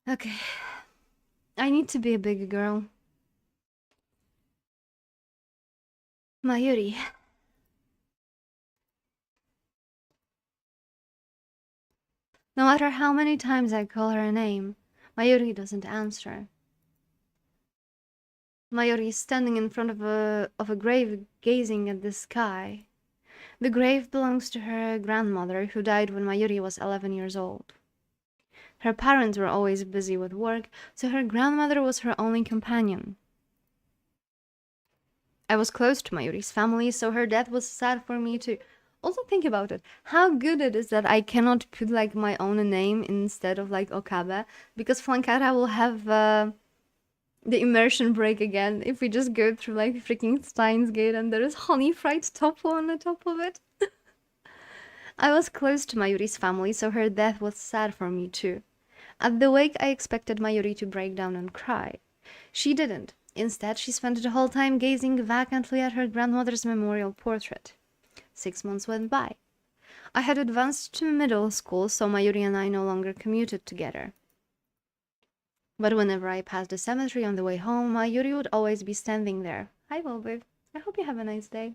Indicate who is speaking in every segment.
Speaker 1: Okay. I need to be a big girl. Mayuri. No matter how many times I call her name, Mayuri doesn't answer. Mayuri is standing in front of a grave gazing at the sky. The grave belongs to her grandmother, who died when Mayuri was 11 years old. Her parents were always busy with work, so her grandmother was her only companion. I was close to Mayuri's family, so her death was sad for me too. Also think about it. How good it is that I cannot put like my own name instead of like Okabe, because Flankara will have the immersion break again if we just go through like freaking Steins Gate and there is honey fried tofu on the top of it. I was close to Mayuri's family, so her death was sad for me too. At the wake, I expected Mayuri to break down and cry. She didn't. Instead, she spent the whole time gazing vacantly at her grandmother's memorial portrait. 6 months went by. I had advanced to middle school, so Mayuri and I no longer commuted together. But whenever I passed the cemetery on the way home, Mayuri would always be standing there. Hi, Volviv. I hope you have a nice day.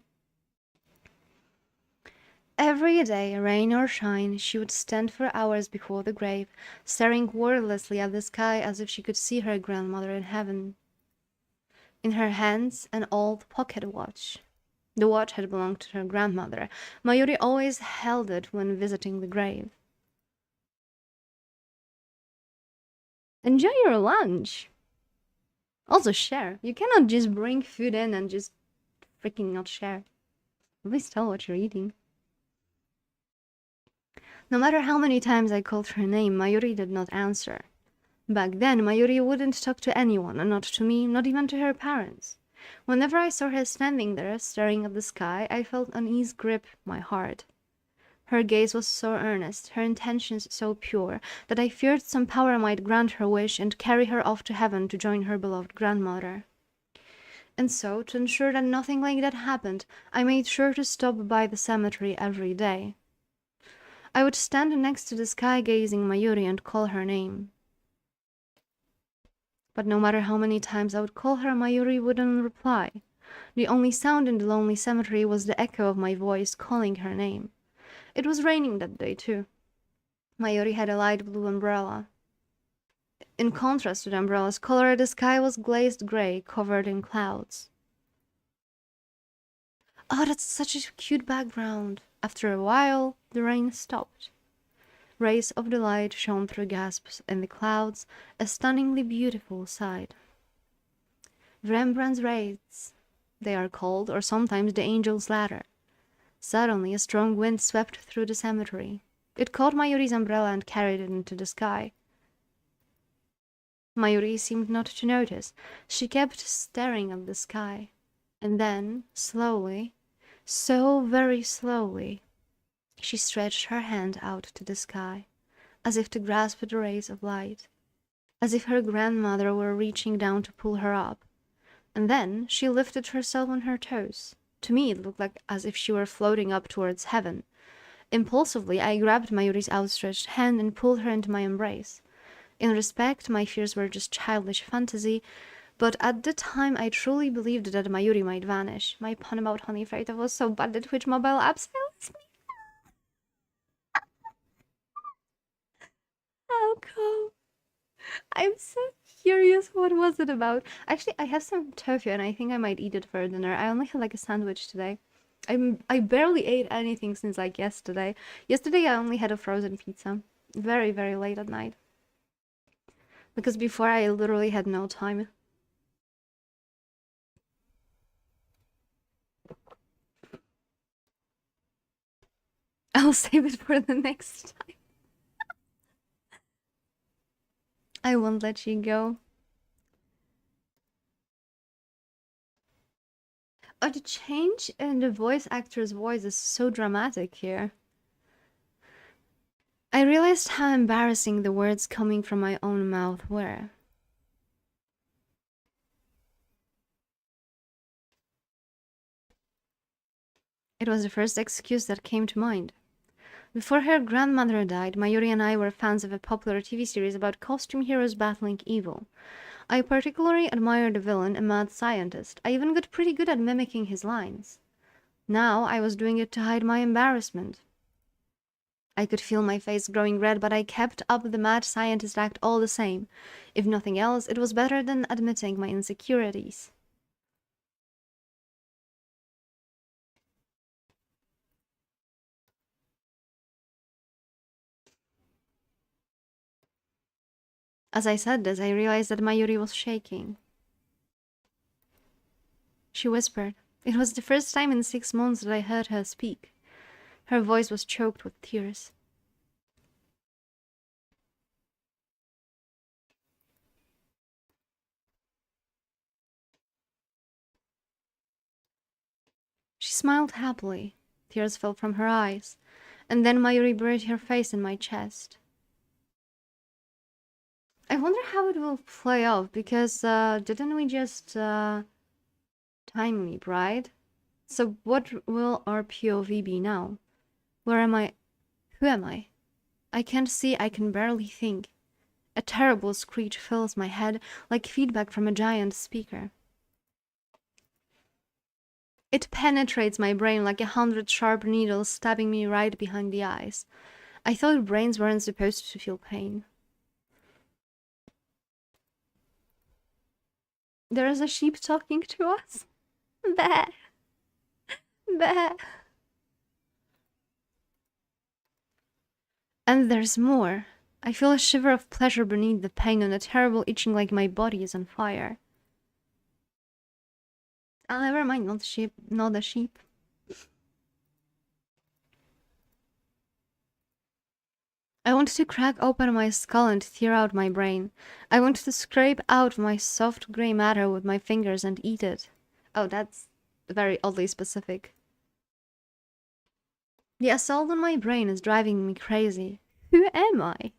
Speaker 1: Every day, rain or shine, she would stand for hours before the grave, staring wordlessly at the sky as if she could see her grandmother in heaven. In her hands, an old pocket watch. The watch had belonged to her grandmother. Mayuri always held it when visiting the grave. Enjoy your lunch. Also share. You cannot just bring food in and just freaking not share. At least tell what you're eating. No matter how many times I called her name, Mayuri did not answer. Back then, Mayuri wouldn't talk to anyone, not to me, not even to her parents. Whenever I saw her standing there, staring at the sky, I felt unease grip my heart. Her gaze was so earnest, her intentions so pure, that I feared some power might grant her wish and carry her off to heaven to join her beloved grandmother. And so, to ensure that nothing like that happened, I made sure to stop by the cemetery every day. I would stand next to the sky-gazing Mayuri and call her name. But no matter how many times I would call her, Mayuri wouldn't reply. The only sound in the lonely cemetery was the echo of my voice calling her name. It was raining that day, too. Mayuri had a light blue umbrella. In contrast to the umbrella's color, the sky was glazed gray, covered in clouds. Oh, that's such a cute background. After a while, the rain stopped. Rays of the light shone through gasps in the clouds, a stunningly beautiful sight. Rembrandt's rays, they are called, or sometimes the angel's ladder. Suddenly, a strong wind swept through the cemetery. It caught Mayuri's umbrella and carried it into the sky. Mayuri seemed not to notice. She kept staring at the sky. And then, slowly, so very slowly, she stretched her hand out to the sky, as if to grasp the rays of light, as if her grandmother were reaching down to pull her up. And then she lifted herself on her toes. To me, it looked like as if she were floating up towards heaven. Impulsively, I grabbed Mayuri's outstretched hand and pulled her into my embrace. In respect, my fears were just childish fantasy, but at the time I truly believed that Mayuri might vanish. My pun about honey fried was so bad that Twitch mobile app silenced me. How come? I'm so curious, what was it about? Actually, I have some tofu and I think I might eat it for dinner. I only had like a sandwich today. I barely ate anything since like yesterday. Yesterday I only had a frozen pizza. Very, very late at night. Because before I literally had no time. I'll save it for the next time. I won't let you go. Oh, the change in the voice actor's voice is so dramatic here. I realized how embarrassing the words coming from my own mouth were. It was the first excuse that came to mind. Before her grandmother died, Mayuri and I were fans of a popular TV series about costume heroes battling evil. I particularly admired the villain, a mad scientist. I even got pretty good at mimicking his lines. Now I was doing it to hide my embarrassment. I could feel my face growing red, but I kept up the mad scientist act all the same. If nothing else, it was better than admitting my insecurities. As I said this, I realized that Mayuri was shaking. She whispered. It was the first time in 6 months that I heard her speak. Her voice was choked with tears. She smiled happily. Tears fell from her eyes, and then Mayuri buried her face in my chest. I wonder how it will play out, because didn't we just time leap, right? So what will our POV be now? Where am I? Who am I? I can't see, I can barely think. A terrible screech fills my head, like feedback from a giant speaker. It penetrates my brain like 100 sharp needles stabbing me right behind the eyes. I thought brains weren't supposed to feel pain. There is a sheep talking to us. Bah! Bah! And there's more. I feel a shiver of pleasure beneath the pain and a terrible itching like my body is on fire. Oh, never mind, not a sheep. I want to crack open my skull and tear out my brain. I want to scrape out my soft grey matter with my fingers and eat it. Oh, that's very oddly specific. The assault on my brain is driving me crazy. Who am I?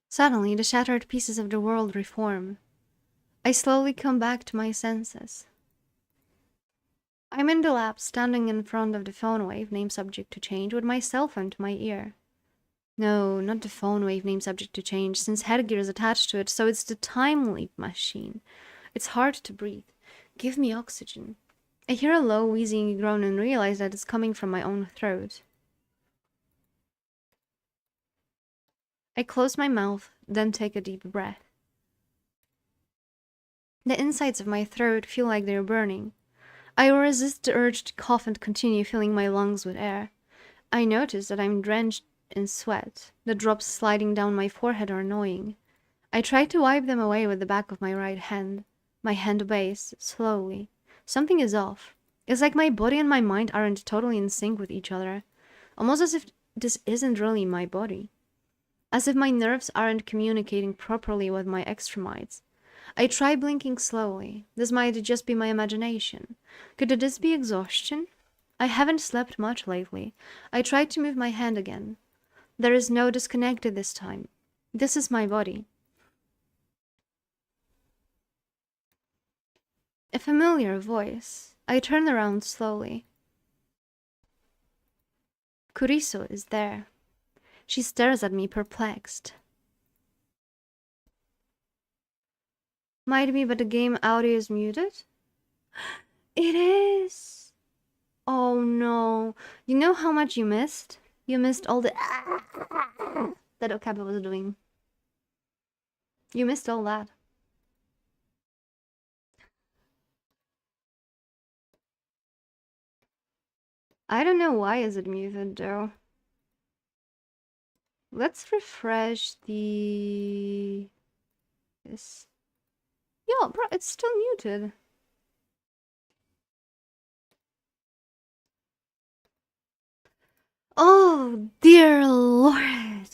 Speaker 1: Suddenly, the shattered pieces of the world reform. I slowly come back to my senses. I'm in the lab, standing in front of the phone wave, name subject to change, with my cell phone to my ear. No, not the phone wave, name subject to change, since headgear is attached to it, so it's the time leap machine. It's hard to breathe. Give me oxygen. I hear a low, wheezing groan and realize that it's coming from my own throat. I close my mouth, then take a deep breath. The insides of my throat feel like they're burning. I resist the urge to cough and continue filling my lungs with air. I notice that I'm drenched in sweat. The drops sliding down my forehead are annoying. I try to wipe them away with the back of my right hand. My hand obeys, slowly. Something is off. It's like my body and my mind aren't totally in sync with each other. Almost as if this isn't really my body. As if my nerves aren't communicating properly with my extremites. I try blinking slowly. This might just be my imagination. Could this be exhaustion? I haven't slept much lately. I try to move my hand again. There is no disconnect this time. This is my body. A familiar voice. I turn around slowly. Kuriso is there. She stares at me, perplexed. Might be, but the game audio is muted? It is! Oh no. You know how much you missed? You missed all the that Okabe was doing. You missed all that. I don't know why is it muted though. Let's refresh the... this. Yeah, bro, it's still muted. Oh, dear Lord.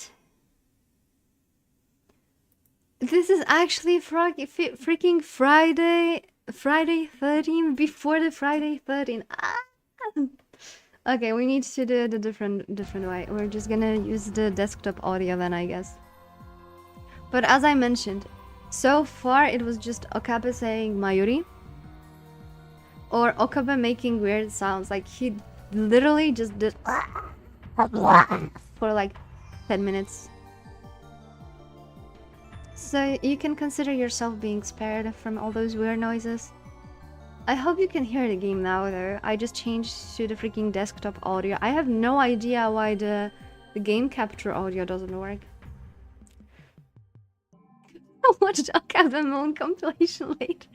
Speaker 1: This is actually freaking Friday 13 before the Friday 13. Ah! Okay, we need to do it a different way. We're just gonna use the desktop audio then, I guess. But as I mentioned, So far, it was just Okabe saying Mayuri, or Okabe making weird sounds. Like, he literally just did for like 10 minutes. So you can consider yourself being spared from all those weird noises. I hope you can hear the game now, though. I just changed to the freaking desktop audio. I have no idea why the game capture audio doesn't work. I watched Okabe Moon compilation later.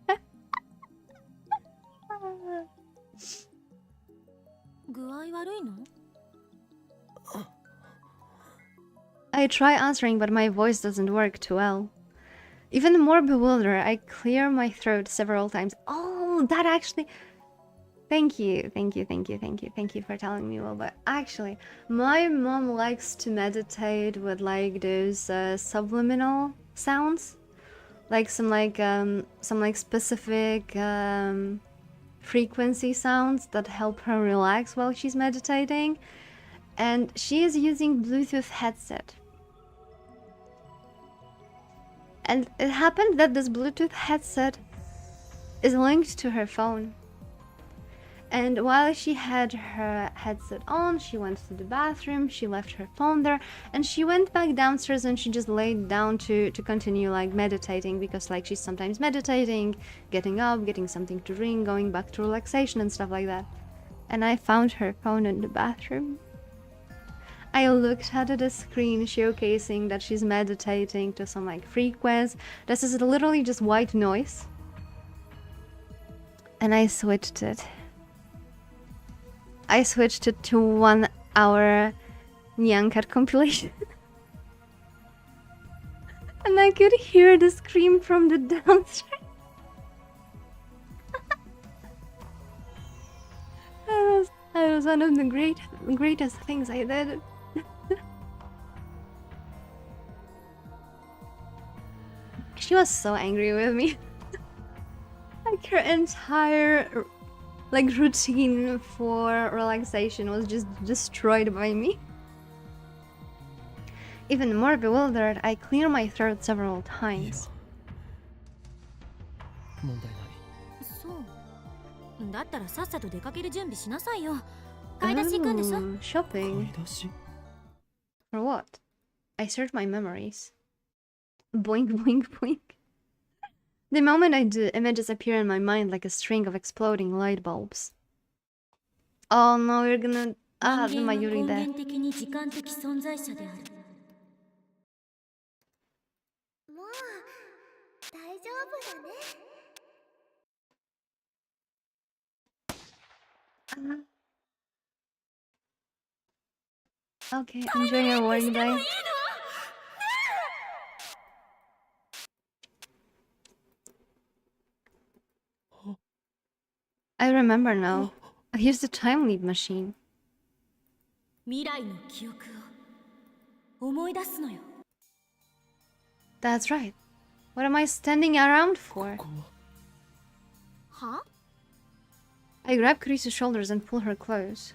Speaker 1: I try answering, but my voice doesn't work too well. Even more bewildered, I clear my throat several times. Oh, that actually... Thank you for telling me, Will. But actually, my mom likes to meditate with like those subliminal sounds, like some specific frequency sounds that help her relax while she's meditating, and she is using Bluetooth headset. And it happened that this Bluetooth headset is linked to her phone. And while she had her headset on, she went to the bathroom, she left her phone there, and she went back downstairs and she just laid down to continue like meditating, because like she's sometimes meditating, getting up, getting something to drink, going back to relaxation and stuff like that. And I found her phone in the bathroom. I looked at the screen showcasing that she's meditating to some like frequency. This is literally just white noise. And I switched it. I switched it to 1 hour Nyaehh compilation. And I could hear the scream from the downstairs. That was one of the greatest things I did. She was so angry with me. Like her entire like routine for relaxation was just destroyed by me. Even more bewildered, I clear my throat several times. Oh, shopping. For what? I search my memories. Boink, boink, boink. The moment I do, images appear in my mind like a string of exploding light bulbs. Oh no, you're gonna... Ah, the Mayuri there. Okay, enjoy your work day. I remember now. I used the time leap machine. That's right. What am I standing around for? Huh? I grab Chris's shoulders and pull her close.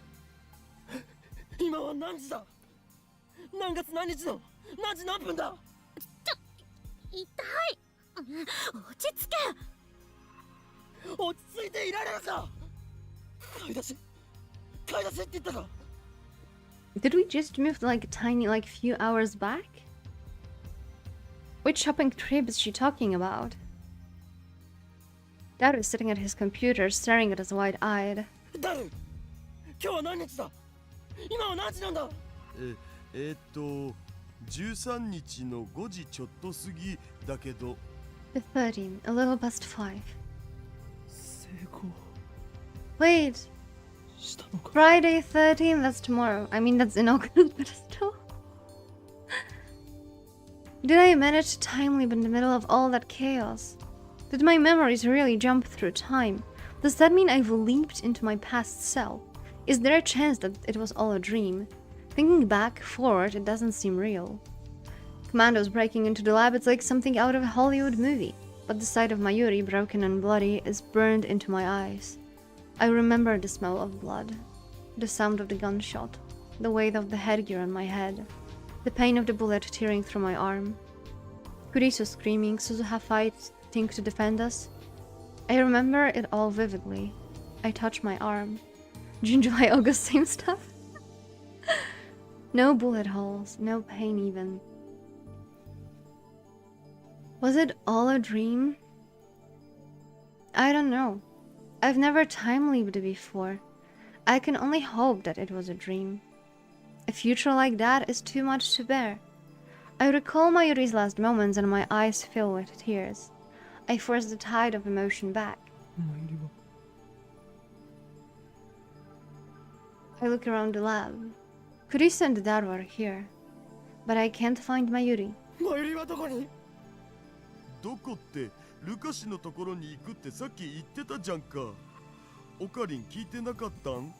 Speaker 1: Did we just move like a tiny few hours back? Which shopping trip is she talking about? Dad is sitting at his computer, staring at us wide-eyed.
Speaker 2: 13日の5時ちょっと過ぎだけど
Speaker 1: The 13, a little past 5. Wait, Friday 13, that's tomorrow. I mean, that's in August, but still. Did I manage to time leap in the middle of all that chaos? Did my memories really jump through time? Does that mean I've leaped into my past self? Is there a chance that it was all a dream? Thinking back, forward, it doesn't seem real. Commandos breaking into the lab, it's like something out of a Hollywood movie. But the sight of Mayuri, broken and bloody, is burned into my eyes. I remember the smell of blood, the sound of the gunshot, the weight of the headgear on my head, the pain of the bullet tearing through my arm. Kurisu screaming, Suzuha fighting to defend us. I remember it all vividly. I touch my arm. June, July, August, same stuff. No bullet holes, no pain even. Was it all a dream? I don't know. I've never time-leaped before. I can only hope that it was a dream. A future like that is too much to bear. I recall Mayuri's last moments and my eyes fill with tears. I force the tide of emotion back. I look around the lab. Kurisu and Daru are here. But I can't find Mayuri.
Speaker 2: マユリはどこに？どこってルカシのところに行くってさっき言ってたじゃんか。オカリン聞いてなかったん？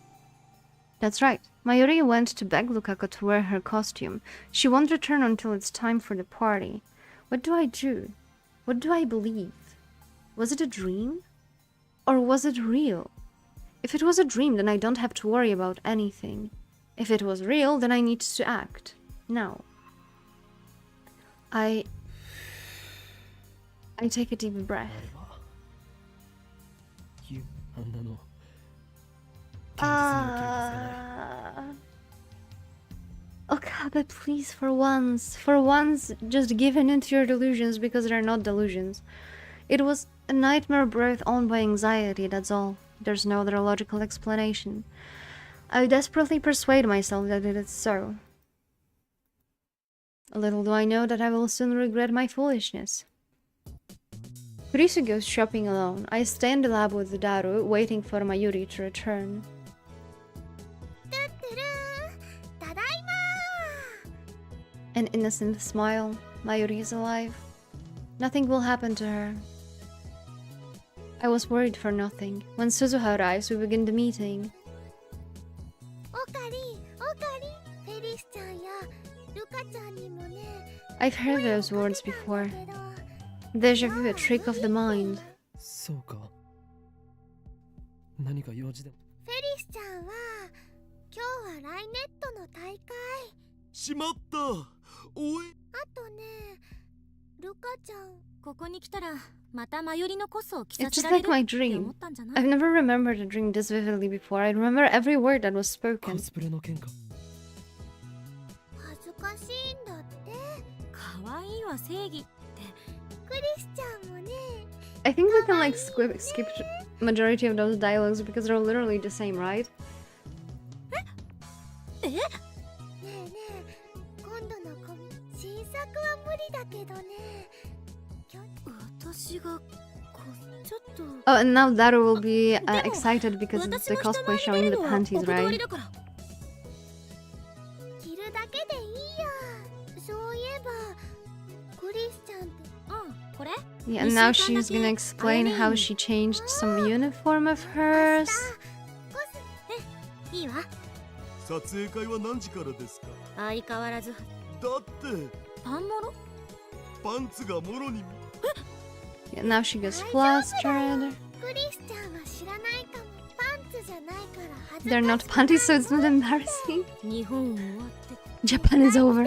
Speaker 1: That's right. Mayuri went to beg Lukaku to wear her costume. She won't return until it's time for the party. What do I do? What do I believe? Was it a dream? Or was it real? If it was a dream, then I don't have to worry about anything. If it was real, then I need to act. Now. I take a deep breath. Okabe, please, for once, just give in to your delusions because they're not delusions. It was a nightmare brought on by anxiety, that's all. There's no other logical explanation. I desperately persuade myself that it is so. Little do I know that I will soon regret my foolishness. Kurisu goes shopping alone. I stay in the lab with Daru, waiting for Mayuri to return. An innocent smile. Mayuri is alive. Nothing will happen to her. I was worried for nothing. When Suzuha arrives, we begin the meeting. I've heard those words before. Deja vu, a trick of the mind.
Speaker 3: そうか。何か用事でも。
Speaker 4: フェリスちゃんは今日はライネットの大会。
Speaker 2: しまった。おい。
Speaker 4: あとね、ルカちゃん。ここに来たらまたマユリのコスを着さ
Speaker 1: It's
Speaker 4: せ
Speaker 1: just
Speaker 4: られ
Speaker 1: like
Speaker 4: る
Speaker 1: my
Speaker 4: って
Speaker 1: dream.
Speaker 4: 思ったんじゃない？
Speaker 1: I've never remembered a dream this vividly before. I remember every word that was
Speaker 3: コ
Speaker 1: spoken.
Speaker 3: スプレの件か。
Speaker 4: 恥ずかしいんだって。可愛いは正義って。クリスちゃんもね。
Speaker 1: I think we can like skip majority of those dialogues because they're literally the same, right?
Speaker 4: え？ねえねえ、今度のコミ新作は無理だけどね。私がちょっと。
Speaker 1: Oh, and now Daru will be excited because it's the cosplay showing the panties, right?
Speaker 4: 着るだけでいいや。そういえばクリスちゃんって。これ？
Speaker 1: Yeah, and now she's gonna explain how she changed some uniform of hers.
Speaker 4: いいわ。
Speaker 2: 撮影会は何時からですか？
Speaker 4: 相変わらず。
Speaker 2: だって
Speaker 4: パンモロ？
Speaker 2: パンツがもろに。
Speaker 1: Yeah, now she gets flustered.
Speaker 4: クリスちゃんは知らないかも。パンツじゃないから恥ずかしい。
Speaker 1: They're not panties, so it's not embarrassing.
Speaker 4: 日本終わって。
Speaker 1: Japan is over.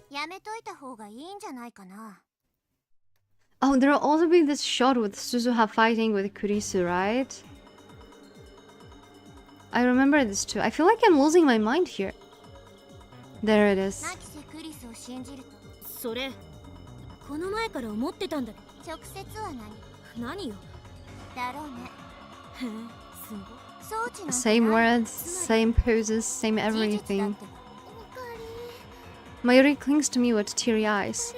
Speaker 4: やめといた方がいいんじゃないかな。
Speaker 1: Oh, there'll also be this shot with Suzuha fighting with Kurisu, right? I remember this too. I feel like I'm losing my mind here. There it is.
Speaker 4: それ、この前から思ってたんだ。直接は何よ。だろうね。すごい。装置の
Speaker 1: Same words, same poses, same everything. Mayuri clings to me with teary eyes.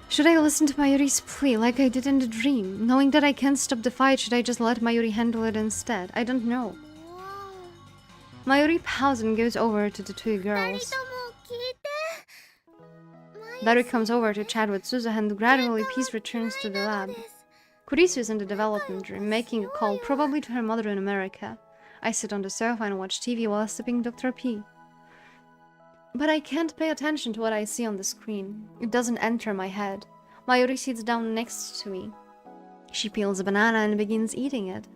Speaker 1: Should I listen to Mayuri's plea like I did in the dream? Knowing that I can't stop the fight, should I just let Mayuri handle it instead? I don't know. Mayuri pauses and goes over to the two girls. Daru comes over to chat with Suzuha and gradually peace returns to the lab. Kurisu is in the development room, making a call, probably to her mother in America. I sit on the sofa and watch TV while sipping Dr. P. But I can't pay attention to what I see on the screen. It doesn't enter my head. Mayuri sits down next to me. She peels a banana and begins eating it.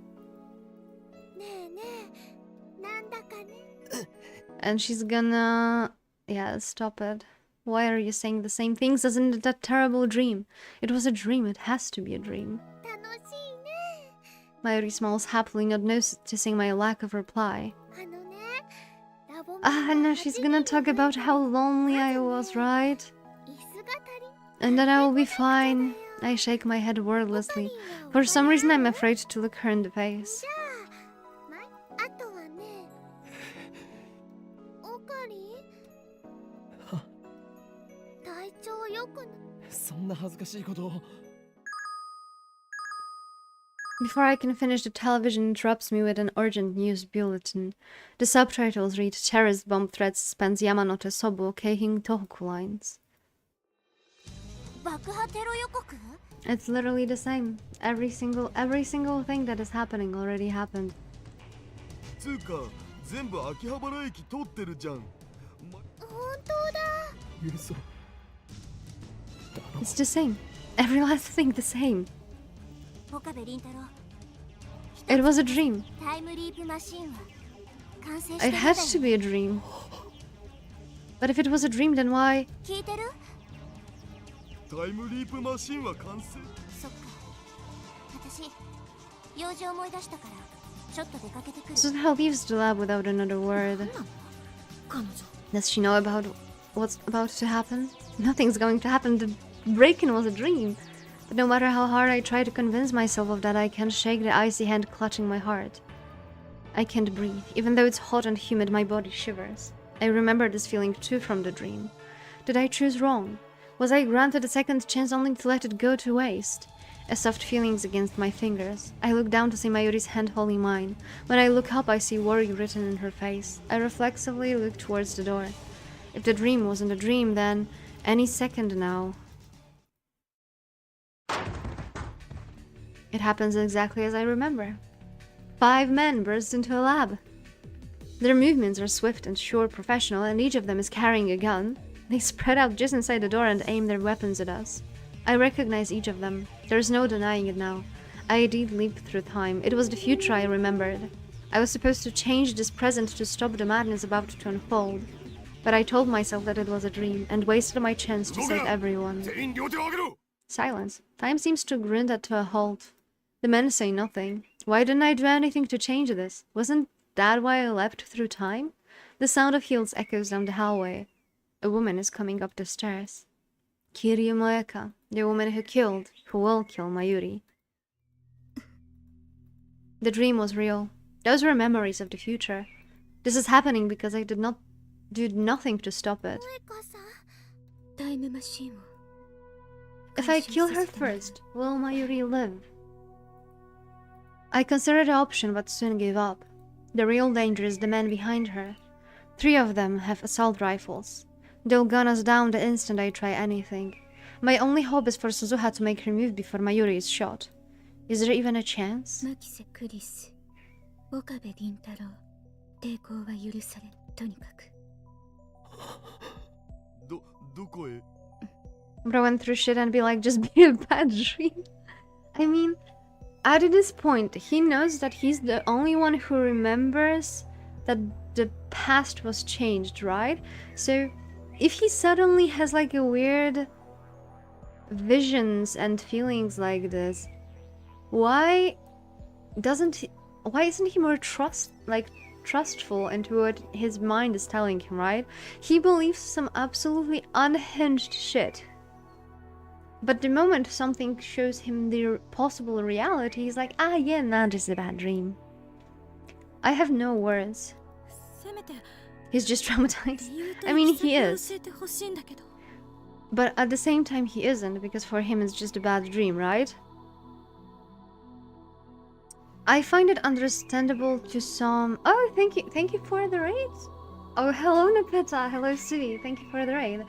Speaker 1: And she's gonna... Yeah, stop it. Why are you saying the same things? Isn't it a terrible dream? It was a dream. It has to be a dream.
Speaker 4: 楽しいね。
Speaker 1: Mayuri smiles happily, not noticing my lack of reply.
Speaker 4: あのね、ラボメ
Speaker 1: Ah, no, she's gonna talk about how lonely I was, right?
Speaker 4: 椅子が足り
Speaker 1: And that I will be fine. I shake my head wordlessly. For some reason, I'm afraid to look her in the face.
Speaker 4: あとはね、オカリン
Speaker 3: は
Speaker 4: 体調良くな
Speaker 3: そんな恥ずかしいことを
Speaker 1: Before I can finish, the television interrupts me with an urgent news bulletin. The subtitles read, terrorist bomb threat suspends Yamanote Sobu Keihin Tohoku lines.
Speaker 4: 爆破テロ予告
Speaker 1: It's literally the same. Every single thing that is happening already happened.
Speaker 2: つうか全部秋葉原駅通ってるじゃん。
Speaker 4: 本当だ
Speaker 3: 許そう
Speaker 1: It's the same. Every last thing the same.
Speaker 4: 岡部倫太郎
Speaker 1: It was a dream.
Speaker 4: タイムリープマシンは完成して
Speaker 1: It
Speaker 4: る
Speaker 1: had
Speaker 4: だ
Speaker 1: to
Speaker 4: よ
Speaker 1: be a dream. But if it was a dream, then why?
Speaker 4: 聞いてる
Speaker 2: タイムリープマシンは完成。
Speaker 4: そっか私用事思い出したからちょっと出かけてくる
Speaker 1: Suzuha leaves the lab without another word.
Speaker 4: 彼女
Speaker 1: Does she know about what's about to happen? Nothing's going to happen. The break-in was a dream. But no matter how hard I try to convince myself of that, I can't shake the icy hand clutching my heart. I can't breathe. Even though it's hot and humid, my body shivers. I remember this feeling too from the dream. Did I choose wrong? Was I granted a second chance only to let it go to waste? A soft feelings against my fingers. I look down to see Mayuri's hand holding mine. When I look up, I see worry written in her face. I reflexively look towards the door. If the dream wasn't a dream, then any second now. It happens exactly as I remember. 5 men burst into a lab. Their movements are swift and sure, professional, and each of them is carrying a gun. They spread out just inside the door and aim their weapons at us. I recognize each of them. There's no denying it now. I did leap through time. It was the future I remembered. I was supposed to change this present to stop the madness about to unfold. But I told myself that it was a dream, and wasted my chance to save everyone.
Speaker 2: 全員両手を上げろ。
Speaker 1: Silence. Time seems to grind to a halt. The men say nothing. Why didn't I do anything to change this? Wasn't that why I leapt through time? The sound of heels echoes down the hallway. A woman is coming up the stairs. Kiryu Moeka, the woman who will kill Mayuri. The dream was real. Those were memories of the future. This is happening because I did nothing to stop it.
Speaker 4: 萌香さんタイムマシンを
Speaker 1: If I kill her first, will Mayuri live? I considered the option but soon gave up. The real danger is the men behind her. 3 of them have assault rifles. They'll gun us down the instant I try anything. My only hope is for Suzuha to make her move before Mayuri is shot. Is there even a chance?
Speaker 4: 牧瀬クリス岡部倫太郎抵抗は許されんとにかく
Speaker 2: どこへ
Speaker 1: Bro went through shit and be like, just be a bad dream. I mean, at this point, he knows that he's the only one who remembers that the past was changed, right? So, if he suddenly has like a weird visions and feelings like this, why isn't he more trustful into what his mind is telling him, right? He believes some absolutely unhinged shit. But the moment something shows him the possible reality, he's like, ah yeah, nah, just a bad dream. I have no words.
Speaker 4: せめて
Speaker 1: He's just traumatized.
Speaker 4: 理由と
Speaker 1: I mean,
Speaker 4: 行き
Speaker 1: he
Speaker 4: 先を
Speaker 1: is.
Speaker 4: 教えてほしいんだけど
Speaker 1: But at the same time, he isn't, because for him it's just a bad dream, right? I find it understandable to some... Oh, thank you for the raid. Oh, hello Nepeta, hello Sui, thank you for the raid.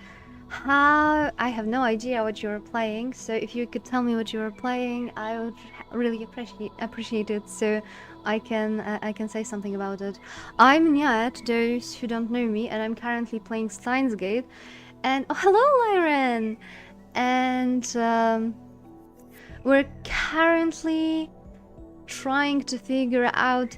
Speaker 1: I have no idea what you were playing, so if you could tell me what you were playing, I would really appreciate it, so I can say something about it. I'm Nyaehh, to those who don't know me, and I'm currently playing Steins. And oh, hello Lyren! And we're currently trying to figure out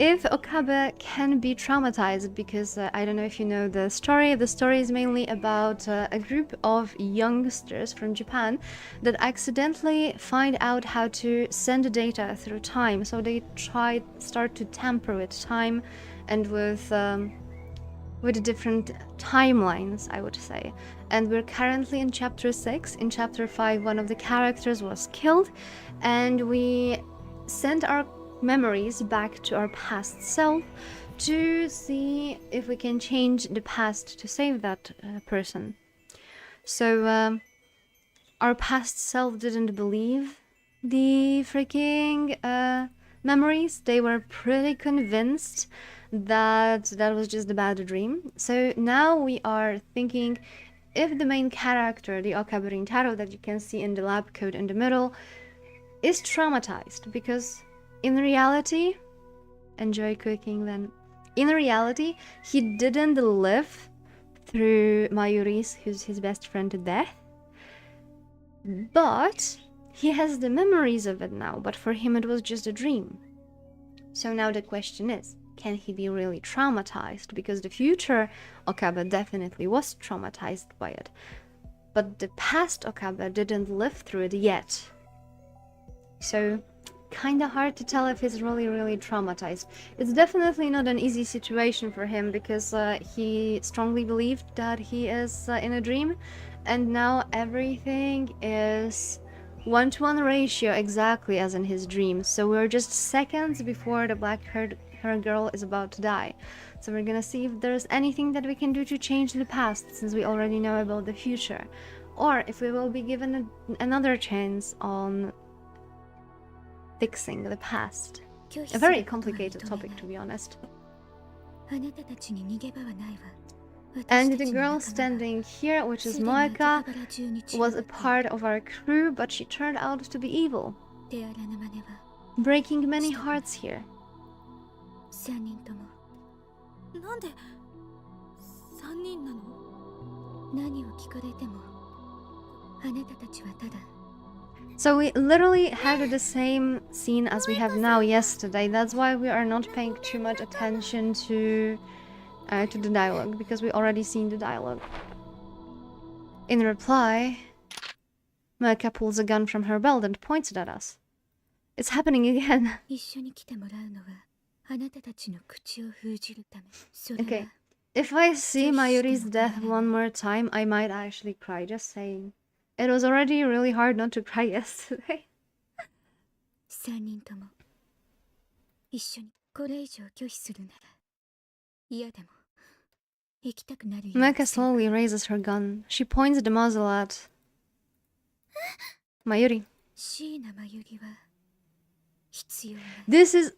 Speaker 1: if Okabe can be traumatized, because I don't know if you know the story. The story is mainly about a group of youngsters from Japan that accidentally find out how to send data through time. So they start to tamper with time and with different timelines, I would say. And we're currently in chapter 6. In chapter 5, one of the characters was killed, and we sent our memories back to our past self to see if we can change the past to save that person. So our past self didn't believe the freaking memories. They were pretty convinced that that was just a bad dream. So now we are thinking, if the main character, the Okabe Rintaro that you can see in the lab coat in the middle, is traumatized, because in reality, enjoy cooking then. In reality, he didn't live through Mayuri's, who's his best friend, to death, but he has the memories of it now, but for him it was just a dream. So now the question is, can he be really traumatized? Because the future Okabe definitely was traumatized by it, but the past Okabe didn't live through it yet. So kinda hard to tell if he's really traumatized. It's definitely not an easy situation for him, because he strongly believed that he is in a dream, and now everything is 1-to-1 ratio exactly as in his dream. So we're just seconds before the black-haired girl is about to die. So we're gonna see if there's anything that we can do to change the past, since we already know about the future, or if we will be given another chance on fixing the past. A very complicated topic, to be honest. And the girl standing here, which is Moeka, was a part of our crew, but she turned out to be evil, breaking many hearts here.
Speaker 4: なんで3人なの？何を聞かれてもあなたたちはただ
Speaker 1: So we literally had the same scene as we have now yesterday. That's why we are not paying too much attention to the dialogue, because we already seen the dialogue. In reply, Moeka pulls a gun from her belt and points it at us. It's happening again.
Speaker 4: 一緒に来てもらうのはあなたたちの口を封じるため。それは
Speaker 1: Okay, if I see Mayuri's death one more time, I might actually cry, just saying. It was already really hard not to cry yesterday.
Speaker 4: 3人とも一緒にこれ以上拒否するなら嫌でも行きたくなるように
Speaker 1: Moeka slowly raises her gun. She points the muzzle at Mayuri.
Speaker 4: 椎名真由里は必要ない
Speaker 1: This is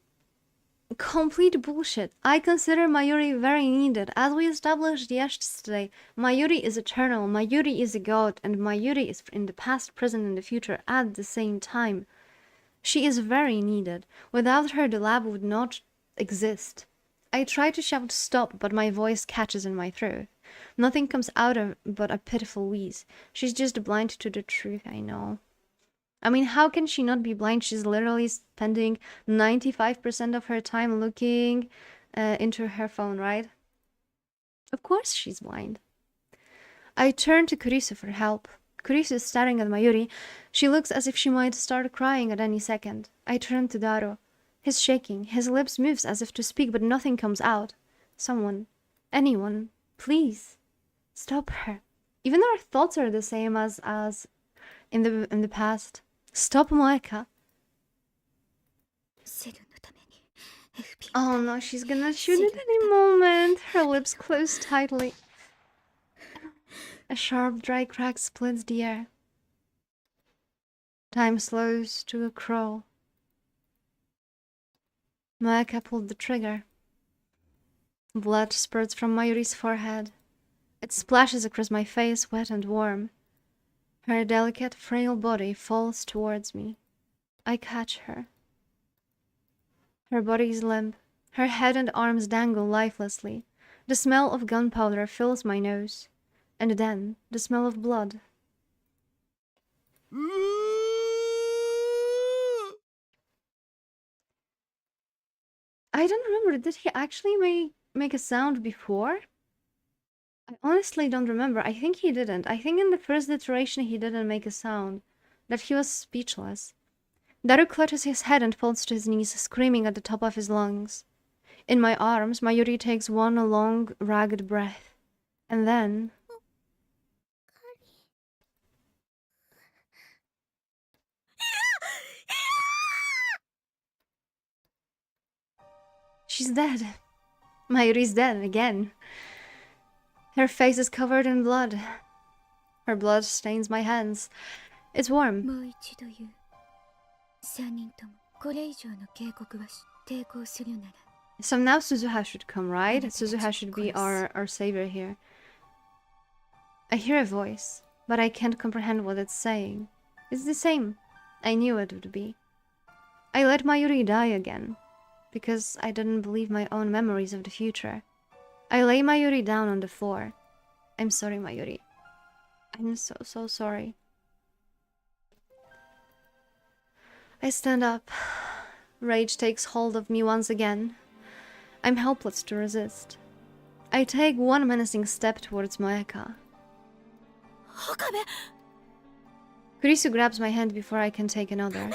Speaker 1: complete bullshit. I consider Mayuri very needed. As we established yesterday, Mayuri is eternal, Mayuri is a god, and Mayuri is in the past, present, and the future at the same time. She is very needed. Without her, the lab would not exist. I try to shout stop, but my voice catches in my throat. Nothing comes out of but a pitiful wheeze. She's just blind to the truth, I know. I mean, how can she not be blind? She's literally spending 95% of her time looking into her phone, right? Of course she's blind. I turn to Kurisu for help. Kurisu is staring at Mayuri. She looks as if she might start crying at any second. I turn to Daro. He's shaking. His lips moves as if to speak, but nothing comes out. Someone, anyone, please, stop her. Even our thoughts are the same as in the past. Stop Moeka.
Speaker 4: セルのために FBI
Speaker 1: Oh no, she's gonna shoot at any moment. Her lips close tightly. A sharp, dry crack splits the air. Time slows to a crawl. Moeka pulled the trigger. Blood spurts from Mayuri's forehead. It splashes across my face, wet and warm. Her delicate, frail body falls towards me. I catch her. Her body is limp. Her head and arms dangle lifelessly. The smell of gunpowder fills my nose. And then, the smell of blood.
Speaker 2: うー
Speaker 1: I I don't remember. Did he actually make a sound before? I honestly don't remember. I think he didn't. I think in the first iteration he didn't make a sound. That he was speechless. Daru clutches his head and falls to his knees, screaming at the top of his lungs. In my arms, Mayuri takes one long, ragged breath. And then... She's dead. Mayuri's dead again. Her face is covered in blood. Her blood stains my hands. It's warm.
Speaker 4: もう一度言う。三人ともこれ以上の警告は抵抗するなら。
Speaker 1: So now Suzuha should come, right? Suzuha should be our savior here. I hear a voice, but I can't comprehend what it's saying. It's the same. I knew it would be. I let Mayuri die again, because I didn't believe my own memories of the future. I lay Mayuri down on the floor. I'm sorry, Mayuri. I'm so sorry. I stand up. Rage takes hold of me once again. I'm helpless to resist. I take one menacing step towards Moeka. Kurisu grabs my hand before I can take another.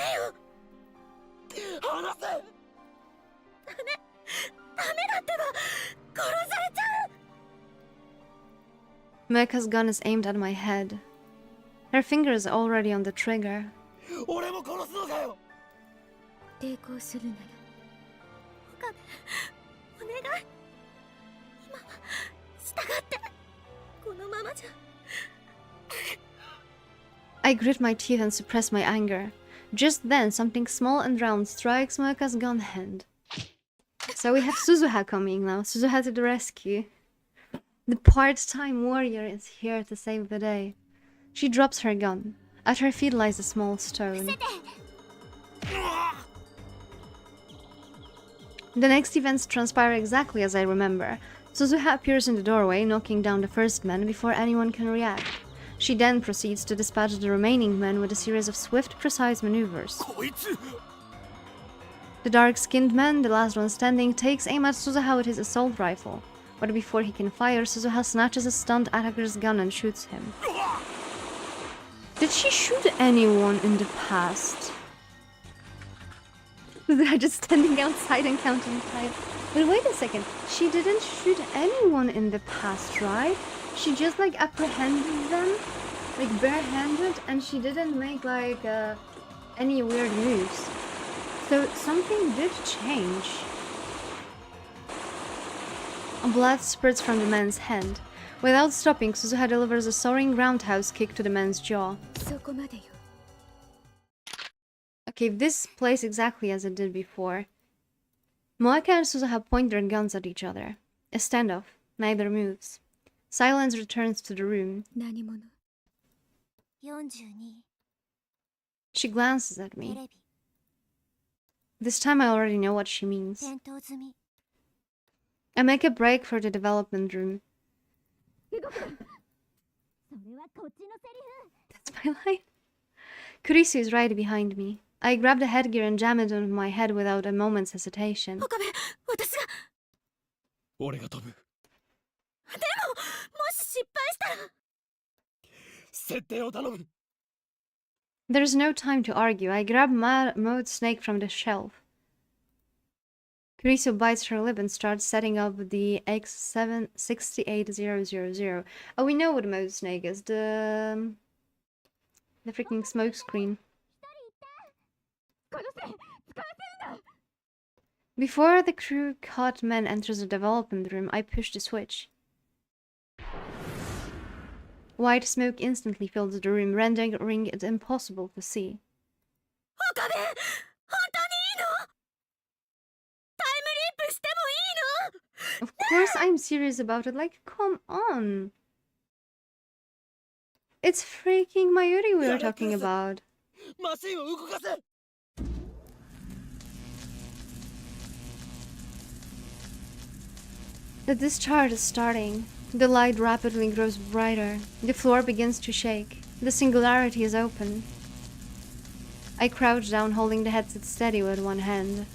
Speaker 1: Moeka's gun is aimed at my head. Her finger is already on the trigger.
Speaker 3: 俺も殺すのかよ。
Speaker 4: 抵抗するなら。岡部、お願い。今は従って。このままじゃ。
Speaker 1: I grit my teeth and suppress my anger. Just then, something small and round strikes Moeka's gun hand. So we have Suzuha coming now. Suzuha to the rescue. The part-time warrior is here to save the day. She drops her gun. At her feet lies a small stone. The next events transpire exactly as I remember. Suzuha appears in the doorway, knocking down the first man before anyone can react. She then proceeds to dispatch the remaining men with a series of swift, precise maneuvers. The dark-skinned man, the last one standing, takes aim at Suzuha with his assault rifle. But before he can fire, Suzuha snatches a stunned attacker's gun and shoots him. Did she shoot anyone in the past? Suzuha just standing outside and counting time. But wait a second, she didn't shoot anyone in the past, right? She just like apprehended them, like barehanded, and she didn't make like any weird moves. So something did change. Blood spurts from the man's hand. Without stopping, Suzuha delivers a soaring roundhouse kick to the man's jaw.
Speaker 4: そこまでよ。
Speaker 1: Okay, this plays exactly as it did before. Moeka and Suzuha point their guns at each other. A standoff. Neither moves. Silence returns to the room.
Speaker 4: 何者 ?42
Speaker 1: She glances at
Speaker 4: テ
Speaker 1: me.
Speaker 4: レビ
Speaker 1: This time I already know what she means.
Speaker 4: 戦闘済み
Speaker 1: I make a break for the development room.
Speaker 4: 動くなそれはこっちのセリフ
Speaker 1: That's my line. Kurisu is right behind me. I grab the headgear and jam it on my head without a moment's hesitation.
Speaker 4: 岡部私が
Speaker 3: 俺が飛ぶ。
Speaker 4: でももし失敗したら
Speaker 3: 設定を頼む。
Speaker 1: There's no time to argue. I grab Mode Snake from the shelf. Kurisu bites her lip and starts setting up the X768000. Oh, we know what Mode Snake is. The freaking smoke screen. Before the crew cut man enters the development room, I push the switch. White smoke instantly fills the room, rendering it impossible to see.
Speaker 4: 岡部本当にいいのタイムリープしてもいいの
Speaker 1: Of course I'm serious about it, like, come on. It's freaking Mayuri we were talking about.
Speaker 3: マシンを動かせ。
Speaker 1: The discharge is starting. The light rapidly grows brighter. The floor begins to shake. The singularity is open. I crouch down, holding the headset steady with one hand.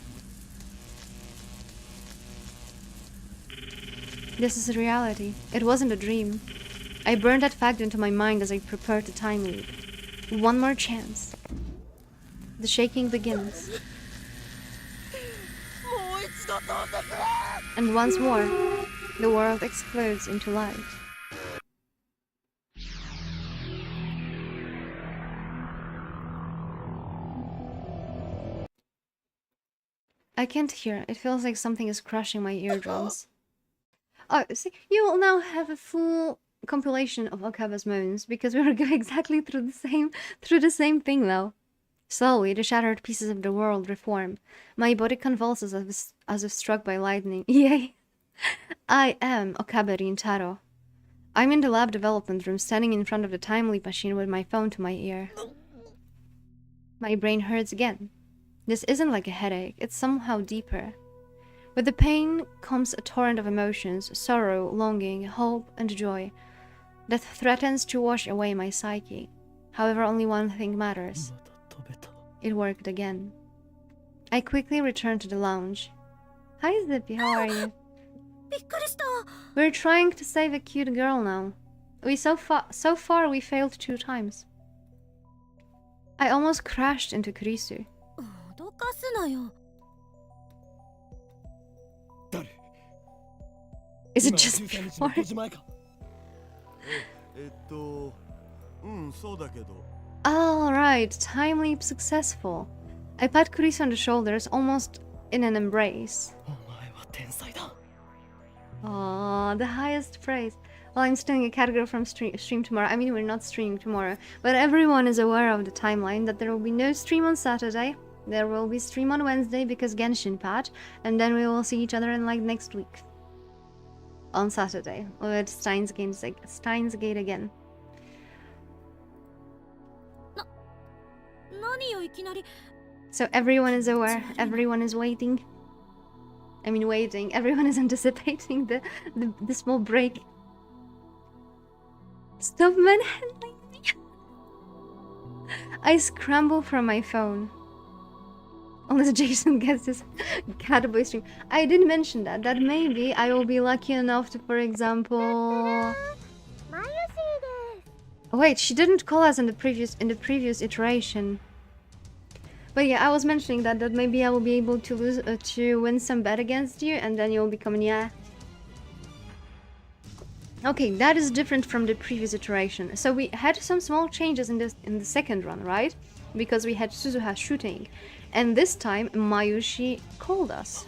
Speaker 1: This is reality. It wasn't a dream. I burned that fact into my mind as I prepared to time leap. One more chance. The shaking begins. And once more, the world explodes into light. I can't hear. It feels like something is crushing my eardrums. Oh, see, you will now have a full compilation of Okaba's moans because we were going exactly through the same thing though. Slowly, the shattered pieces of the world reform. My body convulses as if struck by lightning. Yay! I am Okabe Rintaro. I'm in the lab development room, standing in front of the time leap machine with my phone to my ear. My brain hurts again. This isn't like a headache, it's somehow deeper. With the pain comes a torrent of emotions, sorrow, longing, hope, and joy that threatens to wash away my psyche. However, only one thing matters. It worked again. I quickly returned to the lounge. Hi Zippy, how are you? We're trying to save a cute girl now. So far we failed 2 times. I almost crashed into Kurisu. Is it just before?
Speaker 2: そうだけど
Speaker 1: Alright, time leap successful. I pat Kurisu on the shoulders, almost in an embrace. Aww, the highest praise. Well, I'm stealing a category from stream tomorrow. I mean, we're not streaming tomorrow, but everyone is aware of the timeline that there will be no stream on Saturday. There will be stream on Wednesday because Genshin patch, and then we will see each other in like next week. On Saturday, with Steins Gate again. So everyone is aware, everyone is waiting. I mean waiting, everyone is anticipating the small break. Stop manhandling me! I scramble from my phone. Unless Jason gets his Catboy stream. I did mention that maybe I will be lucky enough to, for example... Wait, she didn't call us in the previous iteration. But yeah, I was mentioning that maybe I will be able to win some bet against you, and then you'll become Nyaehh. Okay, that is different from the previous iteration. So we had some small changes in the second run, right? Because we had Suzuha shooting, and this time Mayushi called us.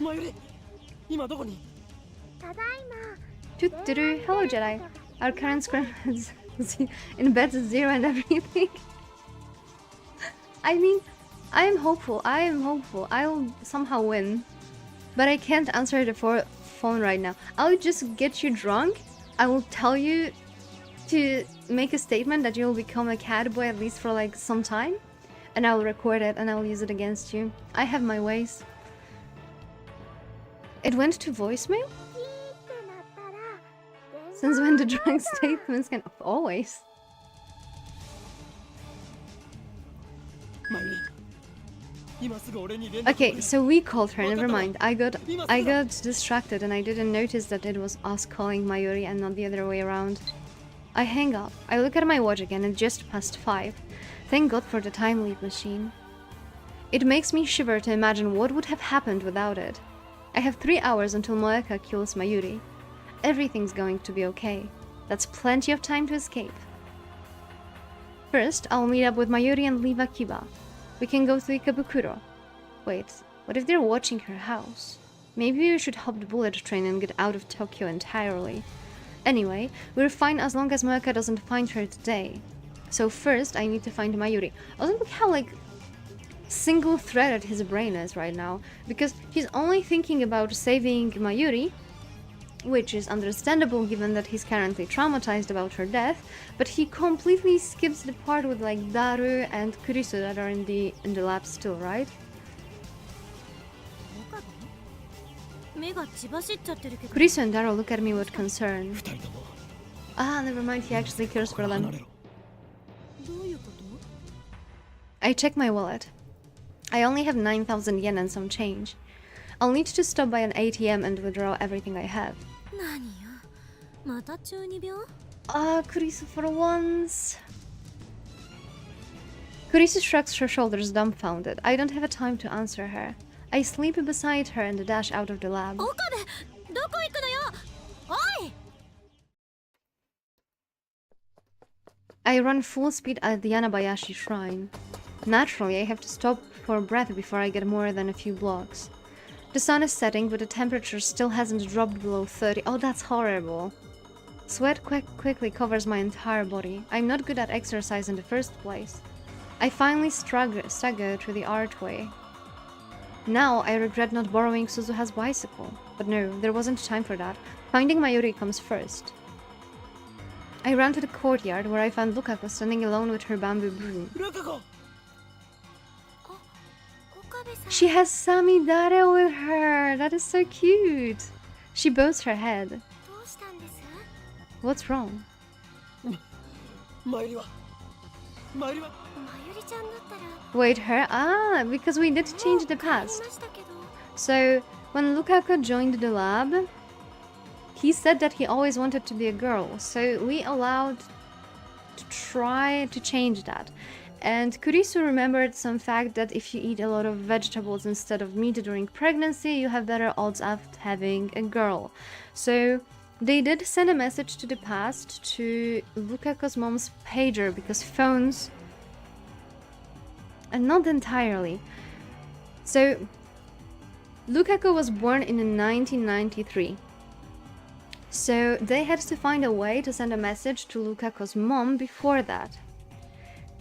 Speaker 1: Tuturu, hello Jedi. Our current score is in bets is 0 and everything. I mean, I am hopeful. I'll somehow win. But I can't answer the phone right now. I'll just get you drunk. I will tell you to make a statement that you'll become a catboy at least for like some time. And I'll record it and I'll use it against you. I have my ways. It went to voicemail? Since when the drunk statements can... Always. Okay, so we called her, never mind. I got distracted and I didn't notice that it was us calling Mayuri and not the other way around. I hang up. I look at my watch again, it's just past 5. Thank God for the time leap machine. It makes me shiver to imagine what would have happened without it. I have 3 hours until Moeka kills Mayuri. Everything's going to be okay. That's plenty of time to escape. First, I'll meet up with Mayuri and leave Akiba. We can go to Ikebukuro. Wait, what if they're watching her house? Maybe we should hop the bullet train and get out of Tokyo entirely. Anyway, we're fine as long as Moeka doesn't find her today. So first, I need to find Mayuri. Also, look how, like, single-threaded his brain is right now. Because he's only thinking about saving Mayuri, which is understandable given that he's currently traumatized about her death, but he completely skips the part with like Daru and Kurisu that are in the lab still, right? Kurisu and Daru look at me with concern. Ah, never mind, he actually cares for them. I check my wallet. I only have 9,000 yen and some change. I'll need to stop by an ATM and withdraw everything I have.
Speaker 4: また中二病？
Speaker 1: Kurisu for once. Kurisu shrugs her shoulders dumbfounded. I don't have a time to answer her. I sleep beside her and dash out of the lab.
Speaker 4: 岡部、どこ行くのよ。おい。
Speaker 1: I run full speed at the Yanabayashi shrine. Naturally, I have to stop for breath before I get more than a few blocks. The sun is setting, but the temperature still hasn't dropped below 30. Oh, that's horrible. Sweat quickly covers my entire body. I'm not good at exercise in the first place. I finally stagger through the archway. Now I regret not borrowing Suzuha's bicycle. But no, there wasn't time for that. Finding Mayuri comes first. I ran to the courtyard where I found Lukako standing alone with her bamboo broom.
Speaker 3: ルカ子。
Speaker 4: 岡部さん。
Speaker 1: She has Samidare with her! That is so cute! She bows her head.
Speaker 4: どうしたんです？
Speaker 1: What's wrong?
Speaker 3: マユリは。マユリは。
Speaker 4: まゆりちゃんだったら。
Speaker 1: Wait, her? Ah, because we did change the
Speaker 4: もう帰り
Speaker 1: past.
Speaker 4: ましたけど。
Speaker 1: So, when Lukako joined the lab, he said that he always wanted to be a girl. So we allowed to try to change that. And Kurisu remembered some fact that if you eat a lot of vegetables instead of meat during pregnancy, you have better odds of having a girl. So they did send a message to the past to Lukako's mom's pager because phones... And not entirely. So Lukako was born in 1993. So they had to find a way to send a message to Lukako's mom before that.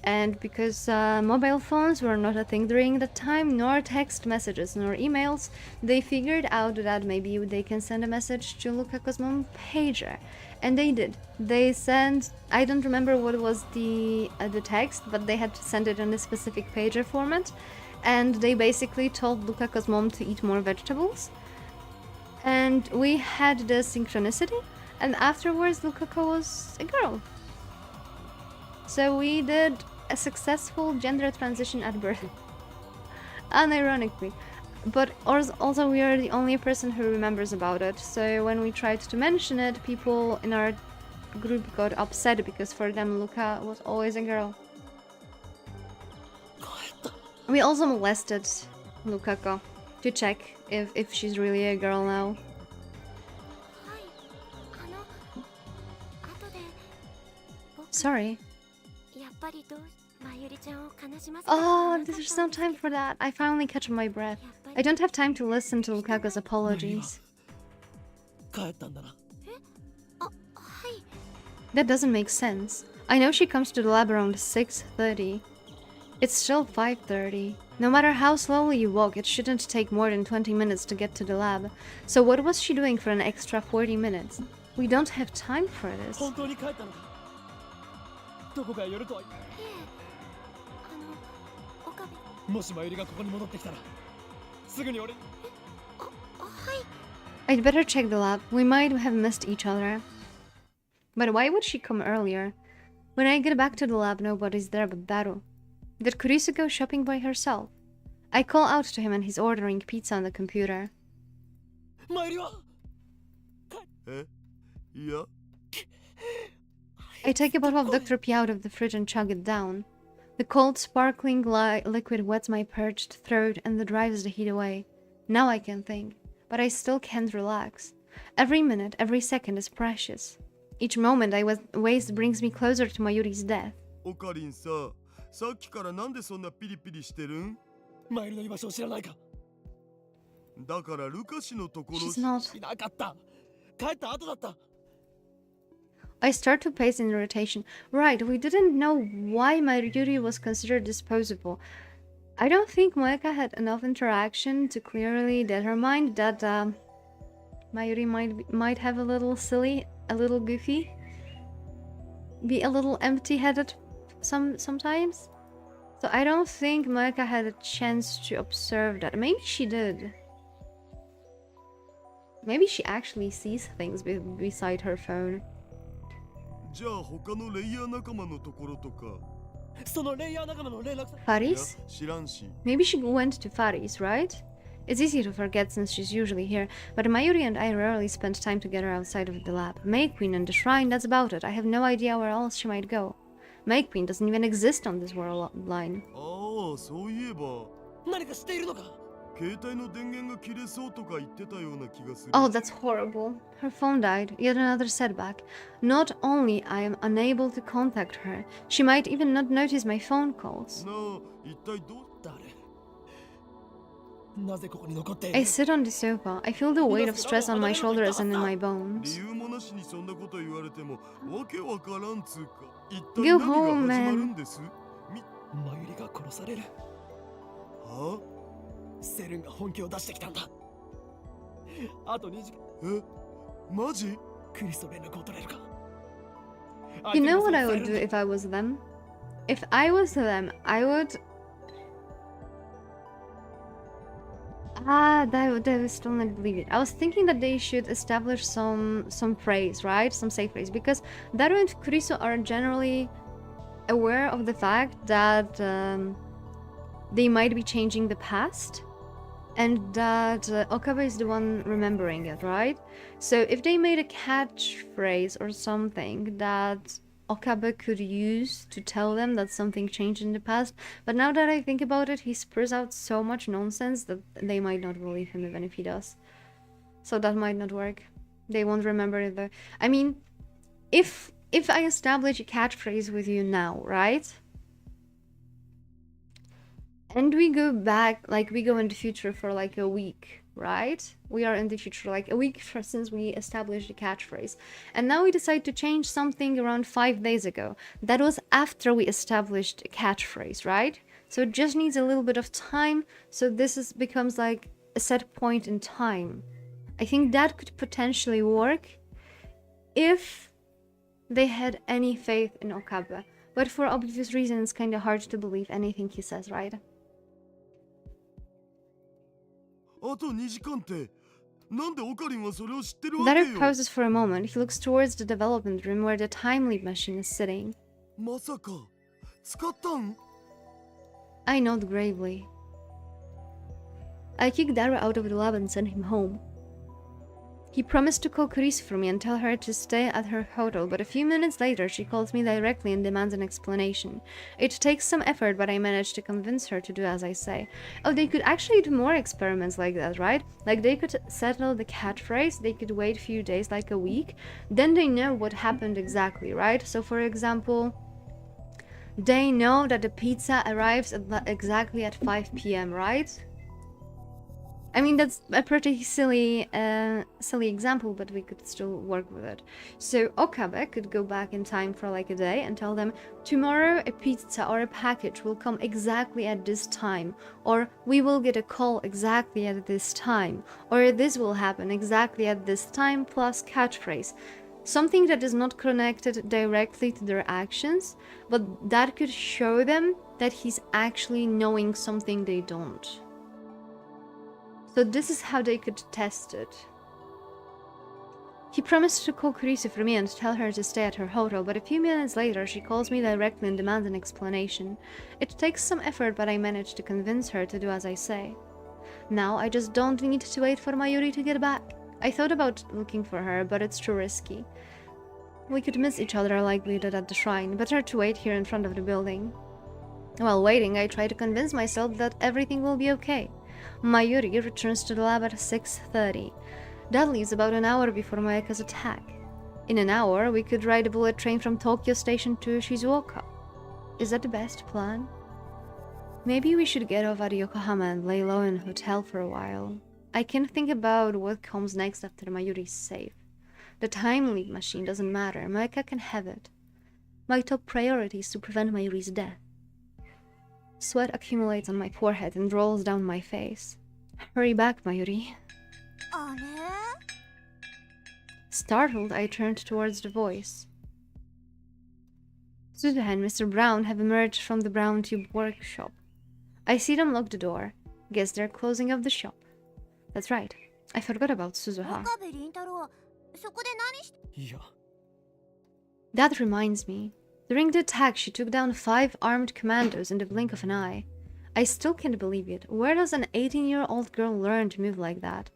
Speaker 1: And because mobile phones were not a thing during that time, nor text messages, nor emails, they figured out that maybe they can send a message to Lukako's mom pager. And they did. They sent, I don't remember what was the text, but they had to send it in a specific pager format. And they basically told Lukako's mom to eat more vegetables. And we had the synchronicity, and afterwards Lukako was a girl. So we did a successful gender transition at birth. Unironically. But also we are the only person who remembers about it, so when we tried to mention it, people in our group got upset because for them Luka was always a girl. We also molested Lukako to check if she's really a girl now.
Speaker 4: はい。後で。僕
Speaker 1: Sorry.
Speaker 4: やっぱりまゆりちゃんを悲しませたく
Speaker 1: Oh,
Speaker 4: なかったん
Speaker 1: there's no
Speaker 4: です
Speaker 1: time
Speaker 4: け
Speaker 1: for
Speaker 4: ど
Speaker 1: that. I finally catch my breath.
Speaker 4: やっぱ
Speaker 1: I
Speaker 4: り
Speaker 1: don't have time to listen to Lukako's apologies.
Speaker 3: 帰ったんだな。
Speaker 4: あ、はい。
Speaker 1: That doesn't make sense. I know she comes to the lab around 6:30. It's still 5:30. No matter how slowly you walk, it shouldn't take more than 20 minutes to get to the lab. So what was she doing for an extra 40 minutes? We don't have time for this.
Speaker 3: 本当に帰ったのか。どこかへ寄るとは。
Speaker 4: いえ、岡部。
Speaker 3: もしマユリがここに戻ってきたら、すぐに俺。
Speaker 4: はい。
Speaker 1: I'd better check the lab. We might have missed each other. But why would she come earlier? When I get back to the lab, nobody's there but Daru. Did Kurisu go shopping by herself? I call out to him and he's ordering pizza on the computer.
Speaker 3: マユリは。
Speaker 2: えいや
Speaker 1: I take a bottle of Dr. P out of the fridge and chug it down. The cold, sparkling liquid wets my parched throat and drives the heat away. Now I can think, but I still can't relax. Every minute, every second is precious. Each moment I waste brings me closer to Mayuri's death.
Speaker 2: オカリンさ、さっきからなんでそんなピリピリしてるん？
Speaker 3: マユリの居場所を知らないか。
Speaker 2: だからルカシのところ
Speaker 1: She's not.
Speaker 3: いなかった。帰った後だった。
Speaker 1: I start to pace in irritation. Right, we didn't know why Mayuri was considered disposable. I don't think Moeka had enough interaction to clearly determine that Mayuri might have a little silly, a little goofy, be a little empty-headed sometimes. So I don't think Moeka had a chance to observe that. Maybe she did. Maybe she actually sees things beside her phone.
Speaker 2: じゃあ他のレイヤー仲間のところとか。
Speaker 3: そのレイヤー仲間の連絡先。
Speaker 1: Faris?
Speaker 2: 知らんし。
Speaker 1: Maybe she went to Faris, right? It's easy to forget since she's usually here, but Mayuri and I rarely spend time together outside of the lab. May Queen and the shrine, that's about it. I have no idea where else she might go. May Queen doesn't even exist on this world line.
Speaker 2: ああ、そういえば
Speaker 3: 何かしているのか。
Speaker 2: 携帯の電源が切れそうとか言ってたような気がする。
Speaker 1: Oh, that's horrible. Her phone died. Yet another setback. Not only I am unable to contact her, she might even not notice my phone calls.
Speaker 2: なあ、一体どう
Speaker 3: 誰？なぜここに残ってい
Speaker 1: I
Speaker 3: る？
Speaker 1: sit on the sofa. I feel the weight of stress on my shoulders and in my
Speaker 2: 理
Speaker 1: bones.
Speaker 2: 由もなしにそんなこと言われてもわけわからんつうか。一体
Speaker 1: Go
Speaker 2: 何が
Speaker 1: home,
Speaker 2: 始まる
Speaker 1: man.
Speaker 2: んです？
Speaker 3: マユリが殺される。
Speaker 2: は
Speaker 3: セルンが本気を出してきたんだ。あと2時間。
Speaker 2: え、マジ？
Speaker 3: クリスと連絡を取れるか。
Speaker 1: You know what I would do if I was them? If I was them, I would... that would still not believe it. I was thinking that they should establish some phrase, right? Some safe phrase. Because Daru and Kurisu are generally aware of the fact that they might be changing the past. And that Okabe is the one remembering it, right? So if they made a catchphrase or something that Okabe could use to tell them that something changed in the past, but now that I think about it, he spurs out so much nonsense that they might not believe him even if he does. So that might not work. They won't remember it though. I mean, if I establish a catchphrase with you now, right? And we go back, like we go in the future for like a week, right? We are in the future like a week since we established the catchphrase. And now we decide to change something around 5 days ago. That was after we established a catchphrase, right? So it just needs a little bit of time. So this becomes like a set point in time. I think that could potentially work if they had any faith in Okabe. But for obvious reasons, it's kind of hard to believe anything he says, right?
Speaker 2: あと2時間ってなんでオカリンはそれを知ってるわけ
Speaker 1: Daru
Speaker 2: よ。
Speaker 1: pauses for a moment. He looks towards the development room where the time leap machine is sitting.
Speaker 2: まさか使ったん？
Speaker 1: I nod gravely. I kick Daru out of the lab and send him home. He promised to call Kurisu for me and tell her to stay at her hotel, but a few minutes later she calls me directly and demands an explanation. It takes some effort, but I manage to convince her to do as I say. Oh, they could actually do more experiments like that, right? Like they could settle the catchphrase, they could wait a few days, like a week, then they know what happened exactly, right? So for example, they know that the pizza arrives exactly at 5 p.m., right? I mean, that's a pretty silly example, but we could still work with it. So Okabe could go back in time for like a day and tell them, tomorrow a pizza or a package will come exactly at this time, or we will get a call exactly at this time, or this will happen exactly at this time, plus catchphrase. Something that is not connected directly to their actions, but that could show them that he's actually knowing something they don't. So this is how they could test it. He promised to call Kurisu for me and tell her to stay at her hotel, but a few minutes later she calls me directly and demands an explanation. It takes some effort, but I manage to convince her to do as I say. Now I just don't need to wait for Mayuri to get back. I thought about looking for her, but it's too risky. We could miss each other like we did at the shrine. Better to wait here in front of the building. While waiting, I try to convince myself that everything will be okay. Mayuri returns to the lab at 6:30. That leaves about an hour before Mayaka's attack. In an hour, we could ride a bullet train from Tokyo Station to Shizuoka. Is that the best plan? Maybe we should get off at Yokohama and lay low in a hotel for a while. I can think about what comes next after Mayuri's safe. The time leap machine doesn't matter. Mayaka can have it. My top priority is to prevent Mayuri's death. Sweat accumulates on my forehead and rolls down my face. Hurry back, Mayuri.
Speaker 4: あれ
Speaker 1: Startled, I turned towards the voice. Suzuha and Mr. Brown have emerged from the Brown Tube workshop. I see them lock the door. Guess they're closing up the shop. That's right. I forgot about Suzuha.
Speaker 4: 岡部倫太郎そこで何して
Speaker 3: いや、
Speaker 1: That reminds me. During the attack, she took down 5 armed commandos in the blink of an eye. I still can't believe it. Where does an 18-year-old girl learn to move like that?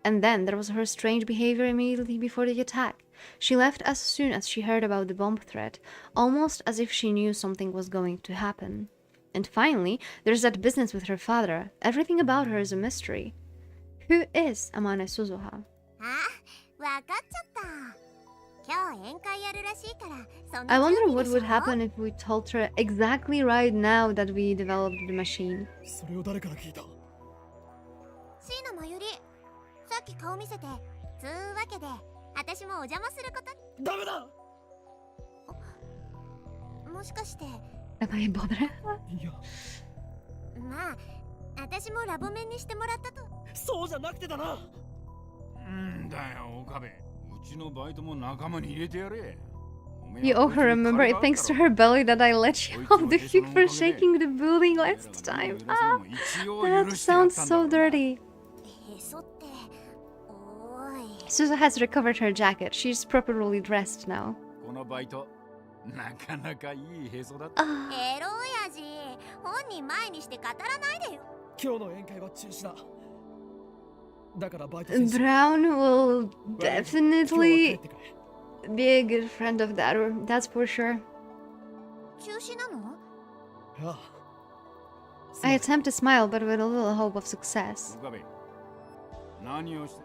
Speaker 1: And then there was her strange behavior immediately before the attack. She left as soon as she heard about the bomb threat, almost as if she knew something was going to happen. And finally, there's that business with her father. Everything about her is a mystery. Who is Amane Suzuha?
Speaker 4: わかっちゃった。今日宴会やるらしいから、その
Speaker 1: I
Speaker 4: 準
Speaker 1: wonder
Speaker 4: 備
Speaker 1: what
Speaker 4: でしょ
Speaker 1: would happen if we told her exactly right now that we developed the machine.
Speaker 3: それを誰から聞いた？
Speaker 4: 椎名まゆり、さっき顔見せて。つうわけで、私もお邪魔すること。
Speaker 3: ダメだ。
Speaker 4: もしかして。
Speaker 1: Am I bothered?
Speaker 3: いや、
Speaker 4: まあ、私もラブメンにしてもらったと。
Speaker 3: そうじゃなくてだな。
Speaker 5: だよ、岡部。うちのバイトも仲間に入れてやれ。
Speaker 1: You owe her, remember? It thanks to her belly that I let you off the hook for shaking the building last time. Ah, that sounds so dirty.
Speaker 4: へそって。おーい。
Speaker 1: Suzu has recovered her jacket. She's properly dressed now.
Speaker 5: このバイト、なかなかいいへそだった。
Speaker 4: エロ親父、本人前にして語らないでよ。
Speaker 3: 今日の宴会は中止だ。だからバイト
Speaker 1: Brown will definitely be a good friend of that, or that's for sure.
Speaker 4: 中止なの？
Speaker 3: ああ。
Speaker 1: I attempt to smile, but with a little hope of success.
Speaker 5: 岡部、何をして。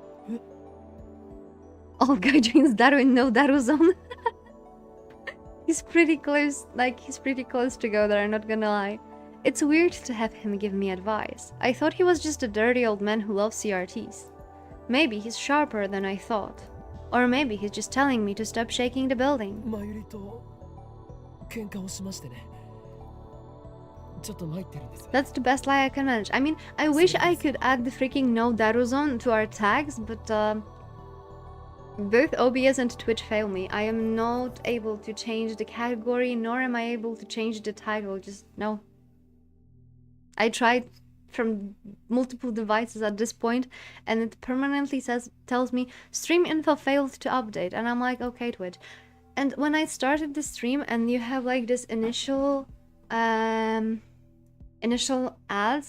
Speaker 1: Old guy joins Daru in no Daru zone. He's pretty close to go there, I'm not gonna lie. It's weird to have him give me advice. I thought he was just a dirty old man who loves CRTs. Maybe he's sharper than I thought. Or maybe he's just telling me to stop shaking the building.
Speaker 3: まゆりと喧嘩をしましてね。ちょっと参ってるんです。
Speaker 1: That's the best lie I can manage. I mean, I wish I could add the freaking no Daru zone to our tags, but both OBS and Twitch fail me. I am not able to change the category, nor am I able to change the title. Just no. I tried from multiple devices at this point, and it permanently tells me stream info failed to update, and I'm like, okay, Twitch. And when I started the stream, and you have like this initial ads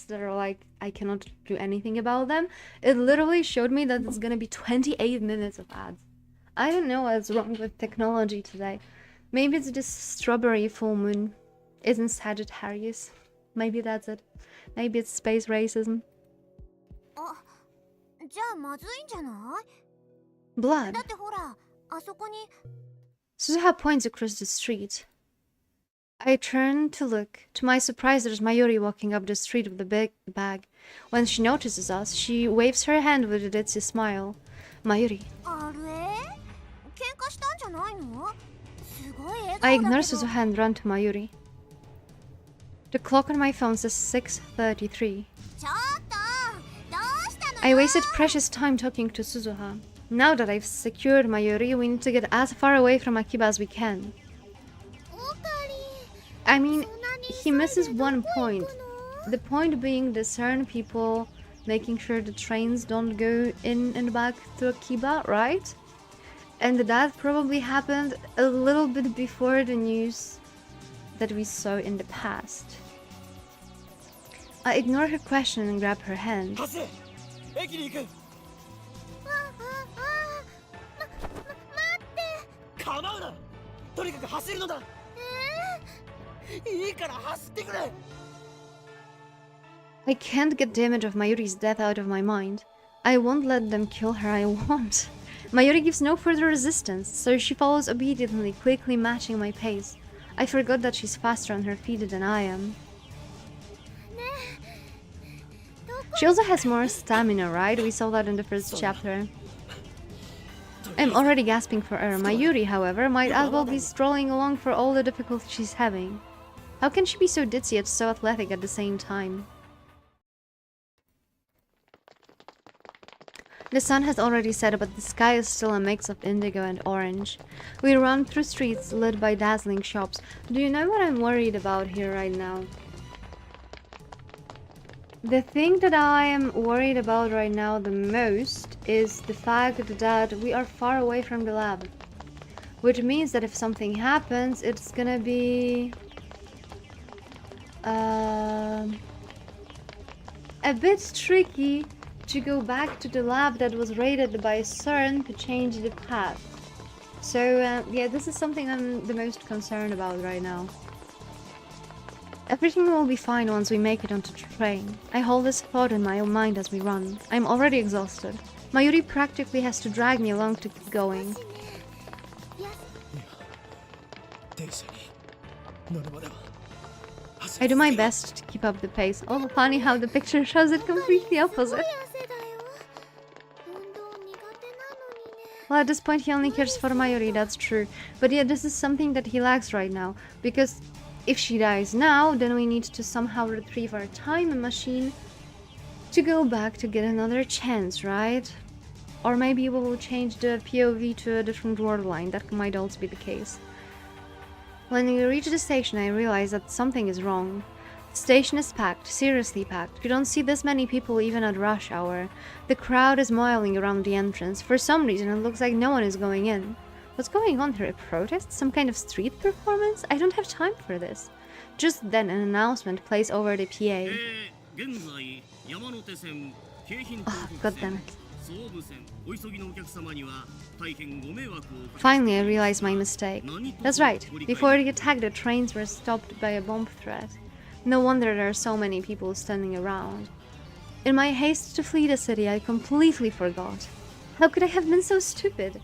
Speaker 1: that are like, I cannot do anything about them, it literally showed me that it's gonna be 28 minutes of ads. I don't know what's wrong with technology today. Maybe it's this strawberry full moon isn't Sagittarius. Maybe that's it. Maybe it's space racism.
Speaker 4: あ、じゃあまずいんじゃない？
Speaker 1: Blood.
Speaker 4: だってほら、あそこに。
Speaker 1: Suzuha points across the street. I turn to look. To my surprise, there's Mayuri walking up the street with the big bag. When she notices us, she waves her hand with a ditzy smile. Mayuri.
Speaker 4: あれ？喧嘩したんじゃないの？すごい笑顔だけど。
Speaker 1: I ignore Suzuha and run to Mayuri. The clock on my phone says 6:33.
Speaker 4: ちょっと、どうしたのよ？
Speaker 1: I wasted precious time talking to Suzuha. Now that I've secured Mayuri, we need to get as far away from Akiba as we can. I mean, he misses one point. The point being discern people, making sure the trains don't go in and back to Akiba, right? And that probably happened a little bit before the news that we saw in the past. I ignore her question and grab her hand.
Speaker 3: 走れ。駅に行く。構うな。とにかく走るのだ。いいから走ってくれ。
Speaker 1: I can't get the image of Mayuri's death out of my mind. I won't let them kill her, I won't. Mayuri gives no further resistance, so she follows obediently, quickly matching my pace. I forgot that she's faster on her feet than I am. She also has more stamina, right? We saw that in the first chapter. I'm already gasping for air. Mayuri, however, might as well be strolling along for all the difficulty she's having. How can she be so ditzy yet so athletic at the same time? The sun has already set, but the sky is still a mix of indigo and orange. We run through streets lit by dazzling shops. Do you know what I'm worried about here right now? The thing that I am worried about right now the most is the fact that we are far away from the lab. Which means that if something happens, it's gonna be... a bit tricky to go back to the lab that was raided by CERN to change the path. So yeah, this is something I'm the most concerned about right now. Everything will be fine once we make it onto the train. I hold this thought in my mind as we run. I'm already exhausted. Mayuri practically has to drag me along to keep going.
Speaker 3: 電車に乗るまでは
Speaker 1: I do my best to keep up the pace. Oh, funny how the picture shows it completely opposite. Well, at this point he only cares for Mayuri, that's true. But yeah, this is something that he lacks right now. Because if she dies now, then we need to somehow retrieve our time machine to go back to get another chance, right? Or maybe we will change the POV to a different world line. That might also be the case. When we reach the station, I realize that something is wrong. The station is packed, seriously packed. You don't see this many people even at rush hour. The crowd is milling around the entrance. For some reason, it looks like no one is going in. What's going on here? A protest? Some kind of street performance? I don't have time for this. Just then, an announcement plays over the PA. Oh, God damn it. Finally, I realized my mistake. That's right. Before the attack, the trains were stopped by a bomb threat. No wonder there are so many people standing around. In my haste to flee the city, I completely forgot. How could I have been so stupid?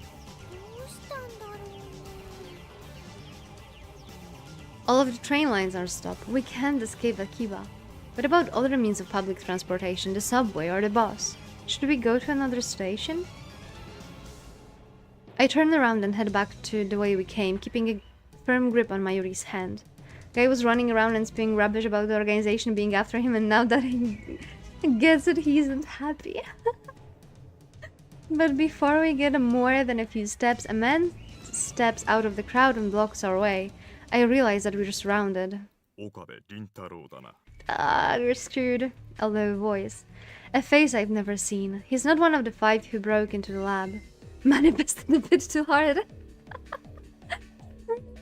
Speaker 1: All of the train lines are stopped. We can't escape Akiba. What about other means of public transportation, the subway or the bus? Should we go to another station? I turn around and head back to the way we came, keeping a firm grip on Mayuri's hand. Guy was running around and spewing rubbish about the organization being after him, and now that he gets it, he isn't happy. But before we get more than a few steps, a man steps out of the crowd and blocks our way. I realize that we're surrounded. We're screwed. A low voice. A face I've never seen. He's not one of the 5 who broke into the lab. Manifested a bit too hard.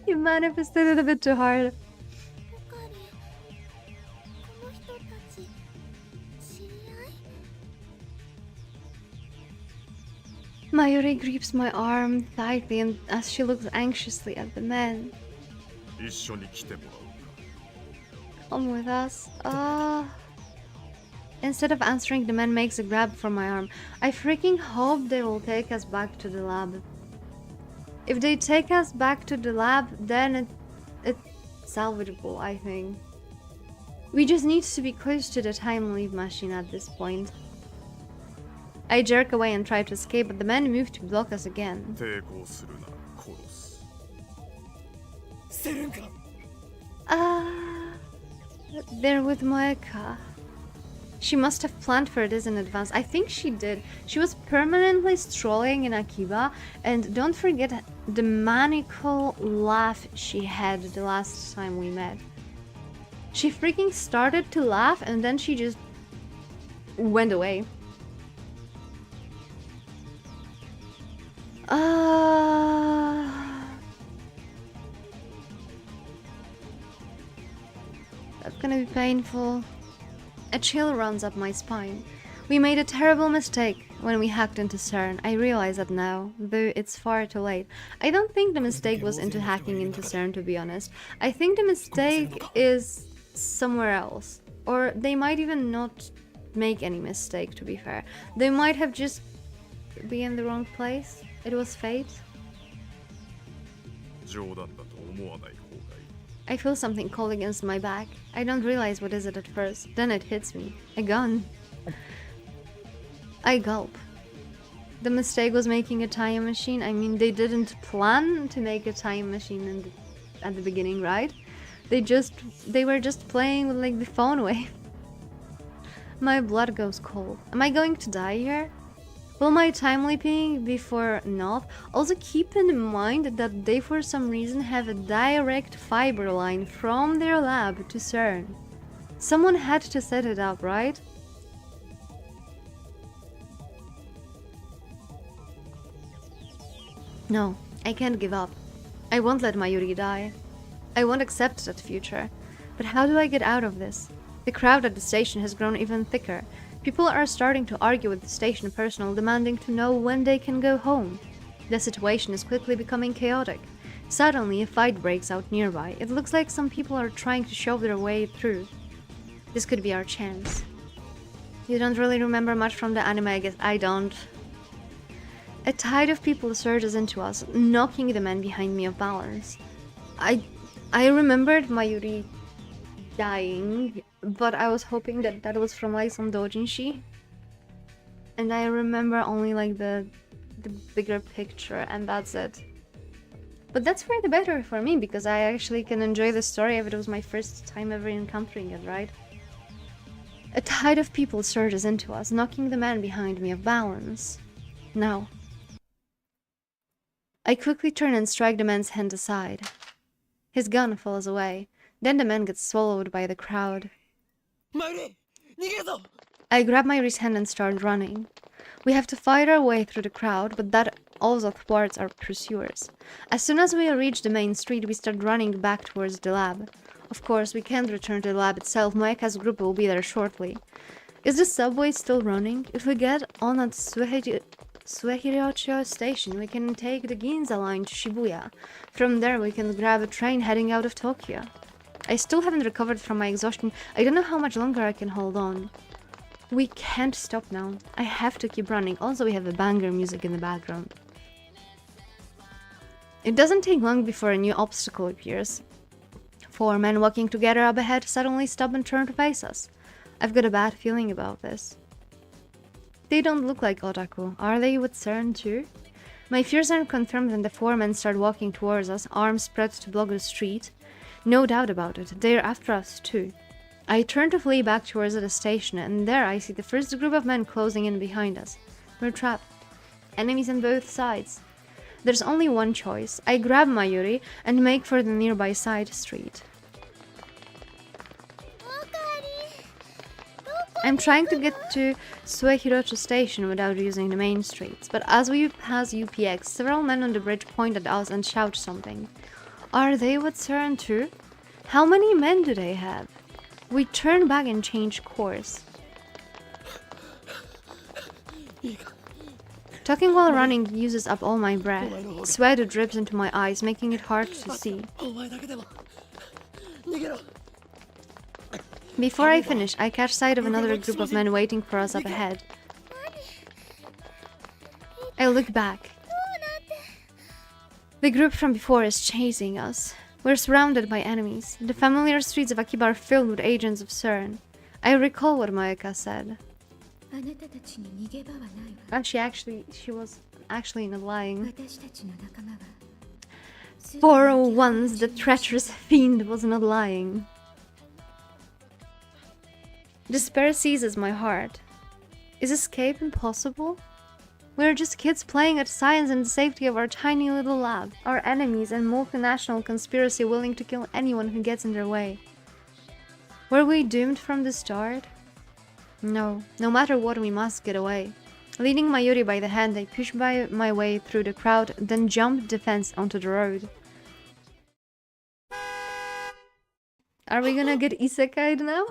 Speaker 1: He manifested it a bit too hard. Mayuri grips my arm tightly and as she looks anxiously at the man. Come with us. Instead of answering, the man makes a grab for my arm. I freaking hope they will take us back to the lab. If they take us back to the lab, then it's salvageable, I think. We just need to be close to the time leave machine at this point. I jerk away and try to escape, but the men move to block us again. They're with Moeka. She must have planned for this in advance. I think she did. She was permanently strolling in Akiba, and don't forget the maniacal laugh she had the last time we met. She freaking started to laugh and then she just went away. That's gonna be painful. A chill runs up my spine. We made a terrible mistake when we hacked into CERN. I realize that now, though it's far too late. I don't think the mistake was into hacking into CERN, to be honest. I think the mistake is somewhere else. Or they might even not make any mistake, to be fair. They might have just been in the wrong place. It was fate. I feel something cold against my back. I don't realize what is it at first. Then it hits me. A gun. I gulp. The mistake was making a time machine. I mean, they didn't plan to make a time machine at the beginning, right? They were just playing with like the phone wave. My blood goes cold. Am I going to die here? Will my time leaping be for naught? Also keep in mind that they for some reason have a direct fiber line from their lab to CERN. Someone had to set it up, right? No, I can't give up. I won't let Mayuri die. I won't accept that future. But how do I get out of this? The crowd at the station has grown even thicker. People are starting to argue with the station personnel, demanding to know when they can go home. The situation is quickly becoming chaotic. Suddenly, a fight breaks out nearby. It looks like some people are trying to shove their way through. This could be our chance. You don't really remember much from the anime, I guess. I don't. A tide of people surges into us, knocking the man behind me off balance. I remembered Mayuri dying, but I was hoping that that was from like some doujinshi. And I remember only like the bigger picture, and that's it. But that's for the better for me, because I actually can enjoy the story if it was my first time ever encountering it, right? A tide of people surges into us, knocking the man behind me off balance. Now. I quickly turn and strike the man's hand aside. His gun falls away. Then the man gets swallowed by the crowd. I grab Mayuri's hand and start running. We have to fight our way through the crowd, but that also thwarts our pursuers. As soon as we reach the main street, we start running back towards the lab. Of course, we can't return to the lab itself. Moeka's group will be there shortly. Is the subway still running? If we get on at Suehiryocho station, we can take the Ginza line to Shibuya. From there, we can grab a train heading out of Tokyo. I still haven't recovered from my exhaustion. I don't know how much longer I can hold on. We can't stop now. I have to keep running. Also, we have a banger music in the background. It doesn't take long before a new obstacle appears. 4 men walking together up ahead suddenly stop and turn to face us. I've got a bad feeling about this. They don't look like otaku. Are they with CERN too? My fears are confirmed when the 4 men start walking towards us, arms spread to block the street. No doubt about it, they're after us too. I turn to flee back towards the station, and there I see the first group of men closing in behind us. We're trapped. Enemies on both sides. There's only one choice. I grab Mayuri and make for the nearby side street. I'm trying to get to Suehiryocho station without using the main streets, but as we pass UPX, several men on the bridge point at us and shout something. Are they with CERN too? How many men do they have? We turn back and change course. Talking while running uses up all my breath. Sweat drips into my eyes, making it hard to see. Before I finish, I catch sight of another group of men waiting for us up ahead. I look back. The group from before is chasing us. We're surrounded by enemies. The familiar streets of Akiba are filled with agents of CERN. I recall what Moeka said. And she was actually not lying. For once, the treacherous fiend was not lying. Despair seizes my heart. Is escape impossible? We're just kids playing at science in the safety of our tiny little lab. Our enemies and multinational conspiracy willing to kill anyone who gets in their way. Were we doomed from the start? No. No matter what, we must get away. Leading Mayuri by the hand, I push my way through the crowd, then jump the fence onto the road. Are we gonna get isekai'd now?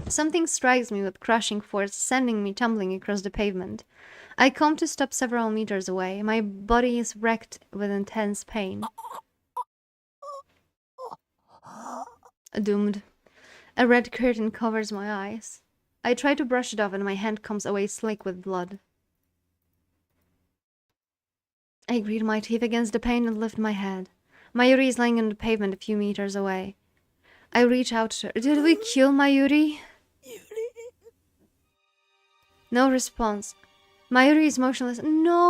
Speaker 1: Something strikes me with crushing force, sending me tumbling across the pavement. I come to stop several meters away. My body is wrecked with intense pain. Doomed. A red curtain covers my eyes. I try to brush it off and my hand comes away slick with blood. I grit my teeth against the pain and lift my head. Mayuri is lying on the pavement a few meters away. I reach out to her. Did we kill Mayuri? No response. Mayuri is motionless. No!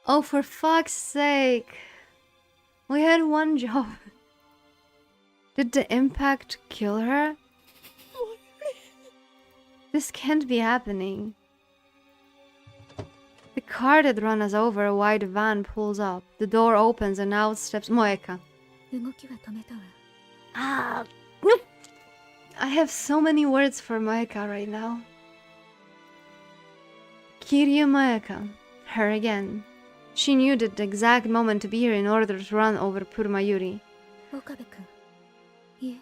Speaker 1: Oh, for fuck's sake. We had one job. Did the impact kill her? This can't be happening. The car that ran us over, a white van, pulls up. The door opens and out steps Moeka. Ah, nope. I have so many words for Moeka right now. Kiryu Moeka. Her again. She knew the exact moment to be here in order to run over poor Mayuri.
Speaker 4: 岡部君いえ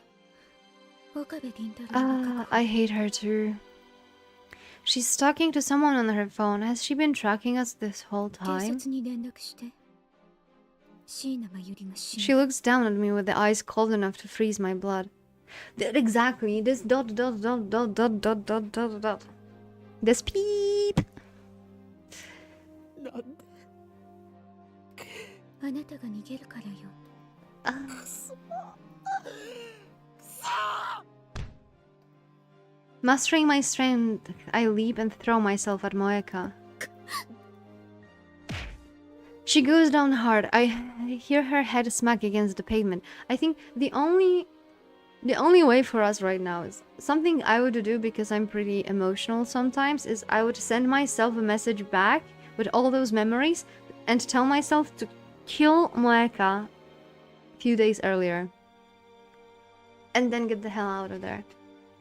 Speaker 4: 岡部倫太郎の過去
Speaker 1: I hate her too. She's talking to someone on her phone. Has she been tracking us this whole
Speaker 4: 警
Speaker 1: time?
Speaker 4: 察に連絡して椎名真由里が死
Speaker 1: She
Speaker 4: んだ
Speaker 1: looks down at me with the eyes cold enough to freeze my blood. Exactly, this dot dot dot dot dot dot dot dot dot. This peep.
Speaker 3: なんで
Speaker 4: あなたが逃げるからよ
Speaker 1: Mastering my strength, I leap and throw myself at Moeka. She goes down hard. I hear her head smack against the pavement. I think the only way for us right now is something I would do, because I'm pretty emotional sometimes, is I would send myself a message back with all those memories and tell myself to kill Moeka a few days earlier and then get the hell out of there.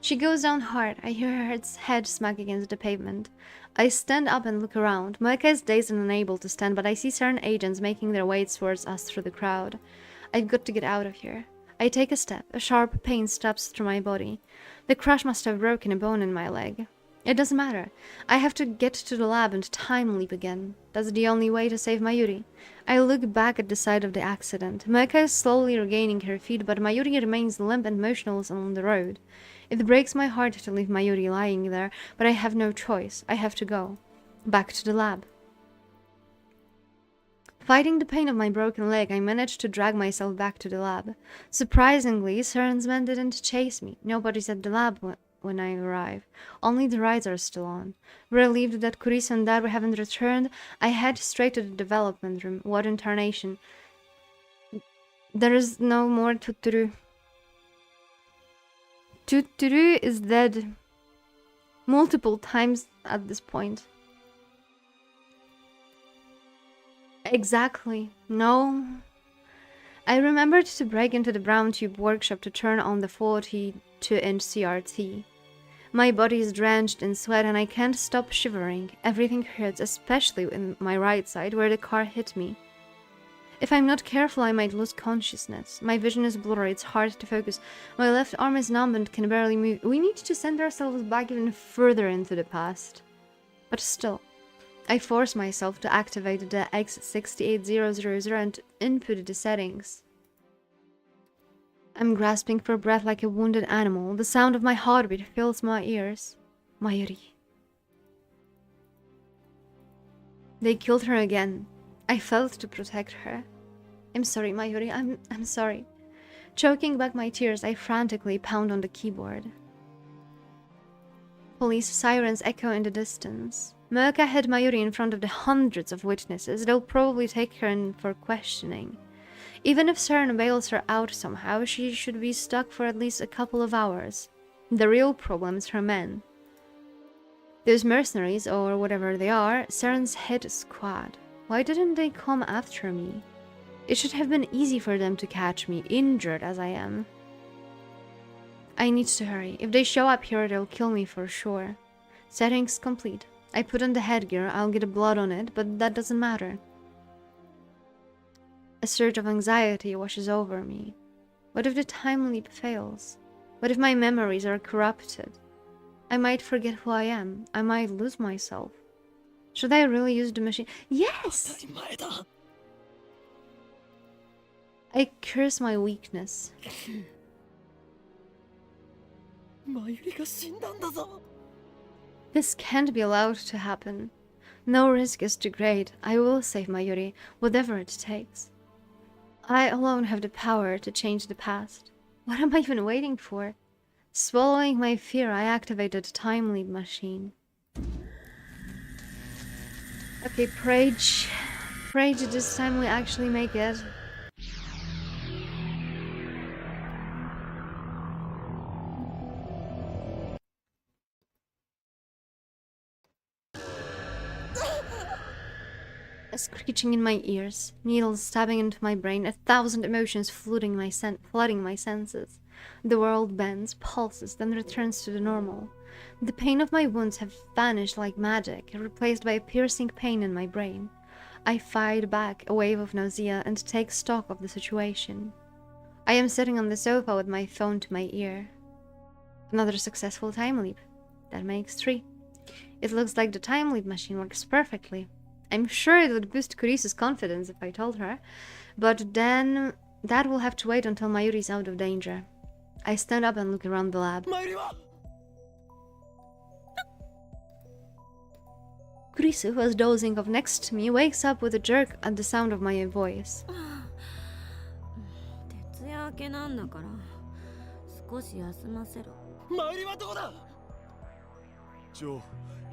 Speaker 1: She goes down hard. I hear her head smack against the pavement. I stand up and look around. Moeka is dazed and unable to stand, but I see certain agents making their way towards us through the crowd. I've got to get out of here. I take a step. A sharp pain stabs through my body. The crash must have broken a bone in my leg. It doesn't matter. I have to get to the lab and time leap again. That's the only way to save Mayuri. I look back at the site of the accident. Moeka is slowly regaining her feet, but Mayuri remains limp and motionless on the road. It breaks my heart to leave Mayuri lying there, but I have no choice. I have to go. Back to the lab. Fighting the pain of my broken leg, I managed to drag myself back to the lab. Surprisingly, Saren's men didn't chase me. Nobody's at the lab when I arrive. Only the rides are still on. Relieved that Kurisa and Dad haven't returned, I head straight to the development room. What in tarnation? There is no more Tuturu. Tuturu is dead multiple times at this point. Exactly. No. I remembered to break into the brown tube workshop to turn on the 42-inch CRT. My body is drenched in sweat and I can't stop shivering. Everything hurts, especially in my right side where the car hit me. If I'm not careful, I might lose consciousness. My vision is blurry, it's hard to focus. My left arm is numb and can barely move. We need to send ourselves back even further into the past. But still, I force myself to activate the X68000 and input the settings. I'm grasping for breath like a wounded animal. The sound of my heartbeat fills my ears. Mayuri. They killed her again. I failed to protect her. I'm sorry, Mayuri. I'm sorry. Choking back my tears, I frantically pound on the keyboard. Police sirens echo in the distance. Moeka hid Mayuri in front of the hundreds of witnesses. They'll probably take her in for questioning. Even if Saren bails her out somehow, she should be stuck for at least a couple of hours. The real problem is her men. Those mercenaries, or whatever they are, Saren's hit squad. Why didn't they come after me? It should have been easy for them to catch me, injured as I am. I need to hurry. If they show up here, they'll kill me for sure. Settings complete. I put on the headgear. I'll get blood on it, but that doesn't matter. A surge of anxiety washes over me. What if the time leap fails? What if my memories are corrupted? I might forget who I am. I might lose myself. Should I really use the machine? Yes!
Speaker 3: 当たり前だ
Speaker 1: I curse my weakness.
Speaker 3: 真由里が死んだんだぞ
Speaker 1: This can't be allowed to happen. No risk is too great. I will save Mayuri, whatever it takes. I alone have the power to change the past. What am I even waiting for? Swallowing my fear, I activated the time leap machine. Okay, Prage. Prage, this time we actually make it. A screeching in my ears, needles stabbing into my brain, 1,000 emotions flooding my senses. The world bends, pulses, then returns to the normal. The pain of my wounds have vanished like magic, replaced by a piercing pain in my brain. I fight back a wave of nausea and take stock of the situation. I am sitting on the sofa with my phone to my ear. Another successful time leap. That makes 3. It looks like the time leap machine works perfectly. I'm sure it would boost Kurisu's confidence if I told her, but then that will have to wait until Mayuri is out of danger. I stand up and look around the lab. Kurisu, who was dozing off next to me, wakes up with a jerk at the sound of my voice.
Speaker 4: 徹夜明けなんだから少し休ませろ。
Speaker 3: マユリはどこだ。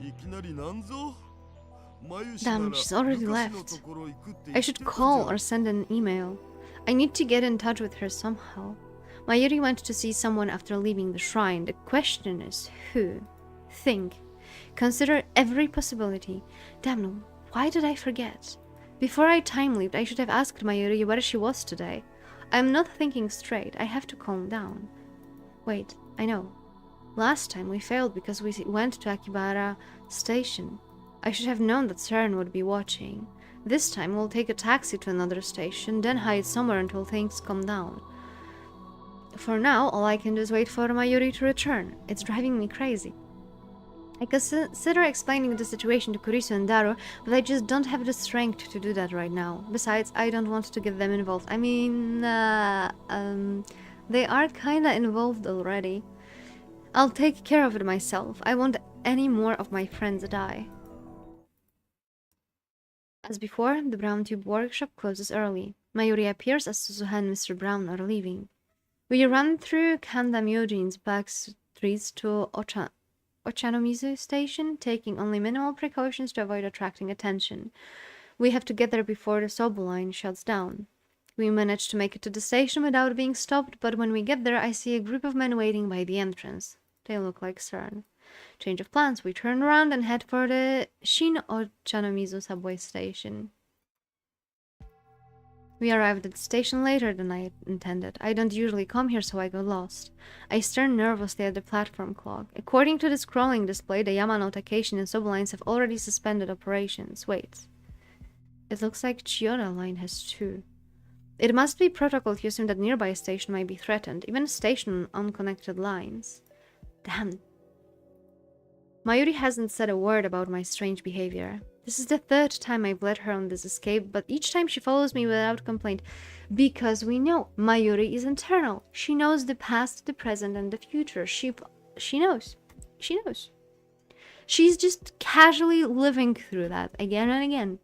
Speaker 2: いきなりなんぞ。
Speaker 1: Damn, she's already left. I should call or send an email. I need to get in touch with her somehow. Mayuri went to see someone after leaving the shrine. The question is who? Think. Consider every possibility. Damn, no, why did I forget? Before I time leaped, I should have asked Mayuri where she was today. I'm not thinking straight. I have to calm down. Wait, I know. Last time we failed because we went to Akibara station. I should have known that Saren would be watching. This time we'll take a taxi to another station, then hide somewhere until things calm down. For now, all I can do is wait for Mayuri to return. It's driving me crazy. I consider explaining the situation to Kurisu and Daru, but I just don't have the strength to do that right now. Besides, I don't want to get them involved. I mean, they are kinda involved already. I'll take care of it myself. I won't any more of my friends die. As before, the Brown Tube workshop closes early. Mayuri appears as Suzuha and Mr. Brown are leaving. We run through Kanda Myojin's back streets to Ochanomizu station, taking only minimal precautions to avoid attracting attention. We have to get there before the Sobu line shuts down. We manage to make it to the station without being stopped, but when we get there, I see a group of men waiting by the entrance. They look like Saren. Change of plans, we turn around and head for the Shin Ochanomizu subway station. We arrived at the station later than I intended. I don't usually come here, so I got lost. I stare nervously at the platform clock. According to the scrolling display, the Yamano, Takeishi and Sobu lines have already suspended operations. Wait. It looks like Chiyoda line has 2. It must be protocol to assume that nearby station might be threatened, even a station on unconnected lines. Damn. Mayuri hasn't said a word about my strange behavior. This is the 3rd time I've led her on this escape, but each time she follows me without complaint. Because we know Mayuri is internal. She knows the past, the present, and the future. She knows. She knows. She's just casually living through that again and again.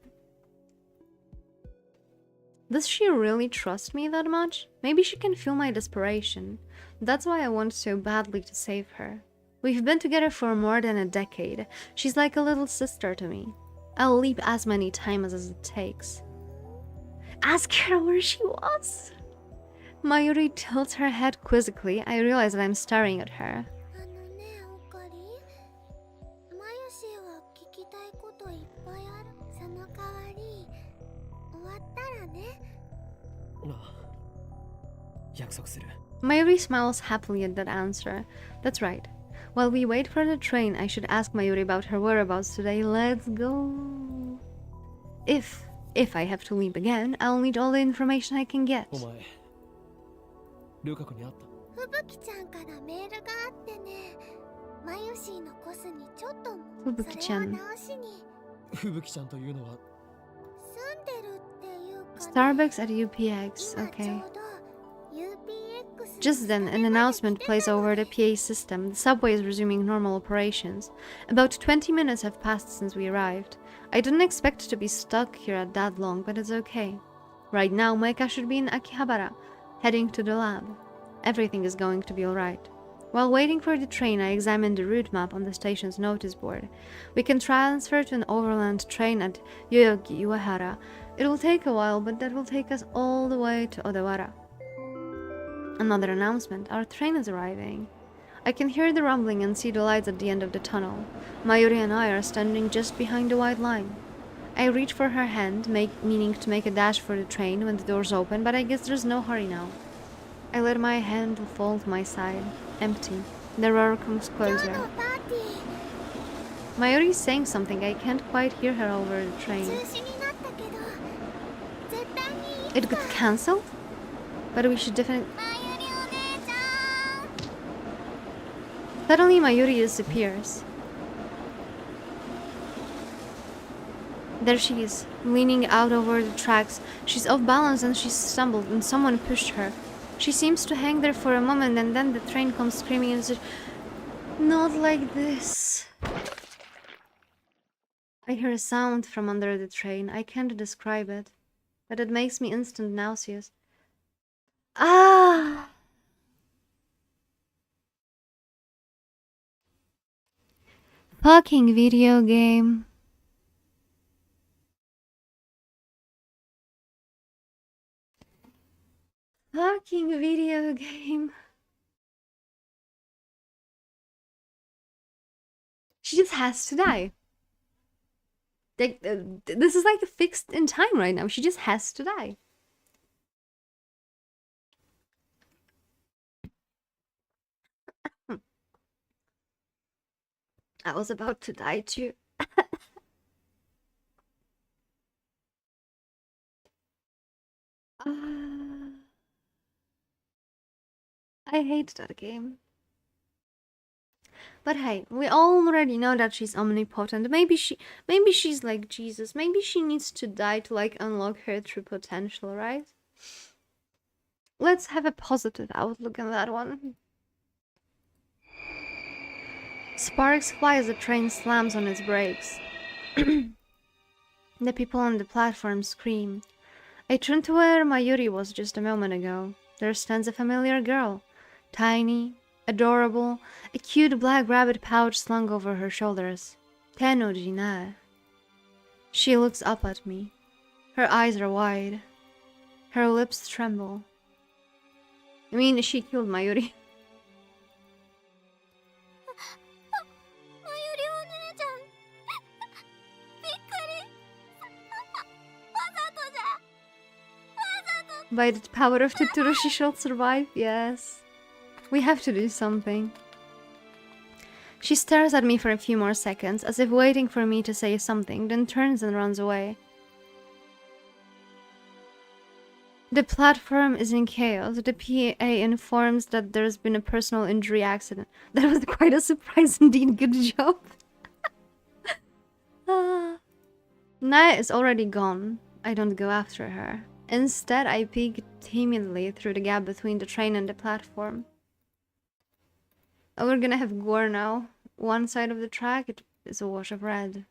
Speaker 1: Does she really trust me that much? Maybe she can feel my desperation. That's why I want so badly to save her. We've been together for more than a decade. She's like a little sister to me. I'll leap as many times as it takes. Ask her where she was. Mayuri tilts her head quizzically. I realize that I'm staring at her.
Speaker 4: あのね、オカリマユシは聞きたいこといっぱいある。その代わり終わったらね。
Speaker 3: ああ、約束する。
Speaker 1: Mayuri smiles happily at that answer. That's right. While we wait for the train, I should ask Mayuri about her whereabouts today. Let's go. If I have to leave again, I'll need all the information I can get.
Speaker 3: お前、ルカ子に会った。
Speaker 4: ふぶきちゃんからメールがあってね。マユシのコスにちょっと
Speaker 1: ふぶきちゃん。
Speaker 4: それを直しに。
Speaker 3: ふぶきちゃんというのは。
Speaker 4: 住んでるっていうか、ね。
Speaker 1: Starbucks at UPX. Okay. Just then, an announcement plays over the PA system. The subway is resuming normal operations. About 20 minutes have passed since we arrived. I didn't expect to be stuck here that long, but it's okay. Right now, Maika should be in Akihabara, heading to the lab. Everything is going to be alright. While waiting for the train, I examined the route map on the station's notice board. We can transfer to an overland train at Yoyogi Uehara. It will take a while, but that will take us all the way to Odawara. Another announcement. Our train is arriving. I can hear the rumbling and see the lights at the end of the tunnel. Mayuri and I are standing just behind the white line. I reach for her hand, meaning to make a dash for the train when the doors open, but I guess there's no hurry now. I let my hand fall to my side. Empty. The roar comes closer. Mayuri is saying something. I can't quite hear her over the train.
Speaker 4: 中止になったけど、
Speaker 1: It got cancelled? But we should definitely...
Speaker 4: まゆりお姉ちゃん
Speaker 1: Suddenly Mayuri disappears. There she is, leaning out over the tracks. She's off balance and she stumbled and someone pushed her. She seems to hang there for a moment and then the train comes screaming and says, "Not like this." I hear a sound from under the train. I can't describe it, but it makes me instant nauseous. Ah! Fucking video game. Fucking video game. She just has to die. Like, this is like fixed in time right now. She just has to die. I was about to die too. I hate that game. But hey, we already know that she's omnipotent. Maybe she's like Jesus. Maybe she needs to die to like unlock her true potential, right? Let's have a positive outlook on that one. Sparks fly as the train slams on its brakes. The people on the platform scream. I turn to where Mayuri was just a moment ago. There stands a familiar girl. Tiny, adorable, a cute black rabbit pouch slung over her shoulders. Tennoji Nyaehh. She looks up at me. Her eyes are wide. Her lips tremble. I mean, she killed Mayuri.
Speaker 4: まゆりお姉ちゃんびっくりわざとじゃわざと
Speaker 1: By the power of Totoro, she shall survive. Yes. We have to do something. She stares at me for a few more seconds, as if waiting for me to say something, then turns and runs away. The platform is in chaos. The PA informs that there's been a personal injury accident. That was quite a surprise indeed. Good job. Nyaehh is already gone. I don't go after her. Instead, I peek timidly through the gap between the train and the platform. Oh, we're gonna have gore now. One side of the track, it is a wash of red.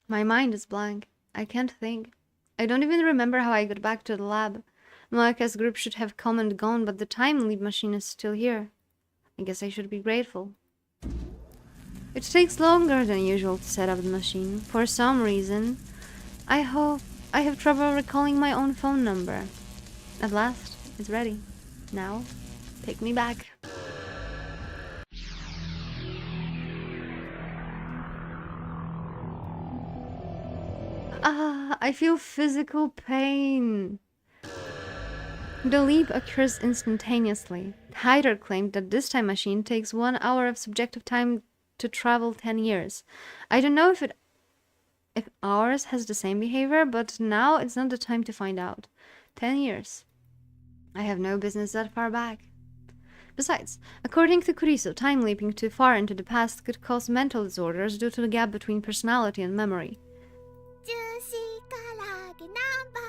Speaker 1: My mind is blank. I can't think. I don't even remember how I got back to the lab. Moeka's group should have come and gone, but the time leap machine is still here. I guess I should be grateful. It takes longer than usual to set up the machine. For some reason, I have trouble recalling my own phone number. At last, it's ready. Now, take me back. I feel physical pain. The leap occurs instantaneously. Hyder claimed that this time machine takes 1 hour of subjective time to travel 10 years. I don't know if ours has the same behavior, but now it's not the time to find out. 10 years. I have no business that far back. Besides, according to Kuriso, time leaping too far into the past could cause mental disorders due to the gap between personality and memory.
Speaker 4: ジューシー唐揚げナンバー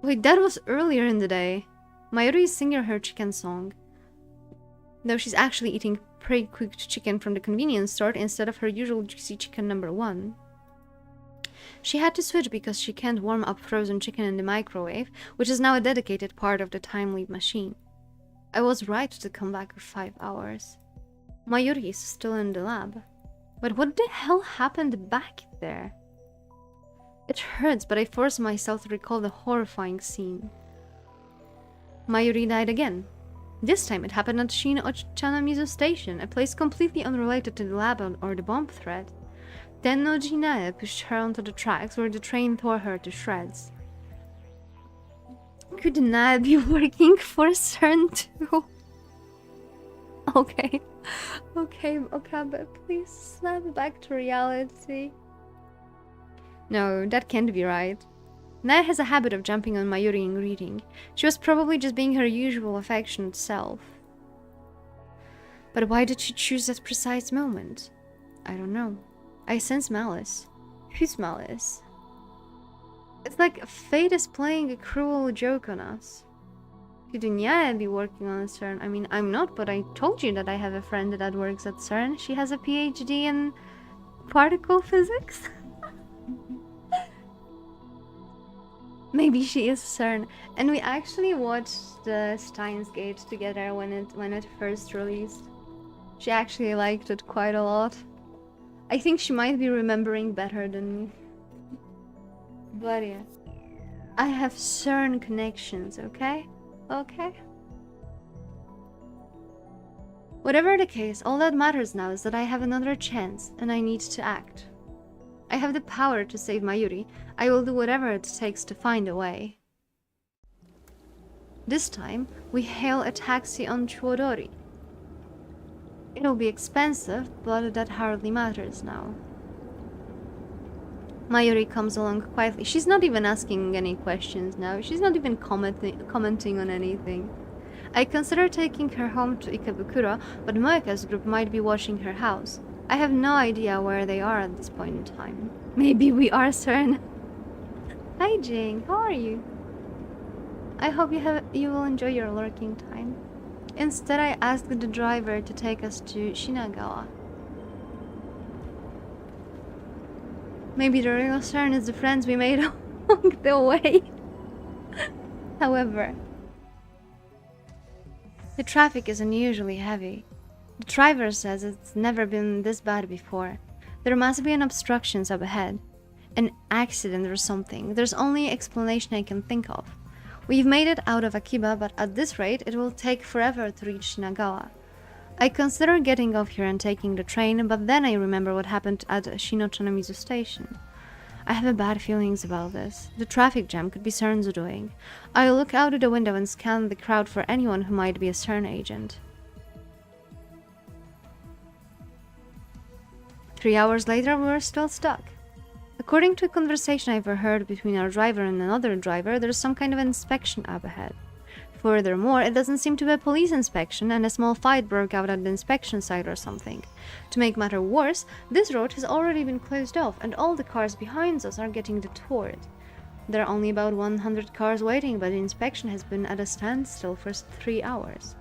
Speaker 4: ワン
Speaker 1: Wait, that was earlier in the day. Mayuri is singing her chicken song. Though she's actually eating pre-cooked chicken from the convenience store instead of her usual juicy chicken number 1. She had to switch because she can't warm up frozen chicken in the microwave, which is now a dedicated part of the time leap machine. I was right to come back for 5 hours. Mayuri is still in the lab. But what the hell happened back there? It hurts, but I force myself to recall the horrifying scene. Mayuri died again. This time it happened at Shin Ochanamizu Station, a place completely unrelated to the lab or the bomb threat. Tennoji Nyaehh pushed her onto the tracks where the train tore her to shreds. Could Nyaehh be working for CERN too? Okay, but please snap back to reality. No, that can't be right. Nyaehh has a habit of jumping on Mayuri in greeting. She was probably just being her usual affectionate self. But why did she choose that precise moment? I don't know. I sense malice. Whose malice? It's like fate is playing a cruel joke on us. Could Nyaehh be working on CERN? I mean, I'm not, but I told you that I have a friend that works at CERN. She has a PhD in particle physics. Maybe she is CERN. And we actually watched the Steins Gate together when it first released. She actually liked it quite a lot. I think she might be remembering better than me. But yeah. I have CERN connections, okay? Okay? Whatever the case, all that matters now is that I have another chance, and I need to act. I have the power to save Mayuri. I will do whatever it takes to find a way. This time, we hail a taxi on Chuodori. It'll be expensive, but that hardly matters now. Mayuri comes along quietly. She's not even asking any questions now. She's not even commenting on anything. I consider taking her home to Ikebukuro, but Moeka's group might be watching her house. I have no idea where they are at this point in time. Maybe we are CERN. Hi Jing, how are you? I hope you will enjoy your lurking time. Instead, I asked the driver to take us to Shinagawa. Maybe the real CERN is the friends we made along the way. However, the traffic is unusually heavy. The driver says it's never been this bad before. There must be an obstruction up ahead. An accident or something. There's only explanation I can think of. We've made it out of Akiba, but at this rate, it will take forever to reach Shinagawa. I consider getting off here and taking the train, but then I remember what happened at Shinochonamizu station. I have bad feelings about this. The traffic jam could be CERN's doing. I look out of the window and scan the crowd for anyone who might be a CERN agent. 3 hours later, we were still stuck. According to a conversation I overheard between our driver and another driver, there's some kind of inspection up ahead. Furthermore, it doesn't seem to be a police inspection, and a small fight broke out at the inspection site or something. To make matter worse, this road has already been closed off, and all the cars behind us are getting detoured. There are only about 100 cars waiting, but the inspection has been at a standstill for 3 hours.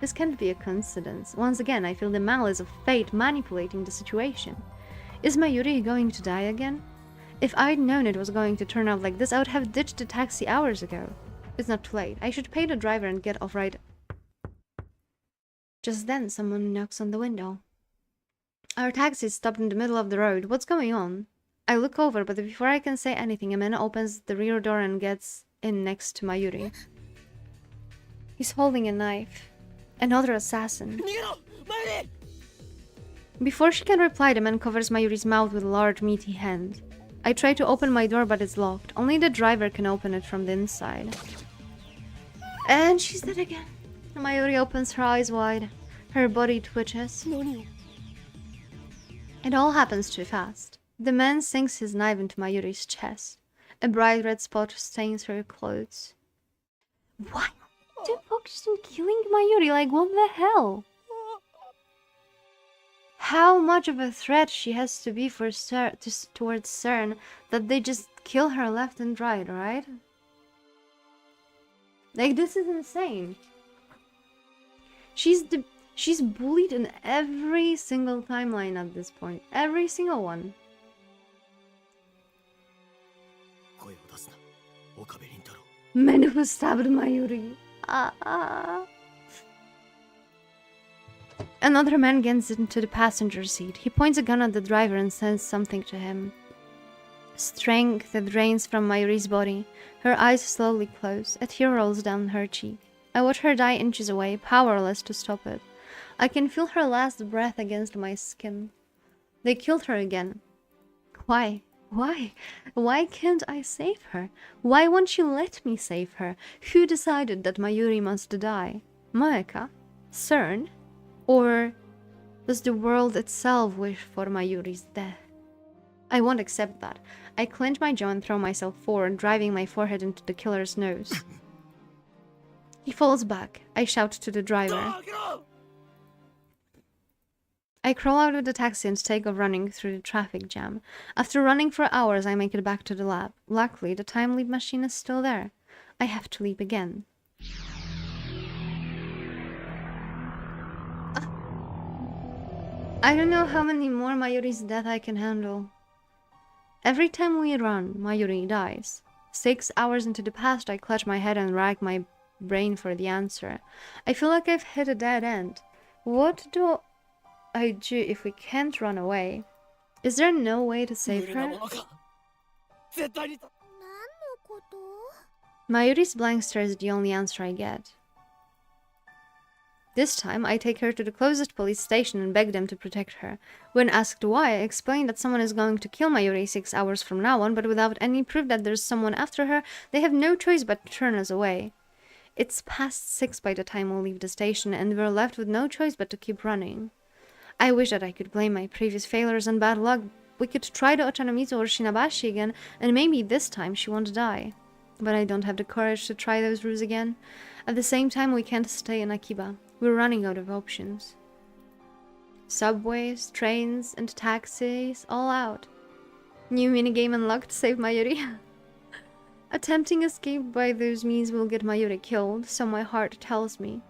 Speaker 1: This can't be a coincidence. Once again, I feel the malice of fate manipulating the situation. Is Mayuri going to die again? If I'd known it was going to turn out like this, I would have ditched the taxi hours ago. It's not too late. I should pay the driver and get off right. Just then, someone knocks on the window. Our taxi is stopped in the middle of the road. What's going on? I look over, but before I can say anything, a man opens the rear door and gets in next to Mayuri. He's holding a knife. Another assassin. Before she can reply, the man covers Mayuri's mouth with a large meaty hand. I try to open my door, but it's locked. Only the driver can open it from the inside. And she's dead again. Mayuri opens her eyes wide. Her body twitches. It all happens too fast. The man sinks his knife into Mayuri's chest. A bright red spot stains her clothes. Why the focus on killing Mayuri? Like, what the hell? How much of a threat she has to be for towards CERN that they just kill her left and right? Like, this is insane. She's bullied in every single timeline at this point. Every single one. Men who stabbed Mayuri. Another man gets into the passenger seat. He points a gun at the driver and says something to him. Strength that drains from Mayuri's body. Her eyes slowly close. A tear rolls down her cheek. I watch her die inches away, powerless to stop it. I can feel her last breath against my skin. They killed her again. Why? Why? Why can't I save her? Why won't you let me save her? Who decided that Mayuri must die? Moeka? CERN? Or does the world itself wish for Mayuri's death? I won't accept that. I clench my jaw and throw myself forward, driving my forehead into the killer's nose. He falls back. I shout to the driver. I crawl out of the taxi and take off running through the traffic jam. After running for hours, I make it back to the lab. Luckily, the time leap machine is still there. I have to leap again. I don't know how many more Mayuri's death I can handle. Every time we run, Mayuri dies. 6 hours into the past, I clutch my head and rack my brain for the answer. I feel like I've hit a dead end. What do I do if we can't run away? Is there no way to save her? Mayuri's blank stare is the only answer I get. This time, I take her to the closest police station and beg them to protect her. When asked why, I explain that someone is going to kill Mayuri 6 hours from now on, but without any proof that there's someone after her, they have no choice but to turn us away. It's past 6 by the time we leave the station, and we're left with no choice but to keep running. I wish that I could blame my previous failures and bad luck. We could try the Ochanomizu or Shinabashi again, and maybe this time she won't die. But I don't have the courage to try those routes again. At the same time, we can't stay in Akiba. We're running out of options. Subways, trains, and taxis, all out. New minigame unlocked, save Mayuri. Attempting escape by those means will get Mayuri killed, so my heart tells me.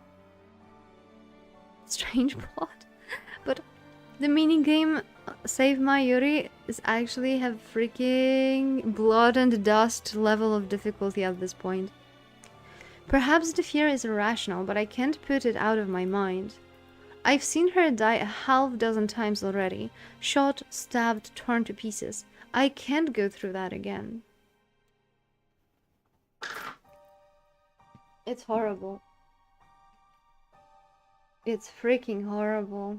Speaker 1: Strange plot. But the minigame Save Mayuri is actually have freaking blood and dust level of difficulty at this point. Perhaps the fear is irrational, but I can't put it out of my mind. I've seen her die a half-dozen times already. Shot, stabbed, torn to pieces. I can't go through that again. It's horrible. It's freaking horrible.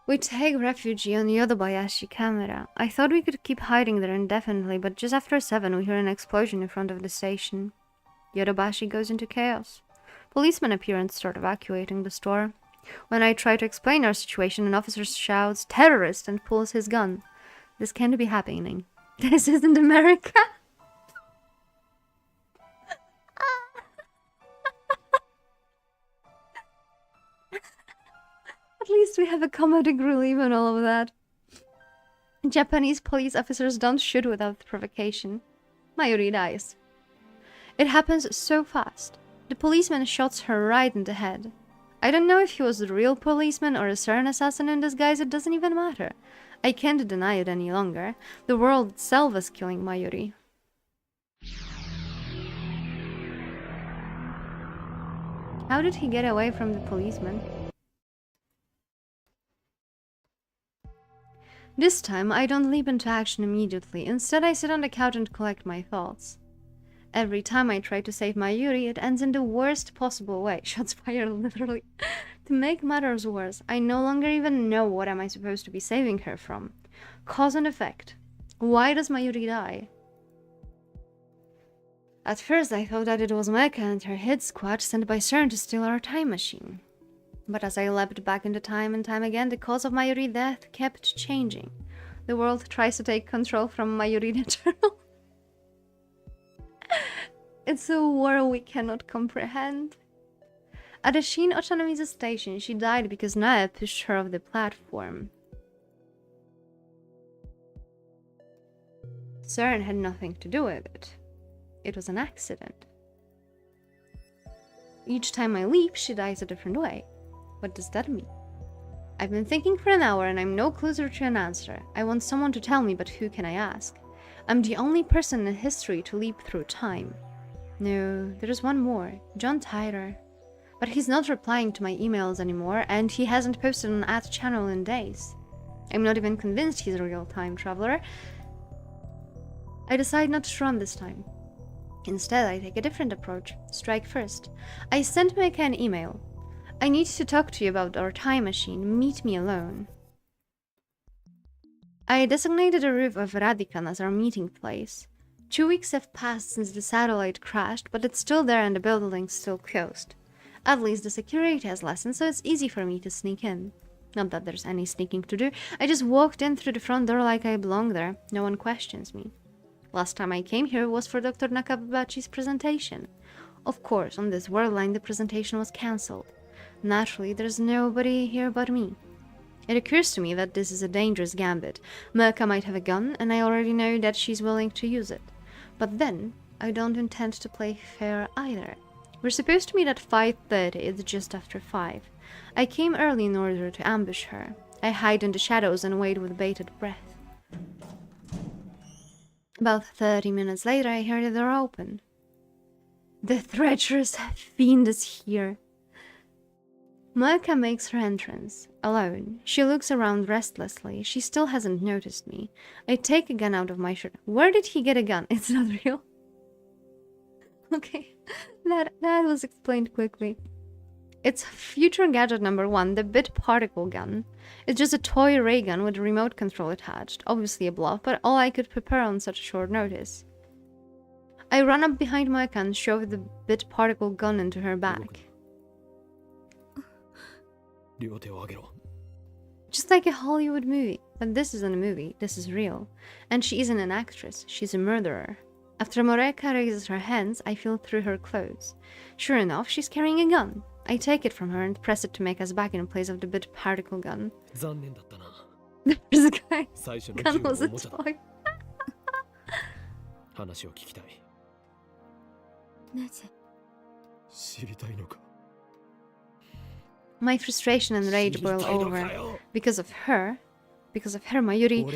Speaker 1: We take refuge on Yodobayashi camera. I thought we could keep hiding there indefinitely, but just after 7 we hear an explosion in front of the station. Yodobashi goes into chaos. Policemen appear and start evacuating the store. When I try to explain our situation, an officer shouts, "Terrorist!" and pulls his gun. This can't be happening. This isn't America! At least we have a comedic relief in all of that. Japanese police officers don't shoot without provocation. Mayuri dies. It happens so fast. The policeman shots her right in the head. I don't know if he was the real policeman or a CERN assassin in disguise, it doesn't even matter. I can't deny it any longer. The world itself is killing Mayuri. How did he get away from the policeman? This time, I don't leap into action immediately. Instead, I sit on the couch and collect my thoughts. Every time I try to save Mayuri, it ends in the worst possible way. Shots fired, literally. To make matters worse, I no longer even know what am I supposed to be saving her from. Cause and effect. Why does Mayuri die? At first, I thought that it was Mecha and her hit squad sent by CERN to steal our time machine. But as I leapt back into time and time again, the cause of Mayuri's death kept changing. The world tries to take control from Mayuri the Eternal. It's a war we cannot comprehend. At the Shin Ochanomizu station, she died because Nyaehh pushed her off the platform. CERN had nothing to do with it. It was an accident. Each time I leap, she dies a different way. What does that mean? I've been thinking for an hour and I'm no closer to an answer. I want someone to tell me, but who can I ask? I'm the only person in history to leap through time. No, there's one more. John Tyler. But he's not replying to my emails anymore, and he hasn't posted an ad channel in days. I'm not even convinced he's a real time traveler. I decide not to run this time. Instead, I take a different approach. Strike first. I sent Mecha an email. I need to talk to you about our time machine. Meet me alone. I designated the roof of Radican as our meeting place. 2 weeks have passed since the satellite crashed, but it's still there and the building's still closed. At least the security has lessened, so it's easy for me to sneak in. Not that there's any sneaking to do. I just walked in through the front door like I belong there. No one questions me. Last time I came here was for Dr. Nakabachi's presentation. Of course, on this world line, the presentation was cancelled. Naturally, there's nobody here but me. It occurs to me that this is a dangerous gambit. Mirka might have a gun, and I already know that she's willing to use it. But then, I don't intend to play fair either. We're supposed to meet at 5:30, it's just after 5. I came early in order to ambush her. I hide in the shadows and wait with bated breath. About 30 minutes later, I hear the door open. The treacherous fiend is here. Mirka makes her entrance, alone. She looks around restlessly. She still hasn't noticed me. I take a gun out of my shirt. Where did he get a gun? It's not real. Okay, that was explained quickly. It's future gadget number 1, the bit particle gun. It's just a toy ray gun with a remote control attached. Obviously a bluff, but all I could prepare on such short notice. I run up behind Mirka and shove the bit particle gun into her back. Just like a Hollywood movie. But this isn't a movie, this is real. And she isn't an actress, she's a murderer. After Moreka raises her hands, I feel through her clothes. Sure enough, she's carrying a gun. I take it from her and press it to make us back in place of the bit particle gun. This guy gun was a toy. My frustration and rage boil over. Because of her, Mayuri.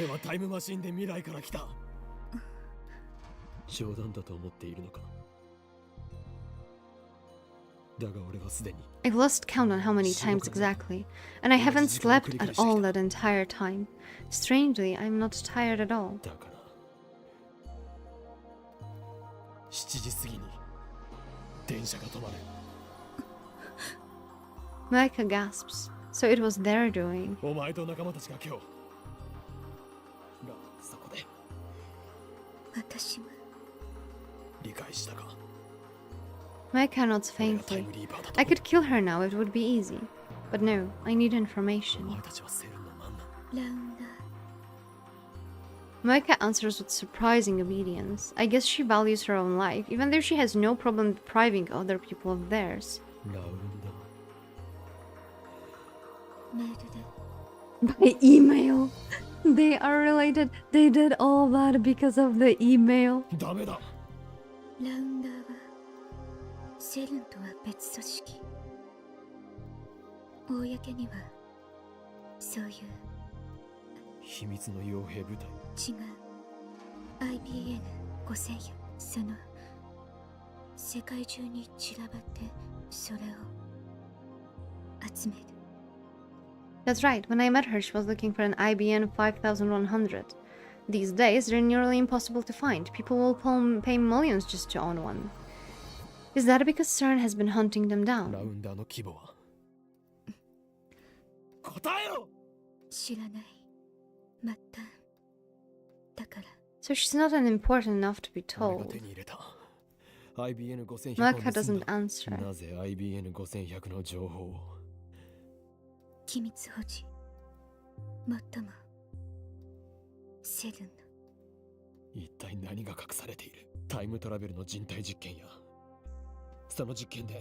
Speaker 1: I've lost count on how many times exactly, and I haven't slept at all that entire time. Strangely, I'm not tired at all. Mirka gasps. So it was their doing. Mirka nods faintly. I could kill her now, it would be easy. But no, I need information. Mirka answers with surprising obedience. I guess she values her own life, even though she has no problem depriving other people of theirs. By email. They are related. They did all that because of the email.
Speaker 4: ラウンダーはセルンとは別組織。公にはそういう
Speaker 3: 秘密の傭兵部隊。
Speaker 4: 違う。IBN5000その世界中に散らばってそれを集める。
Speaker 1: That's right. When I met her, she was looking for an IBN 5100. These days, they're nearly impossible to find. People will pay millions just to own one. Is that because CERN has been hunting them down?
Speaker 3: ラウンダーの規模は答えろ。
Speaker 4: 知らない。末端。だから。
Speaker 1: So she's not unimportant enough to be
Speaker 3: 俺が
Speaker 1: told.
Speaker 3: 手に入れた IBN5100
Speaker 1: Mirka doesn't answer.
Speaker 3: なぜ IBN5100 の情報を
Speaker 4: 機密保持。最もセルンの
Speaker 3: 一体何が隠されている。タイムトラベルの人体実験やその実験で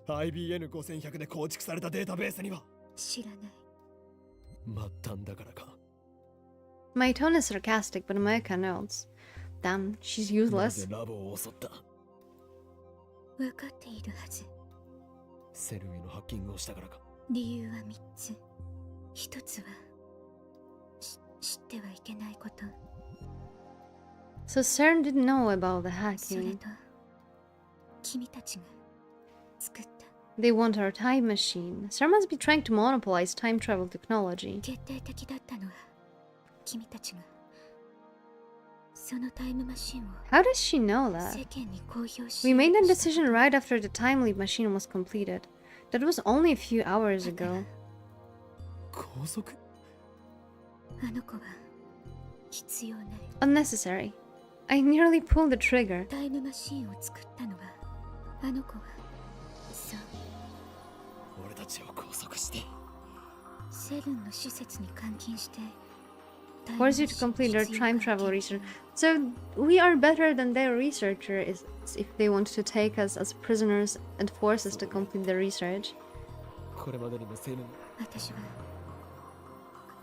Speaker 3: IBN5100 で構築されたデータベースには
Speaker 4: 知らない。
Speaker 3: 末端だからか。
Speaker 1: My tone is sarcastic, but Mirka nods. Damn, she's
Speaker 3: な
Speaker 1: useless.
Speaker 3: ぜラボを襲った。
Speaker 4: 分かっているはず。
Speaker 3: セルンへのハッキングをしたからか。
Speaker 4: 理由は3つ。1つは知ってはいけないこと。
Speaker 1: So CERN didn't know about the
Speaker 4: それ
Speaker 1: hacking.
Speaker 4: と君たちが作った
Speaker 1: They want our time machine. CERN must be trying to monopolize time travel technology.
Speaker 4: 決定的だったのは君たちがそのタイムマシンを
Speaker 1: How does she know
Speaker 4: 世
Speaker 1: that?
Speaker 4: 間に公表し
Speaker 1: We
Speaker 4: よう
Speaker 1: made
Speaker 4: と
Speaker 1: that
Speaker 4: した
Speaker 1: decision right after the time leap machine was completed. That was only a few hours ago.
Speaker 3: 拘束。
Speaker 4: あの子は必要ない。
Speaker 1: Unnecessary. I nearly pulled the trigger.
Speaker 4: タイムマシンを作ったのはあの子はそう
Speaker 3: 俺たちを拘束して
Speaker 4: セルンの施設に監禁して
Speaker 1: Force you to complete their time travel research. So we are better than their researcher is if they want to take us as prisoners and force us to complete the research.
Speaker 3: これまでにもセルン、
Speaker 4: 私は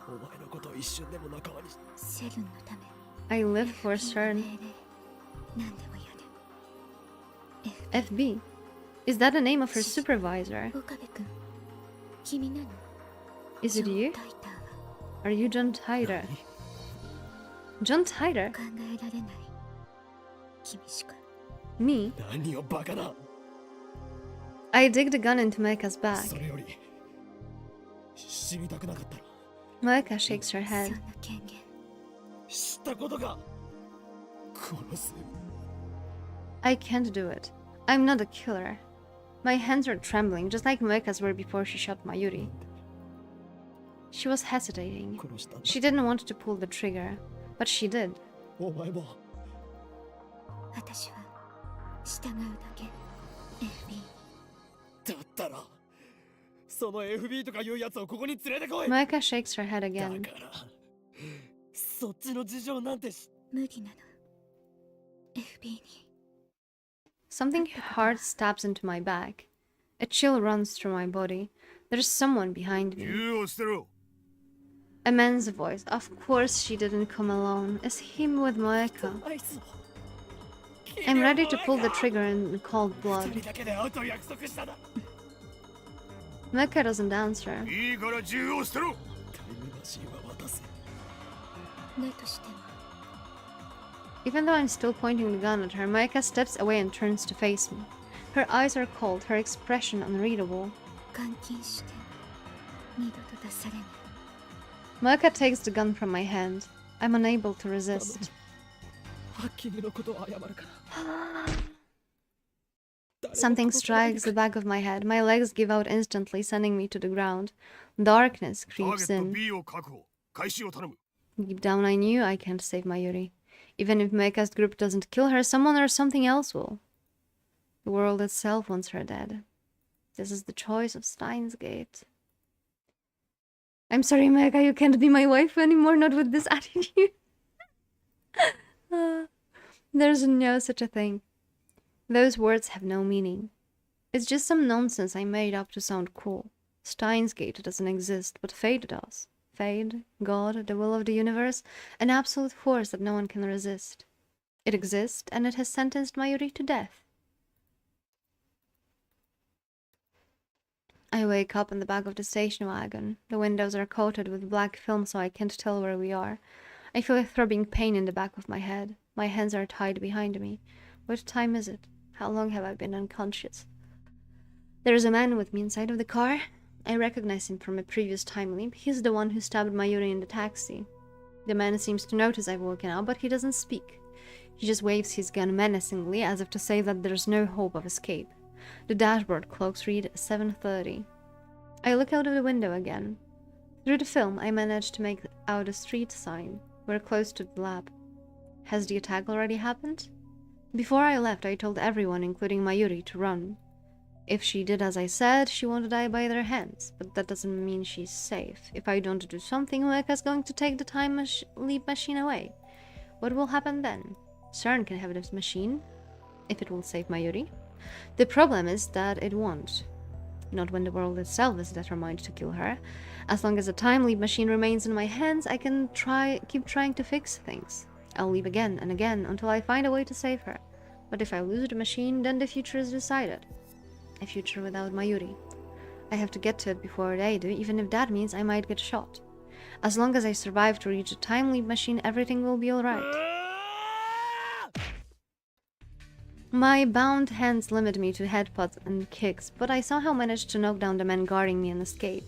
Speaker 3: お前のことを一瞬でも仲間にし
Speaker 4: セルンのため
Speaker 1: I live for CERN.
Speaker 4: 命令何でもやる
Speaker 1: FB. Is that the name of her supervisor?
Speaker 4: 岡部君君なの
Speaker 1: Is it you?
Speaker 4: タイターは
Speaker 1: Are you John Titor? John Titor?
Speaker 4: 考えられない君しか
Speaker 1: Me?
Speaker 3: 何をバカな。
Speaker 1: I dig the gun into Meika's
Speaker 3: そ
Speaker 1: back.
Speaker 3: れより死にたくなかったら
Speaker 1: Meika shakes her
Speaker 4: そ
Speaker 1: head.
Speaker 4: んな権限
Speaker 3: 知ったことが殺す。
Speaker 1: I can't do it. I'm not a killer. My hands are trembling, just like Meika's were before she shot Mayuri. She was hesitating.
Speaker 3: 殺したんだ。
Speaker 1: She didn't want to pull the trigger, but she did.
Speaker 3: お前も
Speaker 4: 私は従うだけ FB
Speaker 3: だったらその FB とかいうやつをここに連れてこい。
Speaker 1: Meika shakes her head
Speaker 3: だ
Speaker 1: again.
Speaker 3: からそっちの事情なんて
Speaker 4: 無理なの FB に
Speaker 1: Something hard stabs into my back. A chill runs through my body. There's someone behind me.
Speaker 2: 銃を捨てろ。
Speaker 1: A man's voice. Of course she didn't come alone. It's him with Meika.
Speaker 3: アイスを
Speaker 1: I'm ready to pull the trigger in cold
Speaker 3: 二
Speaker 1: blood.
Speaker 3: 人だけで会うと約束しただ。
Speaker 1: Meika doesn't answer.
Speaker 2: いいから銃を捨てろ。
Speaker 3: タイムマシンは渡す。
Speaker 4: だとしても
Speaker 1: Even though I'm still pointing the gun at her, Meika steps away and turns to face me. Her eyes are cold, her expression unreadable.
Speaker 4: 監禁して二度と出されない
Speaker 1: Meika takes the gun from my hand. I'm unable to resist.
Speaker 3: 君のことを謝るから。
Speaker 1: Something strikes the back of my head. My legs give out instantly, sending me to the ground. Darkness
Speaker 2: ターゲ
Speaker 1: creeps
Speaker 2: ット
Speaker 1: in.
Speaker 2: B を確保。開始を頼む。
Speaker 1: Deep down, I knew I can't save Mayuri. Even if Meika's group doesn't kill her, someone or something else will. The world itself wants her dead. This is the choice of Steins Gate. I'm sorry, Meika, you can't be my wife anymore, not with this attitude. There's no such a thing. Those words have no meaning. It's just some nonsense I made up to sound cool. Steins Gate doesn't exist, but fate does. Fate, God, the will of the universe, an absolute force that no one can resist. It exists, and it has sentenced Mayuri to death. I wake up in the back of the station wagon. The windows are coated with black film, so I can't tell where we are. I feel a throbbing pain in the back of my head. My hands are tied behind me. What time is it? How long have I been unconscious? There is a man with me inside of the car. I recognize him from a previous time leap. He's the one who stabbed Mayuri in the taxi. The man seems to notice I've woken up, but he doesn't speak. He just waves his gun menacingly, as if to say that there's no hope of escape. The dashboard clocks read 7:30. I look out of the window again. Through the film, I manage to make out a street sign. We're close to the lab. Has the attack already happened? Before I left, I told everyone, including Mayuri, to run. If she did as I said, she won't die by their hands, but that doesn't mean she's safe. If I don't do something, Meika's going to take the time leap machine away. What will happen then? CERN can have this machine, if it will save Mayuri. The problem is that it won't. Not when the world itself is determined to kill her. As long as the time leap machine remains in my hands, I can keep trying to fix things. I'll leap again and again until I find a way to save her. But if I lose the machine, then the future is decided. A future without Mayuri. I have to get to it before they do, even if that means I might get shot. As long as I survive to reach the time leap machine, everything will be alright. My bound hands limit me to headbutts and kicks, but I somehow managed to knock down the men guarding me and escape.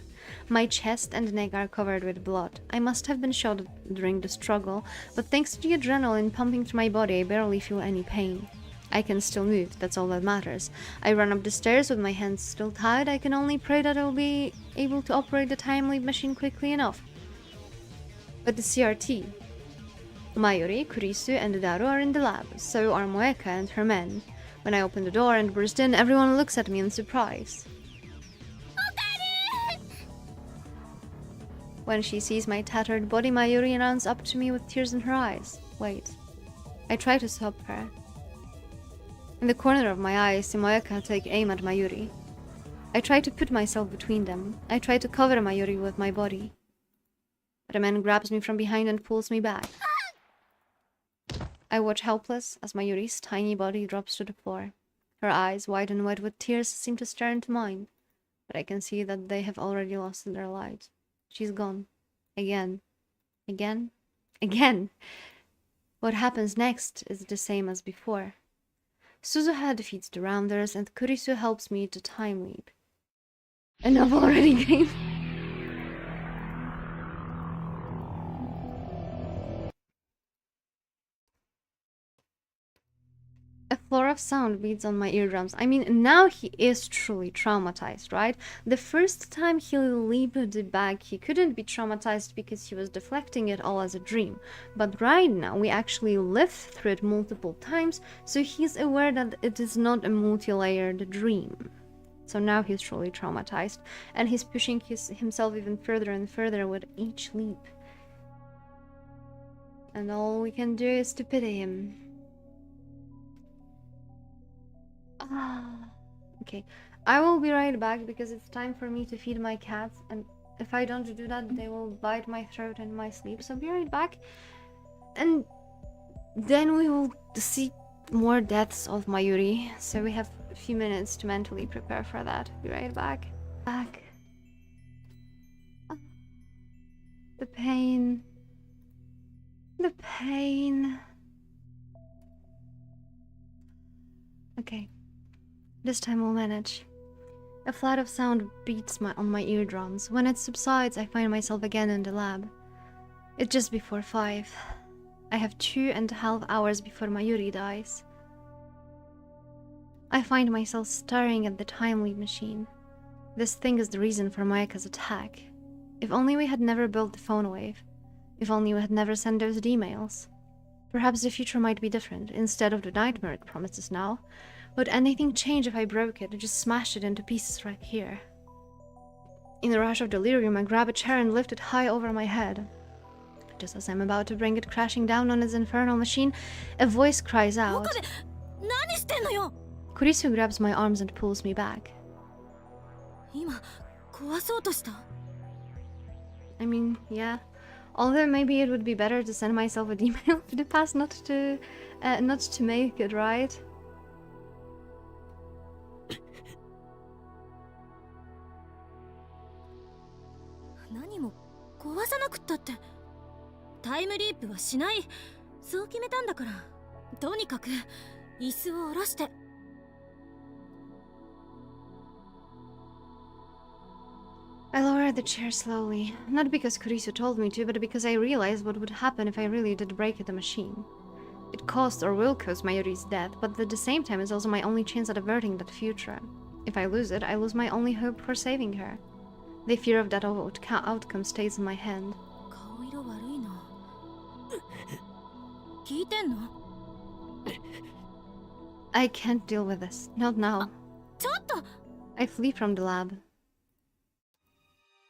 Speaker 1: My chest and neck are covered with blood. I must have been shot during the struggle, but thanks to the adrenaline pumping through my body, I barely feel any pain. I can still move, that's all that matters. I run up the stairs with my hands still tied. I can only pray that I'll be able to operate the time leap machine quickly enough. But the CRT. Mayuri, Kurisu, and Daru are in the lab, so are Moeka and her men. When I open the door and burst in, everyone looks at me in surprise. When she sees my tattered body, Mayuri runs up to me with tears in her eyes. Wait. I try to stop her. In the corner of my eye, I see Mayaka take aim at Mayuri. I try to put myself between them. I try to cover Mayuri with my body. But a man grabs me from behind and pulls me back. I watch helpless as Mayuri's tiny body drops to the floor. Her eyes, wide and wet with tears, seem to stare into mine. But I can see that they have already lost their light. She's gone. Again. Again. Again! What happens next is the same as before. Suzuha defeats the Rounders and Kurisu helps me to time leap. Enough already, game. A floor of sound beats on my eardrums. I mean, now he is truly traumatized, right? The first time he leaped back, he couldn't be traumatized because he was deflecting it all as a dream. But right now, we actually lived through it multiple times, so he's aware that it is not a multi-layered dream. So now he's truly traumatized, and he's pushing himself even further and further with each leap. And all we can do is to pity him. Okay, I will be right back because it's time for me to feed my cats, and if I don't do that, they will bite my throat in my sleep. So be right back, and then we will see more deaths of Mayuri. So we have a few minutes to mentally prepare for that. Be right back. The pain. The pain. Okay. This time we'll manage. A flood of sound beats on my eardrums. When it subsides, I find myself again in the lab. It's just before 5. I have 2.5 hours before Mayuri dies. I find myself staring at the time leap machine. This thing is the reason for Mayaka's attack. If only we had never built the phone wave. If only we had never sent those emails. Perhaps the future might be different, instead of the nightmare it promises now. Would anything change if I broke it and just smashed it into pieces right here? In the rush of delirium, I grab a chair and lift it high over my head. Just as I'm about to bring it crashing down on its infernal machine, a voice cries out. Kurisu grabs my arms and pulls me back. I mean, yeah. Although maybe it would be better to send myself an email to the past, not to make it, right? I lowered the chair slowly, not because Kurisu told me to, but because I realized what would happen if I really did break the machine. It caused or will cause Mayuri's death, but at the same time is also my only chance at averting that future. If I lose it, I lose my only hope for saving her. The fear of that outcome stays in my hand. I can't deal with this. Not now. I flee from the lab.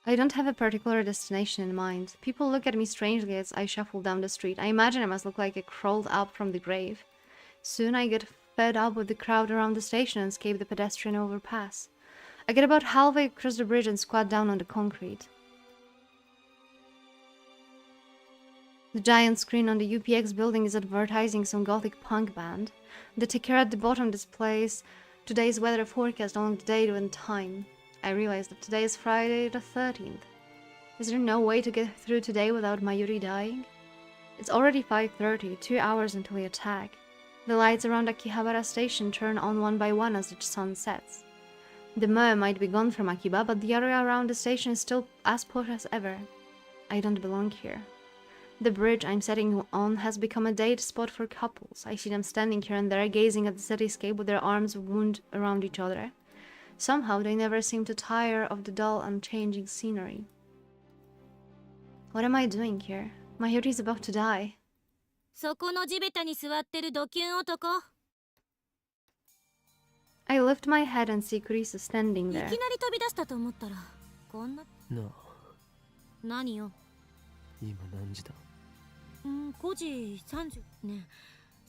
Speaker 1: I don't have a particular destination in mind. People look at me strangely as I shuffle down the street. I imagine I must look like I crawled up from the grave. Soon I get fed up with the crowd around the station and escape the pedestrian overpass. I get about halfway across the bridge and squat down on the concrete. The giant screen on the UPX building is advertising some gothic punk band. The ticker at the bottom displays today's weather forecast along the date and time. I realize that today is Friday the 13th. Is there no way to get through today without Mayuri dying? It's already 5:30, 2 hours until the attack. The lights around Akihabara station turn on one by one as the sun sets. The Nyaehh might be gone from Akiba, but the area around the station is still as posh as ever. I don't belong here. The bridge I'm sitting on has become a date spot for couples. I see them standing here and there, gazing at the cityscape with their arms wound around each other. Somehow they never seem to tire of the dull, unchanging scenery. What am I doing here? Mayuri's about to die. I lift my head and see Kurisu standing there.
Speaker 3: No.
Speaker 4: 何よ。
Speaker 3: 今何時だ？5
Speaker 4: 時30ね。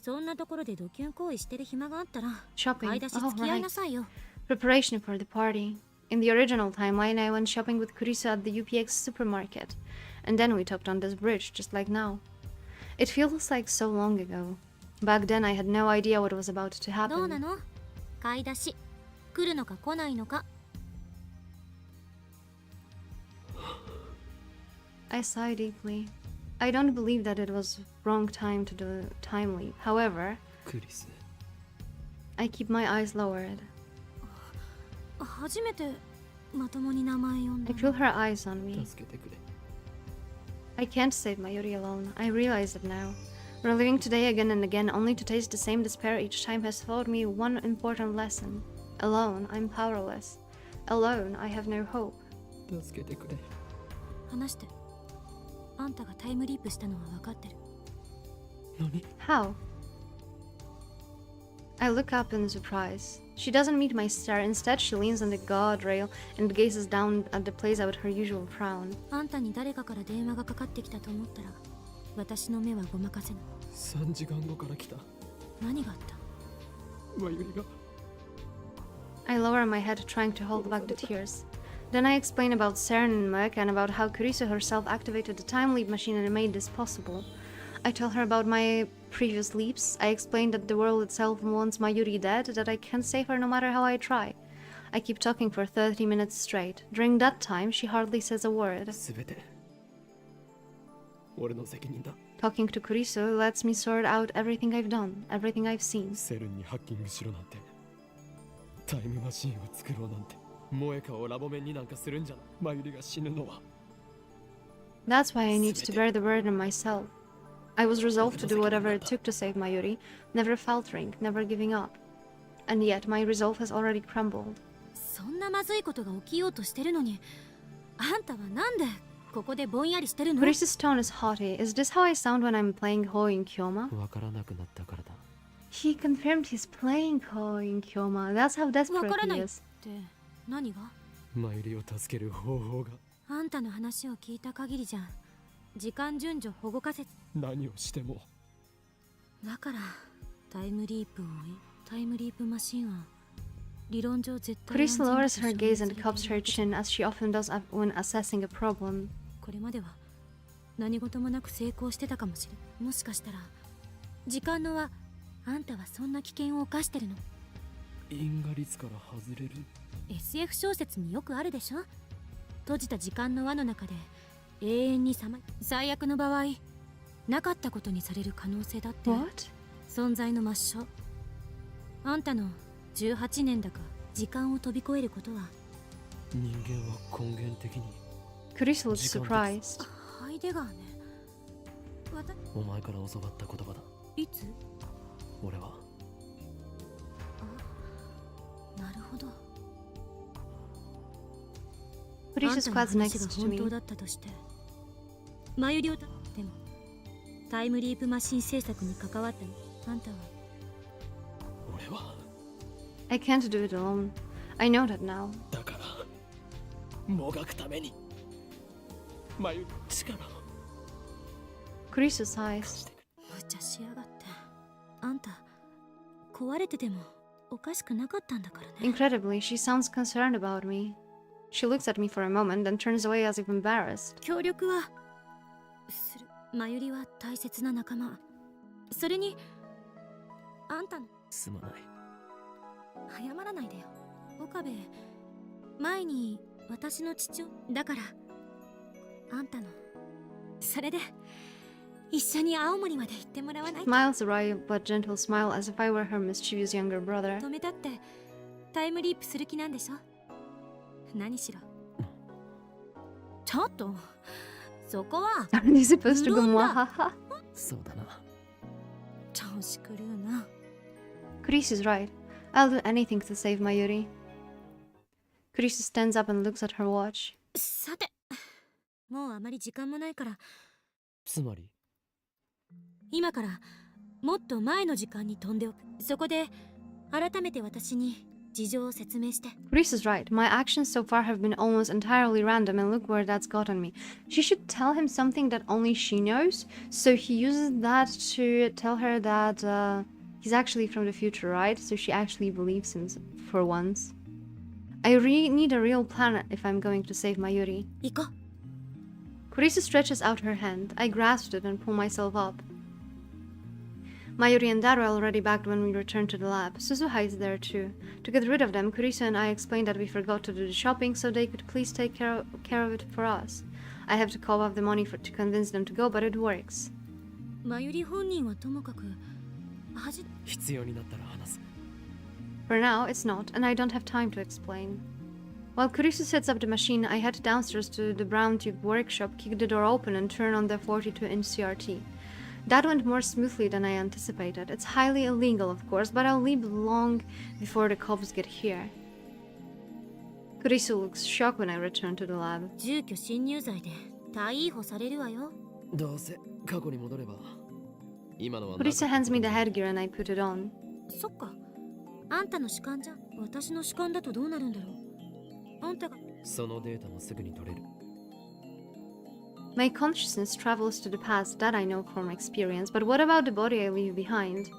Speaker 4: そんなところでドキュン行為してる暇があったら
Speaker 1: Shopping.
Speaker 4: 買い出し
Speaker 1: Oh,
Speaker 4: 付き合い
Speaker 1: right.
Speaker 4: なさいよ。
Speaker 1: Preparation for the party. In the original timeline, I went shopping with Kurisu at the UPX supermarket, and then we talked on this bridge, just like now. It feels like so long ago. Back then, I had no idea what was about to
Speaker 4: どうな
Speaker 1: happen.
Speaker 4: の？買い出し来るのか来ないのか。
Speaker 1: I sigh deeply. I don't believe that it was wrong time to do time leap. However,
Speaker 3: クリス、
Speaker 1: I keep my eyes lowered.
Speaker 4: 初めてまともに名前呼ん
Speaker 1: I
Speaker 4: だ
Speaker 1: feel her eyes on me.
Speaker 3: 助けてくれ。
Speaker 1: I can't save Mayuri alone. I realize it now. Reliving today again and again only to taste the same despair each time has taught me one important lesson. Alone, I'm powerless. Alone, I have no hope.
Speaker 3: 助けてくれ。
Speaker 4: 話して。あんたがタイムリープしたのは分かってる。
Speaker 3: 何？
Speaker 1: How? I look up in surprise. She doesn't meet my stare. Instead, she leans on the guardrail and gazes down at the place without her usual frown.
Speaker 4: あんたに誰かから電話がかかってきたと思ったら、私の目はごまかせない。
Speaker 3: 3時間後から来た。
Speaker 4: 何があった？
Speaker 3: マユリが。
Speaker 1: I lower my head, trying to hold back the tears. Then I explain about Saren and Merc and about how Kurisu herself activated the time leap machine and made this possible. I tell her about my previous leaps. I explain that the world itself wants Mayuri dead, that I can't save her no matter how I try. I keep talking for 30 minutes straight. During that time, she hardly says a word.
Speaker 3: すべて俺の責任だ。
Speaker 1: Talking to Kurisu lets me sort out everything I've done, everything I've seen.
Speaker 3: セルンにハッキングしろなんて、タイムマシンを作ろうなんて、モエカをラボメンになんかするんじゃない。マユリが死ぬのは。
Speaker 1: That's why I need to bear the burden myself. I was resolved to do whatever it took to save Mayuri, never faltering, never giving up. And yet my resolve has already crumbled.
Speaker 4: そんなまずいことが起きようとしてるのに、あんたはなんでここでぼんやりしてるの？
Speaker 1: Kurisu's tone is haughty. Is this how I sound when I'm playing Hoi in Kyoma?
Speaker 3: わからなくなったからだ。
Speaker 1: He confirmed he's playing Hoi in Kyoma. That's how
Speaker 4: わ
Speaker 1: desperate
Speaker 4: からな
Speaker 1: he
Speaker 4: いっ
Speaker 1: is.
Speaker 4: て何が？
Speaker 3: マユリを助ける方法が。
Speaker 4: あんたの話を聞いた限りじゃ時間順序保護仮説
Speaker 3: 何をしても。
Speaker 4: だからタイムリープを追いタイムリープマシンは理論上絶対
Speaker 1: Kurisu
Speaker 4: 安
Speaker 1: lowers
Speaker 4: 全
Speaker 1: her
Speaker 4: と
Speaker 1: gaze
Speaker 4: 証
Speaker 1: and
Speaker 4: 明
Speaker 1: cups
Speaker 4: され
Speaker 1: her
Speaker 4: ている
Speaker 1: chin as she often does when assessing a problem.
Speaker 4: これまでは何事もなく成功してたかもしれん。もしかしたら時間の輪あんたはそんな危険を冒してるの？
Speaker 3: 因果率から外れる。
Speaker 4: SF 小説によくあるでしょ。閉じた時間の輪の中で永遠に最悪の場合なかったことにされる可能性だって
Speaker 1: What?
Speaker 4: 存在の抹消。あんたの18年だか時間を飛び越えることは
Speaker 3: 人間は根源的に。
Speaker 1: Kurisu looks surprised.
Speaker 4: ハイデガーね。
Speaker 3: お前から教わった言葉だ。
Speaker 4: いつ？
Speaker 3: 俺は。
Speaker 4: なるほど。
Speaker 1: Kurisu
Speaker 4: あんたの
Speaker 1: squats
Speaker 4: 話
Speaker 1: next
Speaker 4: が
Speaker 1: to
Speaker 4: 本
Speaker 1: me.
Speaker 4: 当だったとしてマユリをでもタイムリープマシン制作に関わったあんたは
Speaker 3: 俺は。
Speaker 1: I can't do it alone. I know that now.
Speaker 3: だからもがくためにマユリの力を
Speaker 1: Kurisu
Speaker 3: 貸
Speaker 1: sighs.
Speaker 3: してくれ。
Speaker 4: 無茶しやがって。あんた壊れててもおかしくなかったんだからね。
Speaker 1: Incredibly, she sounds concerned about me. She looks at me for a moment, then turns away as if embarrassed.
Speaker 4: 協力はする。マユリは大切な仲間。それにあんたの
Speaker 3: すまない。
Speaker 4: 謝らないでよ岡部。前に私の父親だからあんたのそれで一緒に青森まで行ってもらわないと。
Speaker 1: Smiles a wry but gentle smile as if I were her mischievous younger brother.
Speaker 4: 止めたってタイムリープする気なんでしょ。何しろちょっとそこは
Speaker 1: Aren't you supposed to go
Speaker 4: Luna.
Speaker 1: mwahaha?
Speaker 3: そうだな。
Speaker 4: 調子狂うな。
Speaker 1: Kurisu's right. I'll do anything to save Mayuri. Kurisu stands up and looks at her watch.
Speaker 4: さてもうあまり時間もないから
Speaker 3: つまり
Speaker 4: 今からもっと前の時間に飛んでおく。そこで改めて私に事情を説明して。
Speaker 1: Reese is right. My actions so far have been almost entirely random, and look where that's gotten me. She should tell him something that only she knows, so he uses that to tell her that he's actually from the future, right? So she actually believes him for once. I need a real plan if I'm going to save Mayuri.
Speaker 4: 行こう。
Speaker 1: Kurisu stretches out her hand. I grasped it and pull myself up. Mayuri and Dad were already back when we returned to the lab. Suzu hides there too. To get rid of them, Kurisu and I explained that we forgot to do the shopping, so they could please take care of it for us. I have to call off the money to convince them to go, but it works.
Speaker 4: マユリ本人はともかく、
Speaker 3: 必要になったら話す。
Speaker 1: For now, it's not, and I don't have time to explain. While Kurisu sets up the machine, I head downstairs to the Brown Tube workshop, kick the door open, and turn on the 42-inch CRT. That went more smoothly than I anticipated. It's highly illegal, of course, but I'll leave long before the cops get here. Kurisu looks shocked when I return to the lab.
Speaker 4: 住居侵入罪で逮捕されるわよ。
Speaker 3: どうせ過去に戻れば。今のは
Speaker 1: Kurisu hands me the headgear and I put it on.
Speaker 4: そっか。あんたの主観じゃ私の主観だとどうなるんだろう。あんたが
Speaker 3: そのデータもすぐに取れる。
Speaker 1: My consciousness travels to the past, that I know from experience, but what about the body I leave behind?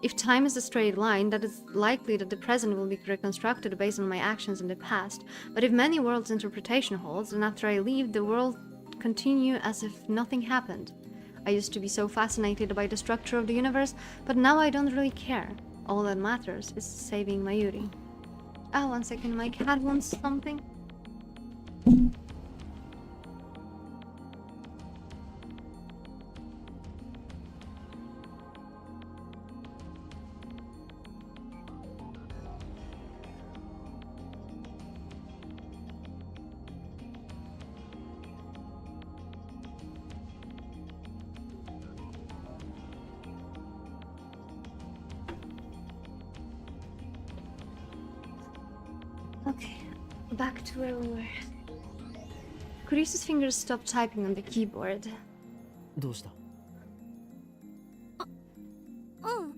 Speaker 1: If time is a straight line, that it's likely that the present will be reconstructed based on my actions in the past. But if many worlds interpretation holds, then after I leave, the world continue as if nothing happened. I used to be so fascinated by the structure of the universe, but now I don't really care. All that matters is saving Mayuri. Ah, 1 second, my cat wants something. Okay, back to where we were. Kurisu's fingers stopped typing on the keyboard.
Speaker 3: どうした？
Speaker 4: うん。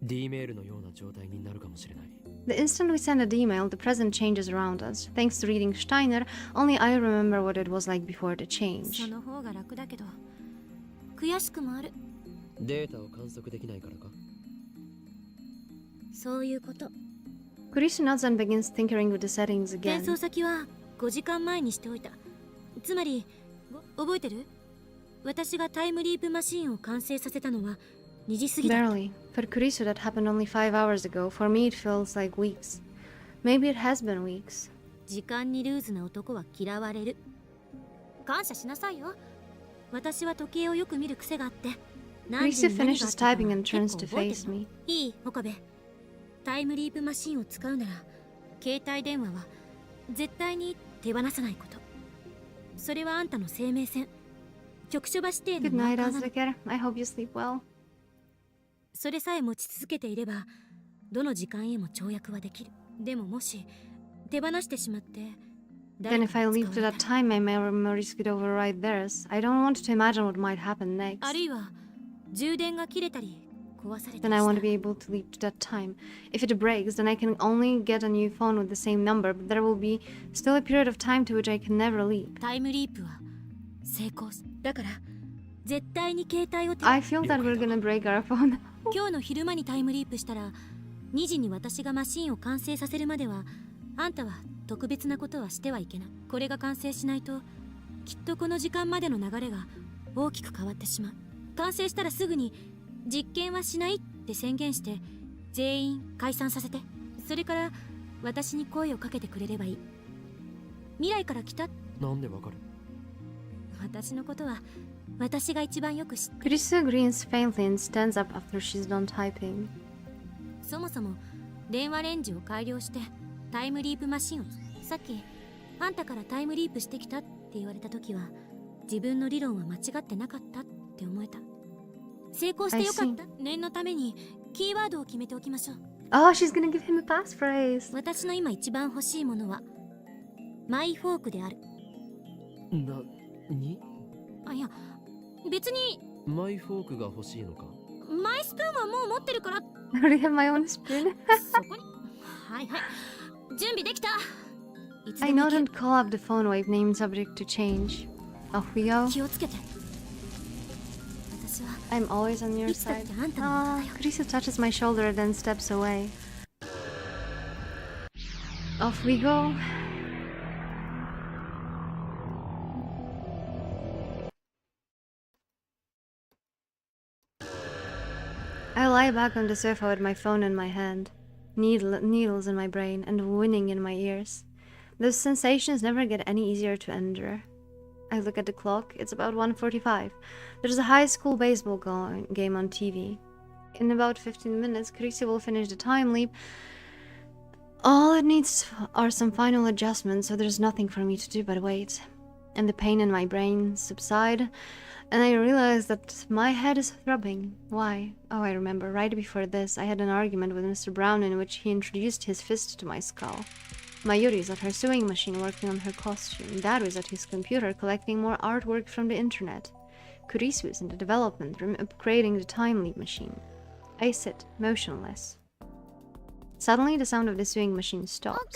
Speaker 3: D メールのような状態になるかもしれない。
Speaker 1: The instant we send an email, the present changes around us. Thanks to reading Steiner, only I remember what it was like before the
Speaker 4: そ
Speaker 1: change.
Speaker 4: の方が楽だけど悔しくもある。
Speaker 3: データを観測できないからか？
Speaker 4: そういうこと。
Speaker 1: Kurisu nods and begins tinkering with the settings
Speaker 4: 転
Speaker 1: again.
Speaker 4: 送先は5時間前にしておいた。つまり覚えてる？私がタイムリープマシンを完成させたのは2時過ぎだ。
Speaker 1: Barely. For Kurisu, that happened only 5 hours ago. For me, it feels like weeks. Maybe it has been weeks.
Speaker 4: 時間にルーズな男は嫌われる。感謝しなさいよ。私は時計をよく見る癖があって。何時
Speaker 1: Kurisu
Speaker 4: に何があった
Speaker 1: finishes
Speaker 4: か
Speaker 1: typing and
Speaker 4: 結
Speaker 1: turns
Speaker 4: 構
Speaker 1: to
Speaker 4: 覚えて
Speaker 1: face
Speaker 4: るの。
Speaker 1: me.
Speaker 4: いい、岡部。タイムリープマシンを使うなら、携帯電話は絶対に手放さないこと。それはあんたの生命線。局所場指定の
Speaker 1: Good
Speaker 4: マー
Speaker 1: night,
Speaker 4: カーなの。
Speaker 1: Azuker. I hope you sleep well.
Speaker 4: それさえ持ち続けていれば、どの時間へも跳躍はできる。でももし手放してしまって、
Speaker 1: Then if I
Speaker 4: 誰
Speaker 1: leave
Speaker 4: か
Speaker 1: to
Speaker 4: が
Speaker 1: that
Speaker 4: 使われ
Speaker 1: time, my memories could override theirs. I don't want to imagine what might happen
Speaker 4: た。あ
Speaker 1: next.
Speaker 4: るいは充電が切れたり壊された
Speaker 1: Then
Speaker 4: り
Speaker 1: I
Speaker 4: し
Speaker 1: won't
Speaker 4: た
Speaker 1: be able to leave to that time. If it breaks, then I can only get a new phone with the same number, but there will be still a period of time to which I can never leap.
Speaker 4: タイムリープは成功す。だから絶対に携帯を手
Speaker 1: I feel that we're gonna break our phone.
Speaker 4: 今日の昼間にタイムリープしたら2時に私がマシンを完成させるまではあんたは特別なことはしてはいけない。これが完成しないときっとこの時間までの流れが大きく変わってしまう。完成したらすぐに実験はしないって宣言して全員解散させて。それから私に声をかけてくれればいい。未来から来た。
Speaker 3: なんでわかる？
Speaker 4: 私のことは私が一番よく知って。
Speaker 1: Kurisu grins faintly and stands up after she's done typing.
Speaker 4: そもそも電話レンジを改良してタイムリープマシンを。さっきあんたからタイムリープしてきたって言われた時は自分の理論は間違ってなかったって思えた。成功してよかった。念のためにキーワードを決めておきましょう。
Speaker 1: Oh, she's gonna give him a passphrase.
Speaker 4: 私の今一番欲しいものはマイフォークである。
Speaker 3: に？
Speaker 4: あ、いや別に
Speaker 3: マイフォークが欲しいのか？
Speaker 4: マイスプーンはもう持ってるから。
Speaker 1: I already have my own spoon.
Speaker 4: そこにはいはい準備できたいつ
Speaker 1: I
Speaker 4: でも
Speaker 1: know
Speaker 4: 行
Speaker 1: don't call up the phone wave name subject to change. Off we go.
Speaker 4: け気をつけて私は
Speaker 1: I'm always on your
Speaker 4: いつだっ
Speaker 1: side.
Speaker 4: てあんたの味
Speaker 1: Ah,
Speaker 4: 方だよ
Speaker 1: Krisa touches my shoulder then steps away. Off we go. I lie back on the sofa with my phone in my hand, needles in my brain, and whining in my ears. Those sensations never get any easier to endure. I look at the clock. It's about 1:45. There's a high school baseball game on TV. In about 15 minutes, Krisi will finish the time leap. All it needs are some final adjustments, so there's nothing for me to do but wait. And the pain in my brain subside, and I realize that my head is throbbing. Why? Oh, I remember. Right before this, I had an argument with Mr. Brown in which he introduced his fist to my skull. Mayuri is at her sewing machine working on her costume. Daru is at his computer collecting more artwork from the internet. Kurisu is in the development room upgrading the time leap machine. I sit, motionless. Suddenly, the sound of the sewing machine stops.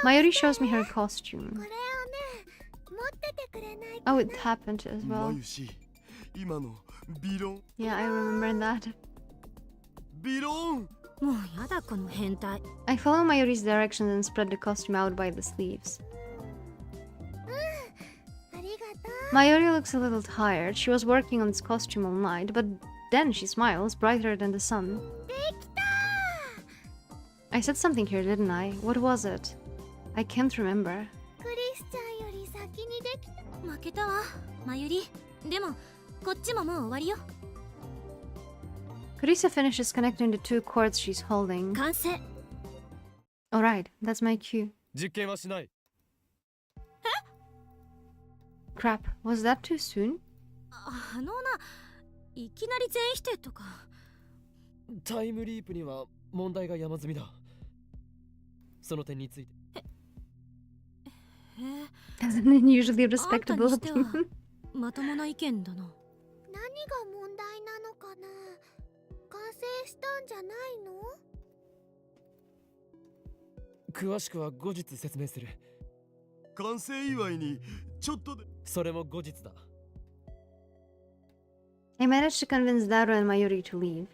Speaker 1: Mayuri shows me her costume. Oh, it happened as
Speaker 2: ま
Speaker 1: well.
Speaker 2: ゆし今のビロン
Speaker 1: Yeah, I remember that.
Speaker 2: ビロン
Speaker 4: もうやだこの変態
Speaker 1: I follow Mayuri's directions and spread the costume out by the sleeves. Mayuri looks a little tired. She was working on this costume all night, but then she smiles, brighter than the sun. I said something here, didn't I? What was it? I can't remember.
Speaker 4: 負けたわまゆりでもこっちももう終わりよ
Speaker 1: Kurisa finishes connecting the two cords she's holding.
Speaker 4: 完成
Speaker 1: Alright, that's my cue.
Speaker 3: 実験はしない。
Speaker 1: Crap, was that too soon?
Speaker 4: いきなり全否定とか
Speaker 3: タイムリープには問題が山積みだ。その点について。
Speaker 1: Isn't it usually
Speaker 4: あんた
Speaker 1: respectable
Speaker 4: にしては
Speaker 1: opinion?
Speaker 4: まともな意見だな
Speaker 6: 何が問題なのかな完成したんじゃないの
Speaker 3: 詳しくは後日説明する。
Speaker 2: 完成祝いにちょっとで
Speaker 3: それも後日だ。
Speaker 1: I managed to convince Daru and Mayuri to leave.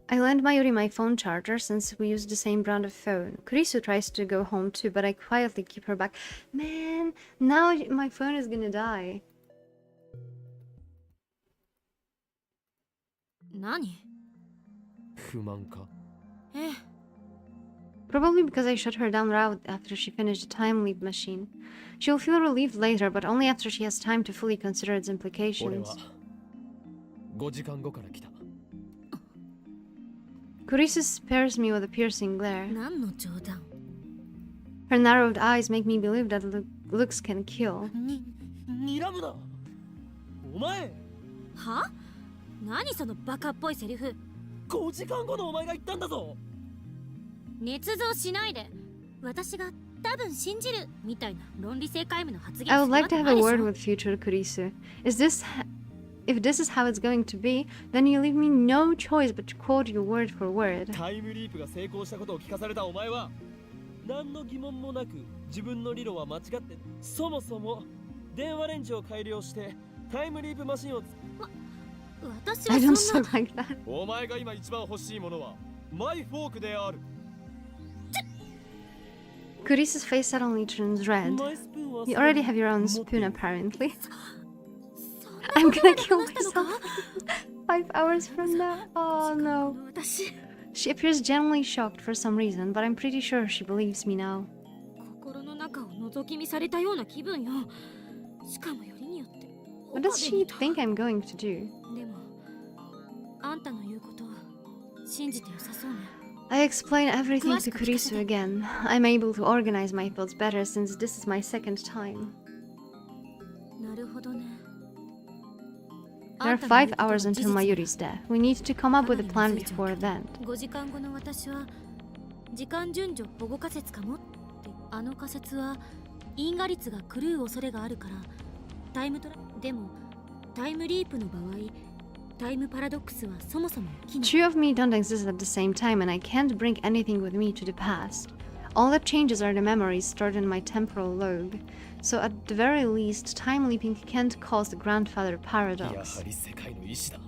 Speaker 1: I lent Mayuri my phone charger since we use the same brand of phone. Kurisu tries to go home too, but I quietly keep her back. Man, now my phone is gonna die.
Speaker 4: 何
Speaker 3: 不満か。
Speaker 4: ええ
Speaker 1: Probably because I shut her down right after she finished the time leap machine. She'll feel relieved later, but only after she has time to fully consider its
Speaker 3: 俺
Speaker 1: implications.
Speaker 3: は5時間後から来た。
Speaker 1: Kurisu spares me with a piercing glare.
Speaker 4: 何の冗談
Speaker 1: Her narrowed eyes make me believe that looks can kill.
Speaker 3: 睨むな。お前
Speaker 4: は何そのバカっぽいセリフ
Speaker 3: 5時間後のお前が言ったんだぞ。
Speaker 4: 捏造しないで私が多分信じるみたいな論理性皆無の発言
Speaker 1: I would
Speaker 4: するわ
Speaker 1: like
Speaker 4: け
Speaker 1: to have
Speaker 4: な
Speaker 1: a
Speaker 4: いでし
Speaker 1: word
Speaker 4: ょ
Speaker 1: with future Kurisu. If this is how it's going to be, then you leave me no choice but to quote you word for word.
Speaker 3: タイムリープが成功したことを聞かされたお前は何の疑問もなく自分の理論は間違ってそもそも電話レンジを改良してタイムリープマシンを
Speaker 4: 私
Speaker 1: I
Speaker 4: は
Speaker 1: don't
Speaker 4: そん
Speaker 1: sound
Speaker 4: な
Speaker 1: like that.
Speaker 3: お前が今一番欲しいものはマイフォークである。
Speaker 1: Kurisu's face suddenly turns red. You already have your own spoon, apparently.
Speaker 4: そん
Speaker 1: I'm
Speaker 4: なことま
Speaker 1: gonna
Speaker 4: で
Speaker 1: kill
Speaker 4: 話したの
Speaker 1: myself
Speaker 4: か
Speaker 1: 5 hours from now. Oh
Speaker 4: こ
Speaker 1: no.
Speaker 4: の私
Speaker 1: She appears genuinely shocked for some reason, but I'm pretty sure she believes me now.
Speaker 4: 心の中を覗き見されたような気分よしかもよりによって
Speaker 1: What does she think I'm going to do?
Speaker 4: でもあんたの言うことは信じて良さそうね
Speaker 1: I explain everything to Kurisu again. I'm able to organize my thoughts better since this is my second time.
Speaker 4: なるほどね
Speaker 1: There are 5 hours until Mayuri's death. We need to come up with a plan before then.
Speaker 4: 5時間後の私は時間順序保護仮説かもってあの仮説は因果率が狂う恐れがあるからタイムトラでもタイムリープの場合タイムパラドックスはそもそも起きない。
Speaker 1: Two of me don't exist at the same time, and I can't bring anything with me to the past. All that changes are the memories stored in my temporal lobe. So at the very least, time leaping can't cause the grandfather
Speaker 3: や
Speaker 1: paradox.
Speaker 3: はり世界の意志だ。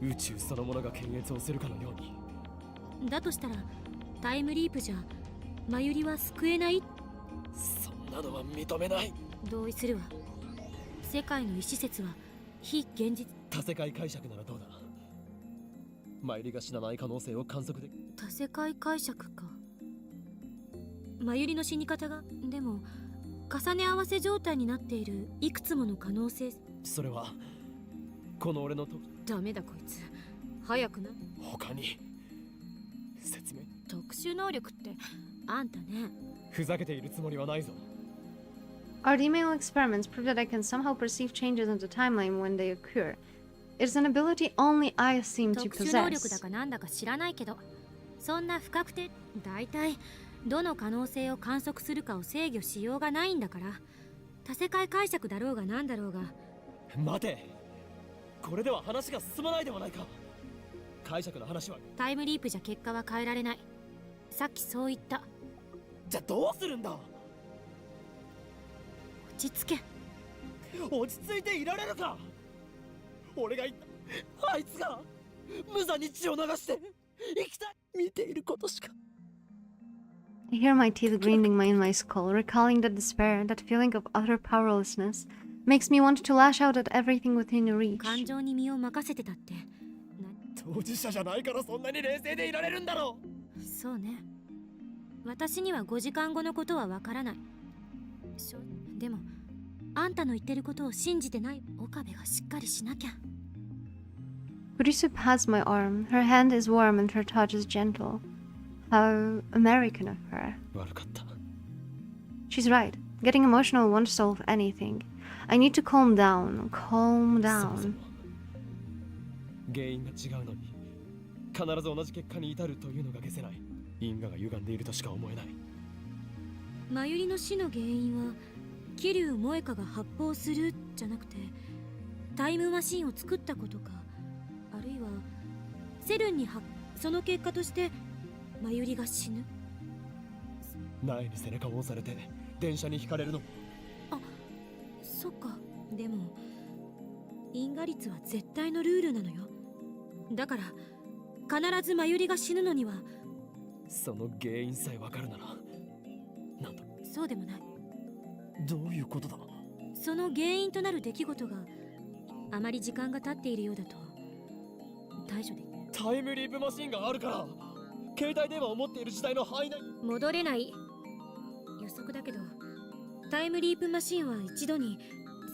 Speaker 3: 宇宙そのものが検閲をするかのように。
Speaker 4: だとしたらタイムリープじゃマユリは救えない。
Speaker 3: そんなのは認めない。
Speaker 4: 同意するわ。世界の意志説は非現実。
Speaker 3: 多世界解釈ならどうだ。マユリが死なない可能性を観測で。
Speaker 4: 多世界解釈か。マユリの死に方がでも重ね合わせ状態になっているいくつもの可能性。
Speaker 3: それはこの俺のと。
Speaker 4: ダメだこいつ。早くな。
Speaker 3: 他に説明。
Speaker 4: 特殊能力ってあんたね。
Speaker 3: ふざけているつもりはないぞ。
Speaker 1: Our email experiments prove that I can somehow perceive changes in the timeline when they occur. It's an ability only I seem to
Speaker 4: 特殊能力だ
Speaker 1: possess.
Speaker 4: かなんだか知らないけど、そんな不確定。大体どの可能性を観測するかを制御しようがないんだから、多世界解釈だろうがなんだろうが。
Speaker 3: 待て、これでは話が進まないではないか。解釈の話は。
Speaker 4: タイムリープじゃ結果は変えられない。さっきそう言った。
Speaker 3: じゃあどうするんだ。
Speaker 4: 落ち着け。
Speaker 3: 落ち着いていられるか。俺が言ったあいつが無残に血を流して生きたい。見ていることしか。
Speaker 1: I hear my teeth grinding in my skull, recalling that despair, that feeling of utter powerlessness, makes me want to lash out at everything within reach.
Speaker 4: 感情に身を任せてたって。
Speaker 3: 当事者じゃないからそんなに冷静でいられるんだろう。
Speaker 4: そうね。私には5時間後のことはわからない。でもあんたの言ってることを信じてない。岡部がしっかりしなきゃ。
Speaker 1: Kurisu pats my arm. Her hand is warm and her touch is gentle. How American of her.
Speaker 3: 悪かった。
Speaker 1: She's right. Getting emotional won't solve anything. I need to calm down. Calm
Speaker 3: そもそ
Speaker 1: down.
Speaker 3: も原因が違うのに必ず同じ結果に至るというのが消せない。因果が歪んでいるとしか思えない。
Speaker 4: マユリの死の原因は桐生萌香が発砲するじゃなくてタイムマシンを作ったことか、あるいはセルンにその結果としてマユリが死ぬ。
Speaker 3: 苗に背中を押されて電車にひかれるの。
Speaker 4: あ、そっか。でも因果率は絶対のルールなのよ。だから必ずマユリが死ぬのには。
Speaker 3: その原因さえわかるなら。なんだ。
Speaker 4: そうでもない。
Speaker 3: どういうことだ。
Speaker 4: その原因となる出来事があまり時間が経っているようだと対処できない。
Speaker 3: タイムリープマシンがあるから携帯電話を持っている時代の範囲内。
Speaker 4: 戻れない。予測だけどタイムリープマシンは一度に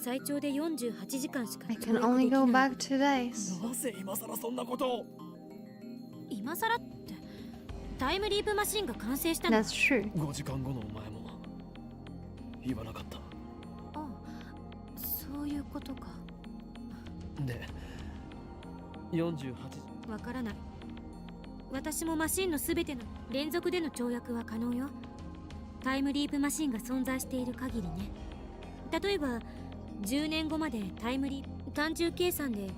Speaker 4: 最長で48時間しか
Speaker 1: I can only go
Speaker 4: できない。
Speaker 1: back 2 days.
Speaker 3: なぜ今さらそんなことを。
Speaker 4: 今更ってタイムリープマシンが完成したの。
Speaker 1: That's true.
Speaker 3: 5時間後のお前も言わなかった。
Speaker 4: ああ、そういうことか。
Speaker 3: で48時。
Speaker 4: わからない。私もマシンのすべての連続での跳躍は可能よ。タイムリープマシンが存在している限りね。例えば10年後までタイムリープ単純計算で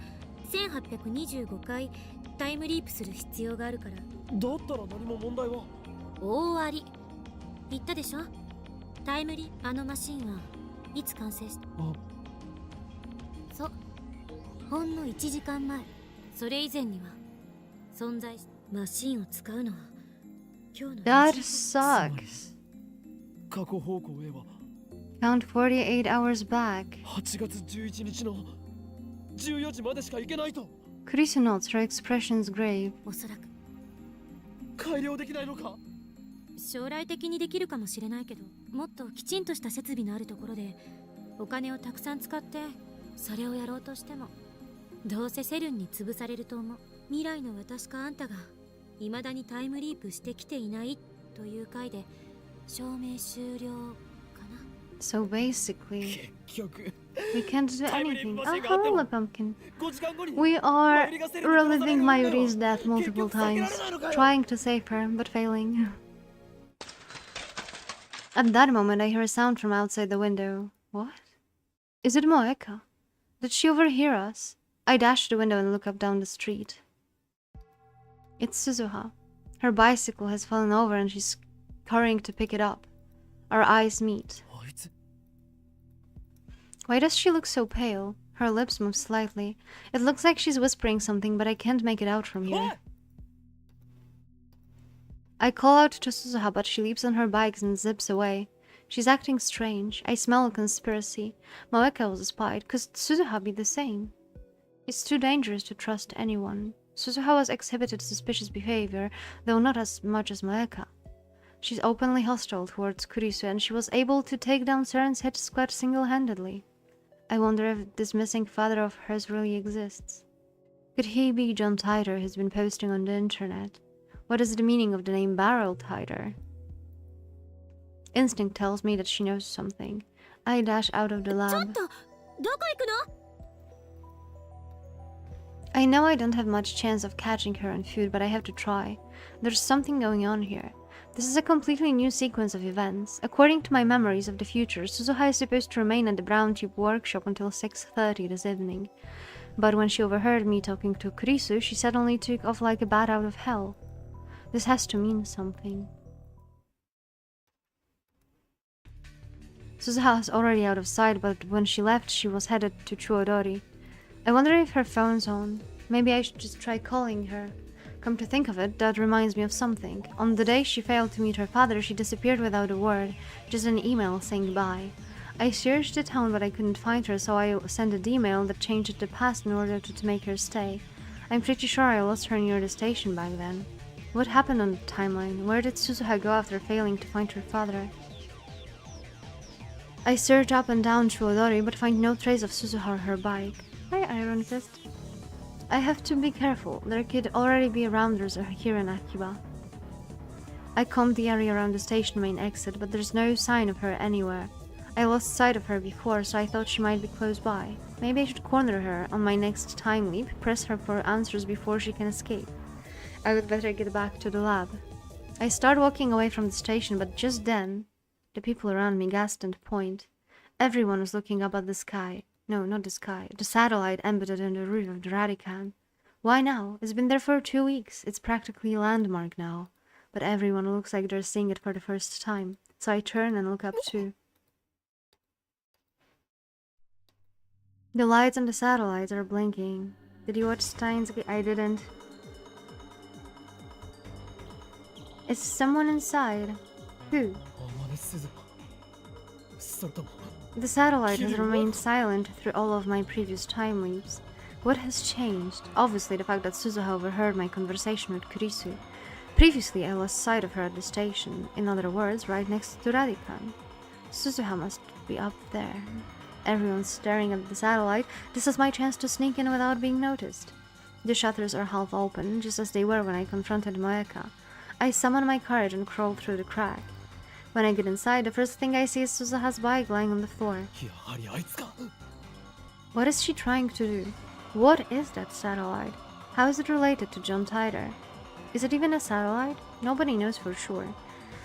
Speaker 4: 1825回タイムリープする必要があるから。
Speaker 3: だったら何も問題は。
Speaker 4: 大あり。言ったでしょ。タイムリープ。あのマシンはいつ完成した。
Speaker 3: あ、
Speaker 4: そう、ほんの1時間前。それ以前には存在しマシンを使うのは今日の
Speaker 1: That
Speaker 3: つまり
Speaker 1: sucks.
Speaker 3: 過去方向へは
Speaker 1: Count 48 hours back.
Speaker 3: 8月11日の14時までしか行けないと。
Speaker 1: Kurisu notes, her expressions grave.
Speaker 4: おそらく
Speaker 3: 改良できないのか。
Speaker 4: 将来的にできるかもしれないけど、もっときちんとした設備のあるところでお金をたくさん使ってそれをやろうとしてもどうせセルンに潰されると思う。未来の私かあんたが未だにタイムリープしてきていないという回で証明終了かな。
Speaker 1: So basically,
Speaker 3: 結局
Speaker 1: we can't do anything. Oh, hello, pumpkin.
Speaker 3: 5時間後に
Speaker 1: We are reliving Mayuri's death
Speaker 3: 結
Speaker 1: multiple
Speaker 3: 局避けら
Speaker 1: times,
Speaker 3: れないのかよ。
Speaker 1: trying to save her, but failing. At that moment, I hear a sound from outside the window. What? Is it Moeka? Did she overhear us? I dash to the window and look up down the street. It's Suzuha. Her bicycle has fallen over and she's hurrying to pick it up. Our eyes meet. Why does she look so pale? Her lips move slightly. It looks like she's whispering something, but I can't make it out from here. I call out to Suzuha, but she leaps on her bike and zips away. She's acting strange. I smell a conspiracy. Moeka was spied. Could Suzuha be the same? It's too dangerous to trust anyone. Suzuha was exhibited suspicious behavior, though not as much as Moeka. She's openly hostile towards Kurisu, and she was able to take down Seren's hit squad single-handedly. I wonder if this missing father of hers really exists. Could he be John Titor who's been posting on the internet? What is the meaning of the name Barrel Titor? Instinct tells me that she knows something. I dash out of the lab.
Speaker 4: ちょっとどこ行くの？
Speaker 1: I know I don't have much chance of catching her on food, but I have to try. There's something going on here. This is a completely new sequence of events. According to my memories of the future, Suzuha is supposed to remain at the Brown Tube workshop until 6:30 this evening. But when she overheard me talking to Kurisu, she suddenly took off like a bat out of hell. This has to mean something. Suzuha is already out of sight, but when she left, she was headed to Chuodori. I wonder if her phone's on. Maybe I should just try calling her. Come to think of it, that reminds me of something. On the day she failed to meet her father, she disappeared without a word, just an email saying bye. I searched the town, but I couldn't find her, so I sent an email that changed the past in order to make her stay. I'm pretty sure I lost her near the station back then. What happened on the timeline? Where did Suzuha go after failing to find her father? I search up and down Chuodori, but find no trace of Suzuha or her bike. Hi, Iron Fist. I have to be careful. There could already be rounders here in Akiba. I combed the area around the station main exit, but there's no sign of her anywhere. I lost sight of her before, so I thought she might be close by. Maybe I should corner her on my next time leap, press her for answers before she can escape. I would better get back to the lab. I start walking away from the station, but just then, the people around me gasp and point. Everyone was looking up at the sky. No, not the sky. The satellite embedded in the roof of the Radican. Why now? It's been there for 2 weeks. It's practically a landmark now. But everyone looks like they're seeing it for the first time. So I turn and look up too. The lights on the satellites are blinking. Did you watch Steins? I didn't. Is someone inside? Who? The satellite has remained silent through all of my previous time leaps. What has changed? Obviously the fact that Suzuha overheard my conversation with Kurisu. Previously I lost sight of her at the station, in other words, right next to Radican. Suzuha must be up there. Everyone's staring at the satellite. This is my chance to sneak in without being noticed. The shutters are half open, just as they were when I confronted Moeka. I summon my courage and crawl through the crack. When I get inside, the first thing I see is Suzuha's bike lying on the floor. What is she trying to do? What is that satellite? How is it related to John Titor? Is it even a satellite? Nobody knows for sure.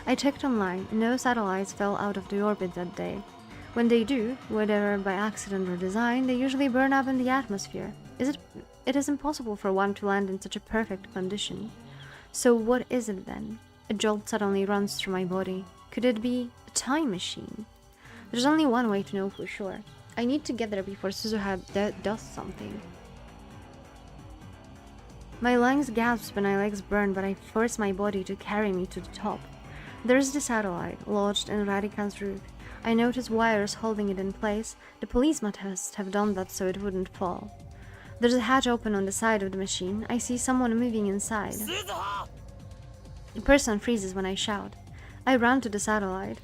Speaker 1: I checked online, and no satellites fell out of the orbit that day. When they do, whether by accident or design, they usually burn up in the atmosphere. It is impossible for one to land in such a perfect condition. So what is it then? A jolt suddenly runs through my body. Could it be a time machine? There's only one way to know for sure. I need to get there before Suzuha does something. My lungs gasp and my legs burn, but I force my body to carry me to the top. There's the satellite, lodged in Radican's roof. I notice wires holding it in place. The police must have done that so it wouldn't fall. There's a hatch open on the side of the machine. I see someone moving inside. The person freezes when I shout. I run to the satellite.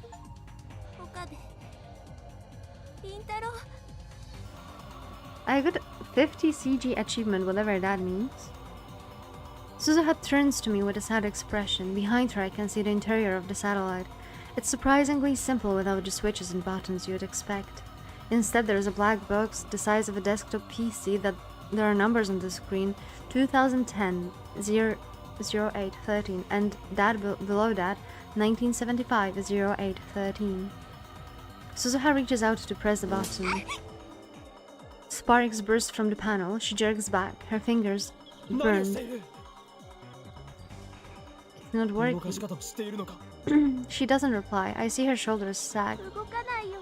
Speaker 1: I got 50 CG achievement, whatever that means. Suzuha turns to me with a sad expression. Behind her I can see the interior of the satellite. It's surprisingly simple without the switches and buttons you'd expect. Instead there is a black box the size of a desktop PC that there are numbers on the screen, 2010, 0813, and that below that, 1975, 0813. Suzuha reaches out to press the button. Sparks burst from the panel. She jerks back. Her fingers
Speaker 3: 何を
Speaker 1: burned.
Speaker 3: している
Speaker 1: It's not
Speaker 3: 動か
Speaker 1: working.
Speaker 3: し方を知っているのか
Speaker 1: She doesn't reply. I see her shoulders sag.
Speaker 6: 動かないよ。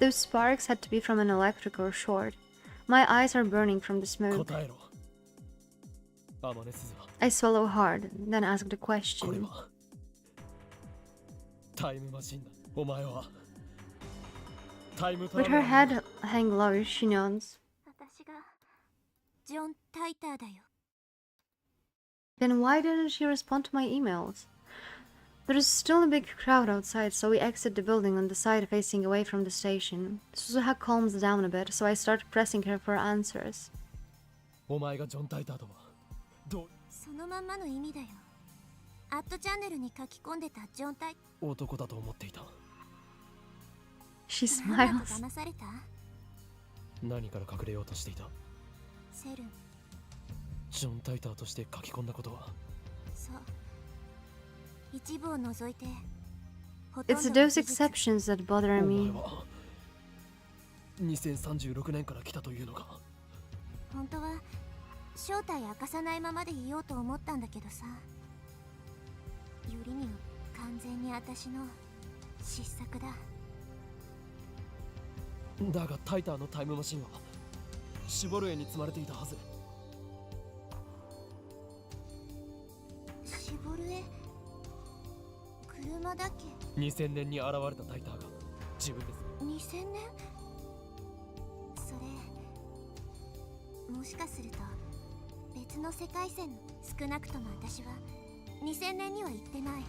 Speaker 1: Those sparks had to be from an electrical short. My eyes are burning from the smoke.
Speaker 3: 答えろ天音鈴は
Speaker 1: I swallow hard, then ask the
Speaker 3: これ
Speaker 1: question.
Speaker 3: はタイムマシンだお前はタイムトラ
Speaker 1: With
Speaker 3: ベ
Speaker 1: her
Speaker 3: ラー
Speaker 1: head hang low, she nods.
Speaker 4: 私がジョン・タイターだよ。
Speaker 1: Then why didn't she respond to my emails? There is still a big crowd outside, so we exit the building on the side facing away from the station. Suzuha calms down a bit, so I start pressing her for answers.
Speaker 3: お前がジョン・タイターとはどう
Speaker 4: そのまんまの意味だよ。アットチャンネルに書き込んでたジョン・タイ
Speaker 3: 男だと思っていた
Speaker 1: She
Speaker 4: なんだと
Speaker 1: smiles.
Speaker 4: 騙された？
Speaker 3: 何から隠れようとしていた
Speaker 4: セルン、
Speaker 3: ジョン・タイターとして書き込んだことは
Speaker 4: そう。一部を除いて、ほとん
Speaker 1: It's
Speaker 4: どの
Speaker 1: those
Speaker 4: 事実
Speaker 1: exceptions that bother
Speaker 3: お前
Speaker 1: me.
Speaker 3: は2036年から来たというのか
Speaker 4: 本当は正体明かさないままでいようと思ったんだけどさ。よりには完全に私の失策だ。
Speaker 3: だがタイターのタイムマシンはシュボルエに積まれていたはず
Speaker 4: シボルエ、車だっけ
Speaker 3: 2000年に現れたタイターが自分です
Speaker 4: ?2000年？それ、もしかすると別の世界線の少なくとも私は2000年には行ってない。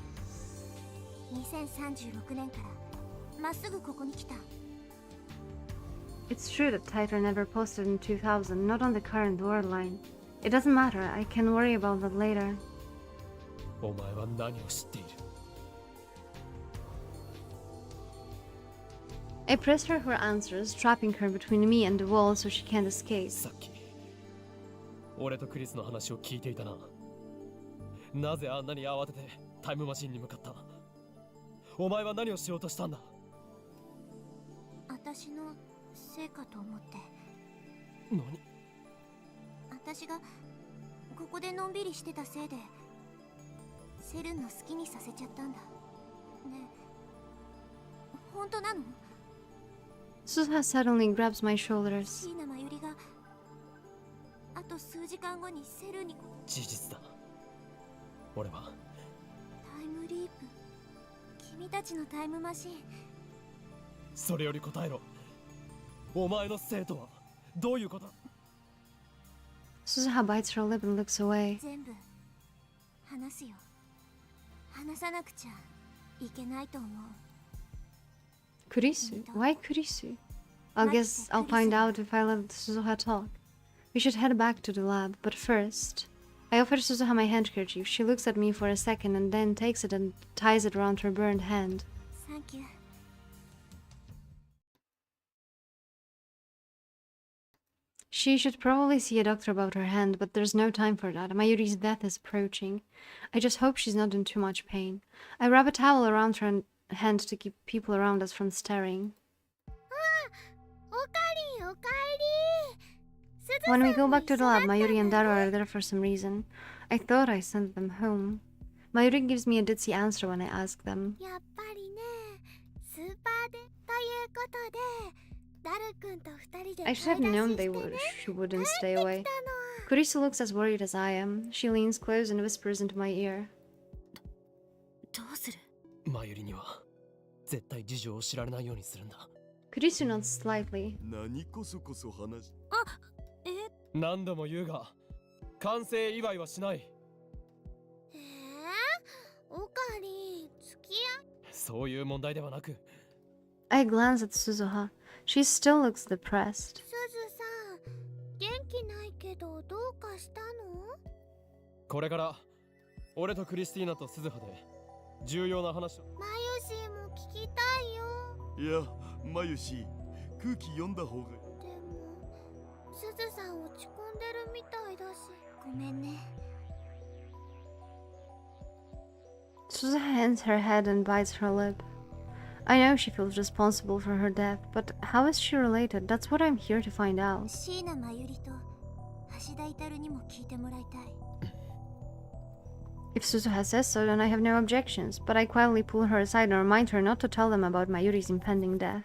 Speaker 4: 2036年からまっすぐここに来た。
Speaker 1: It's true that Titor never posted in 2000, not on the current world line. It doesn't matter, I can worry about that later.
Speaker 3: お前は何を知っている
Speaker 1: I press her for answers, trapping her between me and the wall so she can't escape.
Speaker 3: さっき俺とクリスの話を聞いていたななぜあんなに慌ててタイムマシンに向かったお前は何をしようとしたんだ
Speaker 4: 私のせいかと思って。
Speaker 3: 何
Speaker 4: 私がここでのんびりしてたせいでセルンの好きにさせちゃったんだ。ねえ、本当なの？
Speaker 1: Suzuha suddenly grabs my shoulders.
Speaker 4: 椎名真由里があと数時間後にセルンに
Speaker 3: 事実だ俺は
Speaker 4: タイムリープ。君たちのタイムマシン。
Speaker 3: それより答えろお前のせいとはどういうこと
Speaker 1: Suzuha bites her lip and looks away.
Speaker 4: 全部話すよ。話さなくちゃいけないと思う。
Speaker 1: Kurisu? Why Kurisu? I guess I'll find out if I let Suzuha talk. We should head back to the lab, but first... I offer Suzuha my handkerchief. She looks at me for a second and then takes it and ties it around her burned hand.
Speaker 4: サンキュー。
Speaker 1: She should probably see a doctor about her hand, but there's no time for that. Mayuri's death is approaching. I just hope she's not in too much pain. I wrap a towel around her hand to keep people around us from staring.
Speaker 6: おかりんおかえり。すず
Speaker 1: When
Speaker 6: さ
Speaker 1: we
Speaker 6: ん
Speaker 1: go
Speaker 6: も
Speaker 1: back to
Speaker 6: 一
Speaker 1: the
Speaker 6: 緒だ
Speaker 1: lab,
Speaker 6: った
Speaker 1: Mayuri and
Speaker 6: の
Speaker 1: Daru
Speaker 6: ね
Speaker 1: are there for some reason. I thought I sent them home. Mayuri gives me a ditzy answer when I ask them.
Speaker 6: やっぱりね、スーパーでということで、ダル君と二人で
Speaker 1: I should
Speaker 6: 買
Speaker 1: have
Speaker 6: い出
Speaker 1: known
Speaker 6: しし
Speaker 1: they
Speaker 6: て
Speaker 1: would.
Speaker 6: ね。
Speaker 1: She wouldn't
Speaker 6: 帰
Speaker 1: stay
Speaker 6: って
Speaker 1: away.
Speaker 6: きたの。
Speaker 1: Kurisu looks as worried as I am. She leans close and whispers into my ear.
Speaker 4: どうする？
Speaker 3: マユリには絶対事情を知られないようにするんだ
Speaker 1: Kurisu nods slightly.
Speaker 2: 何こそこそ話
Speaker 3: 何度も言うが完成祝いはしない
Speaker 6: おかりん、付き合い。
Speaker 3: そういう問題ではなく
Speaker 1: I glance at Suzuha. She still looks depressed.
Speaker 6: すずさん、元気ないけどどうかしたの？
Speaker 3: これから俺とクリスティーナと鈴葉で重要な話を
Speaker 6: マユシーも聞きたいよ。
Speaker 2: いやマユシ空気読んだ方が
Speaker 6: でも、すずさん落ち込んでるみたいだし。
Speaker 4: ごめんね。
Speaker 1: Suzuha hands her head and bites her lip. I know she feels responsible for her death, but How is she related? That's what I'm here to find out.
Speaker 6: 椎名真由里と橋田至にも聞いてもらいたい。
Speaker 1: If Suzuha says so, then I have no objections, but I quietly pull her aside and remind her not to tell them about Mayuri's impending death.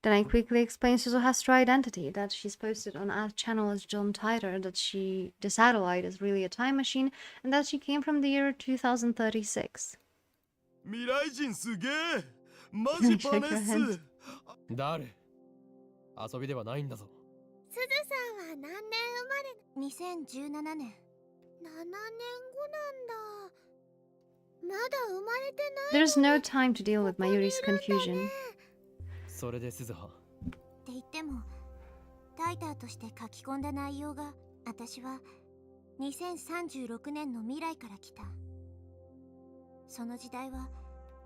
Speaker 1: Then I quickly explain Suzuha's true identity, that she's posted on our channel as John Titor, that the satellite is really a time machine, and that she came from the year 2036.
Speaker 2: 未来人すげえマジバネっす
Speaker 3: 誰？遊びではないんだぞ。
Speaker 6: すずさんは何年生まれ？ 2017年。7年後なんだ。まだ生まれてない。
Speaker 1: There's no time to deal with Mayuri's confusion.
Speaker 3: それで鈴葉。
Speaker 6: って言っても、タイターとして書き込んだ内容が、私は2036年の未来から来た。その時代は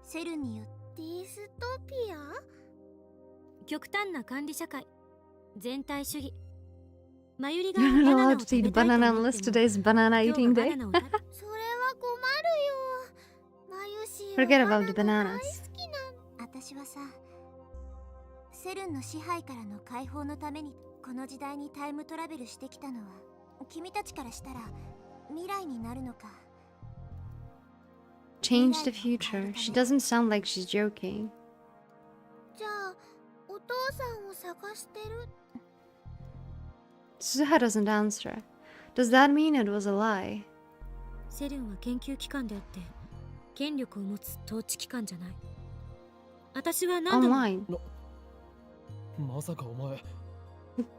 Speaker 6: セルンによってディストピア？
Speaker 4: 極端な管理社会、全体主義。マユリが
Speaker 1: You're
Speaker 4: バ
Speaker 1: not
Speaker 4: ナナ
Speaker 1: allowed
Speaker 4: を
Speaker 1: to
Speaker 4: 食
Speaker 1: eat
Speaker 4: べたいと
Speaker 1: banana
Speaker 4: 思っ
Speaker 1: unless
Speaker 4: ても
Speaker 1: today's banana
Speaker 4: 今日
Speaker 1: eating
Speaker 4: はバ
Speaker 1: day.
Speaker 4: ナナを食べ
Speaker 6: それは困るよ。マユシーは
Speaker 1: Forget
Speaker 6: バナ
Speaker 1: about the
Speaker 6: ナ大
Speaker 1: bananas.
Speaker 6: 好きな。私はさ、セルンの支配からの解放のためにこの時代にタイムトラベルしてきたのは、君たちからしたら未来になるのか。
Speaker 1: Change the future. She doesn't sound like she's joking.
Speaker 6: じゃあ、お父さんを探してる。
Speaker 1: Suzuha doesn't answer. Does that mean it was a lie?
Speaker 4: セルンは研究機関であって権力を持つ統治機関じゃない。私は何度も
Speaker 1: Online.
Speaker 3: まさかお前、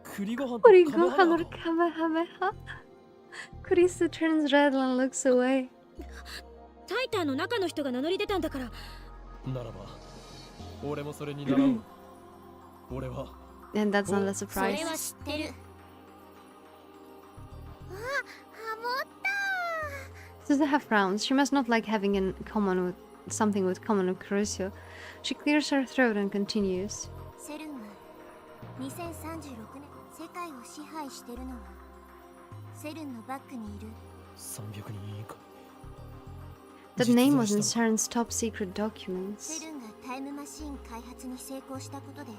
Speaker 3: 栗ご飯と
Speaker 1: Kurigo
Speaker 3: カメハメ
Speaker 1: Hammer Kamehameha. Kurisu turns red and looks away.
Speaker 4: タイターの中の人が名乗り出たんだから。
Speaker 3: ならば、俺もそれに習う。俺は
Speaker 1: And that's not a
Speaker 6: そ
Speaker 1: surprise.
Speaker 6: れは知ってる。あ、ハモった。
Speaker 1: Suzuha frowns. She must not like having something with common with Kurusio. She clears her throat and continues.
Speaker 6: セルンは2036年世界を支配してるのはセルンのバックにいる
Speaker 3: 300人委員会。
Speaker 1: That name was in CERN's top secret
Speaker 6: セ
Speaker 1: documents.
Speaker 6: ルンがタイムマシーン開発に成功したことで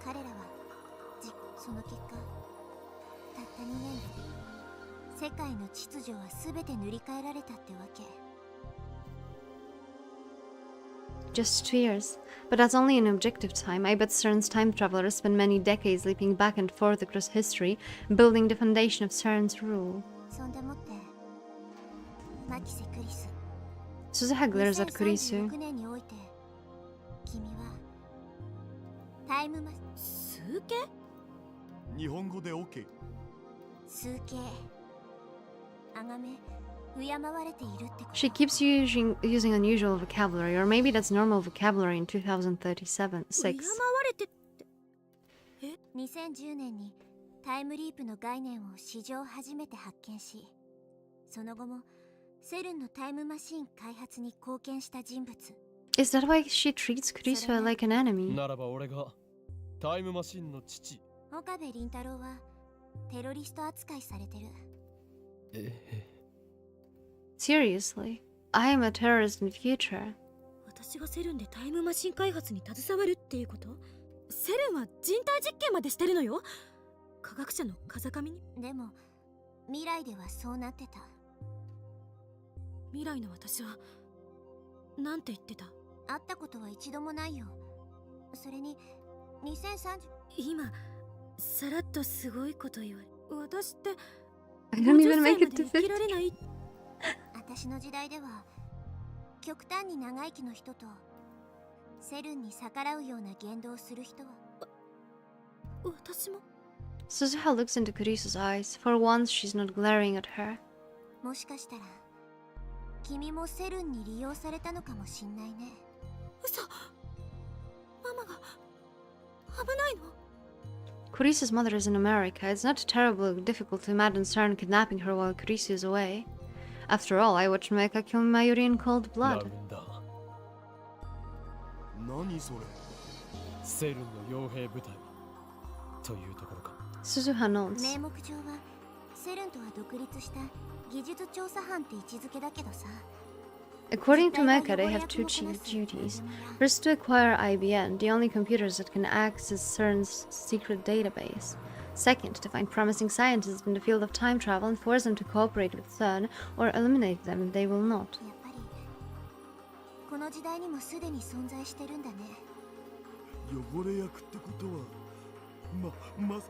Speaker 6: 彼らはその結果たった2年で世界の秩序は全て塗り替えられたってわけ。
Speaker 1: Just 2 years. But that's only in objective time. I bet CERN's time travelers spent many decades leaping back and forth across history, building the foundation of CERN's rule.
Speaker 6: そんでもってマキセ・クリス
Speaker 1: Suzuha glares at Kurisu.
Speaker 6: 2036年において君はタイムマ
Speaker 4: 数形？
Speaker 2: 日本語で OK
Speaker 6: 数形あがめ敬われているってこと。
Speaker 1: She keeps using unusual vocabulary, or maybe that's normal vocabulary in 2037.
Speaker 4: 敬わ
Speaker 1: 6.
Speaker 4: れて
Speaker 6: 2010年にタイムリープの概念を史上初めて発見し、その後もセルンのタイムマシン開発に貢献した人物。
Speaker 1: Is that why she treats Kurisu like an enemy?
Speaker 3: ならば俺がタイムマシンの父。
Speaker 6: 岡部倫太郎はテロリスト扱いされてる。
Speaker 1: Seriously? I am a terrorist in the future.
Speaker 4: 私がセルンでタイムマシン開発に携わるっていうこと？セルンは人体実験までしてるのよ。科学者の風上に。
Speaker 6: でも未来ではそうなってた。
Speaker 4: 未来の私はなんて言ってた？
Speaker 6: 会ったことは一度もないよ。それに2030
Speaker 4: 今さらっとすごいこと言われ、私って
Speaker 1: I don't even
Speaker 4: 50
Speaker 1: make
Speaker 4: 歳
Speaker 1: it
Speaker 4: ま
Speaker 1: to
Speaker 4: で生きら
Speaker 1: 50.
Speaker 4: れない。
Speaker 6: 私の時代では極端に長生きの人とセルンに逆らうような言動をする人は。
Speaker 4: 私も
Speaker 1: Suzuha looks into Kurisu's eyes. For once, she's not glaring at her.
Speaker 6: もしかしたら君もセルンに利用されたのかもしんないね。
Speaker 4: 嘘。ママが危ないの
Speaker 1: Kurisu's mother is in America. It's not terribly difficult to imagine CERN kidnapping her while Kurisu is away. After all, I watched Mecha kill Mayuri in cold
Speaker 3: ラ
Speaker 1: blood.
Speaker 3: ウンダー。
Speaker 2: 何それ
Speaker 3: セルンの傭兵部隊というところか。
Speaker 1: Suzuha nods.
Speaker 6: 名目上はセルンとは独立した技術調査班って位置づけだけどさ、
Speaker 1: According to Mecha, they have two chief duties. First, to acquire IBN, the only computers that can access CERN's secret database. Second, to find promising scientists in the field of time travel and force them to cooperate with CERN or eliminate them if they will not.
Speaker 6: やっぱりこの時代にもすでに存在してるんだね。
Speaker 2: 汚れ役ってことはま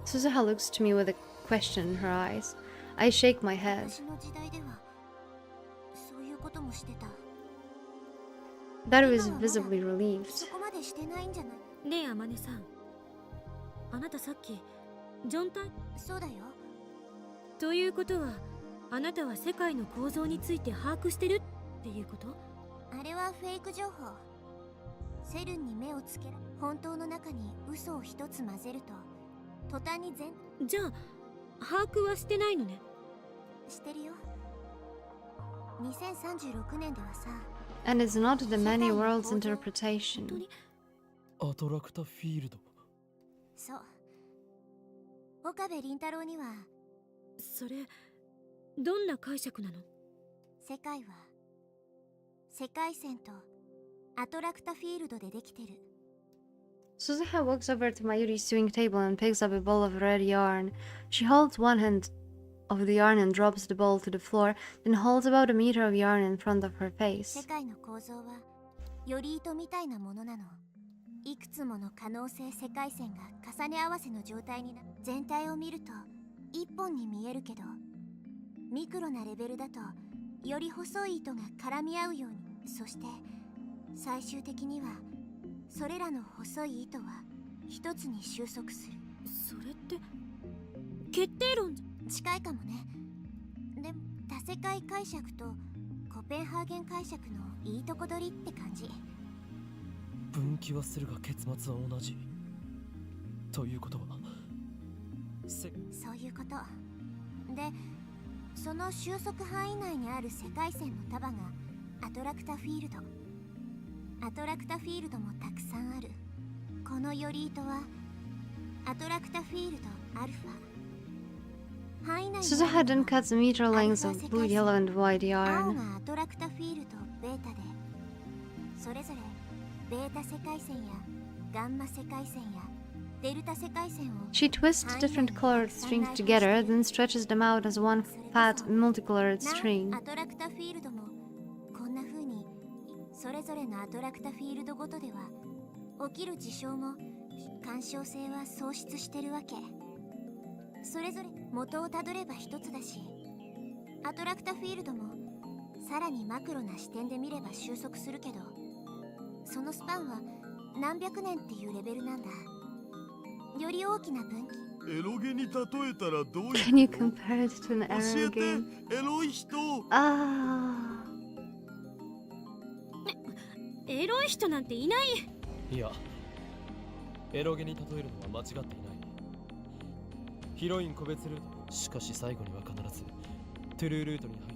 Speaker 1: Suzuha looks to me with a question in her eyes. I shake my head.
Speaker 6: 私の時代ではそういうこともしてた。
Speaker 1: Daru is
Speaker 6: 今はまだ
Speaker 1: visibly relieved.
Speaker 6: そこまでしてないんじゃない？
Speaker 4: ねえあまねさん、あなたさっきジョン隊
Speaker 6: そうだよ。
Speaker 4: ということは、あなたは世界の構造について把握してるっていうこと？
Speaker 6: あれはフェイク情報。セルンに目をつける。本当の中に嘘を一つ混ぜると途端に
Speaker 4: じゃあ把握はしてないのね。
Speaker 6: してるよ。2036年ではさ、
Speaker 1: And it's not the many worlds interpretation.
Speaker 3: アトラクタフィールド。
Speaker 6: そう。岡部倫太郎には
Speaker 4: それどんな解釈なの？
Speaker 6: 世界は世界線とアトラクタフィールドでできてる。
Speaker 1: Suzuha walks over to Mayuri's sewing table and picks up a ball of red yarn. She holds one hand of the yarn and drops the ball to the floor, then holds about a meter of yarn in front of her
Speaker 6: 世
Speaker 1: face.
Speaker 6: 界の構造はより糸みたいなものなの。いくつもの可能性世界線が重ね合わせの状態になる。全体を見ると一本に見えるけど、ミクロなレベルだとより細い糸が絡み合うように。そして最終的にはそれらの細い糸は一つに収束する。
Speaker 4: それって決定論じ
Speaker 6: 近いかもね。でも多世界解釈とコペンハーゲン解釈のいいとこ取りって感じ。
Speaker 3: 分岐はするが結末は同じ。ということは
Speaker 6: そういうこと。で、その収束範囲内にある世界線の束がアトラクタフィールド。アトラクタフィールドもたくさんある。このより糸はアトラクタフィールドアルファ。範囲内にある
Speaker 1: Suzuha then cuts meter lengths of blue, yellow, and white
Speaker 6: 青
Speaker 1: yarn.
Speaker 6: がアトラクタフィールドベータで、それぞれベータ世界線やガンマ世界線やデルタ世界線を
Speaker 1: She twists different colored strings together, then stretches them out as one fat, multicolored
Speaker 6: な
Speaker 1: string.
Speaker 6: アトラクタフィールドもこんな風にそれぞれのアトラクタフィールドごとでは起きる事象も干渉性は喪失してるわけ。それぞれ元をたどれば一つだし、アトラクタフィールドもさらにマクロな視点で見れば収束するけど、そのスパンは何百年っていうレベルなんだ。より大きな分岐。
Speaker 2: エロゲに例えたらどういう
Speaker 1: Can you compare it to an
Speaker 2: 教
Speaker 1: arrow
Speaker 2: えて
Speaker 1: game?
Speaker 2: エロい人。
Speaker 1: Ah.
Speaker 4: エロい人なんていない。
Speaker 3: いや、エロゲに例えるのは間違っていない。ヒロイン個別ルート、しかし最後には必ずトゥルールートに入っ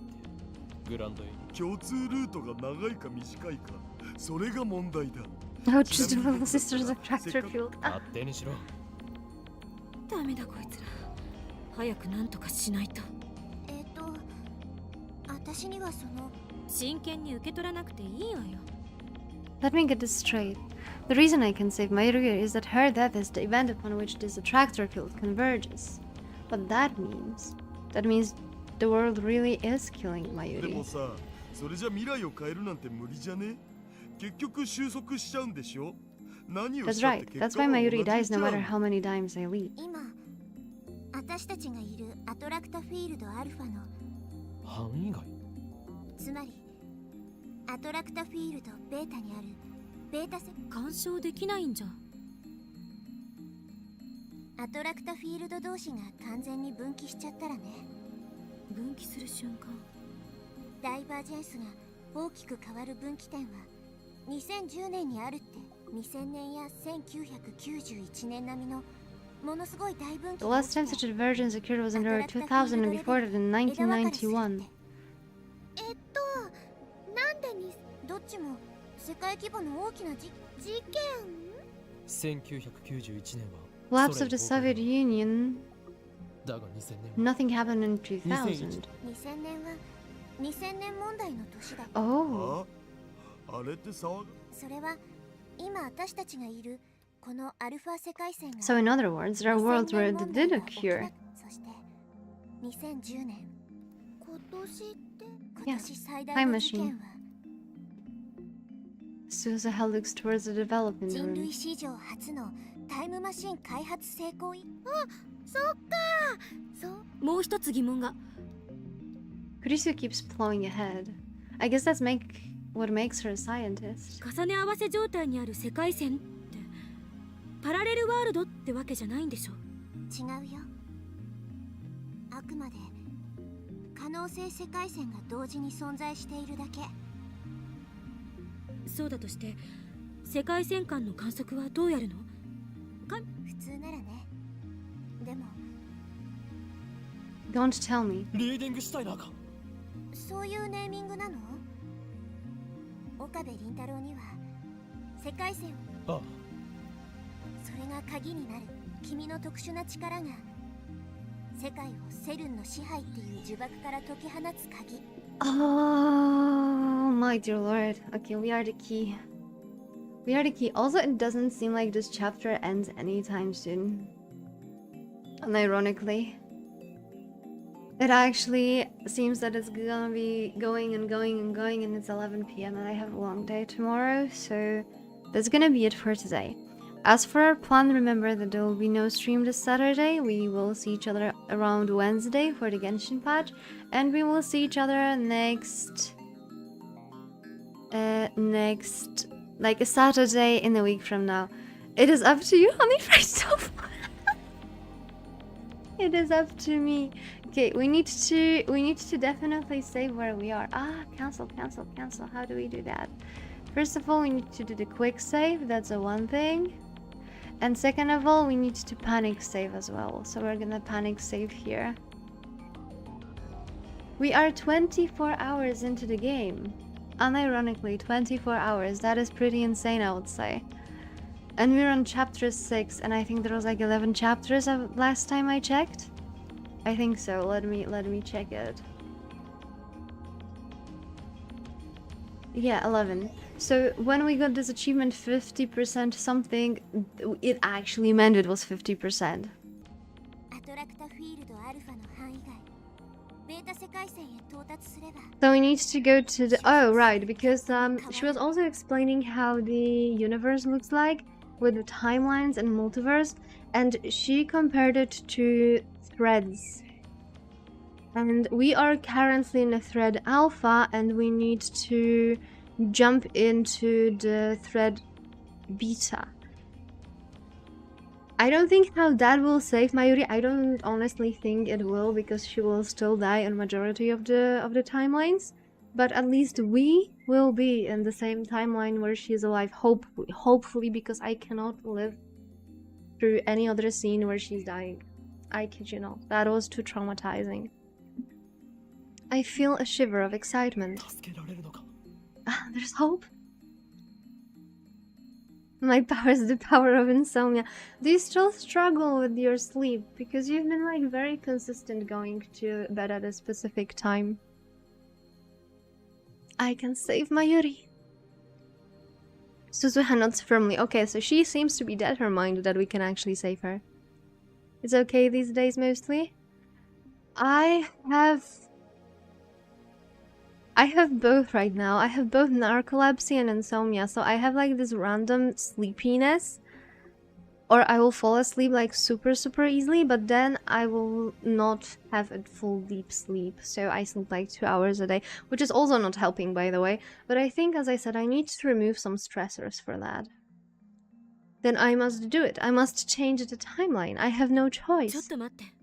Speaker 3: てグランドへ。
Speaker 2: 共通ルートが長いか短いか、それが問題だ。
Speaker 1: Oh, just the little sister's attractor field.
Speaker 3: 勝手にしろ。
Speaker 4: ダメだこいつら。早くなんとかしないと。
Speaker 6: 私にはその
Speaker 4: 真剣に受け取らなくていいわよ。
Speaker 1: Let me get this straight. The reason I can save Mayuri is that her death is the event upon which this attractor field converges. What that means the world really is killing
Speaker 2: でも
Speaker 1: Mayuri.
Speaker 2: さ、それじゃ未来を変えるなんて無理じゃね？結局収束しちゃうんでしょ？何を
Speaker 1: That's
Speaker 2: したっ
Speaker 1: right.
Speaker 2: て
Speaker 1: That's
Speaker 2: 結
Speaker 1: why
Speaker 2: 果は
Speaker 1: Mayuri
Speaker 2: 同
Speaker 1: dies
Speaker 2: じ
Speaker 1: no
Speaker 2: じゃ
Speaker 1: matter
Speaker 2: ん。
Speaker 1: how many times I leave.
Speaker 6: 今私たちがいるアトラクタフィールドアルファの
Speaker 3: 範囲外。
Speaker 6: つまりアトラクタフィールドベータにあるベータセ
Speaker 4: 干渉できないんじゃ。
Speaker 6: アトラクタフィールド同士が完全に分岐しちゃったらね。
Speaker 4: 分岐する瞬間。
Speaker 6: ダイバージェンスが大きく変わる分岐点は2010年にあるって。2000年や1991年並みのものすごい大分岐
Speaker 1: The last time such a divergence occurred was in the year 2000 and before that in 1991.
Speaker 6: なんでにどっちも世界規模の大きな事件。
Speaker 3: 1991年は
Speaker 1: Collapse of the Soviet Union.
Speaker 3: だが2000年は
Speaker 1: Nothing happened in 2000.
Speaker 6: 2000年は2000年問題の年だった。
Speaker 1: Oh.
Speaker 2: あれって騒ぐ。
Speaker 6: それは今私たちがいるこのアルファ世界線が
Speaker 1: So in other words, there are worlds where it
Speaker 6: 2000
Speaker 1: did
Speaker 6: 年問題が起き
Speaker 1: occur.
Speaker 6: なそして2010年今年って今
Speaker 1: Yeah,
Speaker 6: 年最大
Speaker 1: time
Speaker 6: の事件
Speaker 1: machine.
Speaker 6: は
Speaker 1: Suzuha looks towards the development
Speaker 6: 人
Speaker 1: room.
Speaker 6: 類史上初のタイムマシン開発成功いそっかそう
Speaker 4: もう一つ疑問が。
Speaker 1: Kurisu keeps plowing ahead. I guess that's what makes her a scientist.
Speaker 4: 重ね合わせ状態にある世界線ってパラレルワールドってわけじゃないんでしょ。
Speaker 6: 違うよ。あくまで可能性世界線が同時に存在しているだけ。
Speaker 4: そうだとして世界線間の観測はどうやるの？
Speaker 6: 普通ならね。でも
Speaker 1: Don't tell me.
Speaker 3: リーディングシュタイナーか。
Speaker 6: そういうネーミングなの？岡部倫太郎には世界線を。
Speaker 3: ああ、
Speaker 6: それが鍵になる君の特殊な力が世界をセルンの支配っていう呪縛から解き放つ鍵。
Speaker 1: Oh, my dear lord. Okay, we are the key. We are the key. Also, it doesn't seem like this chapter ends anytime soon. And ironically, it actually seems that it's gonna be going and going and going, and it's 11 p.m. and I have a long day tomorrow, so that's gonna be it for today. As for our plan, remember that there will be no stream this Saturday. We will see each other around Wednesday for the Genshin patch, and we will see each other next, like a Saturday in a week from now. It is up to you, honey, first of all. It is up to me. Okay, we need to definitely save where we are. Cancel. How do we do that? First of all, we need to do the quick save. That's a one thing. And second of all, we need to panic save as well. So we're gonna panic save here. We are 24 hours into the game. Unironically, 24 hours. That is pretty insane, I would say. And we're on chapter 6, and I think there was like 11 chapters last time I checked. I think so. Let me check it. Yeah, 11. So when we got this achievement 50% something, it actually meant it was 50%.
Speaker 6: アトラクタフィールドアルファの範囲外ベータ世界線へ到達すれば
Speaker 1: So we need to go to the... Oh, right, because she was also explaining how the universe looks like with the timelines and multiverse, and she compared it to threads. And we are currently in a thread alpha, and we need to jump into the thread beta. I don't think how that will save Mayuri. I don't honestly think it will, because she will still die on majority of the timelines. But at least we will be in the same timeline where she is alive, hopefully, because I cannot live through any other scene where she's dying. I kid you not. That was too traumatizing. I feel a shiver of excitement.
Speaker 3: 助けられるのか。
Speaker 1: There's hope. My power is the power of insomnia. Do you still struggle with your sleep? Because you've been like very consistent going to bed at a specific time. I can save Mayuri. Suzuha nods firmly. Okay, so she seems to be determined that we can actually save her. It's okay these days mostly. I have both right now. I have both narcolepsy and insomnia, so I have like this random sleepiness, or I will fall asleep like super easily, but then I will not have a full deep sleep, so I sleep like 2 hours a day, which is also not helping, by the way. But I think, as I said, I need to remove some stressors for that. Then I must do it. I must change the timeline. I have no
Speaker 4: ちょっ
Speaker 1: choice.
Speaker 4: と待って。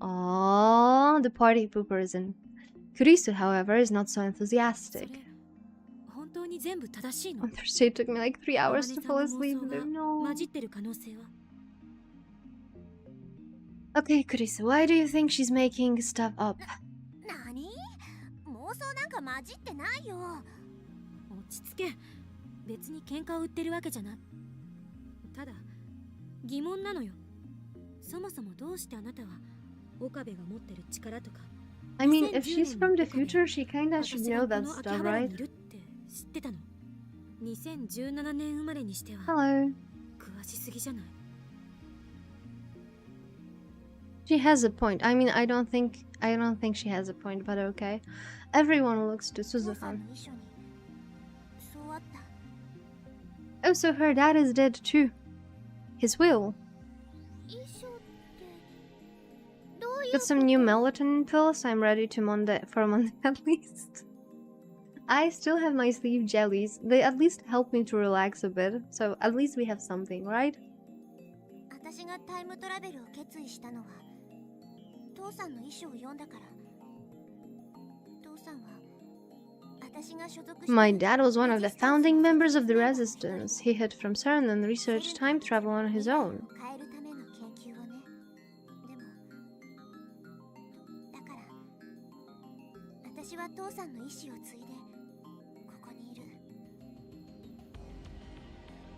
Speaker 1: Oh, the party pooper is in. Kurisu, however, is not so
Speaker 4: それ
Speaker 1: enthusiastic.
Speaker 4: 本当に全部正しいの？
Speaker 1: On Thursday, it took me like 3 hours to
Speaker 4: 天
Speaker 1: fall
Speaker 4: 音さん
Speaker 1: asleep.
Speaker 4: の妄想
Speaker 1: No.
Speaker 4: が混じってる可能性は？
Speaker 1: Okay, Kurisu, why do you think she's making stuff up?
Speaker 6: 何？妄想なんか混じってないよ。
Speaker 4: 落ち着け。別に喧嘩を売ってるわけじゃない。ただ疑問なのよ。そもそもどうしてあなたは岡部が持ってる力とか
Speaker 1: I mean, if
Speaker 4: 2010
Speaker 1: she's
Speaker 4: 年
Speaker 1: from the
Speaker 4: の岡部
Speaker 1: future, she kinda should
Speaker 4: 私
Speaker 1: know
Speaker 4: が
Speaker 1: that
Speaker 4: この秋
Speaker 1: stuff,
Speaker 4: 葉原
Speaker 1: right?
Speaker 4: にいるって知ってたの？ 2017年生まれにしては
Speaker 1: Hello.
Speaker 4: 詳しすぎじゃない？
Speaker 1: She has a point. I mean, I don't think she has a point, but okay. Everyone looks to
Speaker 6: 父さん
Speaker 1: Suzuhan.
Speaker 6: の遺書にそうあった。
Speaker 1: Oh, so her dad is dead too. His will.
Speaker 6: 遺書ってどういう
Speaker 1: Got some new melatonin pills. I'm ready to for a month at least. I still have my sleep jellies. They at least help me to relax a bit. So at least we have something, right?
Speaker 6: 私がタイムトラベルを決意したのは父さんの遺書を読んだから。父さんは私が所属して
Speaker 1: My dad was one of the founding members of the resistance. He hid from CERN and researched time travel on his own.
Speaker 6: 変えるための研究をね。でもだから私は父さんの意志を継いでここにいる。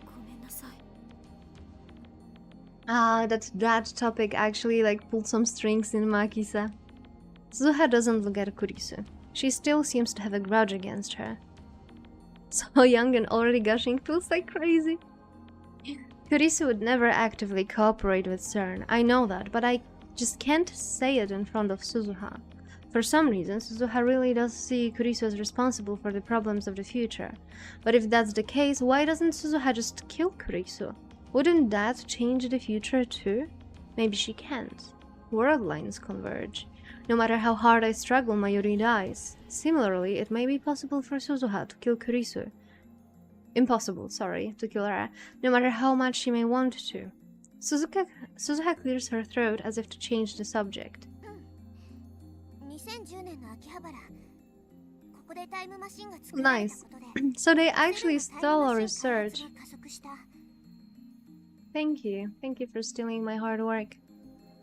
Speaker 4: ごめんなさい。
Speaker 1: Ah, that topic actually like pulled some strings in Makisa. Suzuha doesn't look at Kurisu. She still seems to have a grudge against her. So young and already gushing feels like crazy. Kurisu would never actively cooperate with CERN. I know that, but I just can't say it in front of Suzuha. For some reason, Suzuha really does see Kurisu as responsible for the problems of the future. But if that's the case, why doesn't Suzuha just kill Kurisu? Wouldn't that change the future too? Maybe she can't. World lines converge. No matter how hard I struggle, Mayuri dies. Similarly, it may be possible for Suzuha to kill Kurisu. Impossible, sorry, to kill her, no matter how much she may want to. Suzuha clears her throat as if to change the subject.
Speaker 6: 2010年の秋葉原。ここでタイムマシンが作られた
Speaker 1: Nice.
Speaker 6: ことで
Speaker 1: So they actually stole our research.
Speaker 6: セルのタイムマシン開発が加速した。
Speaker 1: Thank you. Thank you for stealing my hard work.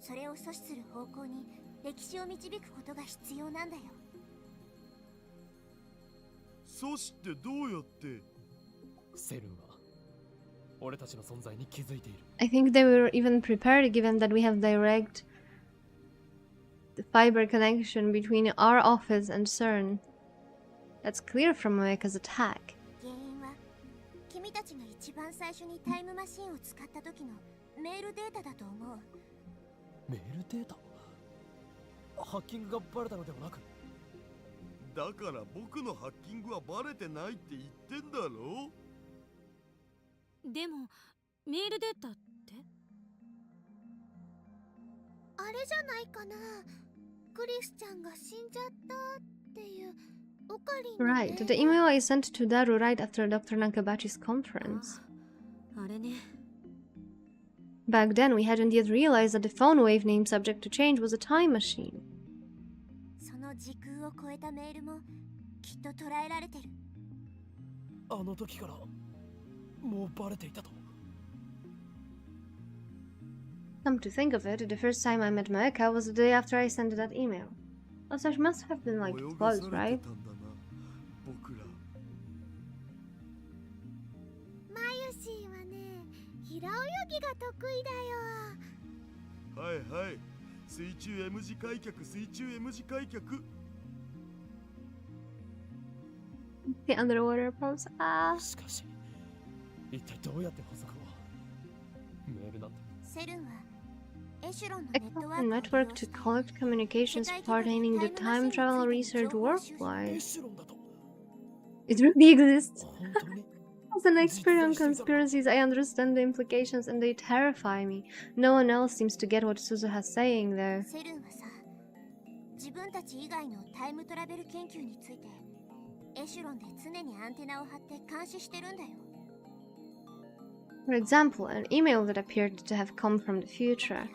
Speaker 6: それを阻止する方向に歴史を導くことが必要なんだよ。
Speaker 2: そしてどうやって？
Speaker 3: セルンは俺たちの存在に気づいている。
Speaker 1: I think they were even prepared given that we have direct fiber connection between our office and CERN. That's clear from Moeka's attack.
Speaker 6: 原因は君たちが一番最初にタイムマシンを使った時のメールデータだと思う。
Speaker 3: メールデータ？ハッキングがバレたのではなく？
Speaker 2: だから僕のハッキングはバレてないって言ってんだろ？
Speaker 4: でもメールデータって
Speaker 6: あれじゃないかな。クリスちゃんが死んじゃったっていうオカリンの
Speaker 1: Right, the email I sent to Daru right after Dr. Nakabachi's conference.
Speaker 4: あれね。
Speaker 1: Back then, we hadn't yet realized that the phone wave name subject to change was a time machine.
Speaker 6: その時空を超えたメールもきっと捉えられてる。
Speaker 3: あの時からもうバレていたと。
Speaker 1: Come to think of it, the first time I met Moeka was the day after I sent that email. Oh, so it must have been like
Speaker 2: 泳が
Speaker 1: close,
Speaker 2: されて
Speaker 1: right?
Speaker 2: たんだな、僕ら。
Speaker 6: マユシーはね、平泳ぎが得意だよ。
Speaker 2: はいはい。水中 M 字開脚、水中 M 字開脚。
Speaker 1: The underwater pose. Ah.
Speaker 3: しかし一体どうやって補足を？メールなんて。
Speaker 6: セルンはエシュロンの
Speaker 1: A
Speaker 6: ネット
Speaker 1: common
Speaker 6: ワークを利
Speaker 1: network
Speaker 6: 用
Speaker 1: to
Speaker 6: して
Speaker 1: collect communications pertaining to time travel research
Speaker 3: エ
Speaker 1: worldwide.
Speaker 3: シュロンだと？
Speaker 1: It really exists.
Speaker 3: 本当に？
Speaker 1: As an expert on conspiracies, I understand the implications and they terrify me. No one else seems to get what Suzuha's saying there.
Speaker 6: セルンはさ、自分たち以外のタイムトラベル研究についてエシュロンで常にアンテナを張って監視してるんだよ。
Speaker 1: For example, an email that appeared to have come from the future.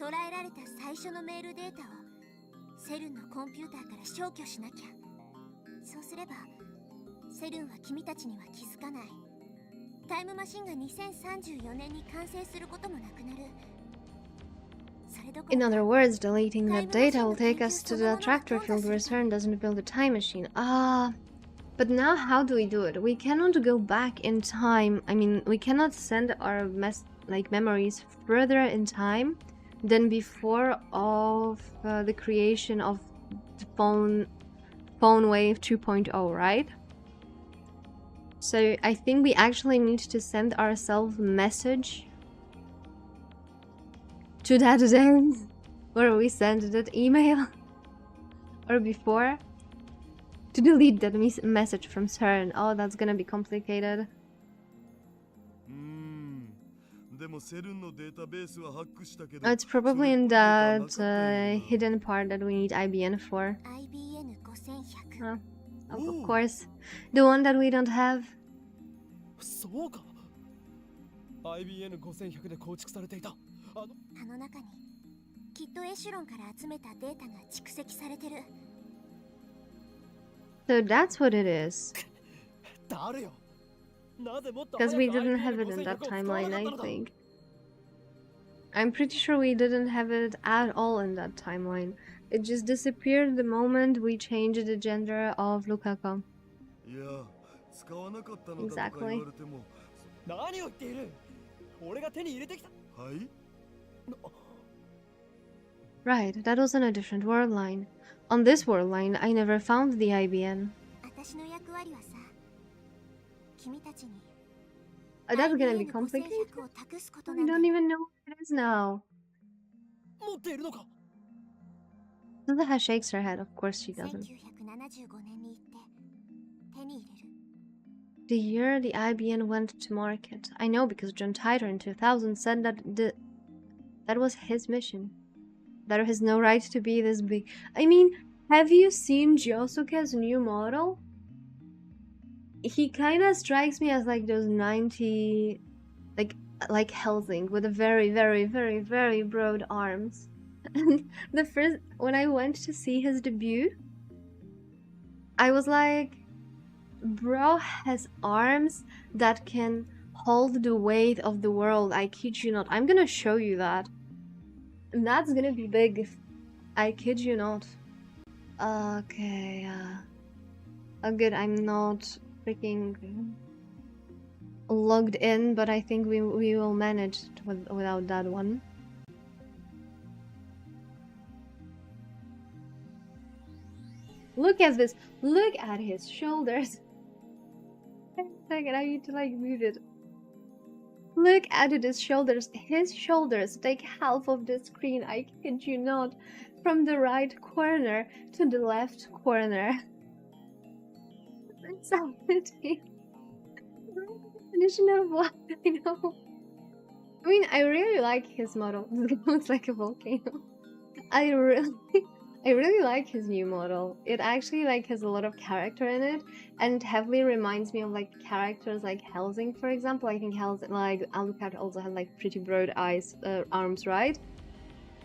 Speaker 6: 捉えられた最初のメールデータをセルンのコンピューターから消去しなきゃ。そうすればセルンは君たちには気づかない。タイムマシンが2034年に完成することもなくなる。それどころ
Speaker 1: In
Speaker 6: か
Speaker 1: other words, deleting that data will take us to the attractor field where CERN doesn't build a time machine. Ah, but now how do we do it? We cannot go back in time. I mean, we cannot send our memories further in time than before of the creation of phone wave 2.0, right? So I think we actually need to send ourselves a message to that day where we sent that email or before to delete that message from CERN. Oh, that's gonna be complicated.
Speaker 2: でもセルンのデータベースはハックしたけど
Speaker 1: It's probably in that hidden part that we need IBN for.
Speaker 6: IBN 5100
Speaker 1: Of course. The one that we don't have.
Speaker 3: そうか IBN5100 で構築されていた
Speaker 6: あの中にきっとエシュロンから集めたデータが蓄積されてる
Speaker 1: So that's what it is.
Speaker 3: 誰よ
Speaker 1: Because we didn't have it in that timeline, I think. I'm pretty sure we didn't have it at all in that timeline. It just disappeared the moment we changed the gender of Lukaku.
Speaker 2: いや使わなかったのだとか
Speaker 1: Exactly.
Speaker 2: 言われても
Speaker 3: 何を言っている俺が手に入れてきた
Speaker 2: はい
Speaker 1: Right, that was on a different world line. On this world line, I never found the IBN.
Speaker 6: 私の役割はさ君たちに
Speaker 1: That's gonna be
Speaker 6: IBN
Speaker 1: complicated.
Speaker 6: 5100を託すこと
Speaker 1: We
Speaker 6: な
Speaker 1: don't
Speaker 6: んだ
Speaker 1: even know what it is now.
Speaker 3: 持っているのか
Speaker 1: Suzaha shakes her head. Of course she doesn't.
Speaker 6: 1975年に行って手に入れる
Speaker 1: The year the IBN went to market. I know because John Titor in 2000 said that that was his mission. That has no right to be this big. I mean, have you seen Josuke's new model? He kind of strikes me as like those 90, like Helsing with a very, very, very, very broad arms. And the first when I went to see his debut, I was like, bro has arms that can hold the weight of the world. I kid you not. I'm gonna show you that. And that's gonna be big. I kid you not. Okay, oh good, I'm not freaking logged in, but I think we will manage without that one. Look at this. Look at his shoulders. Second, I need to like move it. Look at his shoulders. His shoulders take half of the screen. I kid you not. From the right corner to the left corner. That's how it is. Definition of what I know. I mean, I really like his model. It looks like a volcano. I really like his new model. It actually like has a lot of character in it, and it heavily reminds me of like characters like Helsing, for example. I think Helsing, like Alucard, also had like pretty broad arms, right?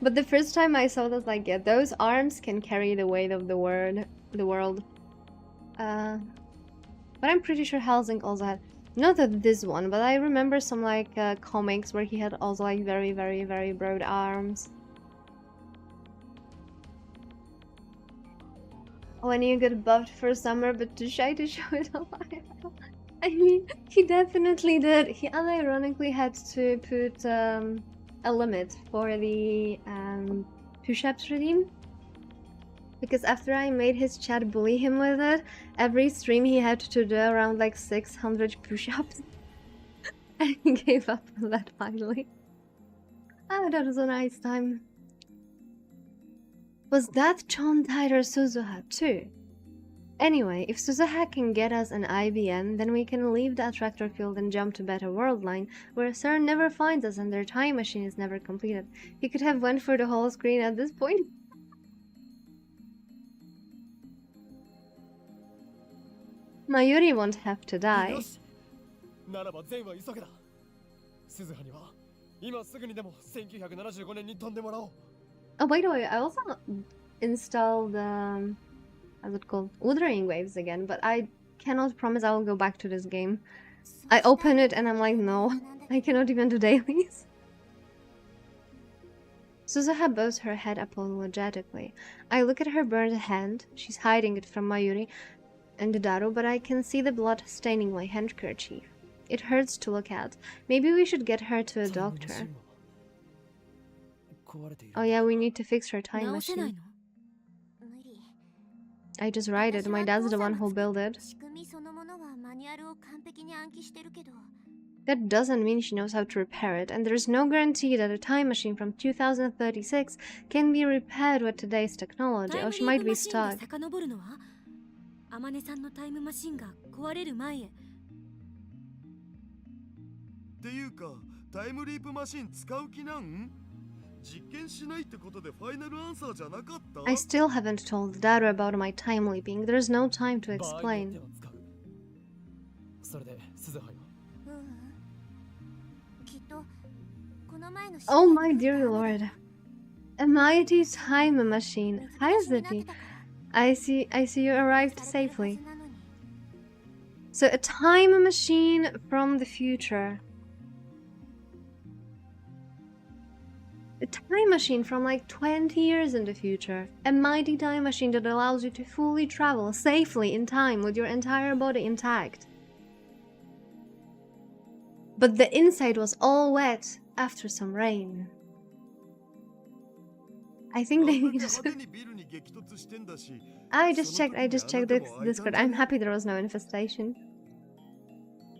Speaker 1: But the first time I saw this, like, yeah, those arms can carry the weight of the world. But I'm pretty sure Helsing also had, not that this one, but I remember some like comics where he had also like very, very, very broad arms. When you get buffed for summer, but too shy to show it alive. I mean, he definitely did. He unironically had to put a limit for the push-ups redeem. Because after I made his chat bully him with it, every stream he had to do around like 600 push-ups. And he gave up on that finally. Oh, that was a nice time. Was that John Titor Suzuha too? Anyway, if Suzuha can get us an IBN, then we can leave the attractor field and jump to Better World Line, where CERN never finds us and their time machine is never completed. He could have went for the whole screen at this point. Mayuri won't have to die.
Speaker 3: よしならば全は急げだ鈴葉には今すぐにでも1975年に飛んでもらおう
Speaker 1: Oh, by the way, I also installed, how's it called? Wuthering Waves again, but I cannot promise I will go back to this game. I open it and I'm like, no, I cannot even do dailies. Suzuha bows her head apologetically. I look at her burned hand. She's hiding it from Mayuri and Daru, but I can see the blood staining my handkerchief. It hurts to look at. Maybe we should get her to a doctor. Oh yeah, we need to fix her time
Speaker 4: 直せない
Speaker 1: machine.
Speaker 4: の
Speaker 6: 無理
Speaker 1: I just write it. My dad's the one who built it.
Speaker 6: 仕組みそのものはマニュアルを完璧に暗記してるけど、
Speaker 1: That doesn't mean she knows how to repair it, and there's no guarantee that a time machine from 2036 can be repaired with today's
Speaker 4: タ
Speaker 1: technology,
Speaker 4: イ
Speaker 1: or
Speaker 4: ム
Speaker 1: she
Speaker 4: リー
Speaker 1: might
Speaker 4: プ
Speaker 1: be
Speaker 4: マシンで
Speaker 1: stuck.
Speaker 4: 遡るのはあまねさんのタイムマシンが壊れる前へ。
Speaker 2: っていうかタイムリープマシン使う気なん？実験しないってことでファイナルアンサーじゃなかった？
Speaker 1: I still haven't told Dad about my time leaping. There's no time to
Speaker 3: 場合によって
Speaker 1: explain.
Speaker 3: は使う。それで鈴杯は
Speaker 6: きっとこの前の
Speaker 1: Oh my dear lord. A mighty time machine. Hi, Ziti. I see you arrived safely. So a time machine from the future. A time machine from like 20 years in the future. A mighty time machine that allows you to fully travel safely in time with your entire body intact. But the inside was all wet after some rain. I think they need to... I just checked the Discord. I'm happy there was no infestation.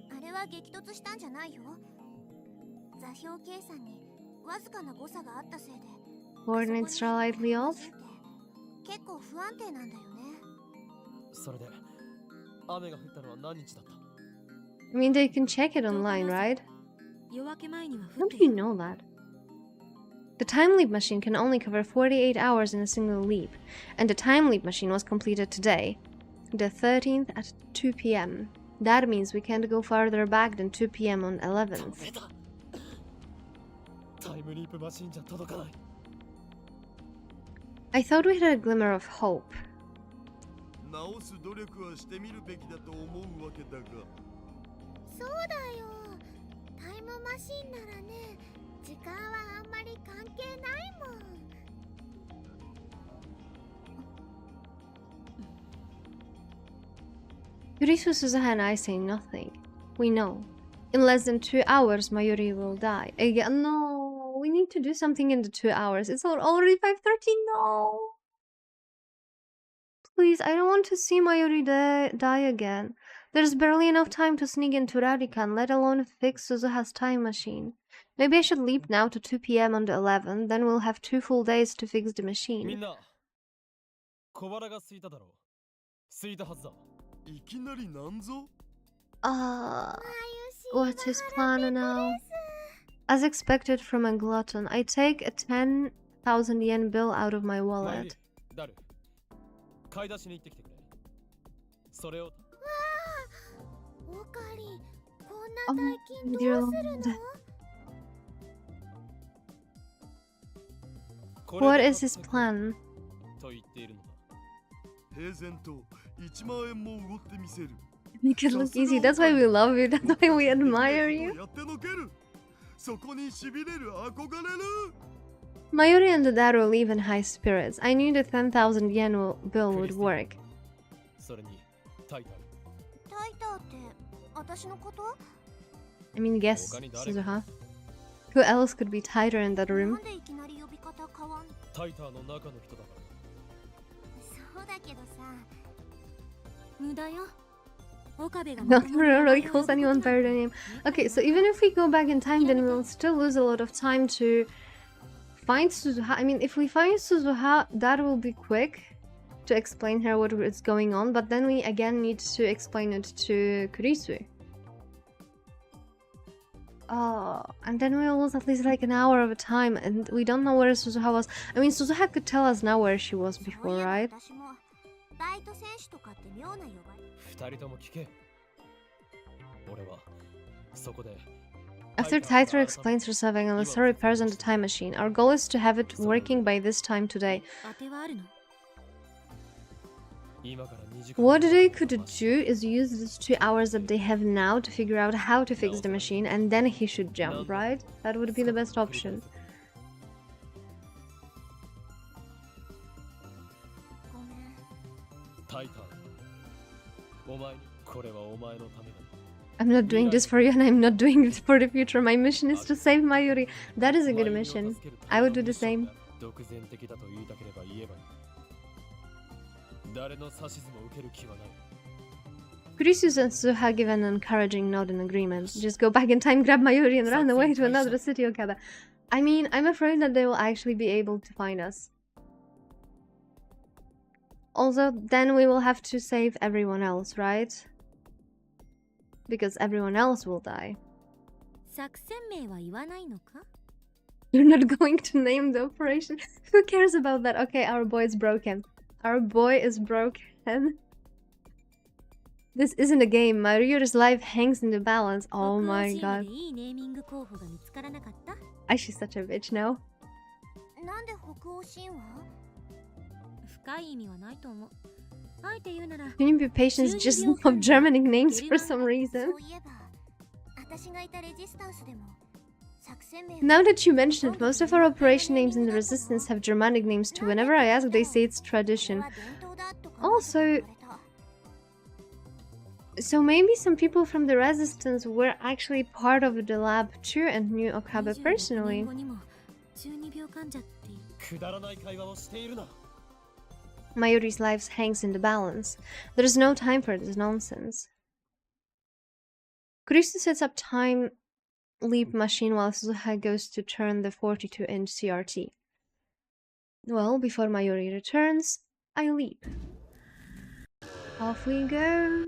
Speaker 6: あれは激突したんじゃないよ。座標計算にわずかな誤差があったせいで
Speaker 1: Coordinates are slightly off.
Speaker 6: 結構不安定なんだよね。
Speaker 3: それで雨が降ったのは何日だった？
Speaker 1: I mean, they can check it online, right?
Speaker 4: 夜明け前には降
Speaker 1: How
Speaker 4: って
Speaker 1: do
Speaker 4: い
Speaker 1: you
Speaker 4: た。
Speaker 1: know that? The time leap machine can only cover 48 hours in a single leap, and the time leap machine was completed today, the 13th at 2 p.m. That means we can't go farther back than 2 p.m. on 11th.
Speaker 3: 出た。タイムリープマシンじゃ届かない。
Speaker 1: I thought we had a glimmer of hope.
Speaker 2: 直す努力はしてみるべきだと思うわけだが。
Speaker 6: そうだよ。タイムマシンならね、時間はあんまり関係ないもん。
Speaker 1: Yurisu, Suzuha and I say nothing. We know. In less than 2 hours, Mayuri will die. Again, no. We need to do something in the 2 hours. It's already 5:13. No. Please, I don't want to see Mayuri die again. There's barely enough time to sneak into Rarikan, let alone fix Suzuha's time machine. Maybe I should leap now to 2 p.m. on the 11th, then we'll have 2 full days to fix the
Speaker 3: みん
Speaker 1: machine.
Speaker 3: な、小腹が空いただろう。空いたはずだ。
Speaker 2: いきなりなんぞ？
Speaker 1: What's his plan now? As expected from a glutton, I take a 10,000 yen bill out of my
Speaker 3: マユリ
Speaker 1: wallet.
Speaker 3: ダル、買い出しに行ってきてくれ。それを。
Speaker 6: オカリン、こ
Speaker 1: Oh,
Speaker 6: んな大金ど
Speaker 1: dear
Speaker 6: うする
Speaker 1: Lord.
Speaker 6: の？
Speaker 1: What is his plan?
Speaker 3: と言っているのだ。
Speaker 2: 平然と1万円もおごってみせる。
Speaker 1: Make it look easy. That's why we love you. That's why we admire you.
Speaker 2: やってのける。そこにしびれる憧れる。
Speaker 1: Mayuri and the dad will leave in high spirits. I knew the 10,000 yen bill would work.
Speaker 3: それに、タイタル。
Speaker 6: タイターって私のこと？
Speaker 1: I mean, guess, Suzuha. Who else could be tighter in that
Speaker 6: な
Speaker 1: room?
Speaker 6: んでいきなり呼び方変わん？
Speaker 3: タイターの中の人だから。
Speaker 6: そうだけどさ。
Speaker 4: 無駄よ。岡部が
Speaker 1: Not really calls anyone by their name. Okay, so even if we go back in time, then we'll still lose a lot of time to find Suzuha. I mean, if we find Suzuha, that will be quick to explain her what is going on, but then we again need to explain it to Kurisu. Oh, and then we'll lose at least like an hour of time, and we don't know where Suzuha was. I mean, Suzuha could tell us now where she was before, right?
Speaker 6: 私もバイト選手とかって妙な呼ばれ。
Speaker 3: 二人とも聞け。俺はそこで。
Speaker 1: After Taito explains herself and Alyssa repairs on the time machine, our goal is to have it working by this time today.
Speaker 4: 当てはあるの？
Speaker 1: What they could do is use these 2 hours that they have now to figure out how to fix the machine, and then he should jump, right? That would be the best option.
Speaker 6: ごめん。
Speaker 3: タイター、お前にこれはお前のためだ。
Speaker 1: I'm not doing this for you, and I'm not doing it for the future. My mission is to save Mayuri. That is a good mission. I would do the same.
Speaker 3: 独善的だと言いたければ言えばいい。誰の指図も受ける気はない。
Speaker 1: Kurisu and Suha give an encouraging nod in agreement. Just go back in time, grab Mayuri, and run away to another city, Okabe. I mean, I'm afraid that they will actually be able to find us. Also, then we will have to save everyone else, right? Because everyone else will die.
Speaker 4: 作戦名は言わないのか？
Speaker 1: You're not going to name the operation? Who cares about that? Okay, our boy is broken. Our boy is broken. This isn't a game. Mayuri's life hangs in the balance. Oh my god.
Speaker 4: いいネーミング候補が見つからなかった？
Speaker 1: She's such a bitch now.
Speaker 6: なんで北欧神話？
Speaker 4: 深い意味はないと思う。あえて言うなら、
Speaker 1: Can you be patient? Just love Germanic names for some reason.
Speaker 6: そういえば、私がいたレジスタンスでも作戦名。
Speaker 1: Now that you mention it, most of our operation names in the Resistance have Germanic names too. Whenever I ask, they say it's tradition. Also, so maybe some people from the Resistance were actually part of the lab too and knew Okabe personally.
Speaker 4: 12病患者っていう。
Speaker 3: くだらない会話をしているな。
Speaker 1: Mayuri's life hangs in the balance. There's no time for this nonsense. Kurisu sets up time leap machine while Suzuha goes to turn the 42-inch CRT. Well, before Mayuri returns, I leap. Off we go.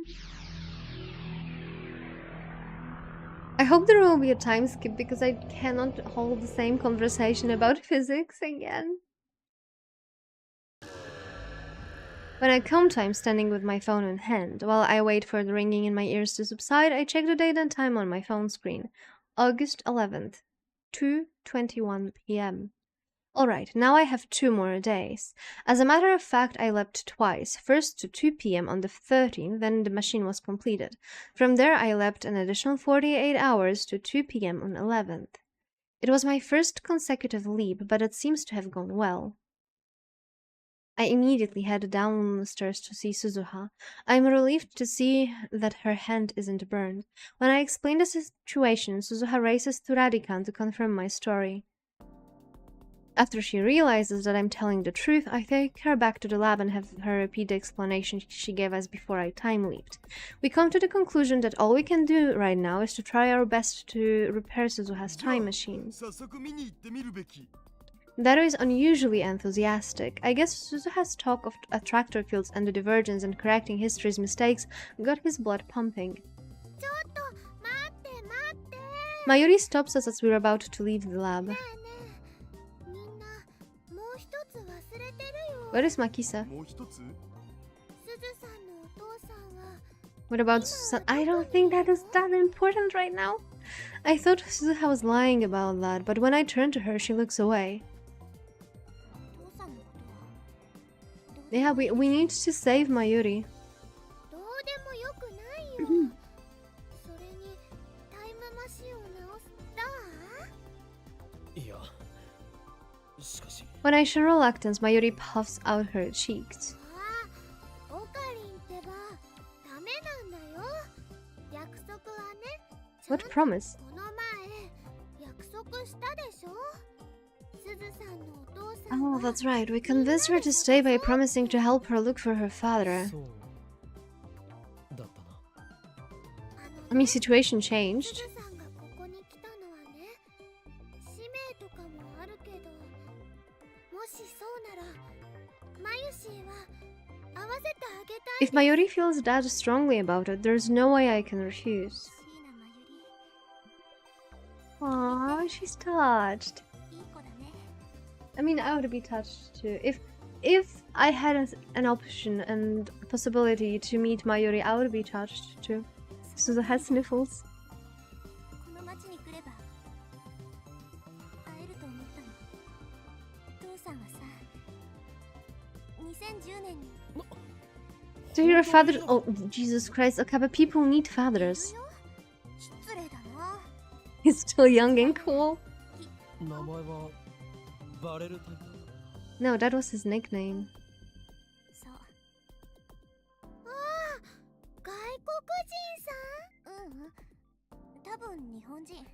Speaker 1: I hope there will be a time skip because I cannot hold the same conversation about physics again. When I come to, I'm standing with my phone in hand. While I wait for the ringing in my ears to subside, I check the date and time on my phone screen. August 11th, 2:21 p.m. Alright, now I have 2 more days. As a matter of fact, I leapt twice, first to 2 p.m. on the 13th, then the machine was completed. From there, I leapt an additional 48 hours to 2 p.m. on 11th. It was my first consecutive leap, but it seems to have gone well. I immediately head down the stairs to see Suzuha. I am relieved to see that her hand isn't burned. When I explain the situation, Suzuha races to Radican to confirm my story. After she realizes that I'm telling the truth, I take her back to the lab and have her repeat the explanation she gave us before I time leaped. We come to the conclusion that all we can do right now is to try our best to repair Suzuha's time machine.
Speaker 2: 早速見に行ってみるべき。
Speaker 1: Daru is unusually enthusiastic. I guess Suzuha's talk of attractor fields and the divergence and correcting history's mistakes got his blood pumping.
Speaker 6: ちょっと待って待って。
Speaker 1: Mayuri stops us as we're about to leave the lab.
Speaker 6: ねえねえ、みんなもう一つ忘れてるよ。
Speaker 1: Where is Makisa?
Speaker 2: もう一つ。
Speaker 6: すずさんのお父さんは。
Speaker 1: What about Susan? I don't think that is that important right now. I thought Suzuha was lying about that, but when I turn to her, she looks away.
Speaker 6: お父さんのことは。
Speaker 1: Yeah, we need to save Mayuri.
Speaker 6: どうでもよくないよ。それにタイムマシンを直すだ。
Speaker 3: いや、しかし。
Speaker 1: When I show reluctance, Mayuri puffs out her cheeks.
Speaker 6: ああ、オカリンってばダメなんだよ。約束はね。
Speaker 1: What promise?
Speaker 6: この前約束したでしょ。すずさんのお父さん
Speaker 1: Oh,
Speaker 6: は。
Speaker 1: that's right. We convinced her to stay by promising to help her look for her father.
Speaker 3: そうだったな。
Speaker 1: I mean, situation changed.
Speaker 6: すずさんがここに来たのはね、使命とかもあるけど、もしそうなら、マユシーは合わせてあげたい。
Speaker 1: If Mayuri feels that strongly about it, there's no way I can refuse.
Speaker 6: シーナマユリ、
Speaker 1: Aww, she's touched.
Speaker 6: いい子だね。
Speaker 1: I mean, I would be touched too. If I had an option and a possibility to meet Mayuri, I would be touched too. Suzu has sniffles.
Speaker 6: この町に来れば会えると思ったの。父さんはさ、2010年に
Speaker 1: So your father? Oh, Jesus Christ! Okay, but people need fathers.
Speaker 6: 失礼だな。
Speaker 1: He's still young and cool.
Speaker 3: 名前はバレルタイプ。
Speaker 1: No, that was his nickname.
Speaker 6: そう。ああ、外国人さん？うんうん。多分日本人。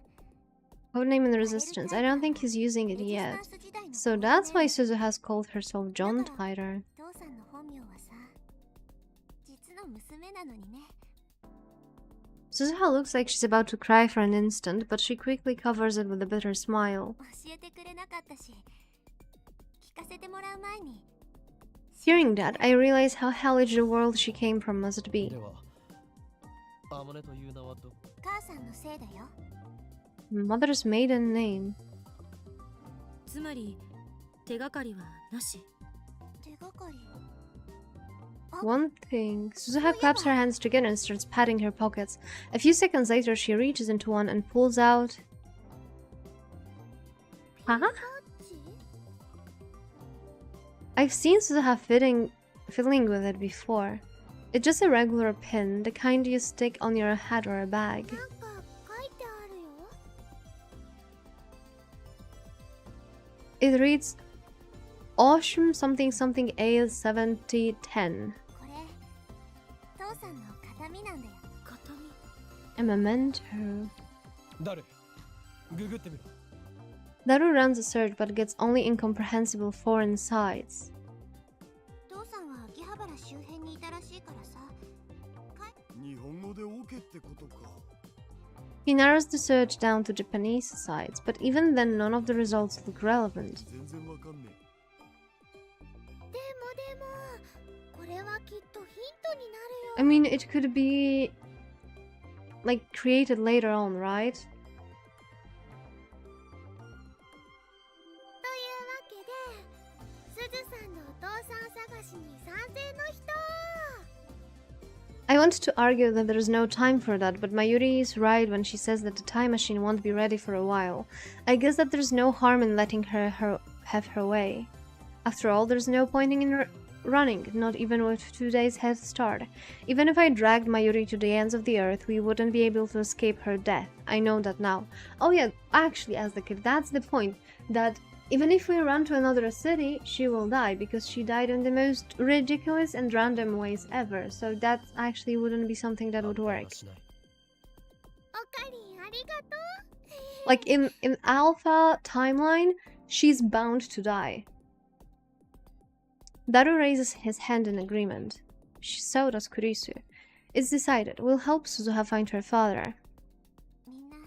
Speaker 1: Codename in the Resistance. I don't think he's using it yet. So that's why Suzu has called herself John Tider.
Speaker 6: 父さんの本名はさ、の娘なのにね。
Speaker 1: Suzuha looks like she's about to cry for an instant, but she quickly covers it with a bitter smile.
Speaker 6: 教えてくれなかったし、聞かせてもらう前に。
Speaker 1: Hearing that, I realize how hellish the world she came from must be.
Speaker 3: ではアモネという名はど
Speaker 6: 母さんのせいだよ。
Speaker 1: Mother's maiden name.
Speaker 4: つまり手がかりはなし。
Speaker 6: 手がかり。
Speaker 1: One thing. Suzuha claps her hands together and starts patting her pockets. A few seconds later, she reaches into one and pulls out... Huh?
Speaker 6: バッジ？
Speaker 1: I've seen Suzuha fiddling with it before. It's just a regular pin, the kind you stick on your hat or a bag.
Speaker 6: なんか書いてあるよ。
Speaker 1: It reads Oshum something something A7010.
Speaker 6: これ、父さんの形見なんだよ。
Speaker 4: 形見。
Speaker 1: A memento.
Speaker 3: 誰ググってみろ
Speaker 1: Daru runs a search but gets only incomprehensible foreign sites.
Speaker 6: 父さんは秋葉原周辺にいたらしいからさ。
Speaker 2: 日本語で OK ってことか。
Speaker 1: He narrows the search down to Japanese sites, but even then none of the results look relevant.
Speaker 2: 全然わかんね
Speaker 6: でも、これはきっとヒントになるよ。
Speaker 1: I mean, it could be like created later on, right?
Speaker 6: というわけで、すずさんのお父さん探しに賛成の人。
Speaker 1: I want to argue that there is no time for that, but Mayuri is right when she says that the time machine won't be ready for a while. I guess that there's no harm in letting her have her way. After all, there's no point in running, not even with 2 days head start. Even if I dragged Mayuri to the ends of the earth, we wouldn't be able to escape her death. I know that now. Oh yeah, actually, as the kid, that's the point. That even if we run to another city, she will die because she died in the most ridiculous and random ways ever. So that actually wouldn't be something that would work.
Speaker 3: しない
Speaker 6: おかりんありがとう。
Speaker 1: Like in Alpha timeline, she's bound to die. Daru raises his hand in agreement. So does Kurisu. It's decided. We'll help Suzuha find her father.
Speaker 6: みんな、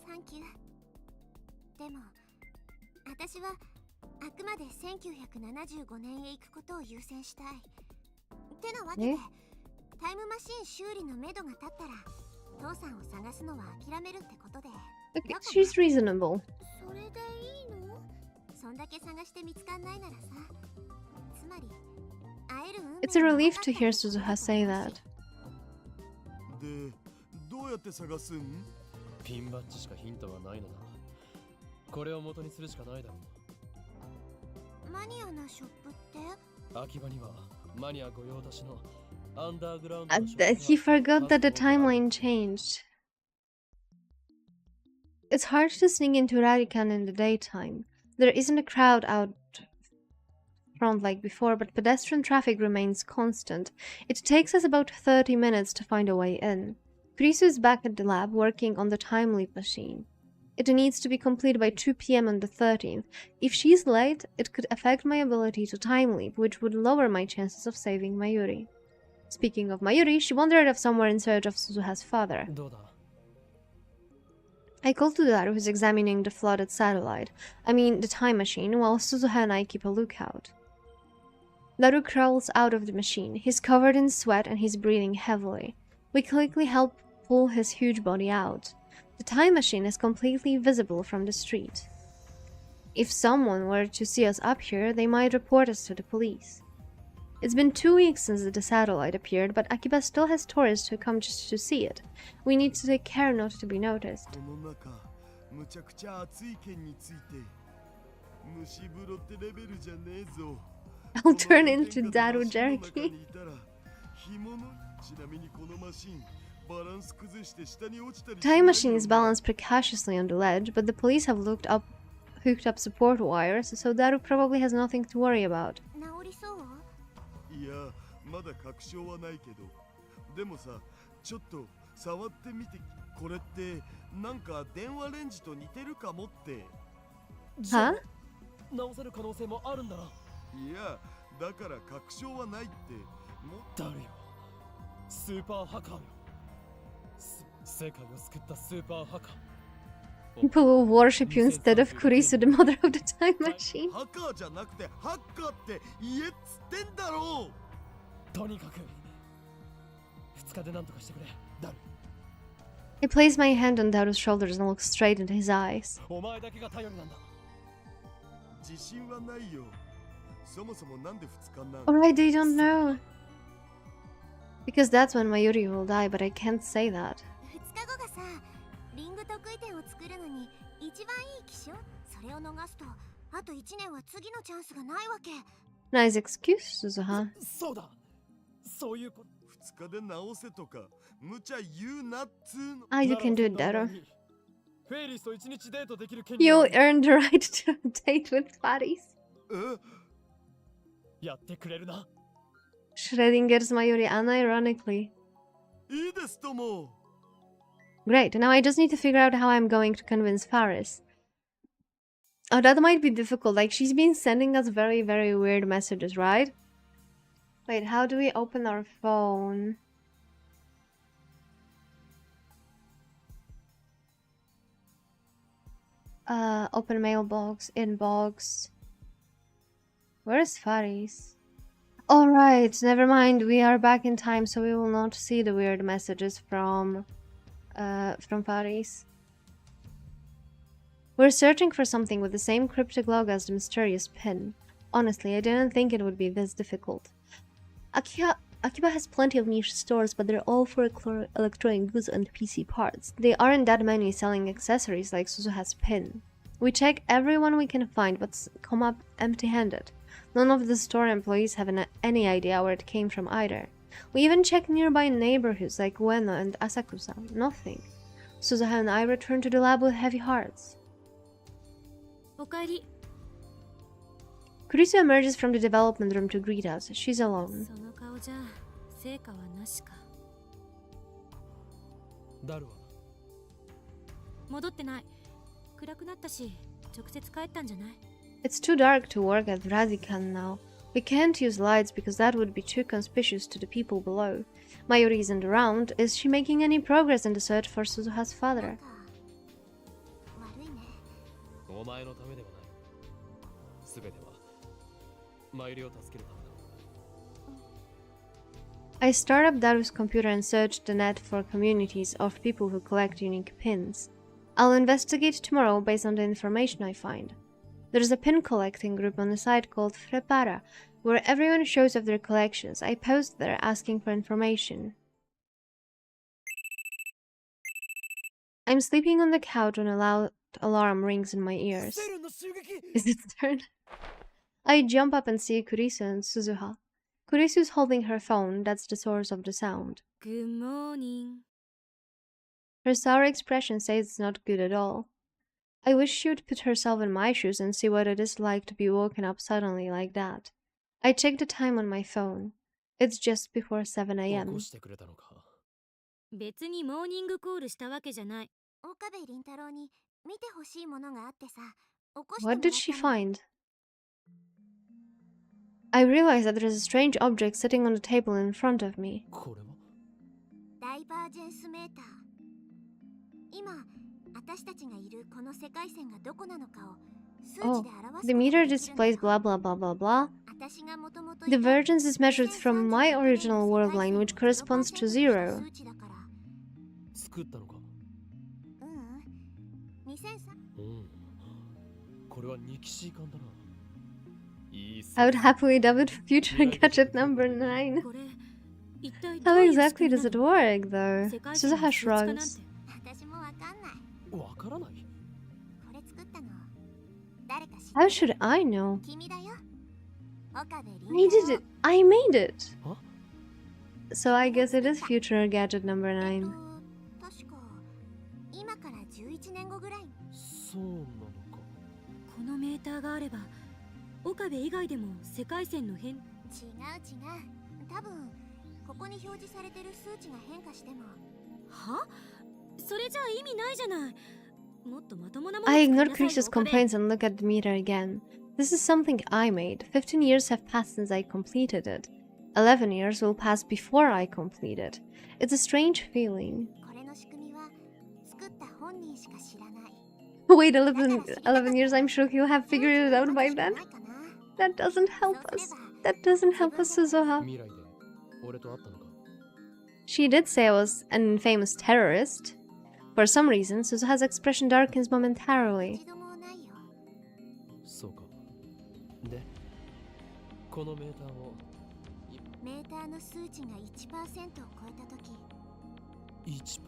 Speaker 6: サンキュー。でも、私はあくまで1975年へ行くことを優先したい。てなわけで
Speaker 1: え、
Speaker 6: タイムマシン修理のめどが立ったら、父さんを探すのは諦めるってことで。
Speaker 1: Okay, she's reasonable.
Speaker 6: それでいいの？そんだけ探して見つかんないならさ。つまり、会える運命
Speaker 1: It's a relief to hear Suzuha say that.
Speaker 2: で、どうやって探すん？
Speaker 3: ピンバッジしかヒントはないのだこれを元にするしかないだろ
Speaker 6: マニアなショップって？
Speaker 3: う秋葉にはマニア御用達のアンダーグラウンドのショップが
Speaker 1: He forgot that the timeline changed. It's hard to sneak into Rarikan in the daytime. There isn't a crowd out front like before, but pedestrian traffic remains constant. It takes us about 30 minutes to find a way in. Kurisu is back at the lab working on the time leap machine. It needs to be complete by 2 p.m. on the 13th. If she's late, it could affect my ability to time leap, which would lower my chances of saving Mayuri. Speaking of Mayuri, she wandered off somewhere in search of Suzuha's father.
Speaker 3: どうだ
Speaker 1: I call to Daru, who's examining the flooded satellite. I mean, the time machine, while Suzuha and I keep a lookout. Daru crawls out of the machine. He's covered in sweat and he's breathing heavily. We quickly help pull his huge body out. The time machine is completely visible from the street. If someone were to see us up here, they might report us to the police. It's been 2 weeks since the satellite appeared, but Akiba still has tourists who come just to see it. We need to take care not to be noticed.
Speaker 2: この中、むちゃくちゃ熱い件について。蒸し風呂ってレベルじゃねえぞ。
Speaker 1: I'll turn into Daru Jerky.
Speaker 2: ちなみにこのマシン、バランス崩して下に落ちたり。
Speaker 1: Time machine is balanced precariously on the ledge, but the police have hooked up support wires, so Daru probably has nothing to worry about.
Speaker 6: 治りそう？
Speaker 2: いや、まだ確証はないけど。でもさ、ちょっと触ってみて。これってなんか電話レンジと似てるかもって。
Speaker 1: は？
Speaker 3: 直せる可能性もあるんだな。
Speaker 2: いや、だから確証はないって。
Speaker 3: 誰よ、スーパーハカーよ。世界を救ったスーパーハカー。
Speaker 1: People will worship you instead of Kurisu, the mother of the time machine.
Speaker 2: ハカーじゃなくてハッカーって言えっつってんだろう。
Speaker 3: とにかく2日で何とかしてくれ、ダル。
Speaker 1: I place my hand on Daru's shoulders and look straight into his eyes.
Speaker 3: お前だけが頼りなんだ。
Speaker 2: 自信はないよ。そもそもなんで2日なの？
Speaker 1: Alright, they don't know. Because that's when Mayuri will die, but I can't say that.
Speaker 6: 2日後がさ、リング得意点を作るのに一番いい機種。それを逃すとあと1年は次のチャンスがないわけ。
Speaker 1: Nice excuse, Suzuha.
Speaker 3: そうだ、そういうこと。
Speaker 2: 2日で直せとか無茶言うなっつーの。
Speaker 1: Ah, you can do it, Daru.
Speaker 3: フェイリスと1日デートできる権利
Speaker 1: You
Speaker 3: を
Speaker 1: earned the right to date with fatties.
Speaker 3: やってくれるな。
Speaker 1: Schrodinger's Mayuri unironically.
Speaker 2: いいですとも。
Speaker 1: Great, now I just need to figure out how I'm going to convince Faris. Oh, that might be difficult. Like, she's been sending us very, very weird messages, right? Wait, how do we open our phone? Open mailbox, inbox. Where is Faris? Alright, never mind. We are back in time, so we will not see the weird messages from Faris. We're searching for something with the same cryptic log as the mysterious pin. Honestly, I didn't think it would be this difficult. Akiba has plenty of niche stores, but they're all for electronic goods and PC parts. They aren't that many selling accessories like Suzuha's pin. We check everyone we can find, but come up empty-handed. None of the store employees have any idea where it came from either. We even check nearby neighborhoods like Ueno and Asakusa. Nothing. Suzuha and I return to the lab with heavy hearts.
Speaker 4: おかえり。
Speaker 1: Kurisu emerges from the development room to greet us. She's alone.
Speaker 4: その顔じゃ成果はなしか。
Speaker 3: ダルは
Speaker 4: 戻ってない。暗くなったし、直接帰ったんじゃない？
Speaker 1: It's too dark to work at Radican now. We can't use lights because that would be too conspicuous to the people below. Mayuri isn't around. Is she making any progress in the search for Suzuha's father?
Speaker 6: 悪いね。
Speaker 3: お前のためではない。すべてはマユリを助けるためだ。
Speaker 1: I start up Daru's computer and search the net for communities of people who collect unique pins. I'll investigate tomorrow based on the information I find. There's a pin collecting group on the site called Frepara, where everyone shows off their collections. I post there asking for information. I'm sleeping on the couch when a loud alarm rings in my ears. Is it turn? I jump up and see Kurisu and Suzuha. Kurisu's holding her phone, that's the source of the sound.
Speaker 4: Good morning.
Speaker 1: Her sour expression says it's not good at all. I wish she would put herself in my shoes and see what it is like to be woken up suddenly like that. I check the time on my phone. It's just before 7 a.m.
Speaker 4: 別にモーニングコールしたわけじゃない。
Speaker 6: 岡部倫太郎に見てほしいものがあってさ、起こしてもら
Speaker 1: What
Speaker 6: った
Speaker 1: did she
Speaker 6: の。
Speaker 1: find? I realize that there is a strange object sitting on the table in front of me.
Speaker 3: これは
Speaker 6: ダイバージェンスメーター。今、私たちがいるこの世界線がどこなのかを数値
Speaker 1: Oh,
Speaker 6: で表す
Speaker 1: the
Speaker 6: ことが
Speaker 1: meter
Speaker 6: できるんだ。
Speaker 1: displays blah blah blah blah blah.
Speaker 6: 私が元々いた
Speaker 1: Divergence is measured from my original world line, which corresponds to 0.
Speaker 6: 数値だから。
Speaker 3: 作ったのか。
Speaker 6: うん。2003。
Speaker 3: これはニキシー缶だな。いい
Speaker 1: I would happily dub it future gadget number 9.
Speaker 4: これ一体ど
Speaker 1: How
Speaker 4: ういう仕
Speaker 1: exactly
Speaker 4: 組み
Speaker 1: does
Speaker 4: な
Speaker 1: it
Speaker 4: の？
Speaker 1: work, though?
Speaker 4: 世界線の
Speaker 1: Suzuha
Speaker 4: 数値化なん
Speaker 1: shrugs.
Speaker 4: て。
Speaker 6: 私もわかんない。
Speaker 3: わからない。
Speaker 6: これ作ったの。誰か知って
Speaker 1: How
Speaker 6: る？
Speaker 1: should I know?
Speaker 6: 君だよ。岡部
Speaker 1: I
Speaker 6: 倫太
Speaker 1: did
Speaker 6: 郎。
Speaker 1: it! I made it!
Speaker 3: Huh?
Speaker 1: So I guess it is future gadget number 9.
Speaker 6: 確か今から11年後ぐらい。
Speaker 3: そうなのか。
Speaker 4: このメーターがあれば、岡部以外でも世界線の変。
Speaker 6: 違う違う。多分ここに表示されてる数値が変化しても。
Speaker 4: は？それじゃあ意味ないじゃない。もっとまともなもの
Speaker 1: I
Speaker 4: 作り
Speaker 1: ignore
Speaker 4: なさいよ
Speaker 1: Chris's
Speaker 4: 岡部。
Speaker 1: complaints and look at the meter again. This is something I made. 15 years have passed since I completed it. 11 years will pass before I complete it. It's a strange feeling.
Speaker 6: これの仕組みは作った本人しか知らない。
Speaker 1: Wait, 11 years, I'm sure he'll have figured it out by then. That doesn't help us. That doesn't help us, Suzuha.
Speaker 3: 未来で俺と会ったのか？
Speaker 1: She did say I was an infamous terrorist. For some reason, Suzuha's expression darkens momentarily.
Speaker 6: 一度もないよ。
Speaker 3: そうか。で、このメーターを
Speaker 6: メーターの数値が 1% を超えたとき、
Speaker 3: 1%。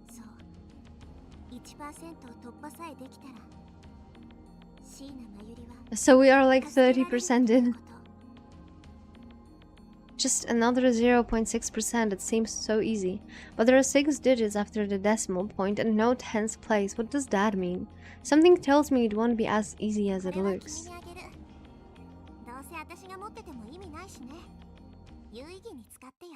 Speaker 6: そう、1% を突破さえできたら、椎名真由里は
Speaker 1: So we are like
Speaker 6: 助けられる
Speaker 1: 30% in.
Speaker 6: こと。
Speaker 1: Just another 0.6%. It seems so easy. But there are 6 digits after the decimal point and no 10th place. What does that mean? Something tells me it won't be as easy as it
Speaker 6: これは
Speaker 1: looks.
Speaker 6: 君にあげる。どうせ私が持ってても意味ないしね。有意義に使ってよ。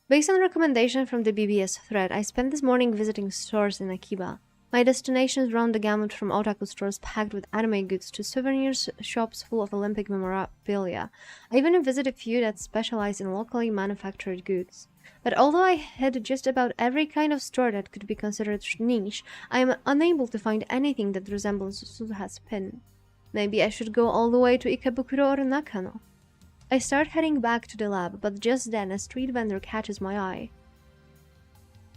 Speaker 1: Based on recommendation from the BBS thread, I spent this morning visiting stores in Akiba. My destinations round the gamut from otaku stores packed with anime goods to souvenir shops full of Olympic memorabilia. I even visited a few that specialize in locally manufactured goods. But although I hit just about every kind of store that could be considered niche, I am unable to find anything that resembles Suzuha's pin. Maybe I should go all the way to Ikebukuro or Nakano. I start heading back to the lab, but just then a street vendor catches my eye.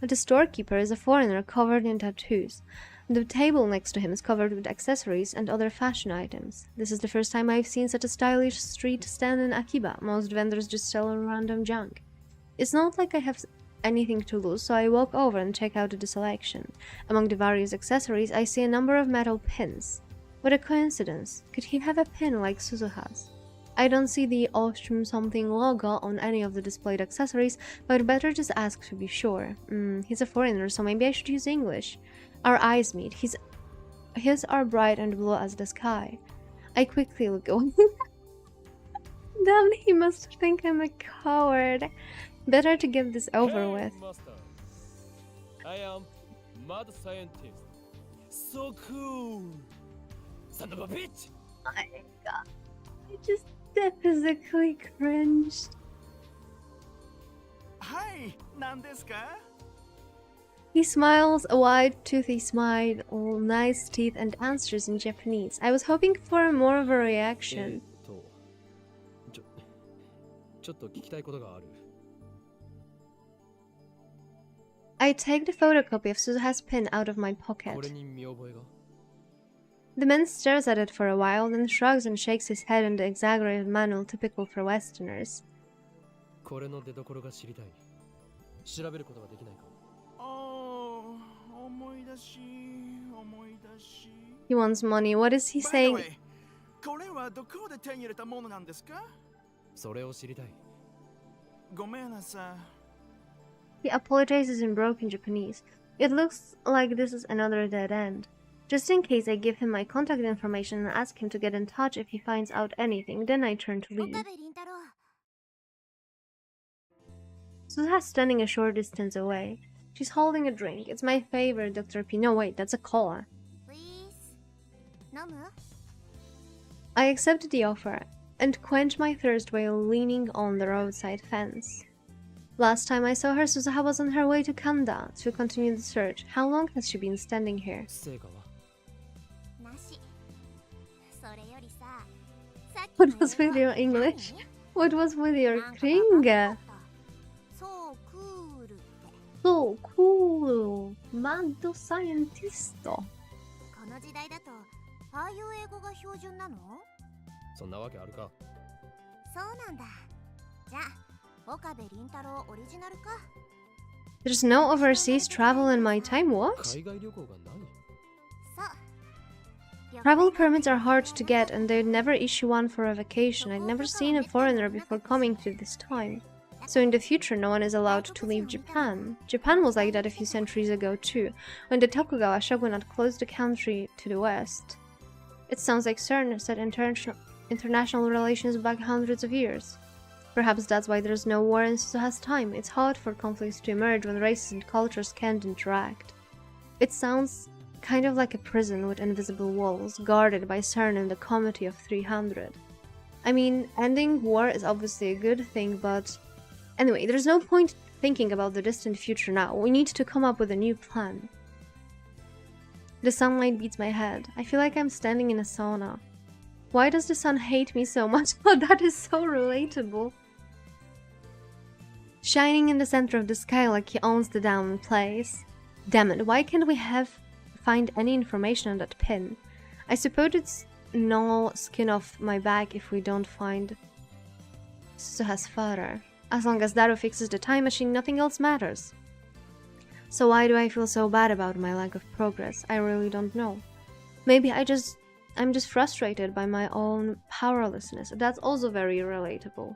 Speaker 1: The storekeeper is a foreigner covered in tattoos. The table next to him is covered with accessories and other fashion items. This is the first time I've seen such a stylish street stand in Akiba. Most vendors just sell random junk. It's not like I have anything to lose, so I walk over and check out the selection. Among the various accessories, I see a number of metal pins. What a coincidence. Could he have a pin like Suzuha's? I don't see the Ostrom something logo on any of the displayed accessories, but better just ask to be sure. He's a foreigner, so maybe I should use English. Our eyes meet. His are bright and blue as the sky. I quickly look away. Damn, he must think I'm a coward. Better to get this over with.
Speaker 3: Master. I am mad scientist. So cool. Son of a bitch.
Speaker 1: Oh my god. I just physically cringed.
Speaker 7: はい、何ですか？
Speaker 1: He smiles a wide, toothy smile, all nice teeth, and answers in Japanese. I was hoping for more of a reaction.
Speaker 3: ちょっと聞きたいことがある。
Speaker 1: I take the photocopy of Suzuha's pin out of my
Speaker 3: こ
Speaker 1: pocket.
Speaker 3: れに見覚えが？
Speaker 1: The man stares at it for a while, then shrugs and shakes his head in the exaggerated manner typical for Westerners.
Speaker 3: これの出所が知りたい。調べることができないか？
Speaker 7: ああ、思い出し。
Speaker 1: He wants money. What is he
Speaker 7: By the
Speaker 1: saying?
Speaker 7: way, これはどこで手に入れたものなんですか？
Speaker 3: それを知りたい。
Speaker 7: ごめんなさい。
Speaker 1: He apologizes in broken Japanese. It looks like this is another dead end. Just in case, I give him my contact information and ask him to get in touch if he finds out anything, then I turn to
Speaker 6: 岡
Speaker 1: leave.
Speaker 6: 部倫太郎。
Speaker 1: Suzuha's standing a short distance away. She's holding a drink. It's my favorite Dr. P. No, wait, that's a cola.
Speaker 6: Please. 飲む？
Speaker 1: I accept the offer and quench my thirst while leaning on the roadside fence. Last time I saw her, Suzuha was on her way to Kanda to continue the search. How long has she been standing here?
Speaker 3: 成果は？
Speaker 6: なし。それよりさ、さっき
Speaker 1: What
Speaker 6: の
Speaker 1: was with
Speaker 6: 英
Speaker 1: your
Speaker 6: 語
Speaker 1: English?
Speaker 6: 何？
Speaker 1: What was with your
Speaker 6: なんかわかんな
Speaker 1: Klinga?
Speaker 6: かったそうクールって。
Speaker 1: So cool! Mad scientist!
Speaker 6: この時代だと、ああいう英語が標準なの？
Speaker 3: そんなわけあるか？
Speaker 6: そうなんだ。じゃあ、岡部倫太郎オリジナルか。
Speaker 1: There's no overseas travel in my time, what?
Speaker 3: 海外旅行がない？
Speaker 6: そう。
Speaker 1: Travel permits are hard to get and they'd never issue one for a vacation. I'd never seen a foreigner before coming to this time. So in the future, no one is allowed to leave Japan. Japan was like that a few centuries ago too, when the Tokugawa shogunate closed the country to the west. It sounds like CERN set international relations back hundreds of years. Perhaps that's why there's no war in Suzuha's time. It's hard for conflicts to emerge when races and cultures can't interact. It sounds kind of like a prison with invisible walls, guarded by CERN and the Committee of 300. I mean, ending war is obviously a good thing, but anyway, there's no point thinking about the distant future now. We need to come up with a new plan. The sunlight beats my head. I feel like I'm standing in a sauna. Why does the sun hate me so much? Oh, that is so relatable. Shining in the center of the sky like he owns the damn place. Damn it, why can't we find any information on that pin? I suppose it's no skin off my back if we don't find Suzuha's father. As long as Daru fixes the time machine, nothing else matters. So why do I feel so bad about my lack of progress? I really don't know. Maybe I'm just frustrated by my own powerlessness. That's also very relatable.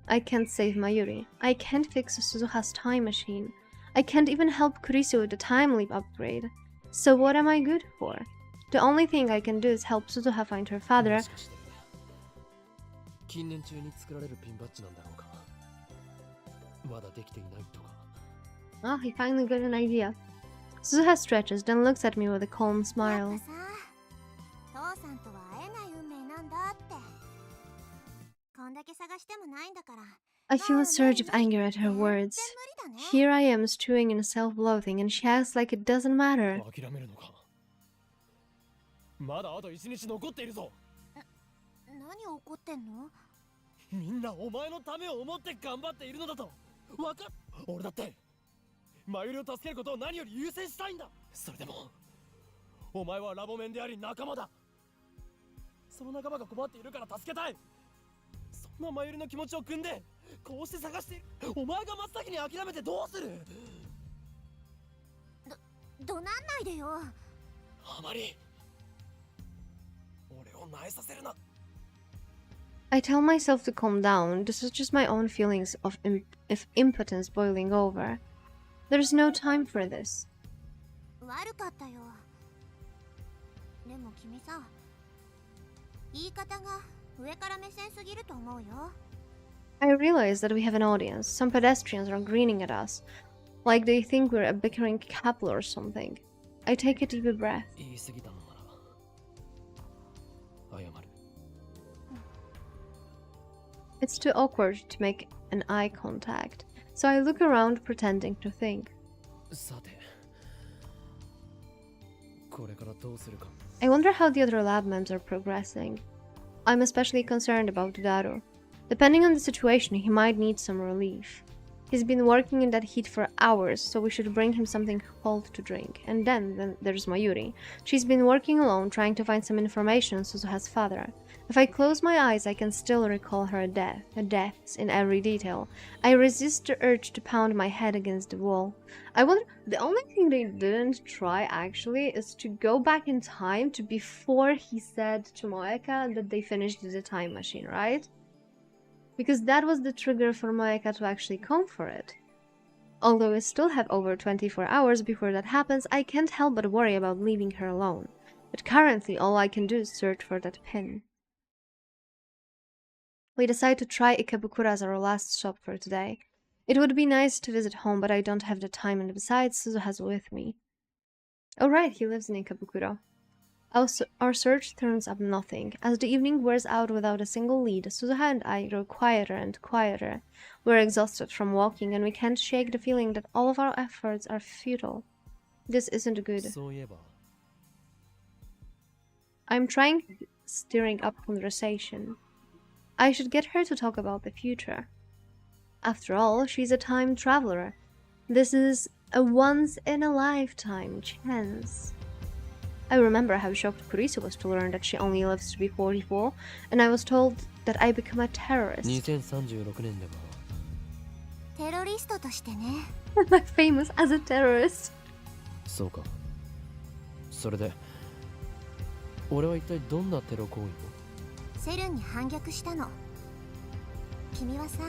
Speaker 1: I can't save Mayuri. I can't fix Suzuha's time machine. I can't even help Kurisu with the time leap upgrade. So what am I good for? The only thing I can do is help Suzuha find her father.
Speaker 3: もしかして近年中に作られるピンバッジなんだろうか。まだできていないとか。
Speaker 1: Oh, he finally got an idea. Suzuha stretches, then looks at me with a calm
Speaker 6: やっ
Speaker 1: smile.
Speaker 6: ぱさ、父さんとは会えない運命なんだって。こんだけ探してもないんだから。
Speaker 1: I feel a surge of anger at her words.
Speaker 6: 全然無理だね。
Speaker 1: Here I am stewing in self-loathing and she acts like it doesn't matter.
Speaker 3: 諦めるのか。まだあと1日残っているぞ。
Speaker 6: 何怒ってんの？
Speaker 3: みんなお前のためを思って頑張っているのだと。わかっ。俺だって。マユリを助けることを何より優先したいんだ。それでもお前はラボメンであり仲間だ。その仲間が困っているから助けたい。そんなマユリの気持ちを汲んでこうして探している。お前が真っ先に諦めてどうする。
Speaker 6: 怒鳴んないでよ。
Speaker 3: あまり俺を萎えさせるな。
Speaker 1: I tell myself to calm down. This is just my own feelings of impotence boiling over. There's no time for this.
Speaker 6: 悪かったよ。でも君さ、言い方が上から目線すぎると思うよ。
Speaker 1: I realize that we have an audience. Some pedestrians are grinning at us, like they think we're a bickering couple or something. I take a deep breath.
Speaker 3: 言い過ぎたのなら謝る。
Speaker 1: It's too awkward to make an eye contact, so I look around pretending to think.
Speaker 3: さて、これからどうするか。
Speaker 1: I wonder how the other lab members are progressing. I'm especially concerned about Daru. Depending on the situation, he might need some relief. He's been working in that heat for hours, so we should bring him something cold to drink. And then there's Mayuri. She's been working alone, trying to find some information on Suzuha's father. If I close my eyes, I can still recall her deaths in every detail. I resist the urge to pound my head against the wall. I wonder, the only thing they didn't try actually is to go back in time to before he said to Moeka that they finished the time machine, right? Because that was the trigger for Moeka to actually come for it. Although we still have over 24 hours before that happens, I can't help but worry about leaving her alone. But currently all I can do is search for that pin. We decide to try Ikebukuro as our last stop for today. It would be nice to visit home, but I don't have the time, and besides, Suzuha's with me. Oh right, he lives in Ikebukuro. Our search turns up nothing. As the evening wears out without a single lead, Suzuha and I grow quieter and quieter. We're exhausted from walking, and we can't shake the feeling that all of our efforts are futile. This isn't good.
Speaker 3: そういえば、
Speaker 1: I'm trying stirring up conversation. I should get her to talk about the future. After all, she's a time traveler. This is a once-in-a-lifetime chance. I remember how shocked Kurisu was to learn that she only lives to be 44, and I was told that I become a terrorist.
Speaker 3: 2036年では
Speaker 6: テロリストとしてね。
Speaker 1: I'm famous as a terrorist.
Speaker 3: そうか。それで俺は一体どんなテロ行為を。
Speaker 6: セルンに反逆したの。君はさ、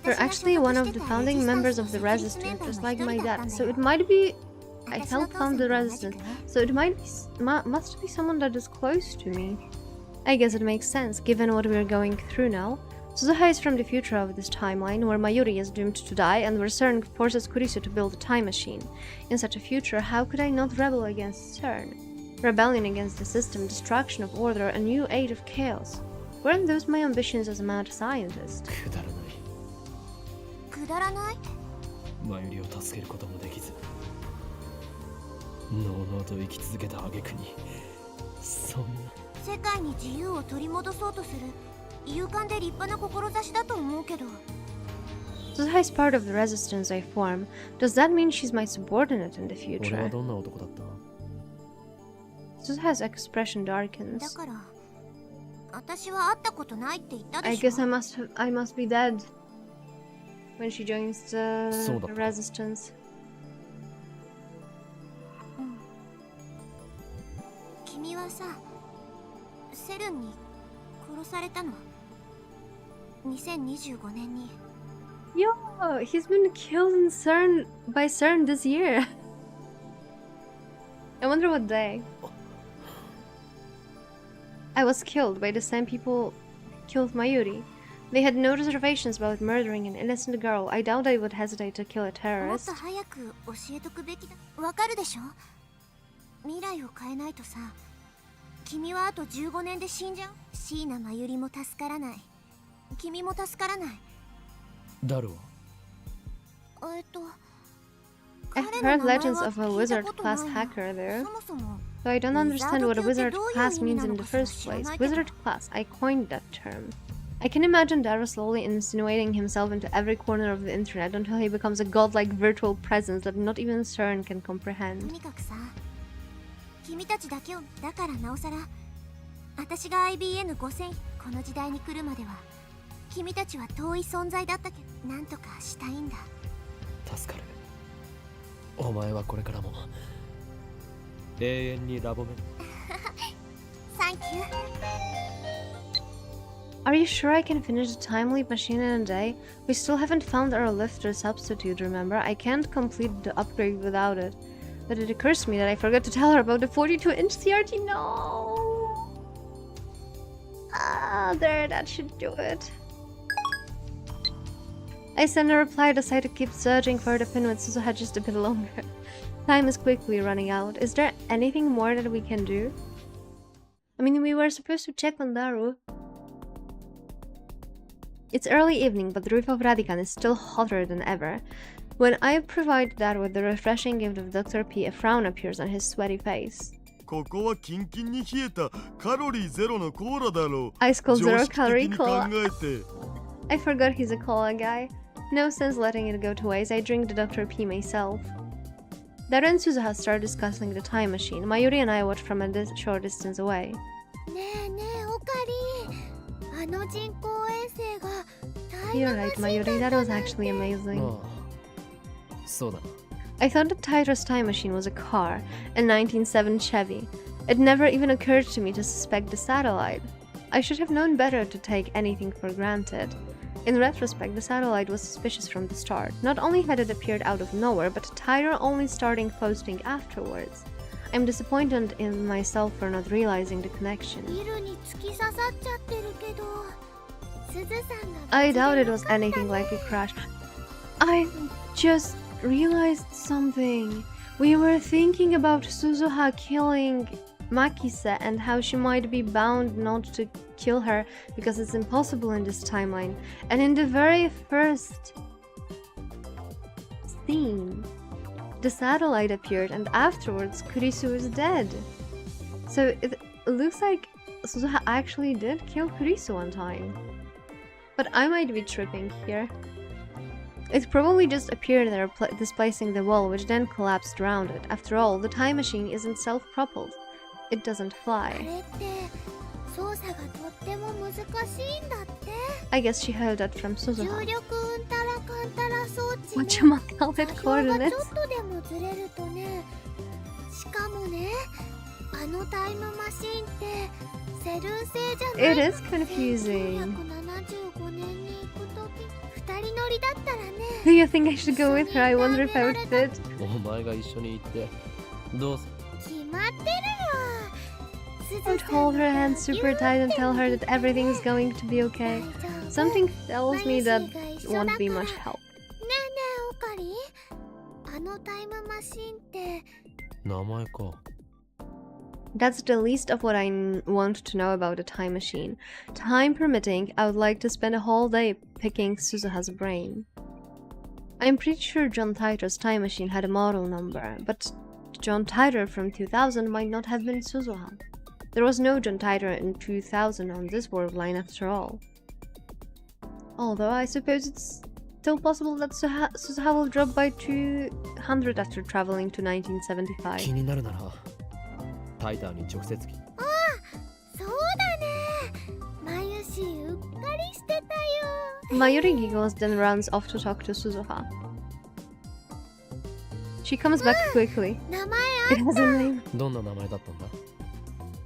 Speaker 1: You're actually one of the founding members of the Resistance, just like my dad. So it might be I helped found the Resistance. So it must be someone that is close to me. I guess it makes sense, given what we're going through now. Suzuha is from the future of this timeline, where Mayuri is doomed to die, and where CERN forces Kurisu to build a time machine. In such a future, how could I not rebel against CERN? Rebellion against the system, destruction of order, a new age of chaos. Weren't those my ambitions as a mad scientist?
Speaker 3: くだらない。
Speaker 6: くだらない？
Speaker 3: マユリを助けることもできず、のうのうと生き続けた挙句に、そんな。
Speaker 6: 世界に自由を取り戻そうとする勇敢で立派な志だと思うけど。
Speaker 1: Suzuha is part of the resistance I form. Does that mean she's my subordinate in the
Speaker 3: 俺は
Speaker 1: future?
Speaker 3: どんな男だった？
Speaker 1: Suzuha's expression
Speaker 6: だ
Speaker 1: darkens.
Speaker 6: から私は会ったことないって言ったで
Speaker 1: I
Speaker 6: しょ。
Speaker 1: guess I must be dead when she joins the
Speaker 3: そうだった。
Speaker 1: resistance.
Speaker 6: 君はさ、セルンに殺されたの。2025年に。
Speaker 1: Yo, he's been killed in CERN by CERN this year. I wonder what day. I was killed by the same people who killed Mayuri. They had no reservations about murdering an innocent girl. I doubt I would hesitate to kill a
Speaker 6: もっ
Speaker 1: terrorist.
Speaker 6: と早く教えとくべきだ。わかるでしょ？未来を変えないとさ、君はあと15年で死んじゃう。椎名真由も助からない。君も助からない。
Speaker 3: ダルは？I've
Speaker 1: heard legends of a wizard class hacker there,
Speaker 6: そもそも
Speaker 1: though I don't understand what a wizard class means in the
Speaker 6: ウィザード級ってどういう意味なのか
Speaker 1: first
Speaker 6: 知らない
Speaker 1: place.
Speaker 6: けど。
Speaker 1: Wizard class, I coined that term. I can imagine Daru slowly insinuating himself into every corner of the internet until he becomes a godlike virtual presence that not even CERN can
Speaker 6: と
Speaker 1: comprehend.
Speaker 6: にかくさ、君たちだけを、だからなおさら、私が IBN5000 この時代に来るまでは、君たちは遠い存在だったけど、なんとかしたいんだ。
Speaker 3: 助かる。お前はこれからも永遠にラボメン。
Speaker 6: サンキュー。
Speaker 1: Are you sure I can finish the time leap machine in a day? We still haven't found our lifter substitute, remember? I can't complete the upgrade without it. But it occurs to me that I forgot to tell her about the 42-inch CRT. No! Ah, there, that should do it. I send a reply, decide to keep searching for the pin with Suzuha just a bit longer. Time is quickly running out. Is there anything more that we can do? I mean, we were supposed to check on Daru. It's early evening, but the roof of Radican is still hotter than ever. When I provide Daru with the refreshing gift of Dr. P, a frown appears on his sweaty face.
Speaker 2: ここはキンキンに冷えたカロリーゼロのコーラだろう。
Speaker 1: Ice cold
Speaker 2: 常
Speaker 1: zero
Speaker 2: 識的
Speaker 1: calorie
Speaker 2: に考
Speaker 1: cola.
Speaker 2: えて。
Speaker 1: I forgot he's a cola guy. No sense letting it go to waste. I drink the Dr. P myself. Daru and Suzuha start discussing the time machine. Mayuri and I watch from a short distance away.
Speaker 6: ねえねえ、オカリ、あの人工衛星がタイ
Speaker 1: You're
Speaker 6: ムマ
Speaker 1: right,
Speaker 6: シンだ
Speaker 1: Mayuri.
Speaker 6: った
Speaker 1: That
Speaker 6: なん
Speaker 1: was
Speaker 6: て。
Speaker 1: actually amazing.
Speaker 3: ああ、そうだな。
Speaker 1: I thought the Titus time machine was a car, a 1907 Chevy. It never even occurred to me to suspect the satellite. I should have known better to take anything for granted. In retrospect, the satellite was suspicious from the start. Not only had it appeared out of nowhere, but Tyler only starting posting afterwards. I'm disappointed in myself for not realizing the connection.
Speaker 6: ビルに突き刺さっちゃってるけど、すずさんが
Speaker 1: I doubt it was anything like a crash. I just realized something. We were thinking about Suzuha killing Makise and how she might be bound not to kill her because it's impossible in this timeline. And in the very first scene, the satellite appeared and afterwards Kurisu was dead. So it looks like Suzuha actually did kill Kurisu one time. But I might be tripping here. It probably just appeared there, displacing the wall, which then collapsed around it. After all, the time machine isn't self-propelled. It doesn't
Speaker 6: あ
Speaker 1: fly.
Speaker 6: れって操作がとっても難しいんだって。
Speaker 1: I guess she heard that from
Speaker 6: 重
Speaker 1: Suzuha.
Speaker 6: 力うんたらかんたら装置の
Speaker 1: Whatchamacallit
Speaker 6: 座標が
Speaker 1: coordinates?
Speaker 6: ちょっとでもずれるとね、しかもね、あのタイムマシンってセルン製じゃない。
Speaker 1: It is confusing.
Speaker 6: 1975年に行くとき、二人乗りだったらね。
Speaker 1: Do you think I should go with her? I wonder if I would fit.
Speaker 3: お前が一緒に行ってどうす。
Speaker 6: 決まってるよ。
Speaker 1: Don't hold her hand super tight and tell her that everything is going to be okay. Something tells me that won't be much help.
Speaker 6: ねえねえオカリ、あのタイムマシンって
Speaker 3: 名前か。
Speaker 1: That's the least of what I want to know about a time machine. Time permitting, I would like to spend a whole day picking Suzuha's brain. I'm pretty sure John Titor's time machine had a model number, but John Titor from 2000 might not have been Suzuha. There was no John Titor in 2000 on this world line after all. Although I suppose it's still possible that Suzuha will drop by 200 after traveling to 1975.
Speaker 3: 気になるならタイターに直接聞き。
Speaker 6: そうだね。まゆしうっかりしてたよ。
Speaker 1: Mayuri giggles, then runs off to talk to Suzuha. She comes back quickly.
Speaker 6: 名前
Speaker 1: It has a name.
Speaker 3: どんな名前だったんだ？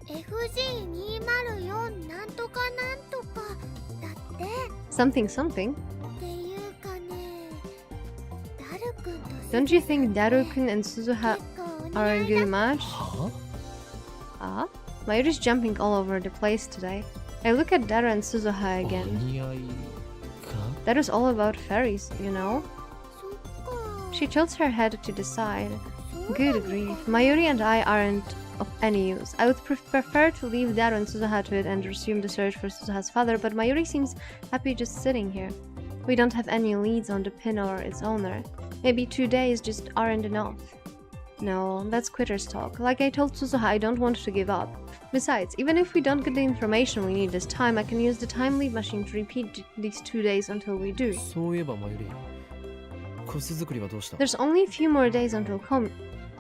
Speaker 6: FG204 なんとかなんとかだって。
Speaker 1: Something something.
Speaker 6: っていうかね、ダル君と
Speaker 1: Don't you think Daru-kun and Suzuha
Speaker 6: 結構お似
Speaker 1: are
Speaker 6: 合
Speaker 1: a
Speaker 6: い
Speaker 1: good
Speaker 6: だ。
Speaker 1: match?
Speaker 3: は
Speaker 1: Ah? Mayuri's jumping all over the place today. I look at Daru and Suzuha
Speaker 3: ぁ？
Speaker 1: again.
Speaker 3: お似合いか？
Speaker 1: Daru's all about fairies, you know?
Speaker 6: そっか。
Speaker 1: She tilts her head to decide.
Speaker 6: そうな
Speaker 1: Good
Speaker 6: のか
Speaker 1: grief. Mayuri and I aren't of any use. I would prefer to leave Daru and Suzuha to it and resume the search for Suzuha's father, but Mayuri seems happy just sitting here. We don't have any leads on the pin or its owner. Maybe 2 days just aren't enough. No, that's quitter's talk. Like I told Suzuha, I don't want to give up. Besides, even if we don't get the information we need this time, I can use the time leap machine to repeat these 2 days until we do.
Speaker 3: そういえばマユリ、コス作りはどうした？
Speaker 1: There's only a few more days until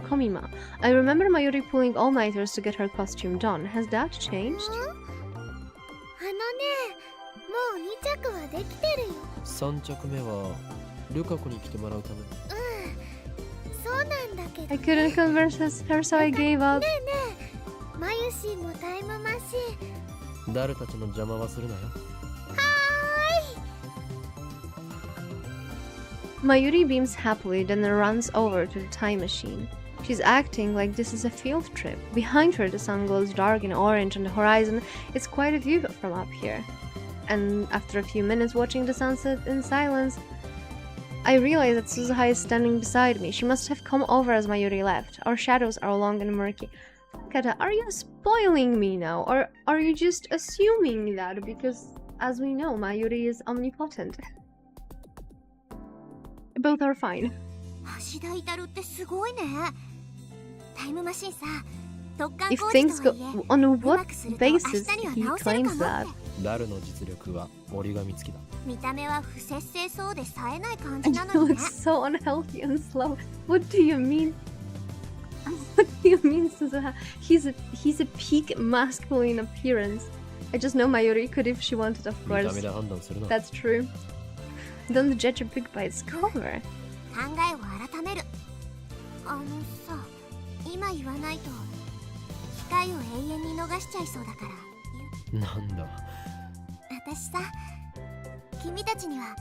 Speaker 1: Komima. I remember Mayuri pulling all-nighters to get her costume done. Has that changed?
Speaker 6: あのね、もう2着はできてるよ。
Speaker 3: 3着目はルカ子に来てもらうため。
Speaker 6: そうなんだけど、
Speaker 1: I
Speaker 6: ね。
Speaker 1: couldn't convince her, so I gave up.
Speaker 6: ねえねえ、まゆしもタイムマシン。
Speaker 3: 誰たちの邪魔はするなよ。
Speaker 1: Mayuri beams happily, then runs over to the time machine. She's acting like this is a field trip. Behind her, the sun glows dark and orange on the horizon. It's quite a view from up here. And after a few minutes watching the sunset in silence, I realize that Suzuha is standing beside me. She must have come over as Mayuri left. Our shadows are long and murky. Kata, are you spoiling me now? Or are you just assuming that? Because, as we know, Mayuri is omnipotent. Both are fine.
Speaker 6: 橋田至ってすごいね。タイムマシンさ、特艦
Speaker 1: If
Speaker 6: 工
Speaker 1: things
Speaker 6: 事
Speaker 1: go
Speaker 6: とはいえ、
Speaker 1: on
Speaker 6: う
Speaker 1: what
Speaker 6: まくすると明
Speaker 1: basis
Speaker 6: 日には
Speaker 1: he
Speaker 6: 直せる
Speaker 1: claims
Speaker 6: かも
Speaker 1: that?
Speaker 6: って。
Speaker 3: ダルの実力は折り紙付きだ。
Speaker 6: 見た目は不節制そうで冴えない感じ
Speaker 1: And
Speaker 6: な
Speaker 1: you
Speaker 6: のにね
Speaker 1: look。so unhealthy and slow. What do you mean? What do you mean, Suzuha? He's a peak masculine appearance. I just know Mayuri could if she wanted, of
Speaker 3: 見た
Speaker 1: course.
Speaker 3: 目で判断するな。
Speaker 1: That's true. Don't judge a book by its cover.
Speaker 6: 考えを改める。あのさ、今言わないと機会を永遠に逃しちゃいそうだから。
Speaker 3: なんだ。
Speaker 6: 私さ、君たちには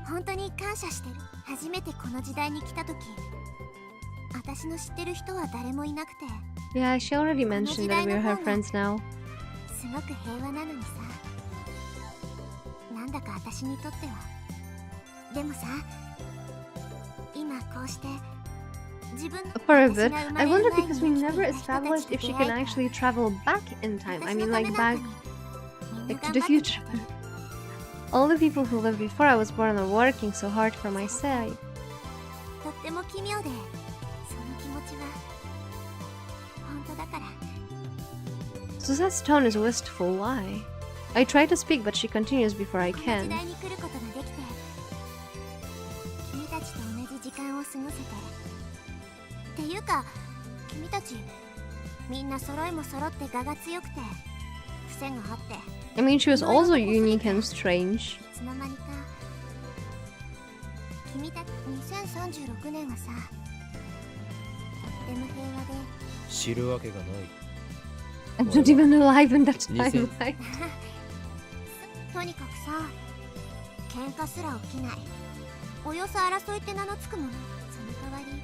Speaker 6: 本当に感謝してる。初めてこの時代に来た時、私の知ってる人は誰もいなくて、
Speaker 1: Yeah, she already mentioned that we're her friends now.
Speaker 6: すごく平和なのにさ、なんだか私にとっては。でもさ、今こうして自分
Speaker 1: For a
Speaker 6: 私
Speaker 1: bit,
Speaker 6: が生ま
Speaker 1: I
Speaker 6: れる
Speaker 1: wonder
Speaker 6: 前に
Speaker 1: because we
Speaker 6: 生きてい
Speaker 1: never
Speaker 6: た人た
Speaker 1: established
Speaker 6: ちと
Speaker 1: if she
Speaker 6: 出
Speaker 1: can
Speaker 6: 会えた。
Speaker 1: actually travel back in time. I
Speaker 6: 私
Speaker 1: mean,
Speaker 6: のた
Speaker 1: like
Speaker 6: めなん
Speaker 1: back
Speaker 6: かにみんな
Speaker 1: like to
Speaker 6: 頑
Speaker 1: the
Speaker 6: 張ってくれ
Speaker 1: future.
Speaker 6: てる。
Speaker 1: All the people who lived before I was born are working so hard for my sake.
Speaker 6: とっても奇妙で、その気持ちは本当だから。
Speaker 1: Suza's tone is wistful. Why? I try to speak, but she continues before I
Speaker 6: この時
Speaker 1: can.
Speaker 6: 代に来ることができて、君たちと同じ時間を過ごせて。っていうか、君たちみんな揃いも揃って我が強くて、癖があって。
Speaker 1: I mean, she was also unique and strange.
Speaker 6: いつの間にか君たち2036年はさ、とっても平和で。
Speaker 3: 知るわけがない。
Speaker 1: I'm not even alive in that
Speaker 3: Listen.
Speaker 1: timeline.
Speaker 6: とにかくさ、喧嘩すら起きない。およそ争いって名のつくもの。その代わり、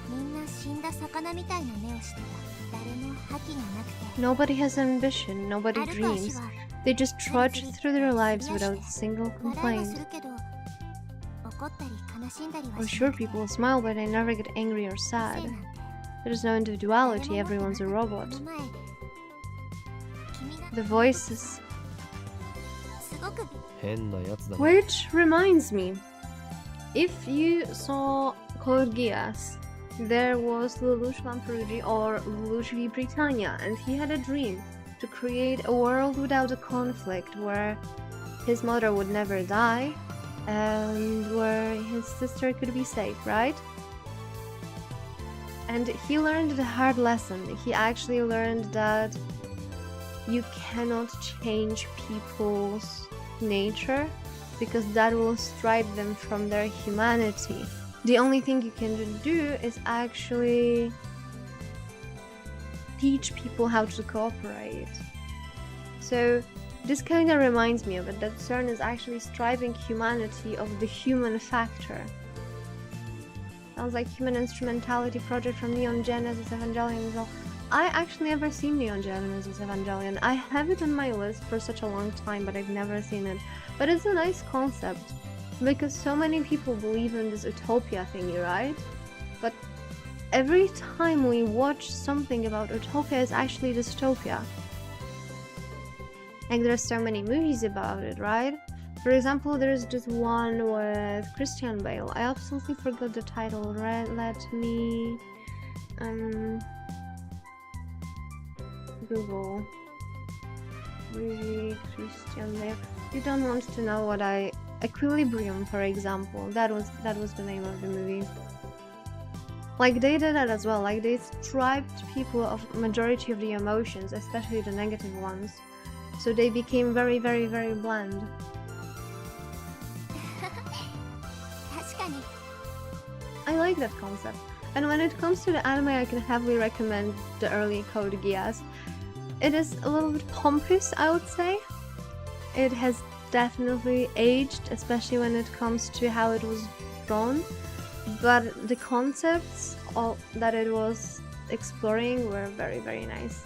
Speaker 6: みんな死んだ魚みたいな目をしてた。誰も覇気がなくて。
Speaker 1: Nobody has ambition, nobody
Speaker 6: 歩く足
Speaker 1: dreams.
Speaker 6: は
Speaker 1: They just trudge through their lives without a single
Speaker 6: 笑いはす
Speaker 1: complaint.
Speaker 6: るけど、怒ったり悲しんだりは
Speaker 1: I'm
Speaker 6: し
Speaker 1: sure
Speaker 6: なくて。
Speaker 1: people smile, but I never get angry or
Speaker 6: 性
Speaker 1: sad.
Speaker 6: なんて
Speaker 1: There's no individuality, everyone's a robot. The voices.
Speaker 6: すごく
Speaker 3: 変なやつだな。
Speaker 1: Which reminds me, if you saw Code Geass, there was Lelouch Lamperouge or Lelouch V. Britannia, and he had a dream to create a world without a conflict where his mother would never die and where his sister could be safe, right? And he learned the hard lesson. He actually learned that you cannot change people's nature because that will strip them from their humanity. The only thing you can do is actually teach people how to cooperate. So this kind of reminds me of it, that CERN is actually striving humanity of the human factor. Sounds like Human Instrumentality Project from Neon Genesis Evangelion as well. I actually never seen Neon Genesis Evangelion. I have it on my list for such a long time, but I've never seen it. But it's a nice concept, because so many people believe in this utopia thingy, right? But every time we watch something about utopia, it's actually dystopia. Like there's so many movies about it, right? For example, there's this one with Christian Bale. I absolutely forgot the title. Let me Google movie Christian Bale. You don't want to know what Equilibrium, for example. That was the name of the movie. Like they did that as well. Like they stripped people of majority of the emotions, especially the negative ones. So they became very, very, very bland.
Speaker 6: 確かに
Speaker 1: I like that concept. And when it comes to the anime, I can heavily recommend the early Code Geass. It is a little bit pompous, I would say. It has definitely aged, especially when it comes to how it was drawn. But the concepts that it was exploring were very, very nice.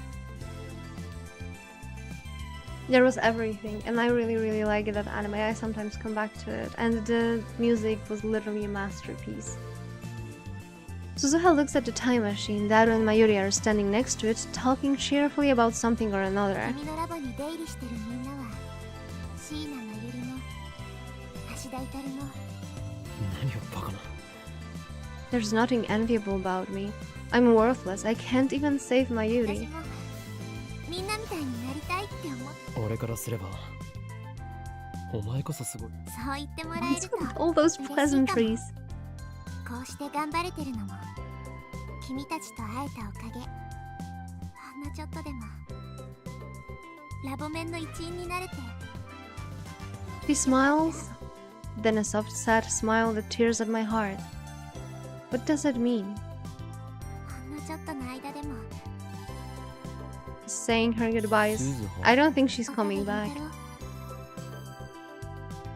Speaker 1: There was everything, and I really, really like that anime. I sometimes come back to it, and the music was literally a masterpiece. Suzuha looks at the time machine. Daru and Mayuri are standing next to it, talking cheerfully about something or another.
Speaker 6: 君のラボに出入りしてるみんなは椎名真由里も橋田至も
Speaker 3: 何をバカな。
Speaker 1: There's nothing enviable about me. I'm worthless. I can't even save
Speaker 6: 私
Speaker 1: Mayuri.
Speaker 6: もみんなみたいになりたいって思って
Speaker 3: 俺からすればお前こそすごい。
Speaker 6: そう言ってもらえ
Speaker 1: What's
Speaker 6: ると
Speaker 1: with all those
Speaker 6: 嬉しいかも
Speaker 1: pleasantries?
Speaker 6: こうして頑張れてるのも君たちと会えたおかげほんのちょっとでもラボ面の一員になれて
Speaker 1: She smiles, then a soft, sad smile that tears at my heart. What does it mean?
Speaker 6: ほんのちょっとの間でも
Speaker 1: Saying her goodbyes.
Speaker 3: 鈴葉
Speaker 1: I don't think she's
Speaker 6: 岡部
Speaker 1: coming
Speaker 6: 倫
Speaker 1: back.
Speaker 6: 太郎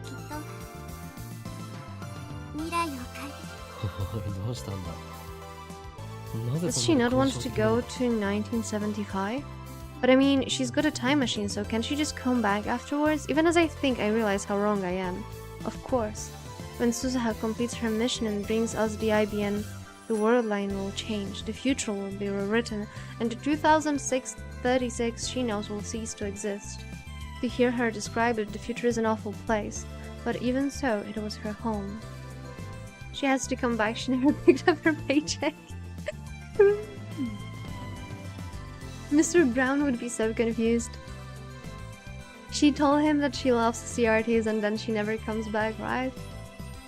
Speaker 6: きっと未来を変えて
Speaker 3: おいどうしたんだ。なぜ
Speaker 1: Does
Speaker 3: そ
Speaker 1: she
Speaker 3: んな
Speaker 1: not
Speaker 3: 感
Speaker 1: want
Speaker 3: 傷
Speaker 1: to
Speaker 3: 的な
Speaker 1: go to 1975? But I mean, she's got a time machine, so can't she just come back afterwards? Even as I think, I realize how wrong I am. Of course. When Suzuha completes her mission and brings us the IBN, the world line will change, the future will be rewritten, and the 2036 she knows will cease to exist. To hear her describe it, the future is an awful place, but even so, it was her home. She has to come back, she never picked up her paycheck. Mr. Brown would be so confused. She told him that she loves CRTs and then she never comes back, right?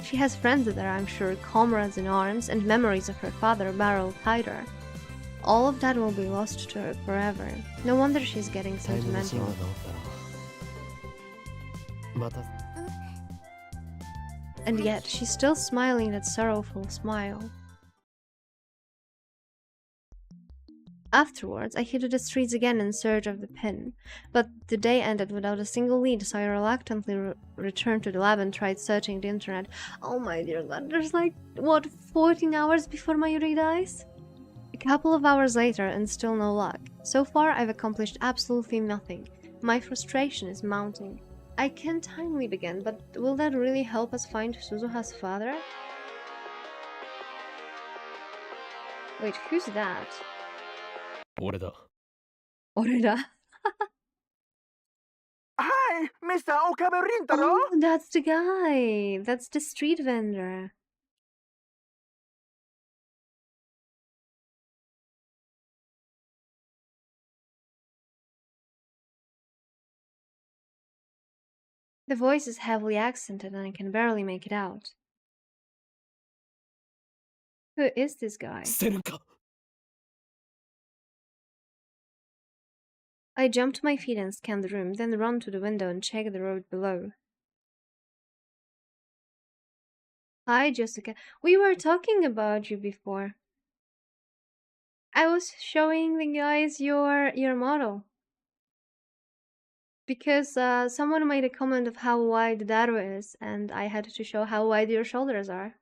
Speaker 1: She has friends there, I'm sure, comrades in arms, and memories of her father barreled tighter. All of that will be lost to her forever. No wonder she's getting
Speaker 3: タイムマシンが
Speaker 1: sentimental.
Speaker 3: 治ったらまた
Speaker 1: And yet, she's still smiling that sorrowful smile. Afterwards, I hit the streets again in search of the pin, but the day ended without a single lead, so I reluctantly returned to the lab and tried searching the internet. Oh my dear god, there's like, what, 14 hours before Mayuri dies? A couple of hours later and still no luck. So far, I've accomplished absolutely nothing. My frustration is mounting. I can time leap again, but will that really help us find Suzuha's father? Wait, who's that?
Speaker 3: 俺だ。
Speaker 1: Orida.
Speaker 7: はい、ミスター岡部凛太郎。
Speaker 1: Oh, that's the guy. That's the street vendor. The voice is heavily accented and I can barely make it out. Who is this guy?
Speaker 3: セルか。
Speaker 1: I jump to my feet and scan the room, then run to the window and check the road below. Hi, Jessica. We were talking about you before. I was showing the guys your model. Because someone made a comment of how wide Daru is, and I had to show how wide your shoulders are.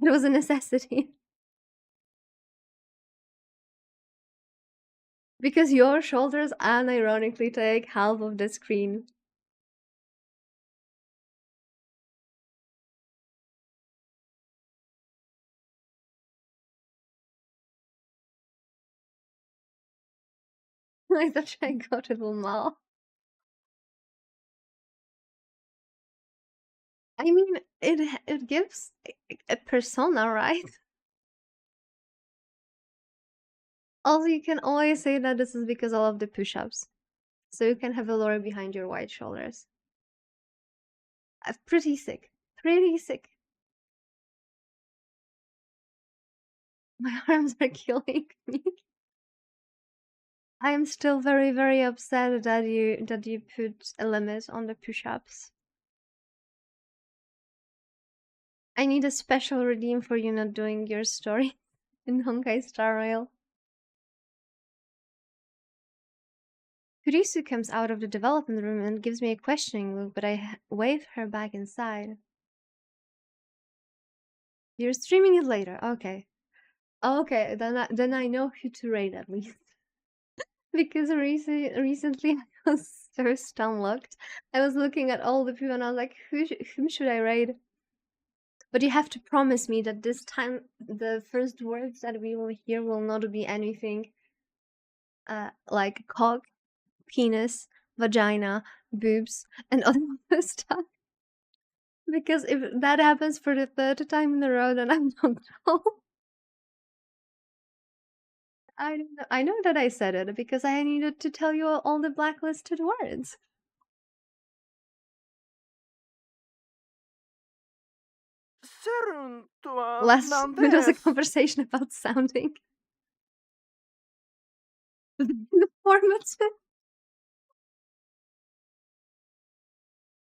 Speaker 1: It was a necessity. Because your shoulders unironically take half of the screen. I thought I got it mal. I mean, it gives a persona, right? Also, you can always say that this is because I love the push-ups. So you can have a lore behind your wide shoulders. Pretty sick. Pretty sick. My arms are killing me. I am still very, very upset that you put a limit on the push-ups. I need a special redeem for you not doing your story in Honkai Star Rail. Kurisu comes out of the development room and gives me a questioning look, but I wave her back inside. You're streaming it later, okay. Okay, then I know who to raid at least. Because recently I was so stunlocked. I was looking at all the people and I was like, whom should I raid? But you have to promise me that this time the first words that we will hear will not be anything like cock, penis, vagina, boobs, and other stuff. Because if that happens for the third time in a row, then I'm not home. I don't know. I know that I said it because I needed to tell you all the blacklisted words.
Speaker 7: セルンとは
Speaker 1: Last
Speaker 7: 何
Speaker 1: it was a
Speaker 7: です
Speaker 1: conversation about sounding. The formative.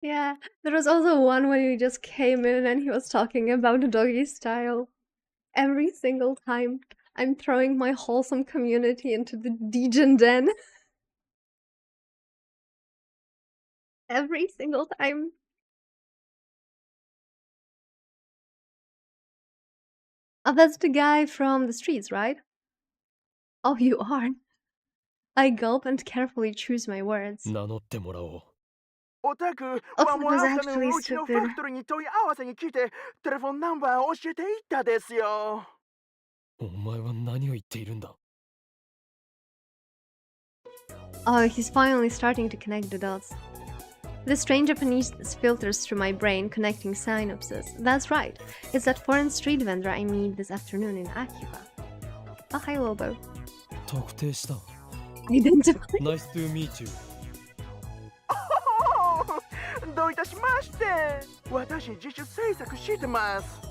Speaker 1: Yeah, there was also one when he just came in and he was talking about doggy style. Every single time I'm throwing my wholesome community into the Degen den. Every single time. Oh, that's the guy from the streets, right? Oh, you are. I gulp and carefully choose my words.
Speaker 3: 名乗ってもらおう。
Speaker 7: おたく
Speaker 1: Oh,
Speaker 7: ワ
Speaker 1: that
Speaker 7: ンモ
Speaker 1: was
Speaker 7: アフタヌー
Speaker 1: actually
Speaker 7: ンうちのフ
Speaker 1: stupid.
Speaker 7: ァクトリーに問い合わせに来てテレフォンナンバー教えていったですよ。
Speaker 3: お前は何を言っているんだ。
Speaker 1: Oh, he's finally starting to connect the dots. The strange Japanese filters through my brain, connecting synapses. That's right. It's that foreign street vendor I meet this afternoon in Akiba. Oh, hi, Lobo.
Speaker 3: 特定した。
Speaker 1: Identify.
Speaker 3: Nice to meet you.
Speaker 7: どういたしまして。私自主制作してます。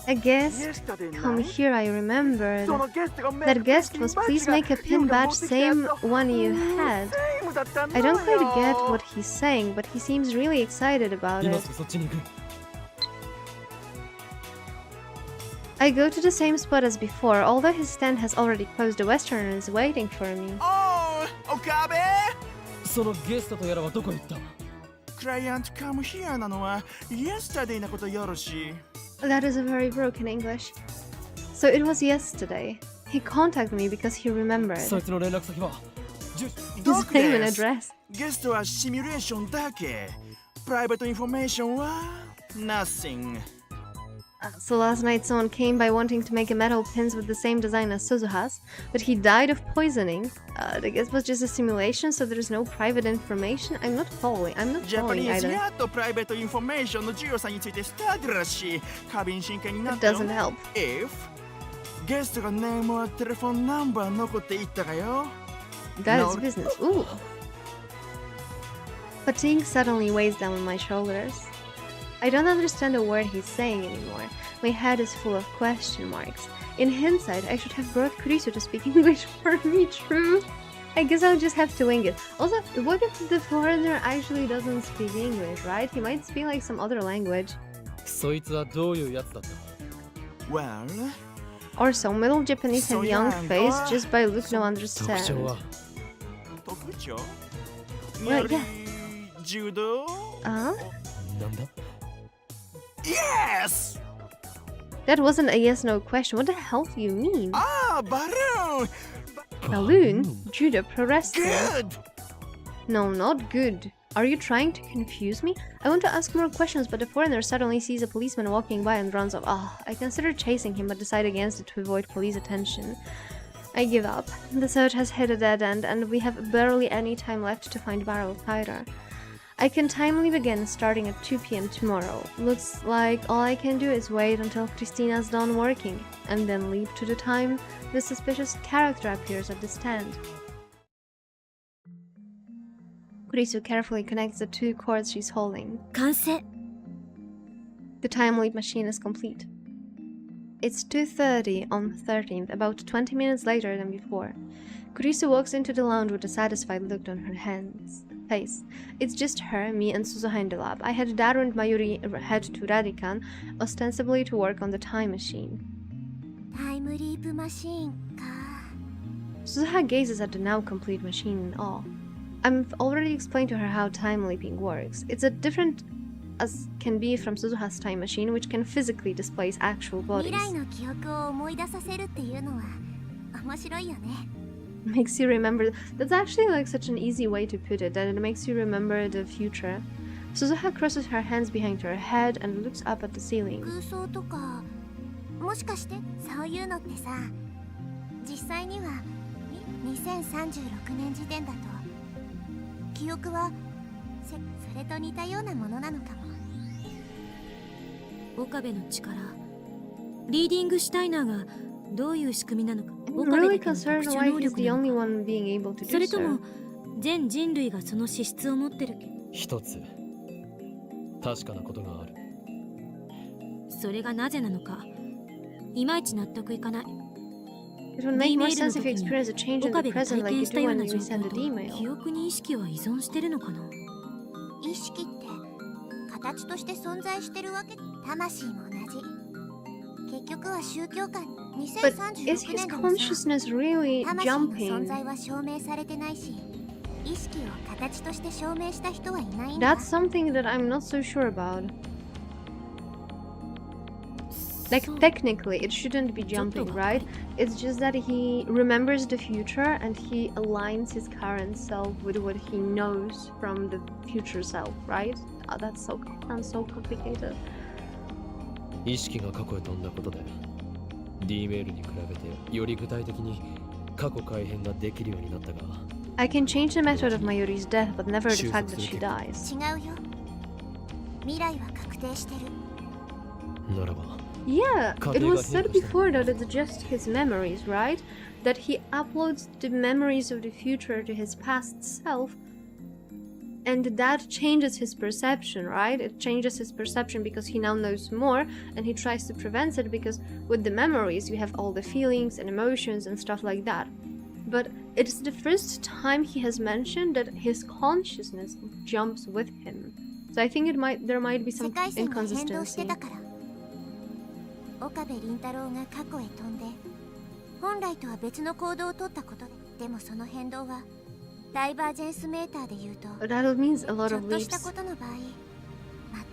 Speaker 1: I guess,
Speaker 7: Yesterday
Speaker 1: come
Speaker 7: night,
Speaker 1: here, I remembered.
Speaker 7: そのゲストが
Speaker 1: That guest was, please make a pin badge, same one you had. I don't quite get what he's saying, but he seems really excited about
Speaker 3: 今
Speaker 1: it.
Speaker 3: すぐそっちに行く。
Speaker 1: I go to the same spot as before, although his stand has already closed. The Westerner is waiting for me.
Speaker 7: おう、岡部。
Speaker 3: そのゲストとやらはどこへ行った。
Speaker 7: クライアントカムヒアなのは yesterday なことよろしい。
Speaker 1: That is a very broken English. So it was yesterday. He contacted me because he remembered
Speaker 3: そいつの連絡先は。
Speaker 1: his
Speaker 7: どこ
Speaker 1: name and
Speaker 7: です。
Speaker 1: address.
Speaker 7: ゲストはシミュレーションだけ。プライベートインフォメーションは nothing。
Speaker 1: So last night someone came by wanting to make a metal pins with the same design as Suzuha's, but he died of poisoning. I guess it was just a simulation, so there's no private information. I'm not following.
Speaker 7: ジャパニーズ
Speaker 1: either.
Speaker 7: やっとプライベートインフォメーションの重要さについてスタートらしい過敏神経になっ
Speaker 1: It
Speaker 7: たよ
Speaker 1: doesn't help.
Speaker 7: If ゲストがネームはテレフォンナンバー残っていったかよ
Speaker 1: That is
Speaker 7: No.
Speaker 1: business. Ooh. Fatigue suddenly weighs down on my shoulders. I don't understand a word he's saying anymore. My head is full of question marks. In hindsight, I should have brought Kurisu to speak English for me, true? I guess I'll just have to wing it. Also, what if the foreigner actually doesn't speak English, right? He might speak like some other language.
Speaker 3: そいつはどういうやつだった
Speaker 7: Well
Speaker 1: Or some middle Japanese
Speaker 7: So
Speaker 1: and young
Speaker 7: young,
Speaker 1: face
Speaker 7: ah.
Speaker 1: just by look no
Speaker 3: 特徴
Speaker 1: understand.
Speaker 3: は
Speaker 7: 特徴
Speaker 1: Well, yeah.
Speaker 7: 柔道
Speaker 1: Uh-huh.
Speaker 3: なんだ
Speaker 7: Yes!
Speaker 1: That wasn't a yes-no question. What the hell do you mean?
Speaker 7: Ah, balloon!
Speaker 1: Balloon? Judo pro wrestling?
Speaker 7: Good!
Speaker 1: No, not good. Are you trying to confuse me? I want to ask more questions, but the foreigner suddenly sees a policeman walking by and runs off. Ah, I consider chasing him, but decide against it to avoid police attention. I give up. The search has hit a dead end, and we have barely any time left to find Barrel Kyra. I can time leave again starting at 2 p.m. tomorrow. Looks like all I can do is wait until Christina's done working, and then leave to the time the suspicious character appears at the stand. Kurisu carefully connects the two cords she's holding.
Speaker 4: 完成
Speaker 1: The time leap machine is complete. It's 2:30 on the 13th, about 20 minutes later than before. Kurisu walks into the lounge with a satisfied look on her face. It's just her, me, and Suzuha in the lab. I had Daru and Mayuri head to Radican, ostensibly to work on the time machine.
Speaker 6: タイムリープマシーンか
Speaker 1: Suzuha gazes at the now complete machine in awe. I've already explained to her how time leaping works. It's as different as can be from Suzuha's time machine, which can physically displace actual
Speaker 6: 未
Speaker 1: bodies.
Speaker 6: 来の記憶を思い出させるっていうのは面白いよね
Speaker 1: Makes you remember. That's actually like such an easy way to put it, that it makes you remember the future. Suzuha crosses her hands behind her head and looks up at the ceiling.
Speaker 6: 空想とかもしかしてそういうのってさ実際には2036年時点だと記憶はそれと似たようなものなのかも
Speaker 4: 岡部の力リーディングシュタイナーがどういう仕組みなのか
Speaker 1: I'm
Speaker 4: 岡部
Speaker 1: really
Speaker 4: だけの
Speaker 1: concerned
Speaker 4: 特殊
Speaker 1: why
Speaker 4: 能
Speaker 1: he's
Speaker 4: 力
Speaker 1: the
Speaker 4: な
Speaker 1: only
Speaker 4: のか
Speaker 1: one being able to
Speaker 4: そ
Speaker 1: do
Speaker 4: れとも
Speaker 1: so.
Speaker 4: 全人類がその資質を持ってる
Speaker 3: 一つ確かなことがある
Speaker 4: それがなぜなのかいまいち納得いかない
Speaker 1: It would make more sense if you experience a change in
Speaker 4: 岡
Speaker 1: the
Speaker 4: 部が
Speaker 1: present
Speaker 4: 体
Speaker 1: like you
Speaker 4: 験した
Speaker 1: do
Speaker 4: よう
Speaker 1: when
Speaker 4: な
Speaker 1: you
Speaker 4: 状
Speaker 1: send
Speaker 4: 況
Speaker 1: an
Speaker 4: と
Speaker 1: email.
Speaker 4: 記憶に意識は依存してるのかな
Speaker 6: 意識って形として存在してるわけ魂も同じ結局は宗教観
Speaker 1: But is
Speaker 6: 2036
Speaker 1: his
Speaker 6: 年でもさ
Speaker 1: consciousness really
Speaker 6: 魂の存
Speaker 1: jumping?
Speaker 6: 在は証明されてないし意識を形として証明した人はいないんだ
Speaker 1: That's something that I'm not so sure about. Like, technically, it shouldn't be jumping, right? It's just that he remembers the future and he aligns his current self with what he knows from the future self, right? That sounds so complicated.
Speaker 3: 意識が過去へ飛んだことで D メールに比べてより具体的に過去改変ができるようになったが
Speaker 1: I can change the method of Mayuri's death, but never the fact that she dies.
Speaker 6: 違うよ未来は確定してる
Speaker 3: ならば
Speaker 1: Yeah, it was said before that it's just his memories, right? That he uploads the memories of the future to his past self, and that changes his perception, right? It changes his perception because he now knows more, and he tries to prevent it because with the memories you have all the feelings and emotions and stuff like that. But it's the first time he has mentioned that his consciousness jumps with him. So I think there might be
Speaker 6: 世
Speaker 1: some
Speaker 6: 界線が変動して
Speaker 1: inconsistency.
Speaker 6: たから岡部倫太郎が過去へ飛んで本来とは別の行動をとったことでもその変動はダイバージェンスメーターで言うと
Speaker 1: But that means a lot
Speaker 6: ちょっ
Speaker 1: of
Speaker 6: とした
Speaker 1: leaps.
Speaker 6: ことの場合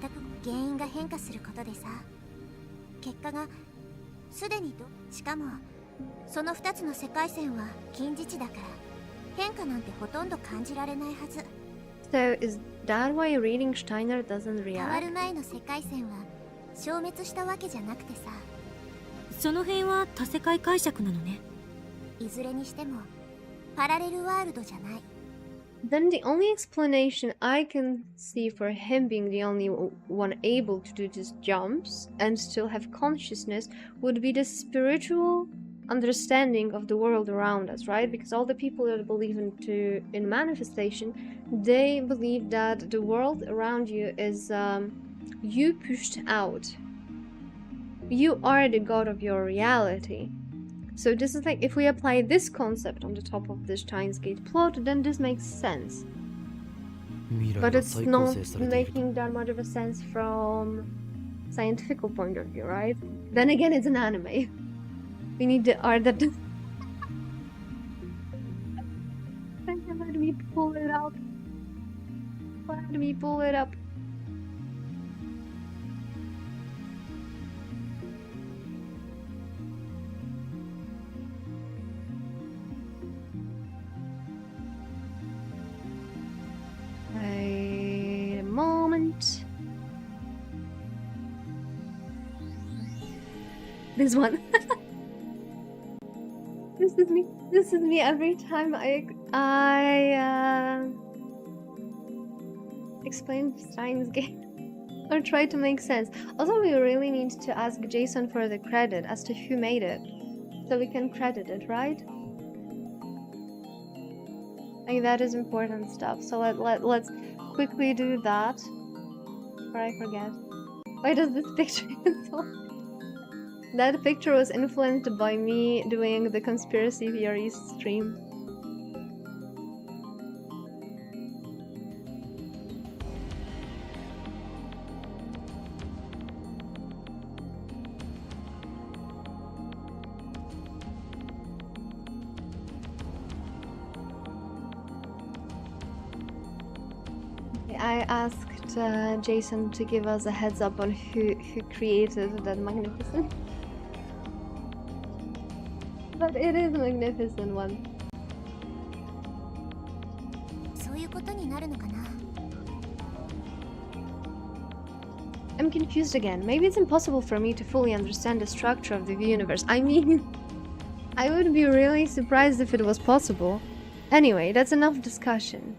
Speaker 6: 全く原因が変化することでさ結果がすでにしかもその2つの世界線は近似値だから変化なんてほとんど感じられないはず
Speaker 1: So is that why reading Steiner doesn't
Speaker 6: 変わる
Speaker 1: react?
Speaker 6: 前の世界線は消滅したわけじゃなくてさ。
Speaker 4: その辺は多世界解釈なのね。
Speaker 6: いずれにしてもパラレルワールドじゃない。
Speaker 1: Then the only explanation I can see for him being the only one able to do these jumps and still have consciousness would be the spiritual understanding of the world around us, right? Because all the people that believe in manifestation, they believe that the world around you is you pushed out. You are the god of your reality. So this is like, if we apply this concept on the top of this Steins Gate plot, then this makes sense. But it's not making that much of a sense from scientific point of view, right? Then again, it's an anime. We need the art that... Let me pull it up. Let me pull it up. Wait a moment. This one. This is me. This is me every time I explain Steins Gate or try to make sense. Also, we really need to ask Jason for the credit as to who made it, so we can credit it, right? Like, that is important stuff. So let's quickly do that before I forget. Why does this picture That picture was influenced by me doing the conspiracy theories stream. I asked Jason to give us a heads up on who created that magnificent. But it is a magnificent one.
Speaker 6: そういうことになるのかな。
Speaker 1: I'm confused again. Maybe it's impossible for me to fully understand the structure of the universe. I mean, I would be really surprised if it was possible. Anyway, that's enough discussion.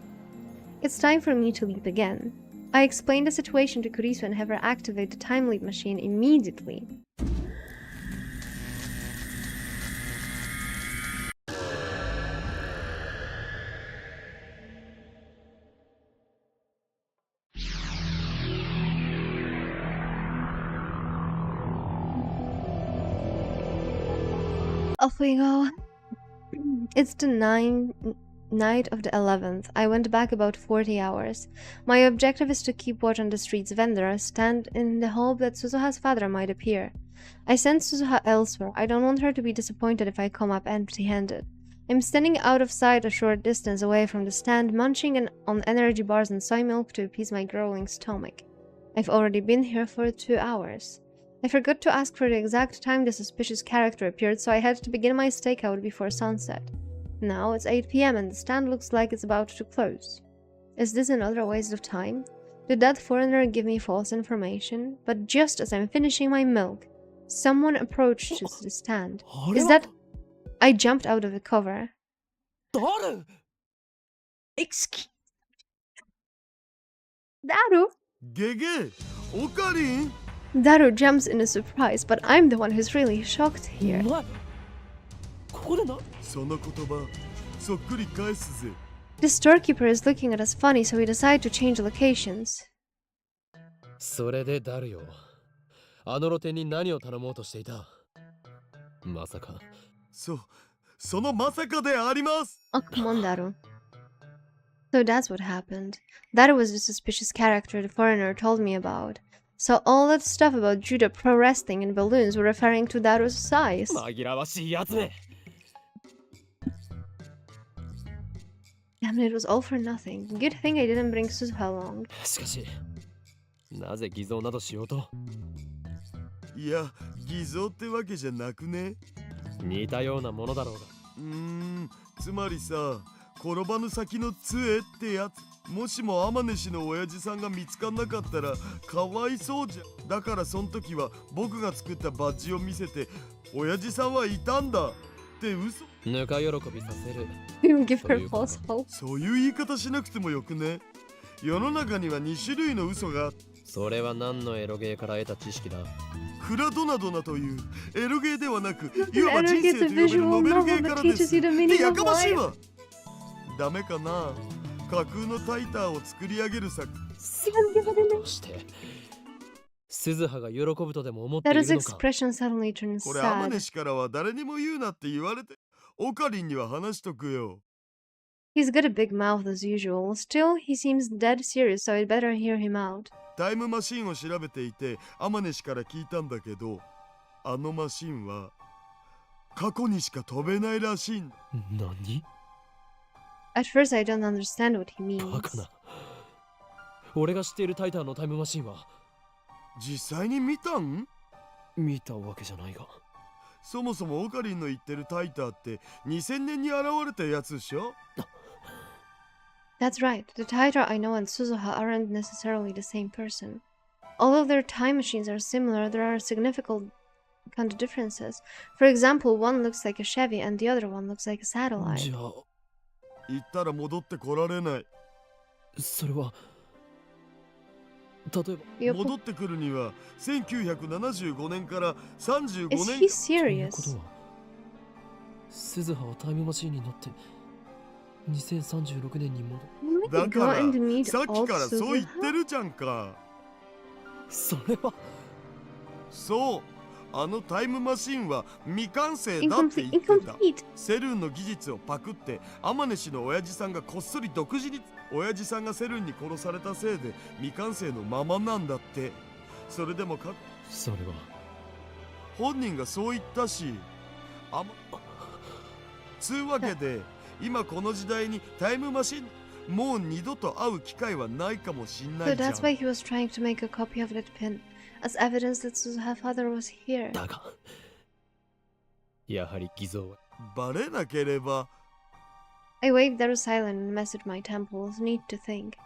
Speaker 1: It's time for me to leap again. I explained the situation to Kurisu and have her activate the time leap machine immediately. Off we go. It's the night of the 11th. I went back about 40 hours. My objective is to keep watch on the street's vendor, stand in the hope that Suzuha's father might appear. I sent Suzuha elsewhere. I don't want her to be disappointed if I come up empty-handed. I'm standing out of sight a short distance away from the stand, munching on energy bars and soy milk to appease my growling stomach. I've already been here for 2 hours. I forgot to ask for the exact time the suspicious character appeared, so I had to begin my stakeout before sunset. Now it's 8 PM and the stand looks like it's about to close. Is this another waste of time? Did that foreigner give me false information? But just as I'm finishing my milk, someone approached the stand. Is that... I jumped out of the cover. Excuse... Daru?
Speaker 2: Gege, Okarin?
Speaker 1: Daru jumps in a surprise, but I'm the one who's really shocked here. The storekeeper is looking at us funny, so we decide to change locations.
Speaker 3: それでダルよ。あの露店に何を頼もうとしていた？まさか。
Speaker 2: そのまさかであります。
Speaker 1: Oh, come on, Daru. So that's what happened. Daru was the suspicious character the foreigner told me about. So all that stuff about judo, pro wrestling, and balloons were referring to Daru's size.
Speaker 3: 紛らわしいやつめ。
Speaker 1: Damn it, it was all for nothing. Good thing I didn't bring Suzuha along.
Speaker 3: しかし、なぜ偽造などしようと？
Speaker 2: いや、偽造ってわけじゃなくね。
Speaker 3: 似たようなものだろうが。
Speaker 2: つまりさ、転ばぬ先の杖ってやつ。もしも天音氏の親父さんが見つかんなかったらかわいそうじゃ。だからその時は僕が作ったバッジを見せて、親父さんはいたんだって嘘。
Speaker 3: ぬか喜びさせる。
Speaker 1: You give her false hope.
Speaker 2: そういう言い方しなくてもよくね。世の中には2種類の嘘が。
Speaker 3: それは何のエロゲーから得た知識だ？
Speaker 2: クラドナドナというエロゲーではなく、いわば人生と呼べるノベルゲーからです。ってやかましいわ。ダメかな。架空のタイターを作り上げる作。
Speaker 3: そして鈴葉が喜ぶとでも思ってい
Speaker 1: That
Speaker 3: る
Speaker 1: his
Speaker 3: のか？
Speaker 1: expression suddenly turns
Speaker 2: これ天
Speaker 1: sad.
Speaker 2: 音氏からは誰にも言うなって言われて、オカリンには話しとくよ。
Speaker 1: He's got a big mouth as usual. Still, he seems dead serious, so I'd better hear him out.
Speaker 2: タイムマシンを調べていて天音氏から聞いたんだけど、あのマシンは過去にしか飛べないらしいんだ。
Speaker 3: 何？
Speaker 1: At first, I don't understand what he
Speaker 3: バ
Speaker 1: means.
Speaker 3: カな。俺が知っているタイターのタイムマシンは
Speaker 2: 実際に見たん？
Speaker 3: 見たわけじゃないが。
Speaker 2: そもそもオカリンの言ってるタイターって2000年に現れたやつでしょ？
Speaker 1: That's right. The Taira I know and Suzuha aren't necessarily the same person. Although their time machines are similar, there are significant differences. For example, one looks like a Chevy and the other one looks like a satellite.
Speaker 3: じゃあ
Speaker 2: 行ったら戻ってこられない。
Speaker 3: それは例えば
Speaker 2: 戻ってくるには1975年から35
Speaker 1: Is
Speaker 2: 年。
Speaker 1: he
Speaker 3: というこ
Speaker 1: serious?
Speaker 3: とは鈴葉はタイムマシンに乗って2036年に戻る。
Speaker 1: Will we
Speaker 2: だ
Speaker 1: go
Speaker 2: から
Speaker 1: and meet
Speaker 2: さっ
Speaker 1: old
Speaker 2: きからそう言って
Speaker 1: Suzuha?
Speaker 2: るじゃんか。
Speaker 3: それは
Speaker 2: そう、あのタイムマシンは未完成だって
Speaker 1: Incomplete.
Speaker 2: 言ってた。
Speaker 1: Incomplete.
Speaker 2: セルンの技術をパクって天音氏の親父さんがこっそり独自に、親父さんがセルンに殺されたせいで未完成のままなんだって。それでも
Speaker 3: それは
Speaker 2: 本人がそう言ったし、つうわけで今この時代にタイムマシン、もう二度と会う機会はないかもしんな
Speaker 1: So
Speaker 2: いじゃん。
Speaker 1: that's why he was trying to make a copy of that pin, as evidence that Suzuha's father was here.
Speaker 3: だがやはり偽造は
Speaker 2: バレなければ。
Speaker 1: I waved there silent and messed my temples. Need to think.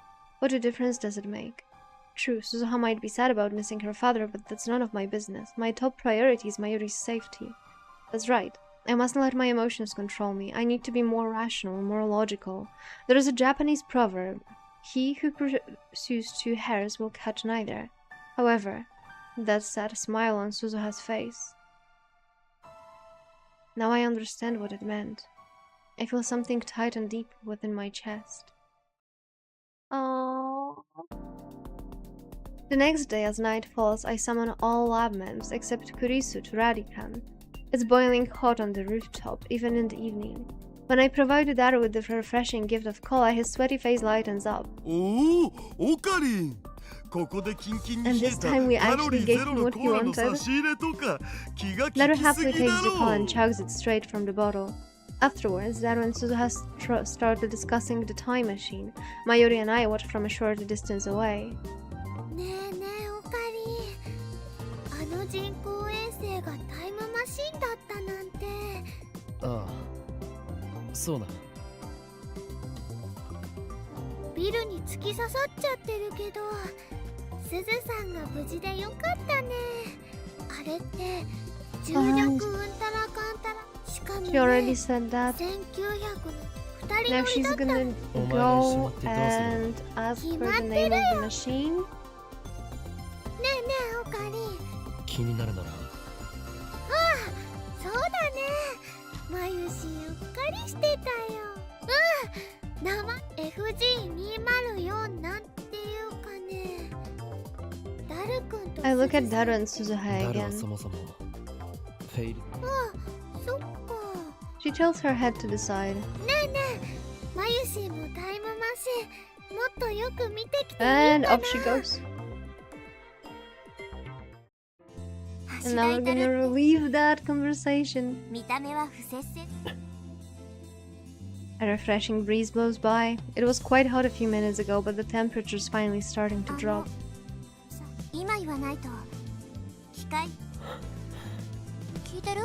Speaker 1: What a difference does it make? True, Suzuha might be sad about missing her father, but that's none of my business. My top priority is Mayuri's safety. That's right. I mustn't let my emotions control me. I need to be more rational, more logical. There is a Japanese proverb. He who pursues two hares will catch neither. However, that sad smile on Suzuha's face. Now I understand what it meant. I feel something tight and deep within my chest. Aww. The next day, as night falls, I summon all lab members except Kurisu to Radican. It's boiling hot on the rooftop, even in the evening. When I provide Udaru with the refreshing gift of cola, his sweaty face lightens up.
Speaker 2: おお、オカリン。ここでキンキンに
Speaker 1: And
Speaker 2: 冷え
Speaker 1: this
Speaker 2: た
Speaker 1: time we
Speaker 2: カロリ
Speaker 1: actually
Speaker 2: ーゼ
Speaker 1: gave
Speaker 2: ロ
Speaker 1: him
Speaker 2: の
Speaker 1: what
Speaker 2: コ
Speaker 1: he
Speaker 2: ーラの
Speaker 1: wanted.
Speaker 2: 差し入れとか気が利
Speaker 1: Daru
Speaker 2: きす
Speaker 1: happily
Speaker 2: ぎだ
Speaker 1: takes the
Speaker 2: ろ
Speaker 1: cola and
Speaker 2: う。
Speaker 1: chugs it straight from the bottle. Afterwards, Daru and Suzuha started discussing the time machine. Mayuri and I watched from a short distance away.
Speaker 6: ねえねえオカリン、あの人工衛星がタイムマシンだったなんて。
Speaker 3: ああそうな。
Speaker 6: ビルに突き刺さっちゃってるけど、すずさんが無事でよかったね。あれって重力うんたらかんたら、しかも
Speaker 1: She
Speaker 6: ね、
Speaker 1: already said that.
Speaker 6: 1900の二人
Speaker 1: Now
Speaker 6: 乗り
Speaker 1: she's
Speaker 6: だった。
Speaker 1: gonna go and ask for the name of the machine.
Speaker 6: ねえねえオカリン。
Speaker 3: 気になるなら
Speaker 6: そうだね。まゆしうっかりしてたよ。名前 FG204 なんていうかね。ダル君と
Speaker 1: I look at
Speaker 6: すずさん
Speaker 1: Daru and Suzuha
Speaker 3: ダルは
Speaker 1: again.
Speaker 3: そもそもフェイル。
Speaker 6: そっか。
Speaker 1: She tilts her head to the side.
Speaker 6: ねえねえ、まゆしもタイムマシンもっとよく見てきていい
Speaker 1: And
Speaker 6: かな。
Speaker 1: up she goes.
Speaker 6: 橋
Speaker 1: And
Speaker 6: 田
Speaker 1: now we're
Speaker 6: 至
Speaker 1: gonna
Speaker 6: って
Speaker 1: relive that conversation.
Speaker 6: 見た目は不摂生。
Speaker 1: A refreshing breeze blows by. It was quite hot a few minutes ago, but the temperature's finally starting to drop.
Speaker 6: さ今言わないと機械聞いてる？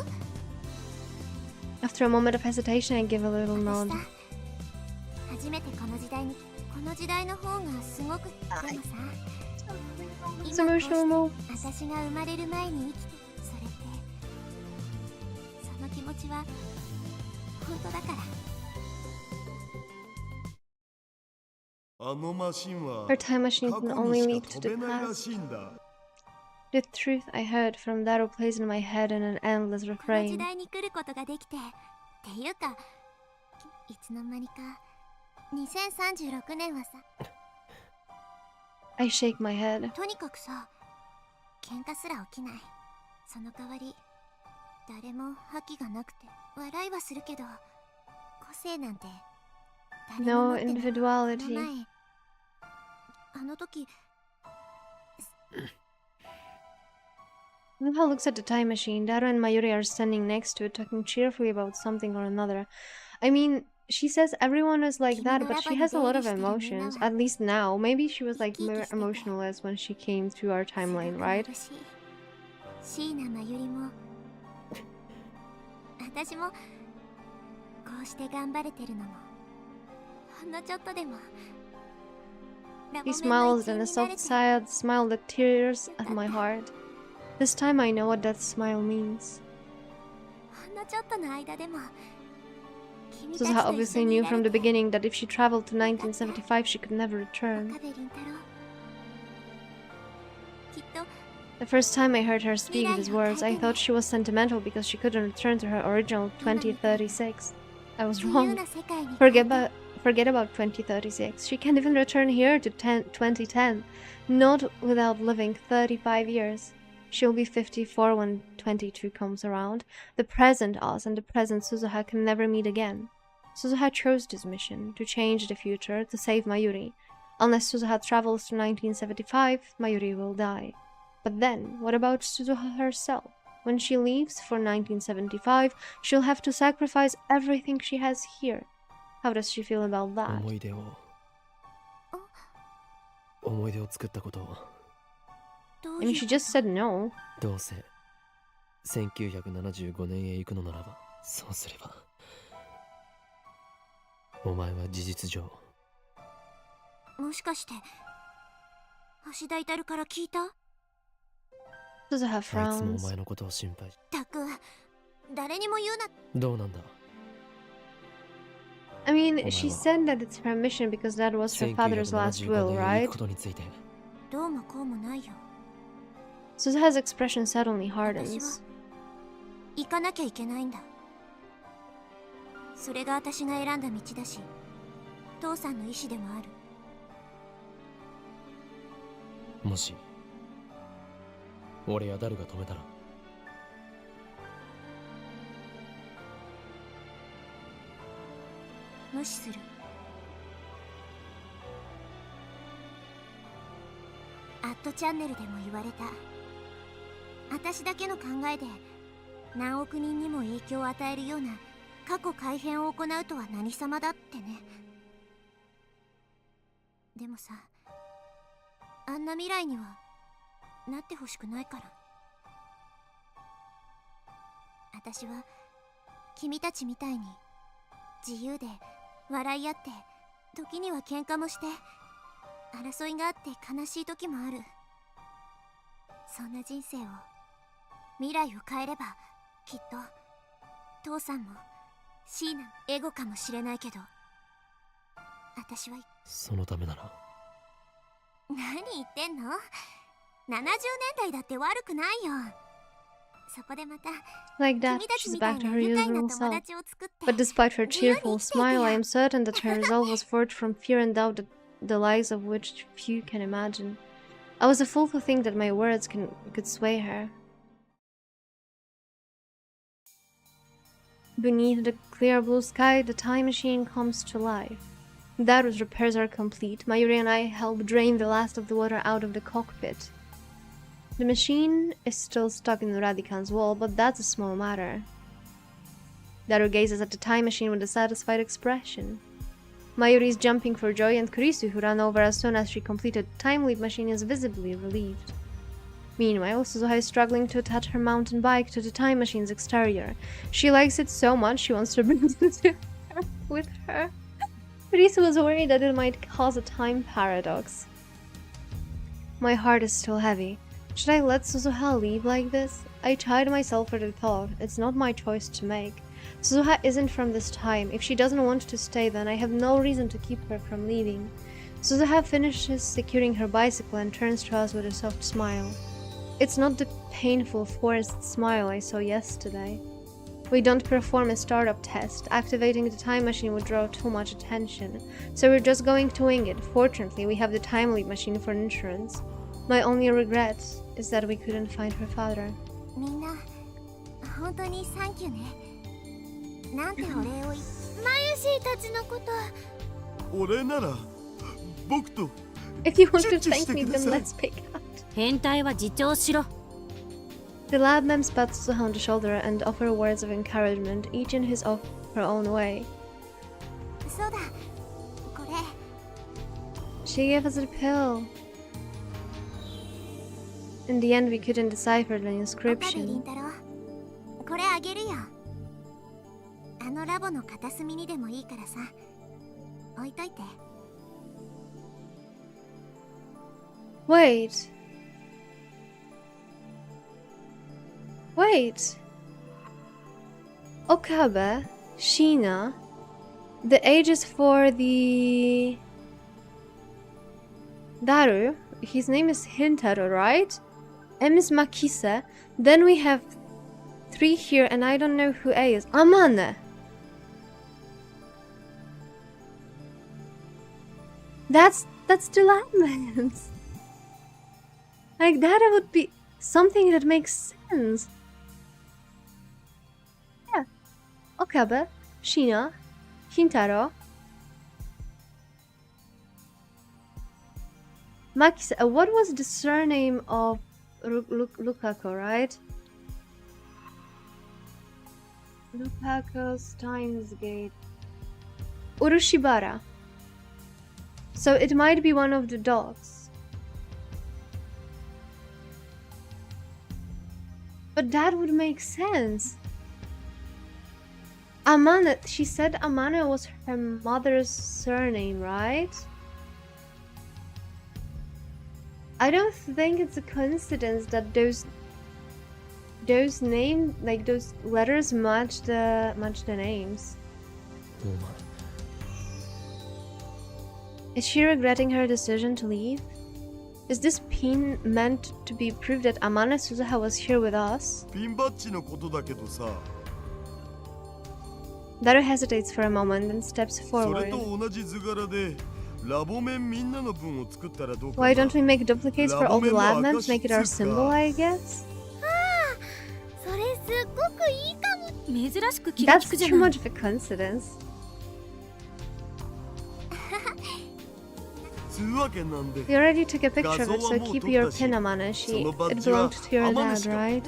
Speaker 1: After a moment of hesitation, I give a little
Speaker 6: 私
Speaker 1: nod.
Speaker 6: さ、初めてこの時代にこの時代の方がすごく、でもさ、
Speaker 1: It's
Speaker 6: 今こう
Speaker 1: emotional.
Speaker 6: して私が生まれる前に生きて、それってその気持ちは本当だから。
Speaker 2: あのマシンは
Speaker 1: Her time machine
Speaker 2: 過
Speaker 1: can
Speaker 2: 去
Speaker 1: only
Speaker 2: に
Speaker 1: leap
Speaker 2: し
Speaker 1: to
Speaker 2: か
Speaker 1: the
Speaker 2: 飛べないら
Speaker 1: past.
Speaker 2: しいんだ。
Speaker 1: The truth I heard from that plays in my head in an endless
Speaker 6: この時
Speaker 1: refrain.
Speaker 6: 代に来ることができて、っていうかいつの間にか2036年はさ、
Speaker 1: I shake my head.
Speaker 6: とにかくさ、喧嘩すら起きない。その代わり誰も覇気がなくて笑いはするけど、個性なんて誰も
Speaker 1: No
Speaker 6: 持ってない。この
Speaker 1: individuality.
Speaker 6: 前あの時
Speaker 1: Suzuha looks at the time machine. Daru and Mayuri are standing next to it, talking cheerfully about something or another. I mean, she says everyone is like that, but she has a lot of emotions. At least now. Maybe she was like more emotionless when she came through our timeline, right?
Speaker 6: 椎名真由里も私もこうして頑張れてるのもほんのちょっとでも
Speaker 1: He smiles, and a soft sad smile that tears at my heart. This time I know what that smile means.
Speaker 6: ほんのちょっとの間でも
Speaker 1: Suzuha obviously knew from the beginning that if she traveled to 1975, she could never return.
Speaker 6: 岡部倫太郎きっと
Speaker 1: The first time I heard her speak these words, I thought she was sentimental because she couldn't return to her original 2036. I was
Speaker 6: 自由
Speaker 1: wrong.
Speaker 6: な世界に
Speaker 1: Forget about 2036. She can't even return here to 2010. Not without living 35 years. She'll be 54 when 22 comes around. The present us and the present Suzuha can never meet again. Suzuha chose this mission, to change the future, to save Mayuri. Unless Suzuha travels to 1975, Mayuri will die. But then, what about Suzuha herself? When she leaves for 1975, she'll have to sacrifice everything she has here. How does she feel about that?
Speaker 3: 思い出を作ったことを
Speaker 6: ど
Speaker 1: I
Speaker 6: う
Speaker 1: mean,
Speaker 6: いう
Speaker 1: she just said no.
Speaker 3: どうせ1975年へ行くのならば、そうすればお前は事実上、
Speaker 6: もしかして橋田至から聞いた？
Speaker 1: Suzuha
Speaker 3: あいつもお
Speaker 1: frowns.
Speaker 3: 前のことを心配。
Speaker 6: たく誰にも言うな。
Speaker 3: どうなんだ？
Speaker 1: I mean, she said that it's her mission because that was her father's last will,
Speaker 3: 1975年へ
Speaker 1: right?
Speaker 3: 行くことについて。
Speaker 6: どうもこうもないよ。
Speaker 1: Suzuha's expression suddenly
Speaker 6: 私は
Speaker 1: hardens.
Speaker 6: 行かなきゃいけないんだ。それが私が選んだ道だし、父さんの意志でもある。
Speaker 3: もし俺やダルが止めたら、
Speaker 6: 無視する。アットチャンネルでも言われた。私だけの考えで何億人にも影響を与えるような過去改変を行うとは何様だってね。でもさ、あんな未来にはなってほしくないから。私は君たちみたいに自由で笑い合って、時には喧嘩もして、争いがあって悲しい時もある。そんな人生を、未来を変えればきっと父さんもシーナエゴかもしれないけど、私は
Speaker 3: そのためなら。
Speaker 6: 何言ってんの？ 70年代だって悪くないよ。そこでまた
Speaker 1: Like
Speaker 6: 君
Speaker 1: that,
Speaker 6: たち
Speaker 1: she's
Speaker 6: みたい
Speaker 1: back to
Speaker 6: な
Speaker 1: her
Speaker 6: 愉快
Speaker 1: usual
Speaker 6: な友
Speaker 1: self.
Speaker 6: 達を作って
Speaker 1: But despite her
Speaker 6: 自由に
Speaker 1: cheerful
Speaker 6: 生きてい
Speaker 1: smile, I
Speaker 6: け
Speaker 1: am
Speaker 6: よ。
Speaker 1: certain that her resolve was forged from fear and doubt that the lies of which few can imagine. I was a fool to think that my words could sway her. Beneath the clear blue sky, the time machine comes to life. Daru's repairs are complete. Mayuri and I help drain the last of the water out of the cockpit. The machine is still stuck in the Radican's wall, but that's a small matter. Daru gazes at the time machine with a satisfied expression. Mayuri is jumping for joy, and Kurisu, who ran over as soon as she completed the time leap machine, is visibly relieved. Meanwhile, Suzuha is struggling to attach her mountain bike to the time machine's exterior. She likes it so much she wants to bring it with her. Risa was worried that it might cause a time paradox. My heart is still heavy. Should I let Suzuha leave like this? I chide myself for the thought. It's not my choice to make. Suzuha isn't from this time. If she doesn't want to stay, then I have no reason to keep her from leaving. Suzuha finishes securing her bicycle and turns to us with a soft smile. It's not the painful, forced smile I saw yesterday. We don't perform a startup test. Activating the time machine would draw too much attention. So we're just going to wing it. Fortunately, we have the time leap machine for insurance. My only regret is that we couldn't find her father.
Speaker 6: みんな本当にサンキューね。なんてお礼をマユシーたちのこと。
Speaker 2: 俺なら僕と
Speaker 1: If you want to thank me, then let's pick out.
Speaker 4: 変態は自重しろ。
Speaker 1: The lab mem pats Suzuha on the shoulder and offer words of encouragement, each in his her own way.
Speaker 6: そうだ。これ。
Speaker 1: She gave us a pill. In the end, we couldn't decipher the
Speaker 6: 岡部凛
Speaker 1: inscription.
Speaker 6: 太郎。これあげるよ。あのラボの片隅にでもいいからさ。置いといて。
Speaker 1: Wait. Wait. Okabe, Sheena. The ages for the Daru. His name is Hintaro, right? M is Makise. Then we have 3 here, and I don't know who A is. Amane. That's the Lamans. Like that would be something that makes sense. Yeah. Okabe, Sheena, Hintaro. Makise, what was the surname of Lukako, right? Lukako, Steins Gate. Urushibara. So it might be one of the dogs. But that would make sense. Amane, she said Amane was her mother's surname, right? I don't think it's a coincidence that those names, like those letters, match the names. Is she regretting her decision to leave? Is this pin meant to be proof that Amane Suzuha was here with us?
Speaker 2: ピンバッジのことだけどさ、
Speaker 1: Daru hesitates for a moment and steps
Speaker 2: それ
Speaker 1: forward.
Speaker 2: と同じ図柄でラボ面みんなの分を作ったらどうかな。
Speaker 1: Why don't we make duplicates for all the lab members? Make it our symbol, I guess?
Speaker 6: それすっごくいいかも。
Speaker 4: 珍しく気が利
Speaker 1: That's
Speaker 4: くじゃ
Speaker 1: too
Speaker 4: ない。
Speaker 1: much of a coincidence.
Speaker 2: つうわけなんで
Speaker 1: We already took a picture of it, so keep your pin, Amane. It belonged to your dad, right?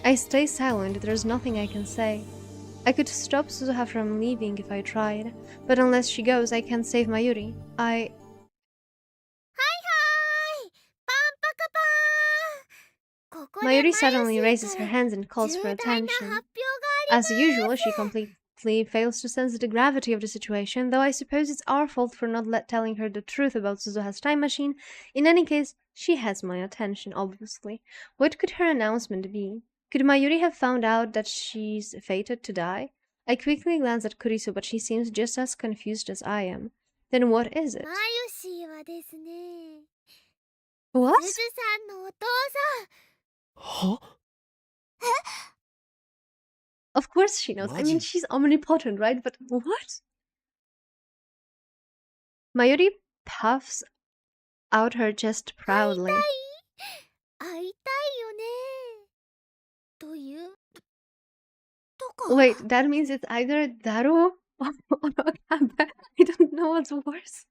Speaker 1: I stay silent. There's nothing I can say. I could stop Suzuha from leaving if I tried, but unless she goes, I can't save Mayuri.
Speaker 6: はいはい。パンパカパーン。ここで
Speaker 1: Mayuri suddenly raises her hands and calls for
Speaker 6: 重大な
Speaker 1: attention.
Speaker 6: 発表があります。
Speaker 1: As usual, she completely fails to sense the gravity of the situation, though I suppose it's our fault for not telling her the truth about Suzuha's time machine. In any case, she has my attention, obviously. What could her announcement be? Could Mayuri have found out that she's fated to die? I quickly glance at Kurisu, but she seems just as confused as I am. Then what is it?
Speaker 6: マユシーはですね。
Speaker 1: What?
Speaker 6: すずさんのお父
Speaker 3: は
Speaker 1: Of course she knows. I mean,
Speaker 2: Maji.
Speaker 1: she's omnipotent, right? But what? Mayuri puffs out her chest proudly.
Speaker 6: さん。会いたいよね。という。とか。
Speaker 1: Wait, that means it's either Daru or Okabe. I don't know what's worse.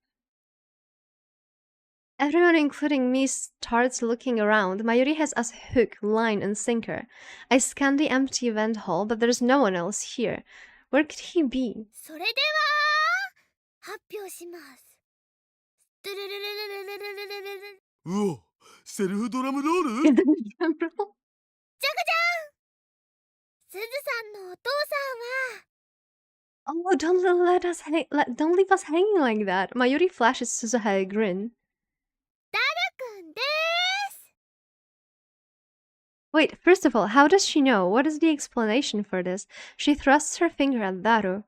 Speaker 1: Everyone, including me, starts looking around. Mayuri has us hook, line, and sinker. I scan the empty event hall, but there's no one else here. Where could he be?
Speaker 6: それでは発表します。ドゥルルルルルルルルルルル。
Speaker 2: うお、セルフドラムロール
Speaker 1: In the drum roll?
Speaker 6: じゃがじゃん。すずさんのお父さんは
Speaker 1: Oh, don't leave us hanging like that. Mayuri flashes Suzuha a grin.
Speaker 6: くんです。
Speaker 1: Wait, first of all, how does she know? What is the explanation for this? She thrusts her finger at Daru.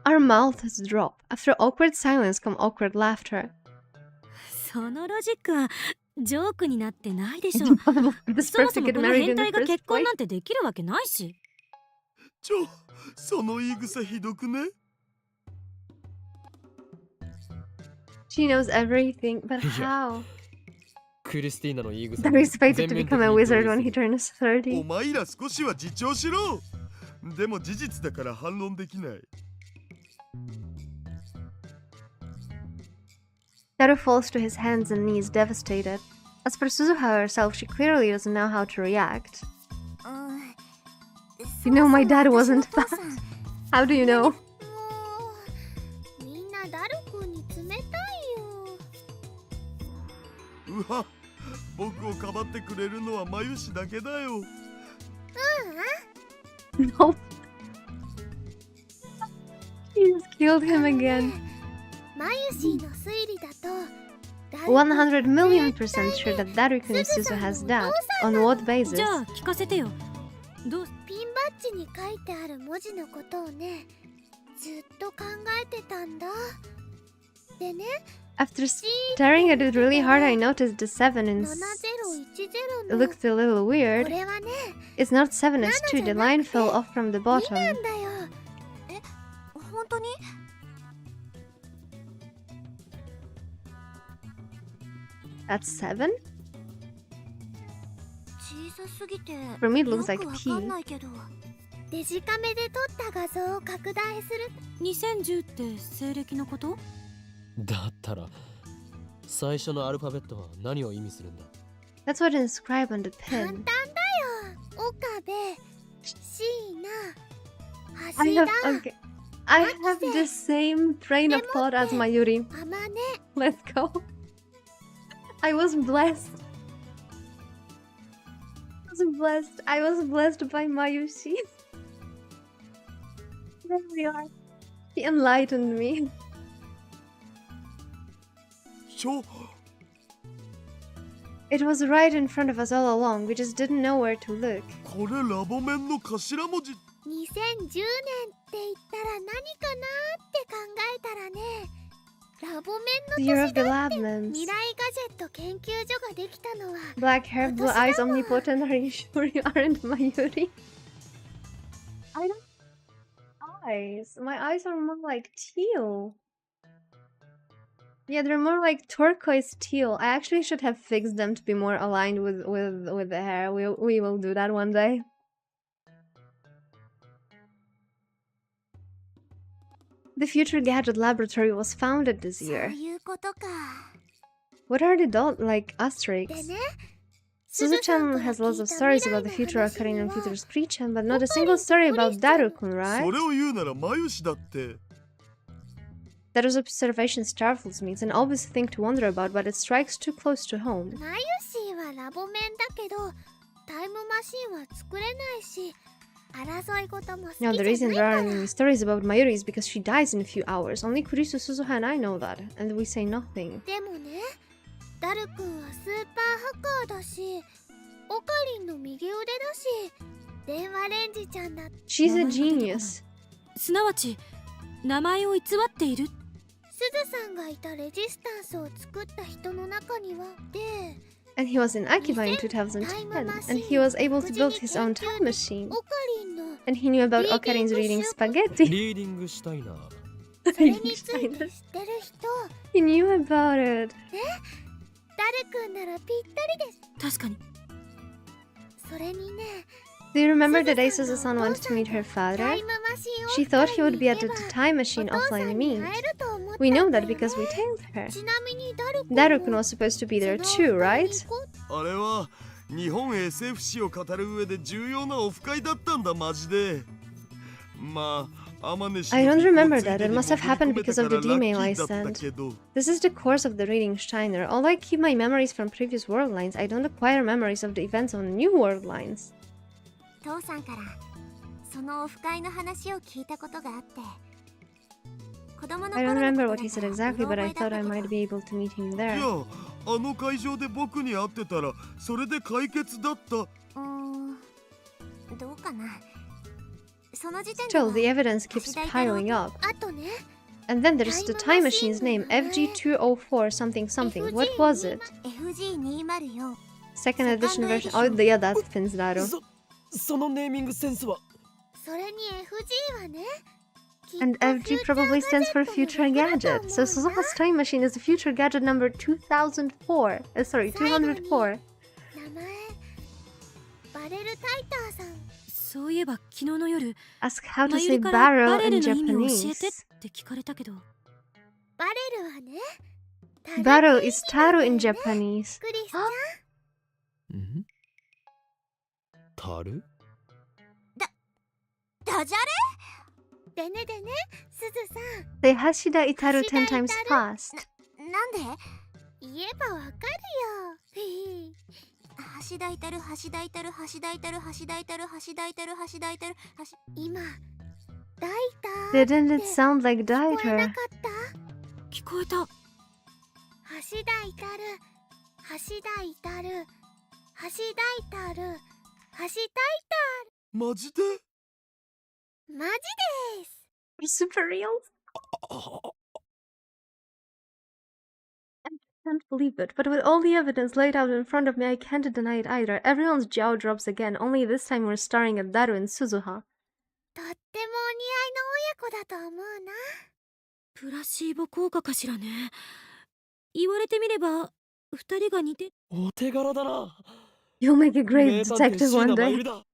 Speaker 1: Our mouths drop. After awkward silence come awkward laughter.
Speaker 4: そのロジックはジョークになってないでしょ。
Speaker 1: This
Speaker 4: そも
Speaker 1: person
Speaker 4: そも
Speaker 1: get
Speaker 4: この
Speaker 1: married
Speaker 4: 変
Speaker 1: in the
Speaker 4: 態が
Speaker 1: first
Speaker 4: 結婚
Speaker 1: place.
Speaker 4: なんてできるわけないし。
Speaker 2: その言い草ひどくね？
Speaker 1: She knows everything, but
Speaker 3: いや
Speaker 1: how?
Speaker 3: クリスティーナの言い草
Speaker 1: Daru
Speaker 3: に
Speaker 1: is fated
Speaker 3: 全
Speaker 1: to
Speaker 3: 面
Speaker 1: become
Speaker 3: 的
Speaker 1: a
Speaker 3: に
Speaker 1: wizard
Speaker 3: 同
Speaker 1: when
Speaker 3: 意
Speaker 1: he
Speaker 3: する。
Speaker 1: turns 30.
Speaker 2: お前ら少しは自重しろ。でも事実だから反論できない。
Speaker 1: Daru falls to his hands and knees, devastated. As for Suzuha herself, she clearly doesn't know how to react.
Speaker 6: うん
Speaker 1: You know my dad
Speaker 6: そも
Speaker 1: wasn't
Speaker 6: そも私のお父さ
Speaker 1: fat.
Speaker 6: ん
Speaker 1: How do you know?
Speaker 6: もうみんなダルくんに冷たいよ。
Speaker 2: うわ、僕をかばってくれるのはマユシだけだよ。
Speaker 1: No. She's killed him again.
Speaker 6: マユシーの推理だと
Speaker 1: 100 million% sure that Daru-kun is Suzuha's dad. On what basis?
Speaker 4: じゃあ聞かせてよ。どう
Speaker 6: ピンバッジに書いてある文字のことをね、ずっと考えてたんだ。でね、
Speaker 1: After staring at it really hard, I noticed the 7 in
Speaker 6: 7010
Speaker 1: it
Speaker 6: の
Speaker 1: looked a little
Speaker 6: こ
Speaker 1: weird.
Speaker 6: れはね、
Speaker 1: It's not 7, it's 2. The line fell off from the
Speaker 6: 2
Speaker 1: bottom.
Speaker 6: なんだよ。え、本当に？
Speaker 1: That's 7?
Speaker 6: 小さすぎて
Speaker 1: For me it
Speaker 6: よ
Speaker 1: looks
Speaker 6: く
Speaker 1: like
Speaker 6: わ
Speaker 1: P.
Speaker 6: かんないけど。デジカメで撮った画像を拡大する。
Speaker 4: 2010って西暦のこと？
Speaker 3: だったら最初のアルファベットは何を意味するんだ？
Speaker 1: That's what inscribed on the
Speaker 6: 簡単
Speaker 1: pin.
Speaker 6: だよ。岡部、椎名、
Speaker 1: I
Speaker 6: 橋
Speaker 1: have
Speaker 6: 田、
Speaker 1: okay. I have the same train of thought as Mayuri.
Speaker 6: あまね。
Speaker 1: Let's go. I was blessed. I was blessed by Mayushi. There we are. She enlightened me.
Speaker 2: ちょ、
Speaker 1: It was right in front of us all along. We just didn't know where to look.
Speaker 2: これラボ面の頭文字。
Speaker 6: 2010年って言ったら何かなって考えたらね、ラボ
Speaker 1: The
Speaker 6: 面
Speaker 1: year
Speaker 6: の
Speaker 1: of
Speaker 6: 年
Speaker 1: the
Speaker 6: だっ
Speaker 1: lab
Speaker 6: て。
Speaker 1: lamps.
Speaker 6: 未来ガジェット研究所ができたのは
Speaker 1: Black hair, blue eyes, omnipotent. Are you sure you aren't Mayuri? I don't. Eyes. My eyes are more like teal. Yeah, they're more like turquoise teal. I actually should have fixed them to be more aligned with the hair. We will do that one day. The Future Gadget Laboratory was founded this
Speaker 6: そう
Speaker 1: year.
Speaker 6: いうことか。
Speaker 1: What are the like
Speaker 6: で
Speaker 1: asterisks?
Speaker 6: ね、
Speaker 1: Suzu-chan has lots of stories about the future occurring in Peter's Pre-chan, but not a single story about Daru-kun,
Speaker 2: そ
Speaker 1: right?
Speaker 2: れを言うならマユシだって。
Speaker 1: Daru's observation startles me. It's an obvious thing to wonder about, but it strikes too close to home.
Speaker 6: マユシーはラボ面だけど、タイムマシンは作れないし、争い事も好きじゃ
Speaker 1: Now,
Speaker 6: ない
Speaker 1: the
Speaker 6: か
Speaker 1: reason there
Speaker 6: ら。
Speaker 1: aren't any stories about Mayuri is because she dies in a few hours. Only Kurisu, Suzuha, and I know that, and we say nothing.
Speaker 6: でもね、ダル君はスーパーハッカーだし、オカリンの右腕だし、電話レンジちゃんだって。
Speaker 1: She's a genius.
Speaker 4: すなわち名前を偽っている。
Speaker 6: すずさんがいたレジスタンスを作った人の中には、で、
Speaker 1: And he was in Akiba in 2010, and he was able to build his own time machine.
Speaker 6: オカリンの
Speaker 1: And he knew about Okarin's reading spaghetti.
Speaker 3: リーディングしたいな。
Speaker 6: それについて知ってる人、
Speaker 1: He knew about it.
Speaker 6: ダル君ならぴったりです。
Speaker 4: 確かに。
Speaker 6: それにね、
Speaker 1: Do you remember the day Suzu-san wanted to meet her
Speaker 6: タ
Speaker 1: father?
Speaker 6: イムマシンを
Speaker 1: She thought he would be at the
Speaker 6: お父
Speaker 1: time machine
Speaker 6: さ
Speaker 1: offline
Speaker 6: んに
Speaker 1: meet.
Speaker 6: 会えると思ったんだよね。
Speaker 1: We know that because we told her.
Speaker 6: ちなみにダル君も
Speaker 1: Daru-kun was supposed to be there
Speaker 6: その
Speaker 1: too,
Speaker 6: オフ会
Speaker 1: right?
Speaker 6: に行こう
Speaker 2: あれは日本 SF 史を語る上で重要なオフ会だったんだマジで。まあ、アマネ氏の
Speaker 1: I don't
Speaker 2: 尾行
Speaker 1: remember
Speaker 2: つい
Speaker 1: that.
Speaker 2: で
Speaker 1: It
Speaker 2: に
Speaker 1: must have
Speaker 2: 潜
Speaker 1: happened
Speaker 2: り込めた
Speaker 1: because of
Speaker 2: から
Speaker 1: the
Speaker 2: ラッ
Speaker 1: D-mail
Speaker 2: キ
Speaker 1: I
Speaker 2: ーだった
Speaker 1: sent.
Speaker 2: けど。
Speaker 1: This is the course of the reading Steiner. Although I keep my memories from previous world lines, I don't acquire memories of the events on new world lines.
Speaker 6: 父さんからそのオフ会の話を聞いたことがあって、子供の
Speaker 1: I don't
Speaker 6: 頃の
Speaker 1: remember
Speaker 6: こ
Speaker 1: what
Speaker 6: と
Speaker 1: he
Speaker 6: だ
Speaker 1: said
Speaker 6: から
Speaker 1: exactly,
Speaker 6: う
Speaker 1: but
Speaker 6: ろ
Speaker 1: I
Speaker 6: 覚えだ
Speaker 1: thought
Speaker 6: った
Speaker 1: I
Speaker 6: けど、
Speaker 1: might be able to meet him
Speaker 2: じ
Speaker 1: there.
Speaker 2: ゃああの会場で僕に会ってたらそれで解決だった。
Speaker 6: どうかな。その時点で
Speaker 1: Still,
Speaker 6: は
Speaker 1: the evidence keeps
Speaker 6: 橋田
Speaker 1: piling
Speaker 6: 太郎
Speaker 1: up.
Speaker 6: とあとね、
Speaker 1: And then there's the time machine's name, FG204 something something. What was it?
Speaker 6: FG204
Speaker 1: Second edition version. Oh, yeah, that fits Daru.
Speaker 3: そのネーミングセンスは。
Speaker 6: それに FG はね、
Speaker 1: And FG probably stands for future gadget. So Suzuha's time machine is the future gadget number 2004. Sorry, 204.
Speaker 6: 名前バレルタイターさん。
Speaker 4: そういえば昨日の夜、
Speaker 1: Ask how to
Speaker 4: マユ
Speaker 1: say
Speaker 4: リからバ
Speaker 1: barrel
Speaker 4: レ
Speaker 1: in
Speaker 4: ルの意味を教えてっ
Speaker 1: Japanese.
Speaker 4: て聞かれたけど、
Speaker 6: バレルはね、
Speaker 1: Barrel is taru in Japanese.
Speaker 6: クリスちゃん。
Speaker 3: ん？タル？
Speaker 6: ダジャレ？でねでね、すずさん。
Speaker 1: Say Hashida Itaru 10 times fast.
Speaker 6: なんで？言えばわかるよ。橋田至る橋田至る橋田至る橋田至る橋田至る橋田至る今ダイター
Speaker 1: Didn't it sound like
Speaker 6: 聞こえな
Speaker 1: Dieter?
Speaker 6: かった？
Speaker 4: 聞こえた。
Speaker 6: 橋田至る橋田至る橋田至る橋田至
Speaker 2: マジで？
Speaker 6: マジです。
Speaker 1: Super real? I can't believe it, but with all the evidence laid out in front of me, I can't deny it either. Everyone's jaw drops again, only this time we're staring at Daru and Suzuha.
Speaker 6: とってもお似合いの親子だと思うな。
Speaker 4: プラシーボ効果かしらね。言われてみれば二人が似て。
Speaker 3: お手柄だな。
Speaker 1: You'll make a great
Speaker 3: 名探偵
Speaker 1: detective
Speaker 3: 椎
Speaker 1: one
Speaker 3: 名真
Speaker 1: day.
Speaker 3: 由里だ。
Speaker 6: 名探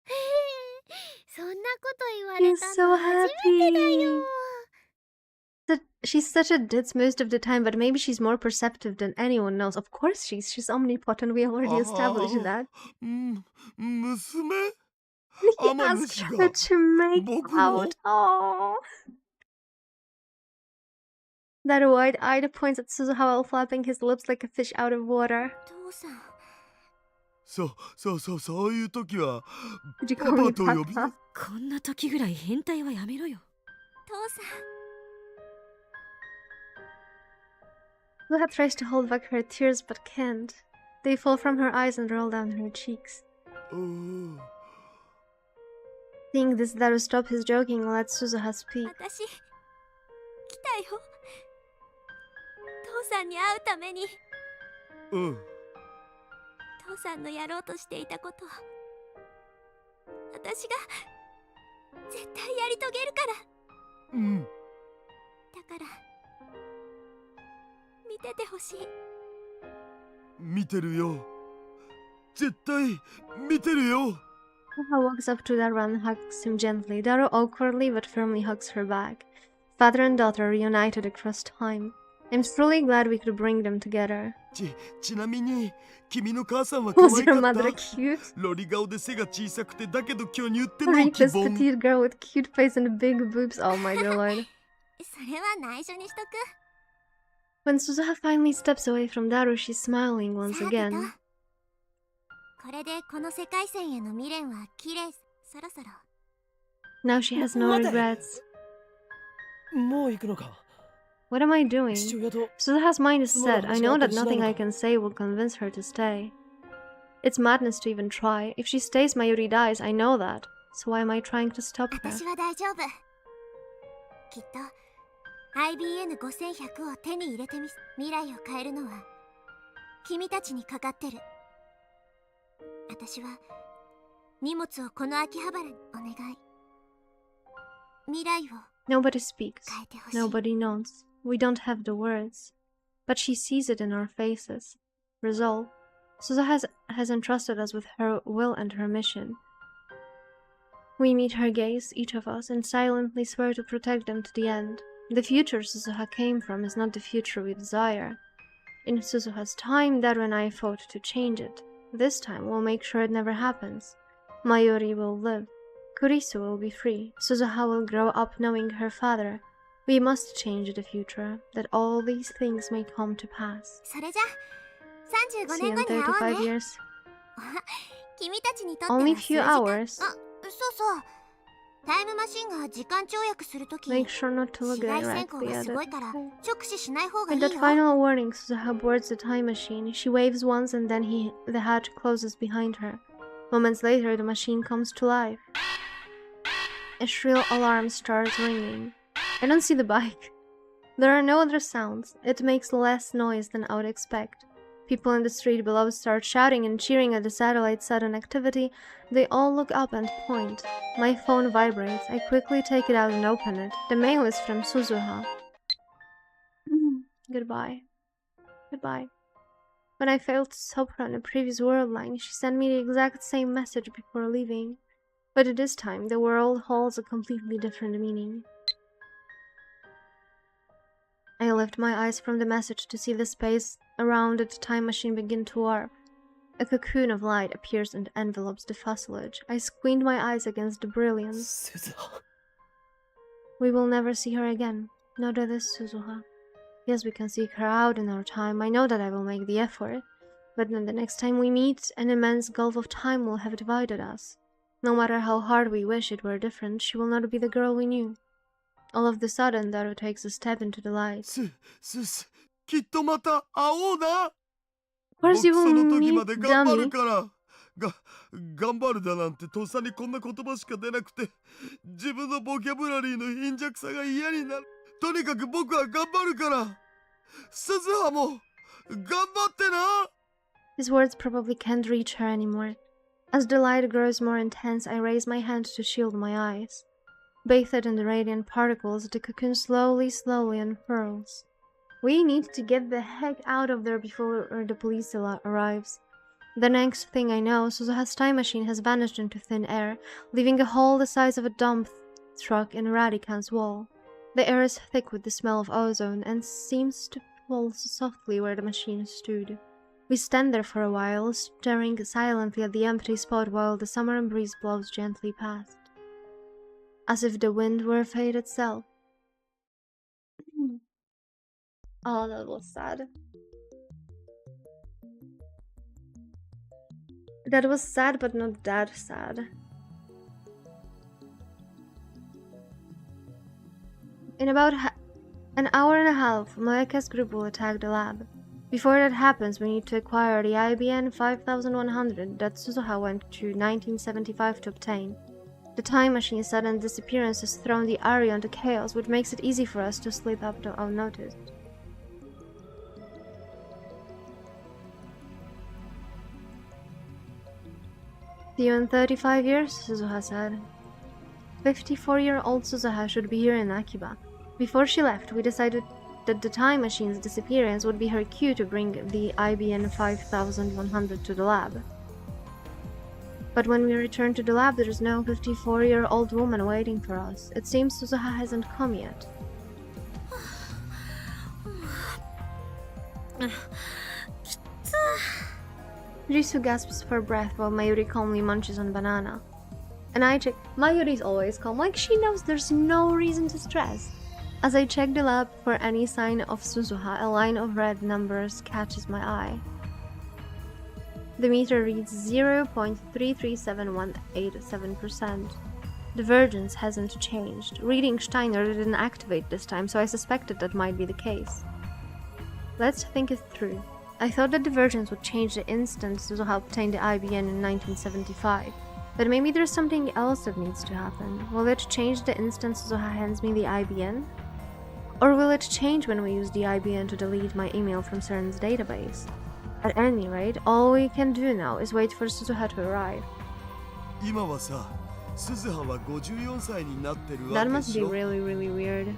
Speaker 6: 偵？そんなこと言われ
Speaker 1: He's
Speaker 6: た
Speaker 1: so
Speaker 6: の初めてだ
Speaker 1: happy.
Speaker 6: よ。
Speaker 1: She's such a ditz most of the time, but maybe she's more perceptive than anyone knows. Of course she's omnipotent, we already established that.
Speaker 2: 娘？
Speaker 1: He
Speaker 2: 天
Speaker 1: asked
Speaker 2: 主
Speaker 1: her
Speaker 2: が
Speaker 1: to make
Speaker 2: 僕の？
Speaker 1: out. Oh. That wide-eyed points at Suzuha while flapping his lips like a fish out of water.
Speaker 6: 父さん。
Speaker 2: そういう時は
Speaker 1: Did you
Speaker 2: パ
Speaker 1: call
Speaker 2: パ
Speaker 1: me
Speaker 2: と呼ぶ？
Speaker 1: Papa?
Speaker 4: こんな時ぐらい変態はやめろよ。
Speaker 6: 父さん。
Speaker 1: Suzuha tries to hold back her tears but can't. They fall from her eyes and roll down her cheeks.
Speaker 2: うん。
Speaker 1: Seeing this, Daru stopped his joking and let Suzuha speak.
Speaker 6: 私来たよ。父さんに会うために。
Speaker 2: うん。
Speaker 6: 父さんのやろうとしていたことを私が絶対やり遂げるから。
Speaker 2: うん。
Speaker 6: だから見ててほしい。
Speaker 2: 見てるよ。絶対見てるよ。
Speaker 1: Suzuha walks up to Daru and hugs him gently. Daru awkwardly but firmly hugs her back. Father and daughter reunited across time. I'm truly glad we could bring them together.
Speaker 2: ちなみに君の母さんは可
Speaker 1: Was
Speaker 2: 愛
Speaker 1: your
Speaker 2: かった？
Speaker 1: mother cute?
Speaker 2: ロリ顔で背が小さくてだけど巨乳っての
Speaker 1: Reapus
Speaker 2: 希望。
Speaker 1: petite girl with cute face and big boobs. Oh my dear lord.
Speaker 6: それは内緒にしとく。
Speaker 1: When Suzuha finally steps away from Daru, she's smiling once
Speaker 6: さてと
Speaker 1: again.
Speaker 6: これでこの世界線への未練は綺麗。そろそろ
Speaker 1: Now she has no
Speaker 3: 待て。
Speaker 1: regrets.
Speaker 3: もう行くのか。
Speaker 1: What am I doing?
Speaker 3: 父親と
Speaker 1: Suzuha's mind is set. I know that nothing I
Speaker 3: Well,
Speaker 1: can say will convince her to stay. It's madness to even try. If she stays, Mayuri dies. I know that. So why am I trying to stop her?
Speaker 6: 私は大丈夫。きっと IBN5100 を手に入れてみ未来を変えるのは君たちにかかってる。私は荷物をこの秋葉原にお願い。未来を
Speaker 1: Nobody speaks.
Speaker 6: 変えてほしい。
Speaker 1: Nobody knows. We don't have the words. But she sees it in our faces. Resolve. Suzuha has entrusted us with her will and her mission. We meet her gaze, each of us, and silently swear to protect them to the end. The future Suzuha came from is not the future we desire. In Suzuha's time, Daru and I fought to change it. This time, we'll make sure it never happens. Mayuri will live. Kurisu will be free. Suzuha will grow up knowing her father. We must change the future, that all these things may come to pass.
Speaker 6: それじゃ35
Speaker 1: See you
Speaker 6: 年
Speaker 1: in
Speaker 6: 後に会おう
Speaker 1: 35
Speaker 6: ね。
Speaker 1: years.
Speaker 6: 君たちにとっては
Speaker 1: Only
Speaker 6: 数
Speaker 1: few
Speaker 6: 時間
Speaker 1: hours.
Speaker 6: そうそうタイムマシンが時間跳躍するとき
Speaker 1: Make sure not to look
Speaker 6: 紫外線
Speaker 1: directly
Speaker 6: 光が
Speaker 1: at
Speaker 6: すごいから
Speaker 1: it.
Speaker 6: 直視しない方がい
Speaker 1: With
Speaker 6: い
Speaker 1: that
Speaker 6: よ
Speaker 1: final warning, Suzuha boards the time machine. She waves once and then the hatch closes behind her. Moments later, the machine comes to life. A shrill alarm starts ringing. I don't see the bike. There are no other sounds. It makes less noise than I would expect. People in the street below start shouting and cheering at the satellite's sudden activity. They all look up and point. My phone vibrates. I quickly take it out and open it. The mail is from Suzuha. Goodbye. Goodbye. When I failed to stop her on a previous world line, she sent me the exact same message before leaving. But this time, the world holds a completely different meaning. I lift my eyes from the message to see the space around the time machine begin to warp. A cocoon of light appears and envelopes the fuselage. I squint my eyes against the brilliance. We will never see her again. Not at this, Suzuha. Yes, we can seek her out in our time. I know that I will make the effort. But then the next time we meet, an immense gulf of time will have divided us. No matter how hard we wish it were different, she will not be the girl we knew. All of the sudden, Daru takes a step into the light.
Speaker 2: きっとまた会おうな
Speaker 1: Of course you
Speaker 2: 僕
Speaker 1: will
Speaker 2: その時ま
Speaker 1: meet
Speaker 2: で頑張る
Speaker 1: Dummy.
Speaker 2: から頑張るだなんてとっさにこんな言葉しか出なくて自分のボキャブラリーの貧弱さが嫌になるとにかく僕は頑張るから鈴葉も頑張ってな
Speaker 1: His words probably can't reach her anymore. As the light grows more intense, I raise my hand to shield my eyes. Bathed in the radiant particles, the cocoon slowly unfurls. We need to get the heck out of there before the police arrives. The next thing I know, Suzuha's time machine has vanished into thin air, leaving a hole the size of a dump truck in Radican's wall. The air is thick with the smell of ozone and seems to fall softly where the machine stood. We stand there for a while, staring silently at the empty spot while the summer breeze blows gently past. As if the wind were fate itself. Oh, that was sad. That was sad, but not that sad. In about an hour and a half, Moeka's group will attack the lab. Before that happens, we need to acquire the IBN 5100 that Suzuha went to 1975 to obtain. The time machine's sudden disappearance has thrown the area into chaos, which makes it easy for us to slip up unnoticed. See you in 35 years, Suzuha said. 54-year-old Suzuha should be here in Akiba. Before she left, we decided that the time machine's disappearance would be her cue to bring the IBN 5100 to the lab. But when we return to the lab, there is no 54-year-old woman waiting for us. It seems Suzuha hasn't come yet. Jisoo gasps for breath while Mayuri calmly munches on banana. And I check. Mayuri's always calm, like she knows there's no reason to stress. As I check the lab for any sign of Suzuha, a line of red numbers catches my eye. The meter reads 0.337187%. Divergence hasn't changed. Reading Steiner didn't activate this time, so I suspected that might be the case. Let's think it through. I thought that divergence would change the instant Suzuha obtained the IBN in 1975. But maybe there's something else that needs to happen. Will it change the instant Suzuha hands me the IBN? Or will it change when we use the IBN to delete my email from CERN's database? At any rate, all we can do now is wait for Suzuha to arrive. That must be really, really weird.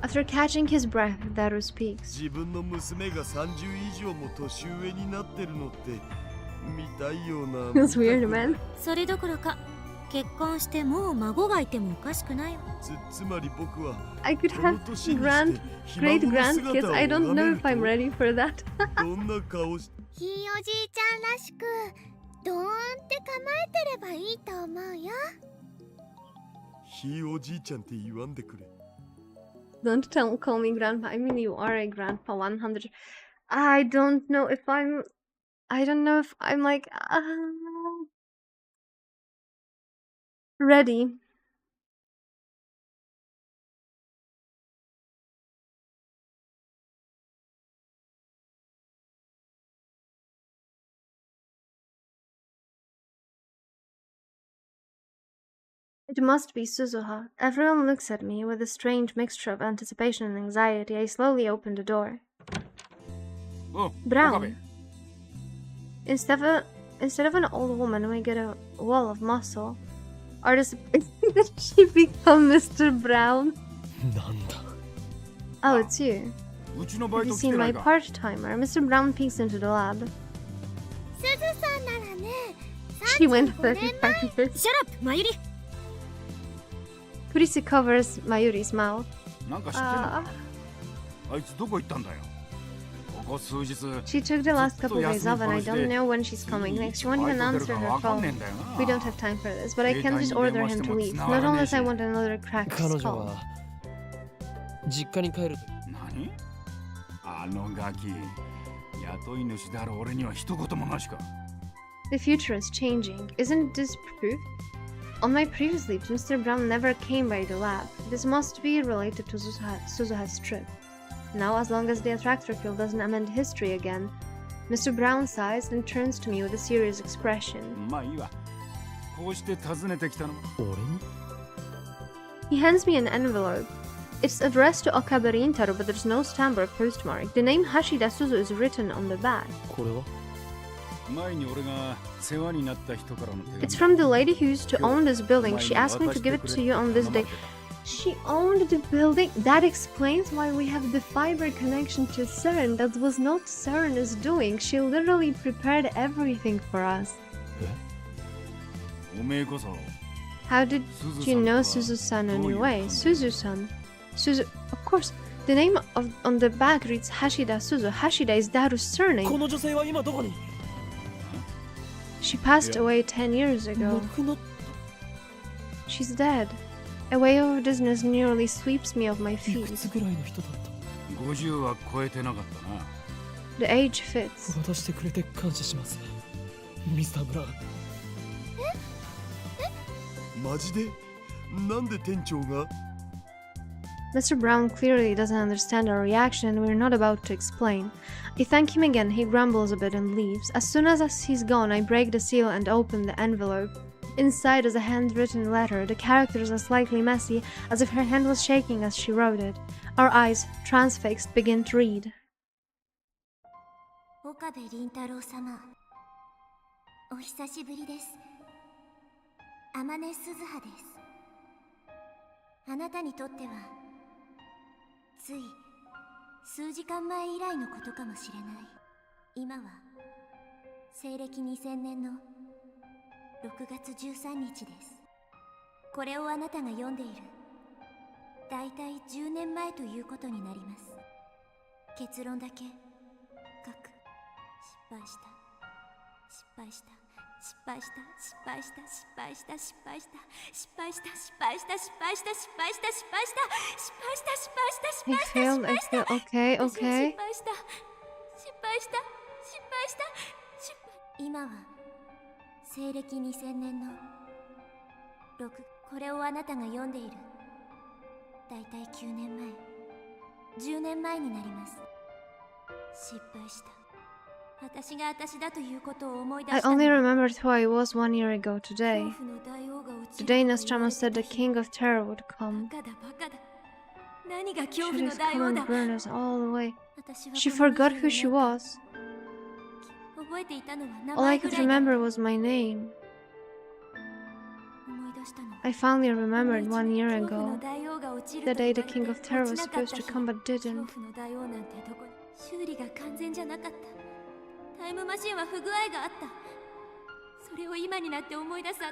Speaker 1: After catching his breath, Daru speaks. That's weird, man.
Speaker 4: それどころか結婚してもう孫がいてもおかしくないわ。
Speaker 1: I could have great grandkids. I don't know if I'm ready for that.
Speaker 6: ひいおじいちゃんらしくドーンって構えてればいいと思うよ。
Speaker 2: ひいおじいちゃんって言わんでくれ。
Speaker 1: Don't call me grandpa. I mean, you are a grandpa 100. I don't know if I'm I don't know if I'm like ready. It must be Suzuha. Everyone looks at me with a strange mixture of anticipation and anxiety. I slowly open the door.
Speaker 5: Oh,
Speaker 1: Brown. Instead of an old woman, we get a wall of muscle. Artist, did she become Mr. Brown? Oh, it's you. Have you seen my part-timer? Mr. Brown peeks into the lab. She went 35 years.
Speaker 4: Shut up, Mayuri!
Speaker 1: Kurisi covers Mayuri's mouth. She took the last couple days off and I don't know when she's coming next. She won't even answer her phone. We don't have time for this, but I can't just order him to leave. Not unless I want another cracked skull. The future is changing. Isn't this proof? On my previous leaves, Mr. Brown never came by the lab. This must be related to Suzuha's trip. Now, as long as the attractor field doesn't amend history again, Mr. Brown sighs and turns to me with a serious expression. He hands me an envelope. It's addressed to Okabe Rintaro, but there's no stamp or postmark. The name Hashida Suzu is written on the back. It's from the lady who used to own this building. She asked me to give it to you on this day. She owned the building? That explains why we have the fiber connection to CERN. That was not CERN's doing. She literally prepared everything for us. How did you know Suzu-san anyway? Suzu-san? Suzu... Of course. The name on the back reads Hashida Suzu. Hashida is Daru's surname. She passed away 10 years ago. She's dead. A wave of dizziness nearly sweeps me off my feet. The age fits. Mr. Brown clearly doesn't understand our reaction and we're not about to explain. I thank him again, he grumbles a bit and leaves. As soon as he's gone, I break the seal and open the envelope. Inside is a handwritten letter. The characters are slightly messy, as if her hand was shaking as she wrote it. Our eyes, transfixed, begin to read.
Speaker 6: Okabe Rintaro-sama, お久しぶりです。天音鈴葉です。あなたにとってはつい数時間前以来のことかもしれない。今は西暦2000年の6月13日です。これをあなたが読んでいる。だいたい10年前ということになります。結論だけ書く。失敗した。失敗した。失敗した。失敗した。失敗した。失敗した。失敗した。失敗した。失敗した。失敗した。失敗した。失敗した。失敗した。失敗した。失敗した。
Speaker 1: Okay, okay.
Speaker 6: 失敗した。失敗した。失敗した。失敗。今は西暦2000年の6、これをあなたが読んでいる。だいたい9年前、10年前になります。失敗した。私が私だということを思い出した。
Speaker 1: I only remembered who I was 1 year ago today. The day Nostromo said the King of Terror would come. She would come and burn us all away. She forgot who she was. All I could remember was my name. I finally remembered 1 year ago, the day the King of Terror was supposed to come but didn't.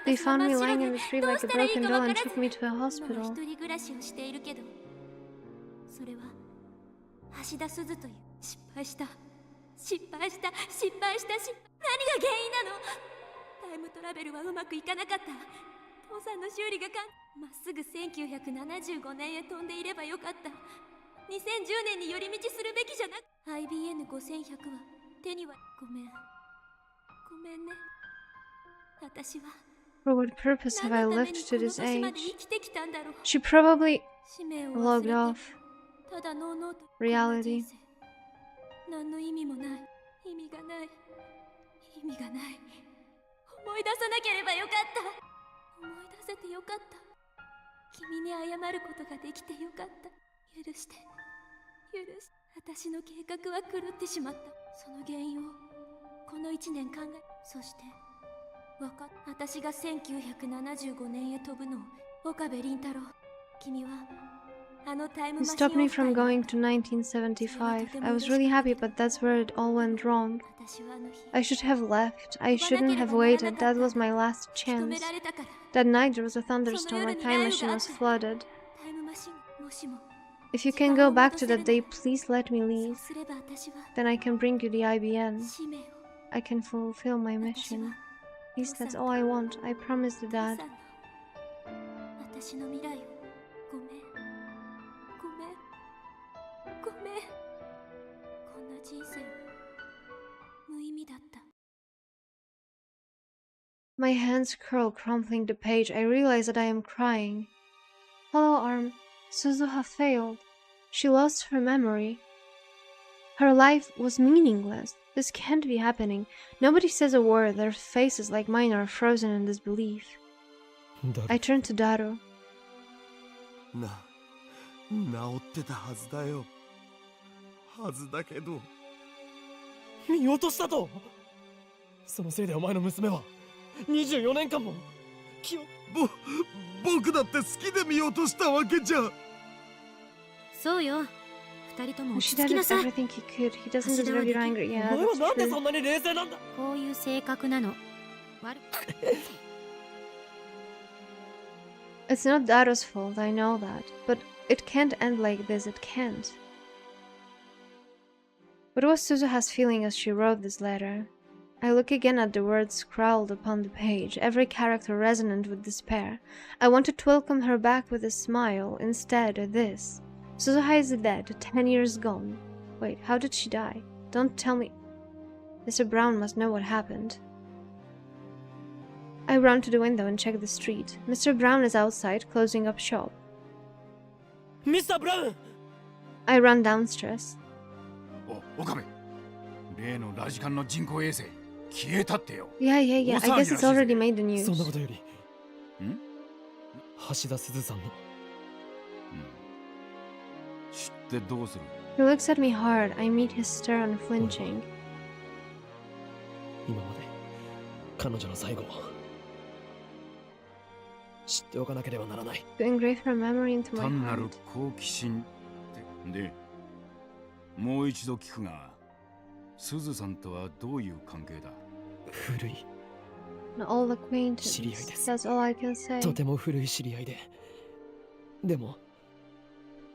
Speaker 1: They found me lying in the street like a broken doll and took me to a hospital.
Speaker 4: ごめんね。私は
Speaker 1: For what purpose have I
Speaker 4: 何のため
Speaker 1: lived
Speaker 4: に
Speaker 1: to
Speaker 4: この
Speaker 1: this
Speaker 4: 年まで
Speaker 1: age?
Speaker 4: 生きてきたんだろう。
Speaker 1: She probably
Speaker 4: 使命を忘
Speaker 1: logged
Speaker 4: れて
Speaker 1: off
Speaker 4: ただのうのうとこんな
Speaker 1: reality.
Speaker 4: 人生。何の意味もない。意味がない。意味がない。思い出さなければよかった。思い出せてよかった。君に謝ることができてよかった。許して。許して。私の計画は狂ってしまった。その原因をこの1年考え、そしてわかった。私が1975年へ飛ぶのを岡部倫太郎。君はあのタイム
Speaker 1: You
Speaker 4: マシン
Speaker 1: stopped me
Speaker 4: オフ会
Speaker 1: from
Speaker 4: にあ
Speaker 1: going
Speaker 4: った。
Speaker 1: to 1975. I was really happy, but that's where it all went wrong.
Speaker 4: 私はあの日
Speaker 1: I should have left. I shouldn't have waited. That was my last
Speaker 4: 仕留め
Speaker 1: chance.
Speaker 4: られたから。
Speaker 1: That night there was a
Speaker 4: その
Speaker 1: thunderstorm.
Speaker 4: 夜
Speaker 1: My
Speaker 4: に
Speaker 1: time
Speaker 4: 雷雨
Speaker 1: machine
Speaker 4: があっ
Speaker 1: was
Speaker 4: て
Speaker 1: flooded.
Speaker 4: タイムマシンもしも
Speaker 1: If you can go back to that day, please let me
Speaker 4: そう
Speaker 1: leave.
Speaker 4: すれば私は
Speaker 1: Then I can bring you the IBN.
Speaker 4: 使命を
Speaker 1: I can fulfill my
Speaker 4: 私
Speaker 1: mission.
Speaker 4: は
Speaker 1: Please, that's all I want. I promised
Speaker 4: 父
Speaker 1: Dad.
Speaker 4: さんの私の未来をごめんごめんごめん。こんな人生は無意味だった。
Speaker 1: My hands curl, crumpling the page. I realize that I am crying. Hello, Arm. Suzuha failed. She lost her memory. Her life was meaningless. This can't be happening. Nobody says a word. Their faces, like mine, are frozen in disbelief. I turn to Daro.
Speaker 2: 治ってたはずだよ。はずだけど。
Speaker 3: 見落としたと。そのせいでお前の娘は24年間も
Speaker 2: 僕だって好きで見落としたわけじゃ。
Speaker 4: そうよ。二人とも
Speaker 1: She
Speaker 4: 落ち着
Speaker 1: did
Speaker 4: きなさい。
Speaker 1: everything he could. He doesn't deserve your anger.
Speaker 3: お
Speaker 1: Yeah,
Speaker 3: 前は
Speaker 1: that's
Speaker 3: なんで
Speaker 1: true.
Speaker 3: そんなに冷静なんだ。
Speaker 4: こういう性格なの。悪
Speaker 1: It's not Daro's fault, I know that. But it can't end like this, it can't. What was Suzuha's feeling as she wrote this letter? I look again at the words scrawled upon the page, every character resonant with despair. I wanted to welcome her back with a smile. Instead, this. Suzuha is dead, 10 years gone. Wait, how did she die? Don't tell me. Mr. Brown must know what happened. I run to the window and check the street. Mr. Brown is outside, closing up shop.
Speaker 3: ミスター・ブラウン。
Speaker 1: I run downstairs.
Speaker 5: お、岡部。例のラジカンの人工衛星消えたってよ。
Speaker 1: Yeah, I guess it's already made the news.
Speaker 3: そんなことより
Speaker 5: ん？
Speaker 3: 橋田鈴さんの
Speaker 5: 知ってどうする？
Speaker 1: He looks at me hard. I meet his stare unflinching.
Speaker 3: 今まで彼女の最後を知っておかなければならない。
Speaker 1: To engrave her memory into my
Speaker 5: 単なる
Speaker 1: heart.
Speaker 5: 好奇心ってで、もう一度聞くが、鈴さんとはどういう関係だ？
Speaker 3: 古い、
Speaker 1: An old acquaintance.
Speaker 3: 知り合いです。
Speaker 1: That's all I can say.
Speaker 3: とても古い知り合いで。でも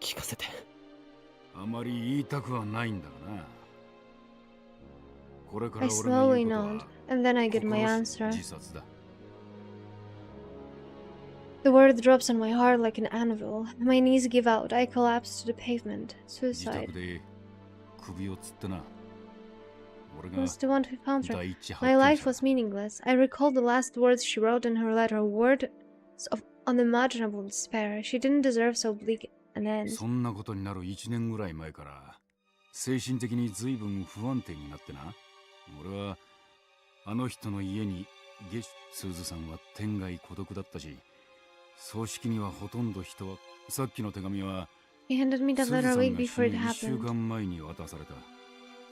Speaker 3: 聞かせて。
Speaker 5: あまり言いたくはないんだがな。これから
Speaker 1: I
Speaker 5: 俺が
Speaker 1: slowly
Speaker 5: 言うこと
Speaker 1: nod,
Speaker 5: は
Speaker 1: and then I get my
Speaker 5: 心し
Speaker 1: answer.
Speaker 5: 自殺だ。
Speaker 1: The word drops on my heart like an anvil. My knees give out. I collapse to the pavement.
Speaker 5: 自
Speaker 1: Suicide.
Speaker 5: 宅で首をつってな。俺
Speaker 1: I
Speaker 5: が
Speaker 1: was the one who found her.
Speaker 5: 第一発
Speaker 1: My
Speaker 5: 見
Speaker 1: life
Speaker 5: 者
Speaker 1: was meaningless. I recalled the last words she wrote in her letter, words of unimaginable despair. She didn't deserve so bleak an end.
Speaker 5: そんなことになる1年ぐらい前から精神的に随分不安定になってな。俺はあの人の家にスーズさんは天涯孤独だったし、葬式にはほとんど人は、さっきの手紙は
Speaker 1: He handed me
Speaker 5: ス
Speaker 1: the
Speaker 5: ーズ
Speaker 1: letter
Speaker 5: さ
Speaker 1: a
Speaker 5: ん
Speaker 1: week
Speaker 5: が死
Speaker 1: before
Speaker 5: ぬ
Speaker 1: it
Speaker 5: 1週
Speaker 1: happened.
Speaker 5: 間前に渡された。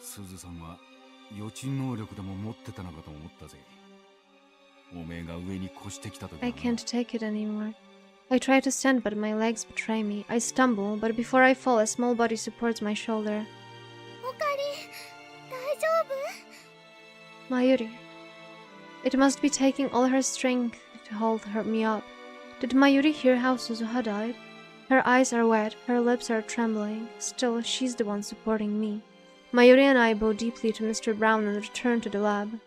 Speaker 5: スーズさんは予知能力でも持ってたのかと思ったぜ。おめえが上に越してきた時
Speaker 1: I
Speaker 5: はな。
Speaker 1: can't take it anymore. I try to stand, but my legs betray me. I stumble, but before I fall, a small body supports my shoulder.
Speaker 6: おかり大丈夫？
Speaker 1: Mayuri. It must be taking all her strength to hold me up. Did Mayuri hear how Suzuha died? Her eyes are wet, her lips are trembling. Still, she's the one supporting me. Mayuri and I bow deeply to Mr. Brown and return to the lab.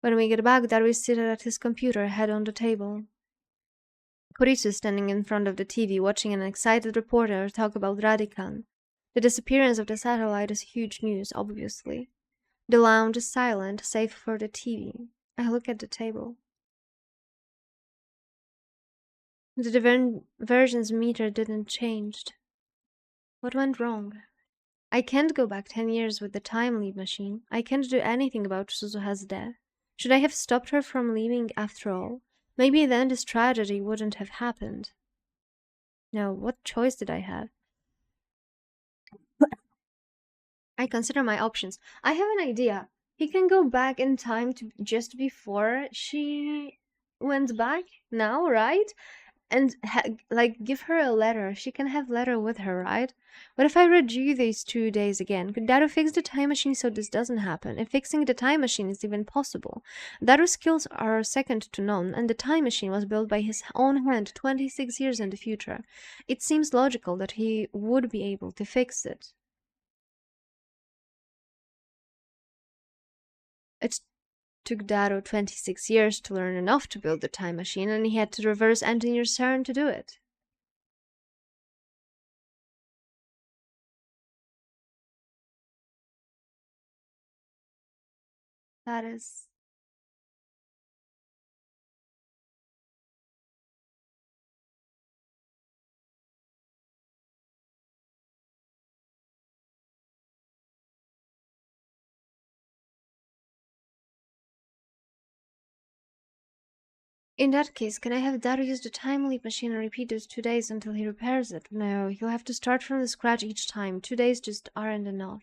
Speaker 1: When we get back, Daru is seated at his computer, head on the table. Kurisu is standing in front of the TV, watching an excited reporter talk about Radican. The disappearance of the satellite is huge news, obviously. The lounge is silent, save for the TV. I look at the table. The divergence meter didn't change. What went wrong? I can't go back 10 years with the time leap machine. I can't do anything about Suzuha's death. Should I have stopped her from leaving after all? Maybe then this tragedy wouldn't have happened. No, what choice did I have? I consider my options. I have an idea. He can go back in time to just before she went back now, right? And give her a letter. She can have letter with her, right? What if I redo these 2 days again? Could Daru fix the time machine so this doesn't happen? If fixing the time machine is even possible. Daru's skills are second to none, and the time machine was built by his own hand 26 years in the future. It seems logical that he would be able to fix it. It took Daru 26 years to learn enough to build the time machine, and he had to reverse engineer CERN to do it. That is... In that case, can I have Daru use the time leap machine and repeat those 2 days until he repairs it? No, he'll have to start from the scratch each time. 2 days just aren't enough.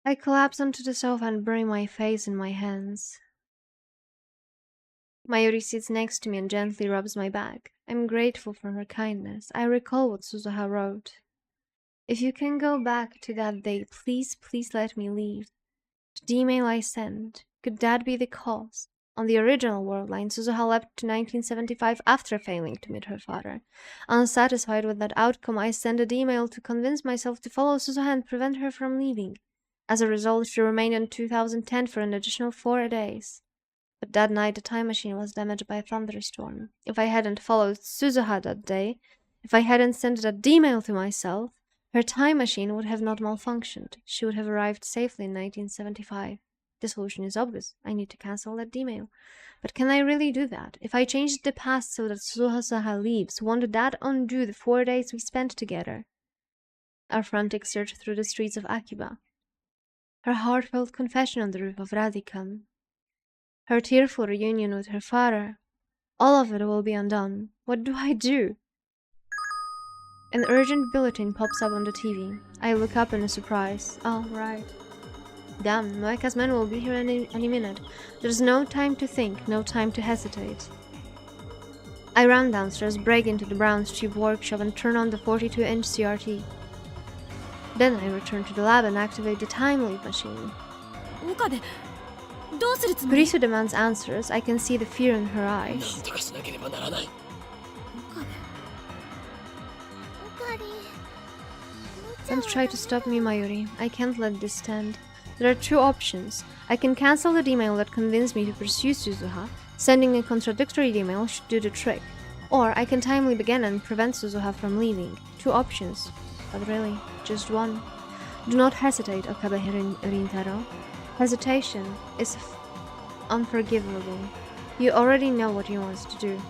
Speaker 1: I collapse onto the sofa and bury my face in my hands. Mayuri sits next to me and gently rubs my back. I'm grateful for her kindness. I recall what Suzuha wrote. If you can go back to that day, please let me leave. The email I sent, could that be the cause? On the original world line, Suzuha left to 1975 after failing to meet her father. Unsatisfied with that outcome, I sent an email to convince myself to follow Suzuha and prevent her from leaving. As a result, she remained in 2010 for an additional 4 days. But that night, the time machine was damaged by a thunderstorm. If I hadn't followed Suzuha that day, if I hadn't sent that email to myself, her time machine would have not malfunctioned. She would have arrived safely in 1975. The solution is obvious. I need to cancel that email. But can I really do that? If I change the past so that Suzuha leaves, won't that undo the 4 days we spent together? Our frantic search through the streets of Akiba. Her heartfelt confession on the roof of Radicam. Her tearful reunion with her father. All of it will be undone. What do I do? An urgent bulletin pops up on the TV. I look up in a surprise. Oh, right. Damn, Moeka's men will be here any minute. There's no time to think, no time to hesitate. I run downstairs, break into the Brown's cheap workshop and turn on the 42-inch CRT. Then I return to the lab and activate the time leap machine. Kurisu demands answers. I can see the fear in her eyes. Don't try to stop me, Mayuri. I can't let this stand. There are 2 options. I can cancel the email that convinced me to pursue Suzuha. Sending a contradictory email should do the trick. Or I can time leap again and prevent Suzuha from leaving. 2 options. But really, just one. Do not hesitate, Okabe Rintaro. Hesitation is unforgivable. You already know what you want to do.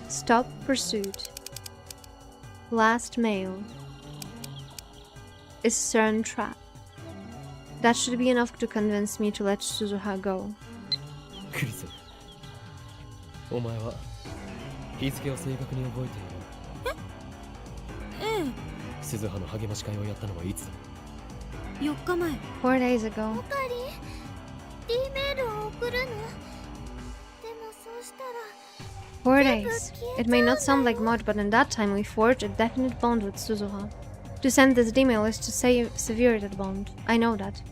Speaker 1: Stop pursuit. Last mail. Is CERN trap. That should be enough to convince me to let Suzuha go.
Speaker 3: クリス、お前は日付を正確に覚えている。
Speaker 4: ええ。
Speaker 3: 鈴葉の励まし会をやったのはいつだ。
Speaker 4: 4日前。
Speaker 1: 4 days ago.
Speaker 6: おかり、D メールを送るの。でもそうしたら。
Speaker 1: 4 days. It may not sound like much, but in that time we forged a definite bond with Suzuha. To send this email is to sever that bond. I know that.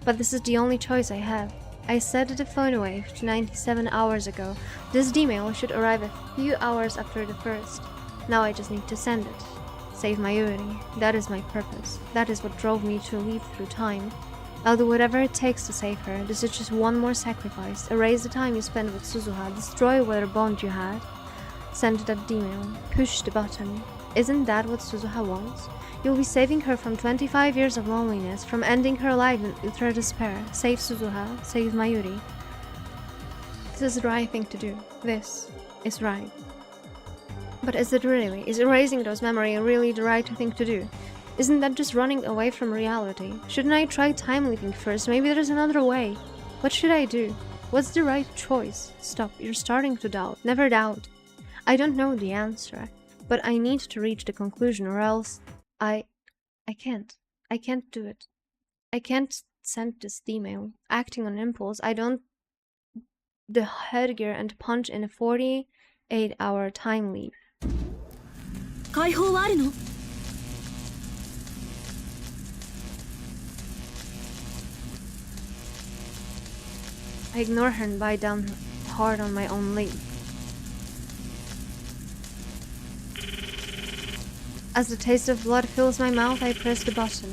Speaker 1: But this is the only choice I have. I set the phone away 97 hours ago. This email should arrive a few hours after the first. Now I just need to send it. Save Mayuri. That is my purpose. That is what drove me to leap through time. I'll do whatever it takes to save her. This is just one more sacrifice. Erase the time you spent with Suzuha. Destroy whatever bond you had. Send that demon. Push the button. Isn't that what Suzuha wants? You'll be saving her from 25 years of loneliness, from ending her life in utter despair. Save Suzuha. Save Mayuri. This is the right thing to do. This is right. But is it really? Is erasing those memories really the right thing to do? Isn't that just running away from reality? Shouldn't I try time leaping first? Maybe there's another way. What should I do? What's the right choice? Stop, you're starting to doubt. Never doubt. I don't know the answer, but I need to reach the conclusion or else I can't. I can't do it. I can't send this email. Acting on impulse, I don't the headgear and punch in a 48-hour time leap.
Speaker 4: 解放はあるの？
Speaker 1: I ignore her and bite down hard on my own leap. As the taste of blood fills my mouth, I press the button.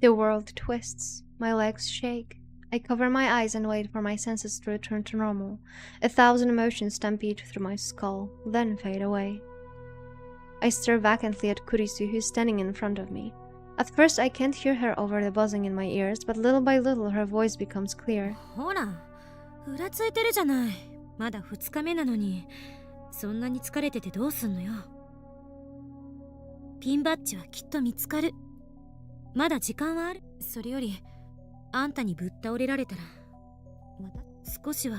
Speaker 1: The world twists. My legs shake. I cover my eyes and wait for my senses to return to normal. 1,000 emotions stampede through my skull, then fade away. I stare vacantly at Kurisu, who's standing in front of me. At first I can't hear her over the buzzing in my ears, but little by little her voice becomes clear.
Speaker 4: ほら、ふらついてるじゃない。まだ2日目なのに、そんなに疲れててどうすんのよ。ピンバッジはきっと見つかる。まだ時間はある。それより、あんたにぶっ倒れられたら、また少しは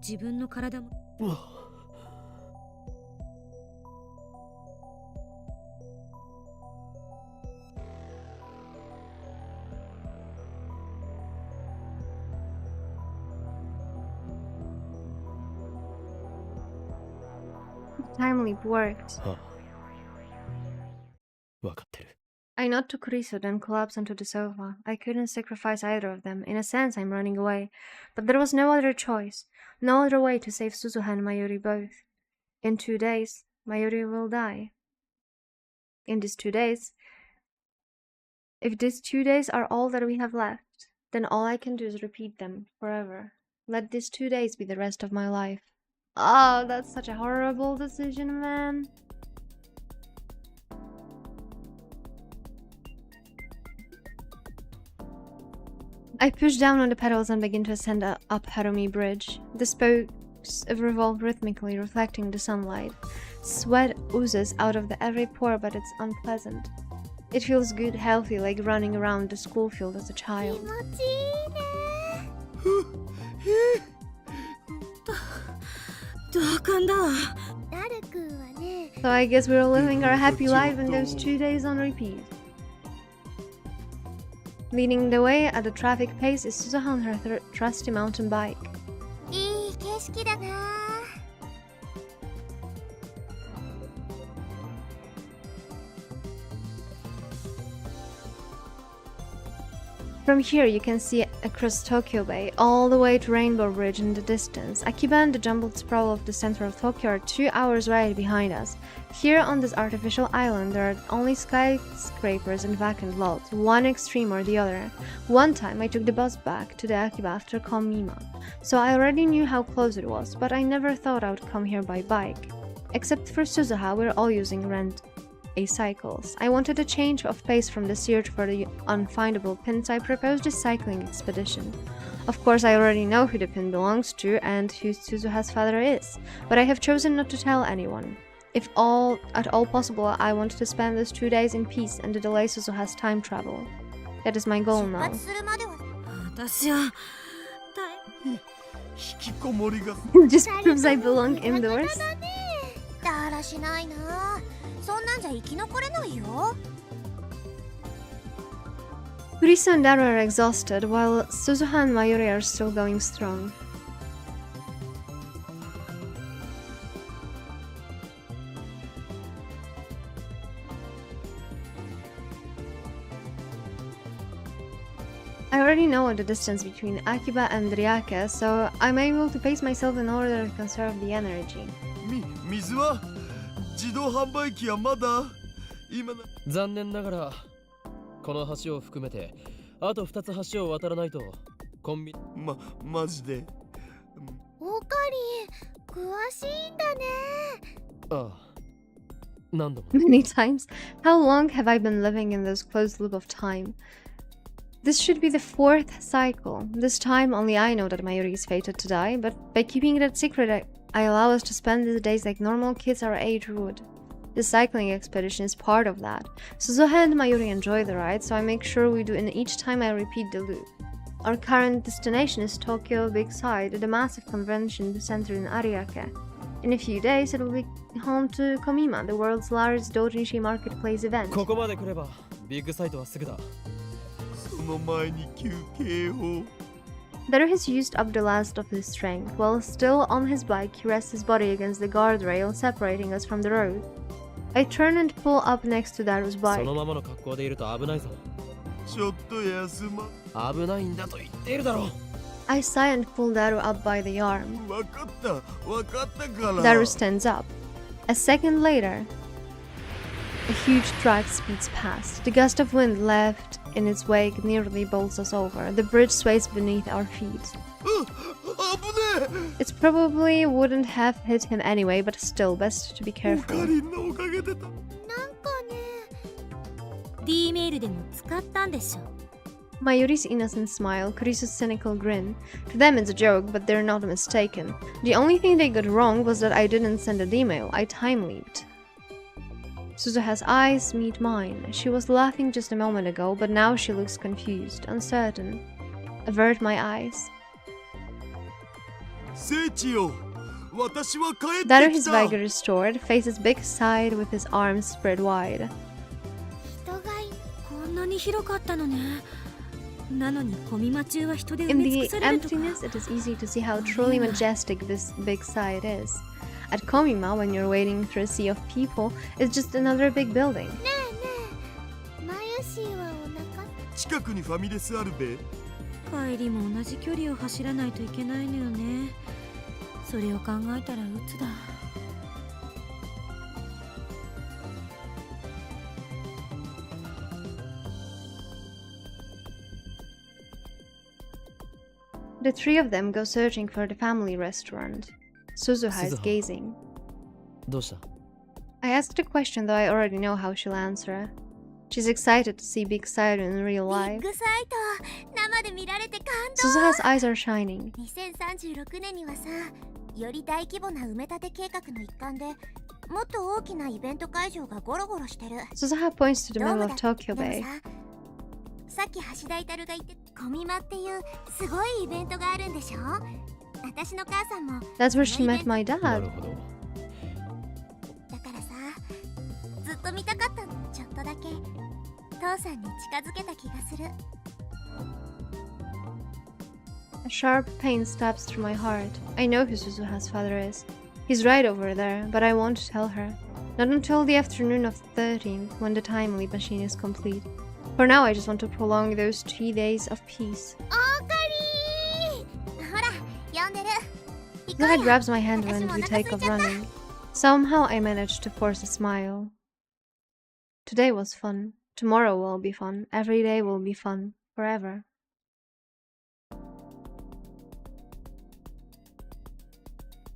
Speaker 4: 自分の体も。
Speaker 1: Time leap worked.
Speaker 3: わかってる。
Speaker 1: I nod to Kurisu, then collapse onto the sofa. I couldn't sacrifice either of them. In a sense, I'm running away. But there was no other choice. No other way to save Suzuha and Mayuri both. In 2 days, Mayuri will die. In these 2 days... If these 2 days are all that we have left, then all I can do is repeat them forever. Let these 2 days be the rest of my life. Oh, that's such a horrible decision, man. I push down on the pedals and begin to ascend up Harumi Bridge. The spokes revolve rhythmically, reflecting the sunlight. Sweat oozes out of every pore, but it's unpleasant. It feels good, healthy, like running around the school field as a child.
Speaker 4: 同感だわ。
Speaker 1: So I guess we're living our happy life in those 2 days on repeat. Leading the way at a traffic pace is Suzuha on her trusty mountain bike.
Speaker 6: いい景色だな。
Speaker 1: From here you can see across Tokyo Bay, all the way to Rainbow Bridge in the distance. Akiba and the jumbled sprawl of the center of Tokyo are 2 hours right behind us. Here on this artificial island there are only skyscrapers and vacant lots, one extreme or the other. One time I took the bus back to the Akiba after Komima, so I already knew how close it was, but I never thought I would come here by bike. Except for Suzuha, we're all using cycles. I wanted a change of pace from the search for the unfindable pin, so I proposed a cycling expedition. Of course, I already know who the pin belongs to and who Suzuha's father is, but I have chosen not to tell anyone. If at all possible, I want to spend those 2 days in peace and to delay Suzuha's time travel. That is my goal now.
Speaker 4: 私は
Speaker 2: 引きこもりが
Speaker 1: Just proves I belong indoors.
Speaker 6: だらしないな。そんなんじゃ生き残れないよ。
Speaker 1: Kurisu and Daru are exhausted, while Suzuha and Mayuri are still going strong. I already know the distance between Akiba and Nyaehh, so I'm able to pace myself in order to conserve the energy.
Speaker 2: 水は自動販売機はまだ今な
Speaker 3: 残念ながらこの橋を含めてあと2つ橋を渡らないとコンビ
Speaker 2: マジで
Speaker 6: オカリン詳しいんだね。
Speaker 3: ああ何度も
Speaker 1: Many times. How long have I been living in this closed loop of time? This should be the 4th cycle. This time only I know that Mayuri is fated to die, but by keeping that secret I allow us to spend these days like normal kids our age would. This cycling expedition is part of that. Suzuha and Mayuri enjoy the ride, so I make sure we do it each time I repeat the loop. Our current destination is Tokyo Big Side, the massive convention center in Ariake. In a few days, it will be home to Komima, the world's largest doujinshi marketplace event.
Speaker 3: ここまで来ればビッグサイトはすぐだ。
Speaker 2: その前に休憩を
Speaker 1: There has used up the last of his strength. While still on his bike, he rests his body against the guardrail, separating us from the road. I turn and pull up next to Daru's
Speaker 3: そ
Speaker 1: bike.
Speaker 3: のままの格好でいると危ないぞ。
Speaker 2: ちょっと休ま
Speaker 3: 危ないんだと言っているだろう。
Speaker 1: I sigh and pull Daru up by the arm.
Speaker 2: わかったから
Speaker 1: Daru stands up. A second later, a huge truck speeds past. The gust of wind left in its wake nearly bowls us over. The bridge sways beneath our feet.
Speaker 2: 危ねえ
Speaker 1: It probably wouldn't have hit him anyway, but still, best to be
Speaker 2: オカ
Speaker 1: careful.
Speaker 2: リンのおかげでだ
Speaker 6: なんかね。
Speaker 4: D メールでも使ったんでしょ。
Speaker 1: Mayuri's innocent smile, Kurisu's cynical grin. To them it's a joke, but they're not mistaken. The only thing they got wrong was that I didn't send an email, I time-leaped. Suzuha's eyes meet mine. She was laughing just a moment ago, but now she looks confused, uncertain. Avert my eyes.
Speaker 2: 聖地よ私は帰って
Speaker 1: Daru,
Speaker 2: き
Speaker 1: his
Speaker 2: た
Speaker 1: vigor restored, faces big side with his arms spread wide.
Speaker 6: 人がい
Speaker 4: こんなに広かったのね。なのにコミマ中は人で埋
Speaker 1: In
Speaker 4: め尽
Speaker 1: the
Speaker 4: くされるとか。
Speaker 1: emptiness, it is easy to see how truly majestic this big side is. At Komima, when you're wading through a sea of people, it's just another big building.
Speaker 6: ねえマユシーはお腹
Speaker 2: 近くにファミレスあるべ
Speaker 4: 帰りも同じ距離を走らないといけないのよね。それを考えたら鬱だ。
Speaker 1: The three of them go searching for the family restaurant. Suzuha is
Speaker 3: Suzuha.
Speaker 1: gazing.
Speaker 3: どうした？
Speaker 1: I asked a question, though I already know how she'll answer. She's excited to see Big Side in real
Speaker 6: ビッ
Speaker 1: life.
Speaker 6: グサイト生で見られて感
Speaker 1: Suzuha's eyes are shining.
Speaker 6: 動。2036年にはさ、より大規模な埋め立て計画の一環でもっと大きなイベント会場がゴロゴロしてる。
Speaker 1: Suzuha points to the
Speaker 6: ドー
Speaker 1: middle
Speaker 6: ム
Speaker 1: of
Speaker 6: だ。
Speaker 1: Tokyo
Speaker 6: でも
Speaker 1: Bay.
Speaker 6: さ、さっき橋田至が言ってコミマっていうすごいイベントがあるんでしょ。私の母さんも
Speaker 1: That's where she met my
Speaker 3: な
Speaker 1: dad.
Speaker 3: るほど。
Speaker 6: だからさ、ずっと見たかったの。ちょっとだけ父さんに近づけた気がする。
Speaker 1: A sharp pain stabs through my heart. I know who Suzuha's father is. He's right over there, but I won't tell her. Not until the afternoon of the 13th, when the time leap machine is complete. For now, I just want to prolong those 3 days of peace.
Speaker 6: オーカリーほら、呼んでる。行こ
Speaker 1: Suzuha
Speaker 6: うよ。
Speaker 1: grabs my hand
Speaker 6: 私
Speaker 1: when
Speaker 6: もお
Speaker 1: we
Speaker 6: 腹
Speaker 1: take
Speaker 6: 空い
Speaker 1: off
Speaker 6: ちゃった。
Speaker 1: running. Somehow I managed to force a smile. Today was fun. Tomorrow will be fun. Every day will be fun. Forever.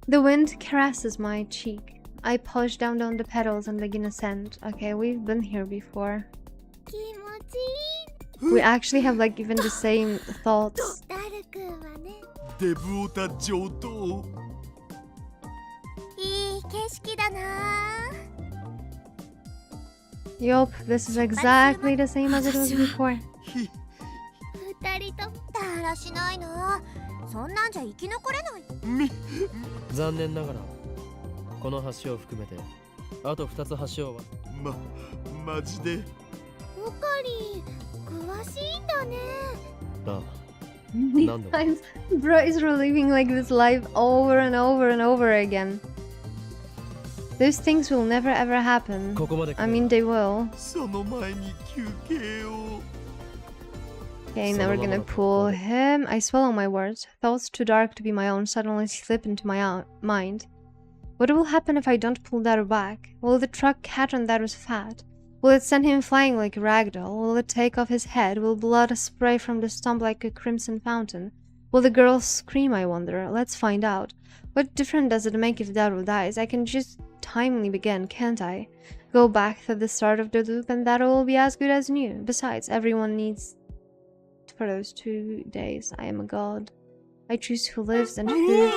Speaker 1: The wind caresses my cheek. I push down on the pedals and begin ascent. Okay, we've been here before.
Speaker 6: 気持ちいい。
Speaker 1: We actually have like even the same thoughts.
Speaker 6: ダル君はね、
Speaker 2: デブオタ上等
Speaker 6: いい景色だな。
Speaker 1: Yup, this is exactly the same as it was before.
Speaker 2: ひ
Speaker 6: 二人ともだらしないな。そんなんじゃ生き残れない。
Speaker 2: み
Speaker 3: 残念ながらこの橋を含めてあと2つ橋を
Speaker 2: マジで
Speaker 6: オカリー詳しいんだね。
Speaker 3: ああ
Speaker 1: These
Speaker 3: Nando.
Speaker 1: times, bro is reliving like this life over and over and over again. Those things will never ever happen.
Speaker 3: ここまで来れ
Speaker 1: I
Speaker 3: ば
Speaker 1: mean, they will.
Speaker 2: その前に休憩を
Speaker 1: Okay, now we're gonna pull him. I swallow my words. Thoughts too dark to be my own suddenly slip into my mind. What will happen if I don't pull Daru back? Will the truck catch on Daru's fat? Will it send him flying like a ragdoll? Will it take off his head? Will blood spray from the stump like a crimson fountain? Will the girl scream, I wonder? Let's find out. What difference does it make if Daru dies? I can just timely begin, can't I? Go back to the start of the loop and Daru will be as good as new. Besides, everyone needs... For those 2 days, I am a god. I choose who lives and who...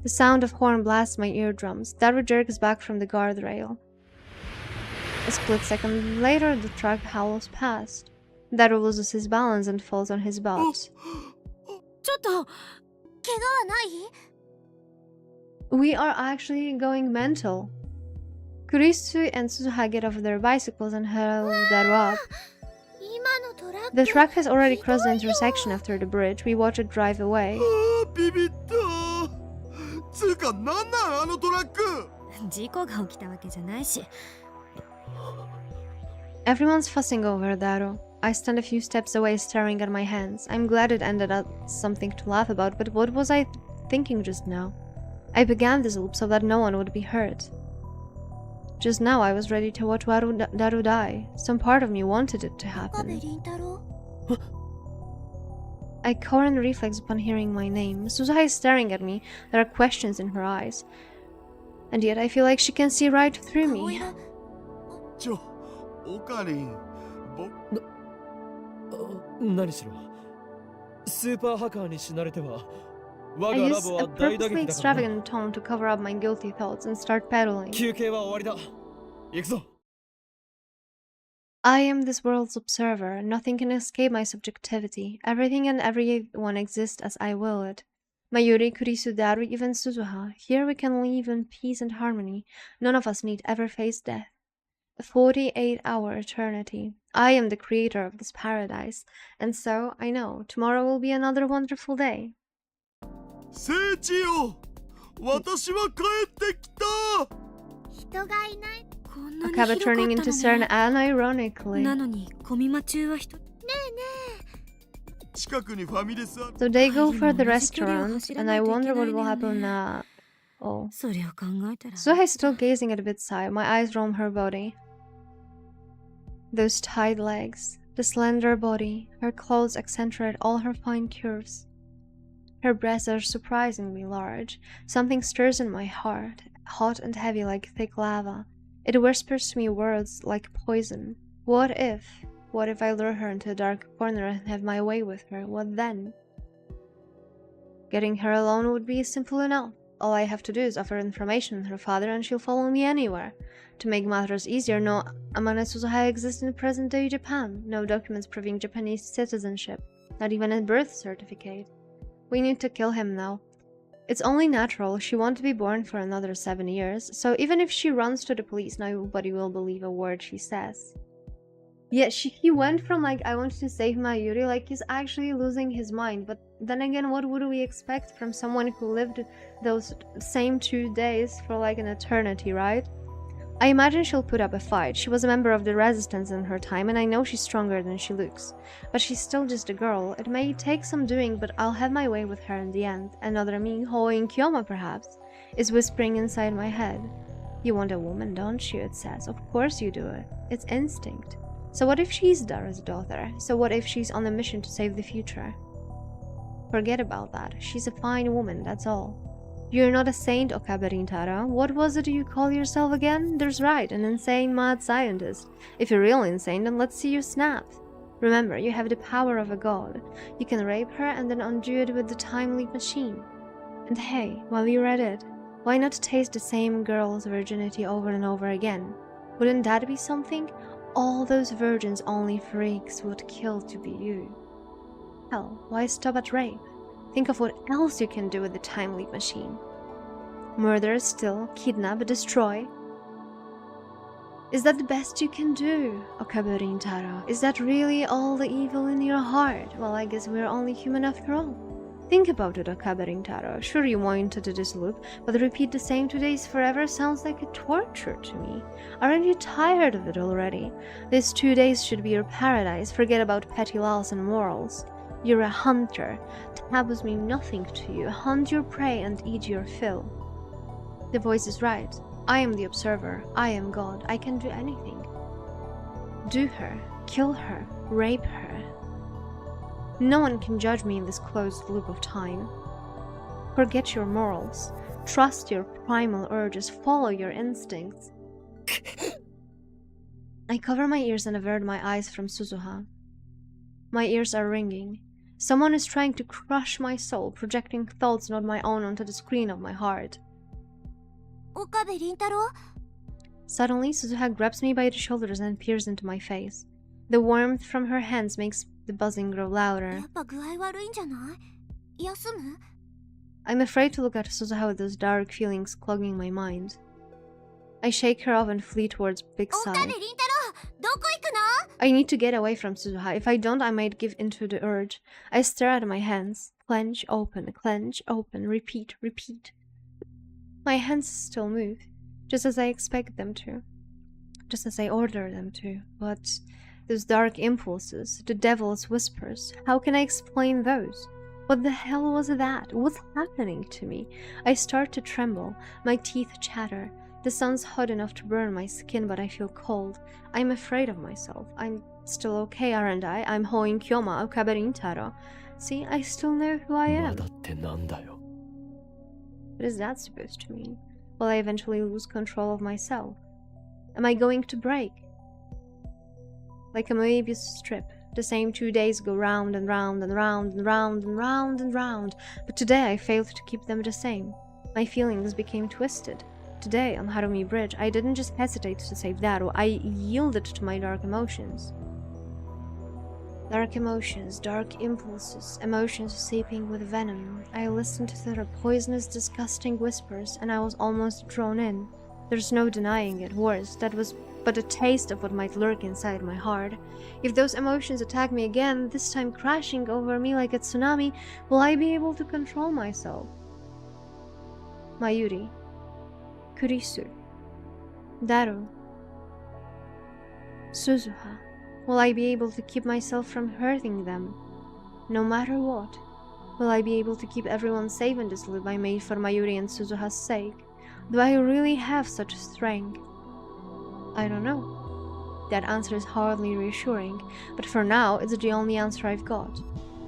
Speaker 1: The sound of horn blasts my eardrums. Daru jerks back from the guardrail. A split second later, the truck howls past. Daru loses his balance and falls on his butt.
Speaker 6: ちょっと怪我はない？
Speaker 1: We are actually going mental. Kurisu and Suzuha get off their bicycles and help Daru up.
Speaker 6: 今のトラック
Speaker 1: The truck has already crossed the intersection after the bridge. We watch it drive away.
Speaker 2: ビビった。つうかなんなんあのトラック。
Speaker 4: 事故が起きたわけじゃないし。
Speaker 1: Everyone's fussing over Daru. I stand a few steps away staring at my hands. I'm glad it ended up something to laugh about, but what was I thinking just now? I began this loop so that no one would be hurt. Just now I was ready to watch Daru die. Some part of me wanted it to
Speaker 6: 岡部
Speaker 1: happen.
Speaker 6: 倫太郎
Speaker 1: I cower in reflex upon hearing my name. Suzuha is staring at me. There are questions in her eyes. And yet I feel like she can see right through
Speaker 6: 顔
Speaker 1: me.
Speaker 6: 色
Speaker 2: ちょ、オカリン。
Speaker 3: 何しろスーパーハッカーに死なれては我
Speaker 1: I
Speaker 3: がラ
Speaker 1: use
Speaker 3: ボ
Speaker 1: a
Speaker 3: は大打
Speaker 1: purposely
Speaker 3: 撃だからな
Speaker 1: extravagant tone to cover up my guilty thoughts and start pedaling.
Speaker 3: 休憩は終わりだ行くぞ
Speaker 1: I am this world's observer. Nothing can escape my subjectivity. Everything and everyone exists as I will it. Mayuri, Kurisu, Daru, even Suzuha. Here we can live in peace and harmony. None of us need ever face death. A 48-hour eternity. I am the creator of this paradise. And so, I know, tomorrow will be another wonderful day.
Speaker 2: 聖地よ、私は帰ってきた。
Speaker 6: 人がいない。
Speaker 4: こんなに
Speaker 1: Okaba
Speaker 4: 広かった
Speaker 1: turning
Speaker 4: の
Speaker 1: into Cern
Speaker 4: ね。
Speaker 1: unironically.
Speaker 4: なのにコミマ中は人。
Speaker 2: 近くにファミレスある。
Speaker 1: So they go for the
Speaker 4: 同じ距離を
Speaker 1: restaurant,
Speaker 4: 走ら
Speaker 1: and
Speaker 4: な
Speaker 1: I
Speaker 4: いとい
Speaker 1: wonder
Speaker 4: けな
Speaker 1: what
Speaker 4: い
Speaker 1: will
Speaker 4: のよ
Speaker 1: happen
Speaker 4: ね。
Speaker 1: Oh.
Speaker 4: それを考えたら。
Speaker 1: Suha is still gazing at a bit side. My eyes roam her body. Those tight legs, the slender body, her clothes accentuate all her fine curves. Her breasts are surprisingly large. Something stirs in my heart, hot and heavy like thick lava. It whispers to me words like poison. What if I lure her into a dark corner and have my way with her? What then? Getting her alone would be simple enough. All I have to do is offer information on her father and she'll follow me anywhere. To make matters easier, no Amane Suzuha exists in present-day Japan. No documents proving Japanese citizenship. Not even a birth certificate. We need to kill him now. It's only natural. She won't be born for another 7 years, so even if she runs to the police, nobody will believe a word she says. Yeah, he went from like, I want to save Mayuri, like he's actually losing his mind. But then again, what would we expect from someone who lived those same 2 days for like an eternity, right? I imagine she'll put up a fight. She was a member of the resistance in her time, and I know she's stronger than she looks. But she's still just a girl. It may take some doing, but I'll have my way with her in the end. Another me, Hoin Kyoma perhaps, is whispering inside my head. You want a woman, don't you? It says. Of course you do it. It's instinct. So what if she's Dara's daughter? So what if she's on a mission to save the future? Forget about that. She's a fine woman, that's all. You're not a saint, Okabe Rintaro. What was it you call yourself again? There's right, an insane mad scientist. If you're really insane, then let's see you snap. Remember, you have the power of a god. You can rape her and then undo it with the time leap machine. And hey, while you're at it, why not taste the same girl's virginity over and over again? Wouldn't that be something? All those virgins only freaks would kill to be you. Hell, why stop at rape? Think of what else you can do with the time leap machine. Murder, steal, kidnap, destroy. Is that the best you can do, Okabe Rintaro? Is that really all the evil in your heart? Well, I guess we're only human after all. Think about it, Okabe Rintaro. Sure, you wanted to this loop, but to repeat the same 2 days forever sounds like a torture to me. Aren't you tired of it already? These 2 days should be your paradise. Forget about petty laws and morals. You're a hunter. Taboos mean nothing to you. Hunt your prey and eat your fill. The voice is right. I am the observer. I am God. I can do anything. Do her. Kill her. Rape her. No one can judge me in this closed loop of time. Forget your morals. Trust your primal urges. Follow your instincts. I cover my ears and avert my eyes from Suzuha. My ears are ringing. Someone is trying to crush my soul, projecting thoughts not my own onto the screen of my heart.
Speaker 6: Okabe Rintaro?
Speaker 1: Suddenly, Suzuha grabs me by the shoulders and peers into my face. The warmth from her hands makes the buzzing grow louder.
Speaker 6: やっぱ具合悪いんじゃない？休む？
Speaker 1: I'm afraid to look at Suzuha with those dark feelings clogging my mind. I shake her off and flee towards Big
Speaker 6: 岡部
Speaker 1: Sai.
Speaker 6: 倫太郎、どこ行くの？
Speaker 1: I need to get away from Suzuha. If I don't, I might give in to the urge. I stare at my hands. Clench, open, repeat, repeat. My hands still move, just as I expect them to. Just as I order them to. But those dark impulses, the devil's whispers, how can I explain those? What the hell was that? What's happening to me? I start to tremble. My teeth chatter. The sun's hot enough to burn my skin, but I feel cold. I'm afraid of myself. I'm still okay, aren't I? I'm Hoin Kyoma, Okabe Rintaro. See, I still know who I am.
Speaker 3: だってなんだよ。
Speaker 1: What is that supposed to mean? Will I eventually lose control of myself? Am I going to break? Like a Moebius strip, the same 2 days go round and round and round and round and round and round, but today I failed to keep them the same. My feelings became twisted. Today, on Harumi Bridge, I didn't just hesitate to save Daru, I yielded to my dark emotions. Dark emotions, dark impulses, emotions seeping with venom. I listened to their poisonous, disgusting whispers, and I was almost drawn in. There's no denying it. Worse, that was but a taste of what might lurk inside my heart. If those emotions attack me again, this time crashing over me like a tsunami, will I be able to control myself? Mayuri, Kurisu, Daru, Suzuha. Will I be able to keep myself from hurting them? No matter what, will I be able to keep everyone safe in this loop I made for Mayuri and Suzuha's sake? Do I really have such strength? I don't know. That answer is hardly reassuring, but for now it's the only answer I've got.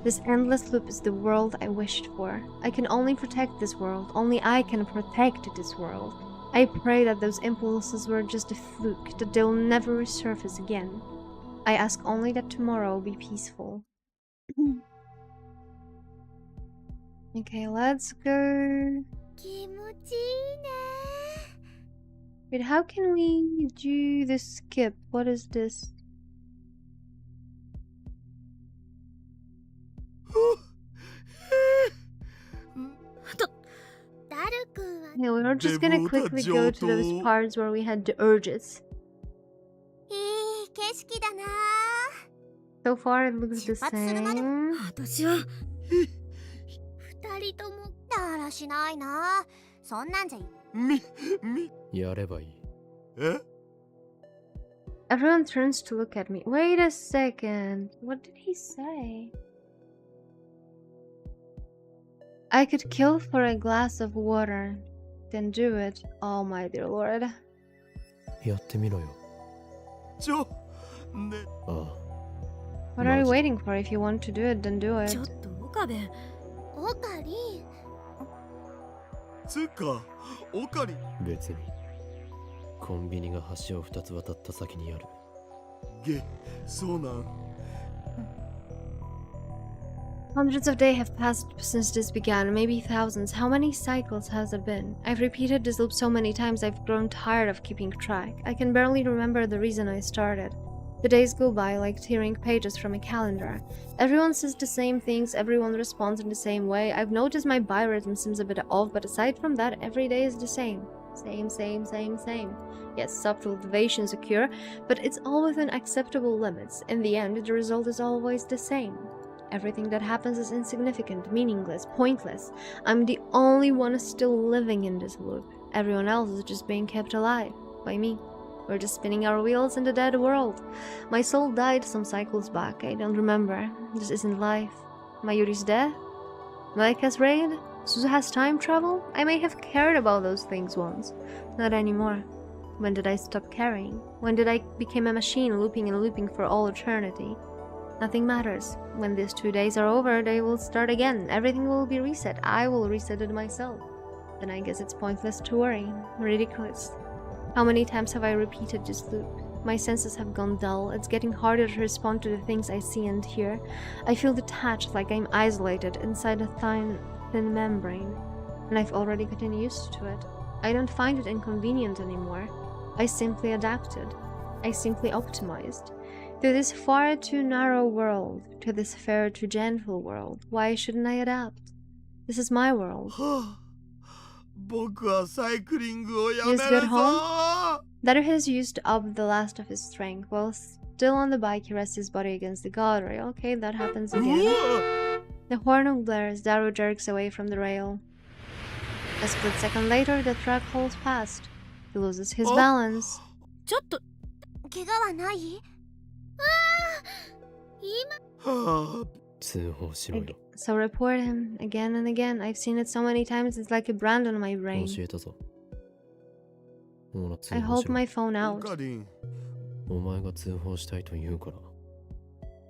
Speaker 1: This endless loop is the world I wished for. I can only protect this world. Only I can protect this world. I pray that those impulses were just a fluke, that they'll never resurface again. I ask only that tomorrow be peaceful. Okay, let's go.
Speaker 6: 気持ちいいね。
Speaker 1: Wait, how can we do the skip? What is this? Yeah, we're just gonna quickly go to those parts where we had the urges.
Speaker 6: いい景色だな。
Speaker 1: So far it looks the
Speaker 6: 出発するまで
Speaker 1: same.
Speaker 4: 私は
Speaker 6: 二人ともだらしないな。そんなんじゃ
Speaker 3: やればいい。
Speaker 2: え
Speaker 1: Everyone turns to look at me. Wait a second. What did he say? I could kill for a glass of water. Then do it. Oh my dear lord.
Speaker 3: やってみろよ。
Speaker 2: ちょね
Speaker 3: ああ。
Speaker 1: What are you waiting for? If you want to do it, then do
Speaker 4: ちょ
Speaker 1: it.
Speaker 4: っと岡部。
Speaker 6: オカリン。
Speaker 2: つかオカリ
Speaker 3: 別に。コンビニが橋を2つ渡った先にある。
Speaker 2: ゲそうなん
Speaker 1: Hundreds of days have passed since this began, maybe thousands. How many cycles has it been? I've repeated this loop so many times I've grown tired of keeping track. I can barely remember the reason I started. The days go by like tearing pages from a calendar. Everyone says the same things, everyone responds in the same way. I've noticed my biorhythm seems a bit off, but aside from that, every day is the same. Same. Yes, subtle deviations occur, but it's all within acceptable limits. In the end, the result is always the same. Everything that happens is insignificant, meaningless, pointless. I'm the only one still living in this loop. Everyone else is just being kept alive by me. We're just spinning our wheels in the dead world. My soul died some cycles back. I don't remember. This isn't life. Mayuri's death? Maika's raid? Suzuha's time travel? I may have cared about those things once. Not anymore. When did I stop caring? When did I become a machine looping and looping for all eternity? Nothing matters. When these 2 days are over, they will start again. Everything will be reset. I will reset it myself. Then I guess it's pointless to worry. Ridiculous. How many times have I repeated this loop? My senses have gone dull. It's getting harder to respond to the things I see and hear. I feel detached, like I'm isolated inside a thin membrane. And I've already gotten used to it. I don't find it inconvenient anymore. I simply adapted. I simply optimized. To this far too narrow world, to this fair too gentle world, why shouldn't I adapt? This is my world.
Speaker 2: 僕はサイクリングをや
Speaker 1: He's
Speaker 2: め
Speaker 1: good
Speaker 2: るぞ
Speaker 1: home? Daru has used up the last of his strength. While still on the bike, he rests his body against the guardrail. Okay, that happens again. The horn blares. Daru jerks away from the rail. A split second later, the truck hauls past. He loses his balance.
Speaker 4: ちょっと
Speaker 6: 怪我はない？
Speaker 2: はあ
Speaker 3: 通報しろよ。
Speaker 1: So report him again and again. I've seen it so many times, it's like a brand on my brain.
Speaker 3: 教えたぞ。ほら通
Speaker 1: I
Speaker 3: 報
Speaker 1: hold
Speaker 3: しろ。
Speaker 1: my phone
Speaker 2: オ
Speaker 1: out.
Speaker 2: カリン
Speaker 3: お前が通報したいと言うから。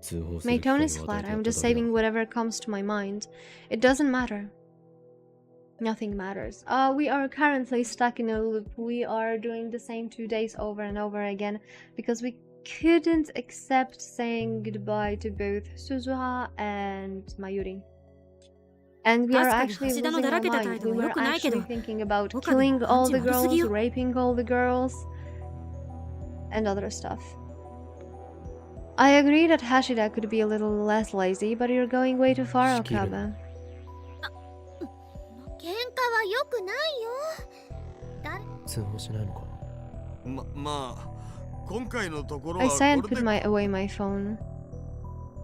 Speaker 3: 通報す
Speaker 1: My
Speaker 3: る機会を
Speaker 1: tone
Speaker 3: 与
Speaker 1: is
Speaker 3: え
Speaker 1: flat.
Speaker 3: てや
Speaker 1: I'm
Speaker 3: った
Speaker 1: just
Speaker 3: だけだ。
Speaker 1: saving whatever comes to my mind. It doesn't matter. Nothing matters. We are currently stuck in a loop. We are doing the same 2 days over and over again because we couldn't accept saying goodbye to both Suzuha and Mayuri. And we are
Speaker 4: 確かに
Speaker 1: actually
Speaker 4: 橋田の
Speaker 1: losing
Speaker 4: だ
Speaker 1: our
Speaker 4: らけた
Speaker 1: mind.
Speaker 4: 態度
Speaker 1: We
Speaker 4: は
Speaker 1: were
Speaker 4: 良くないけど
Speaker 1: actually thinking about
Speaker 4: 岡部の
Speaker 1: killing all the
Speaker 4: 感じ悪すぎ
Speaker 1: girls,
Speaker 4: よ
Speaker 1: raping all the girls, and other stuff. I agree that Hashida could be a little less lazy, but you're going way too far,
Speaker 3: 仕切る
Speaker 1: Okabe.
Speaker 6: 喧嘩は良くないよ。誰？
Speaker 3: 通報しないのか。
Speaker 2: まあ今回のところ
Speaker 1: I
Speaker 2: は
Speaker 1: sigh and
Speaker 2: これ
Speaker 1: put
Speaker 2: で
Speaker 1: away my phone.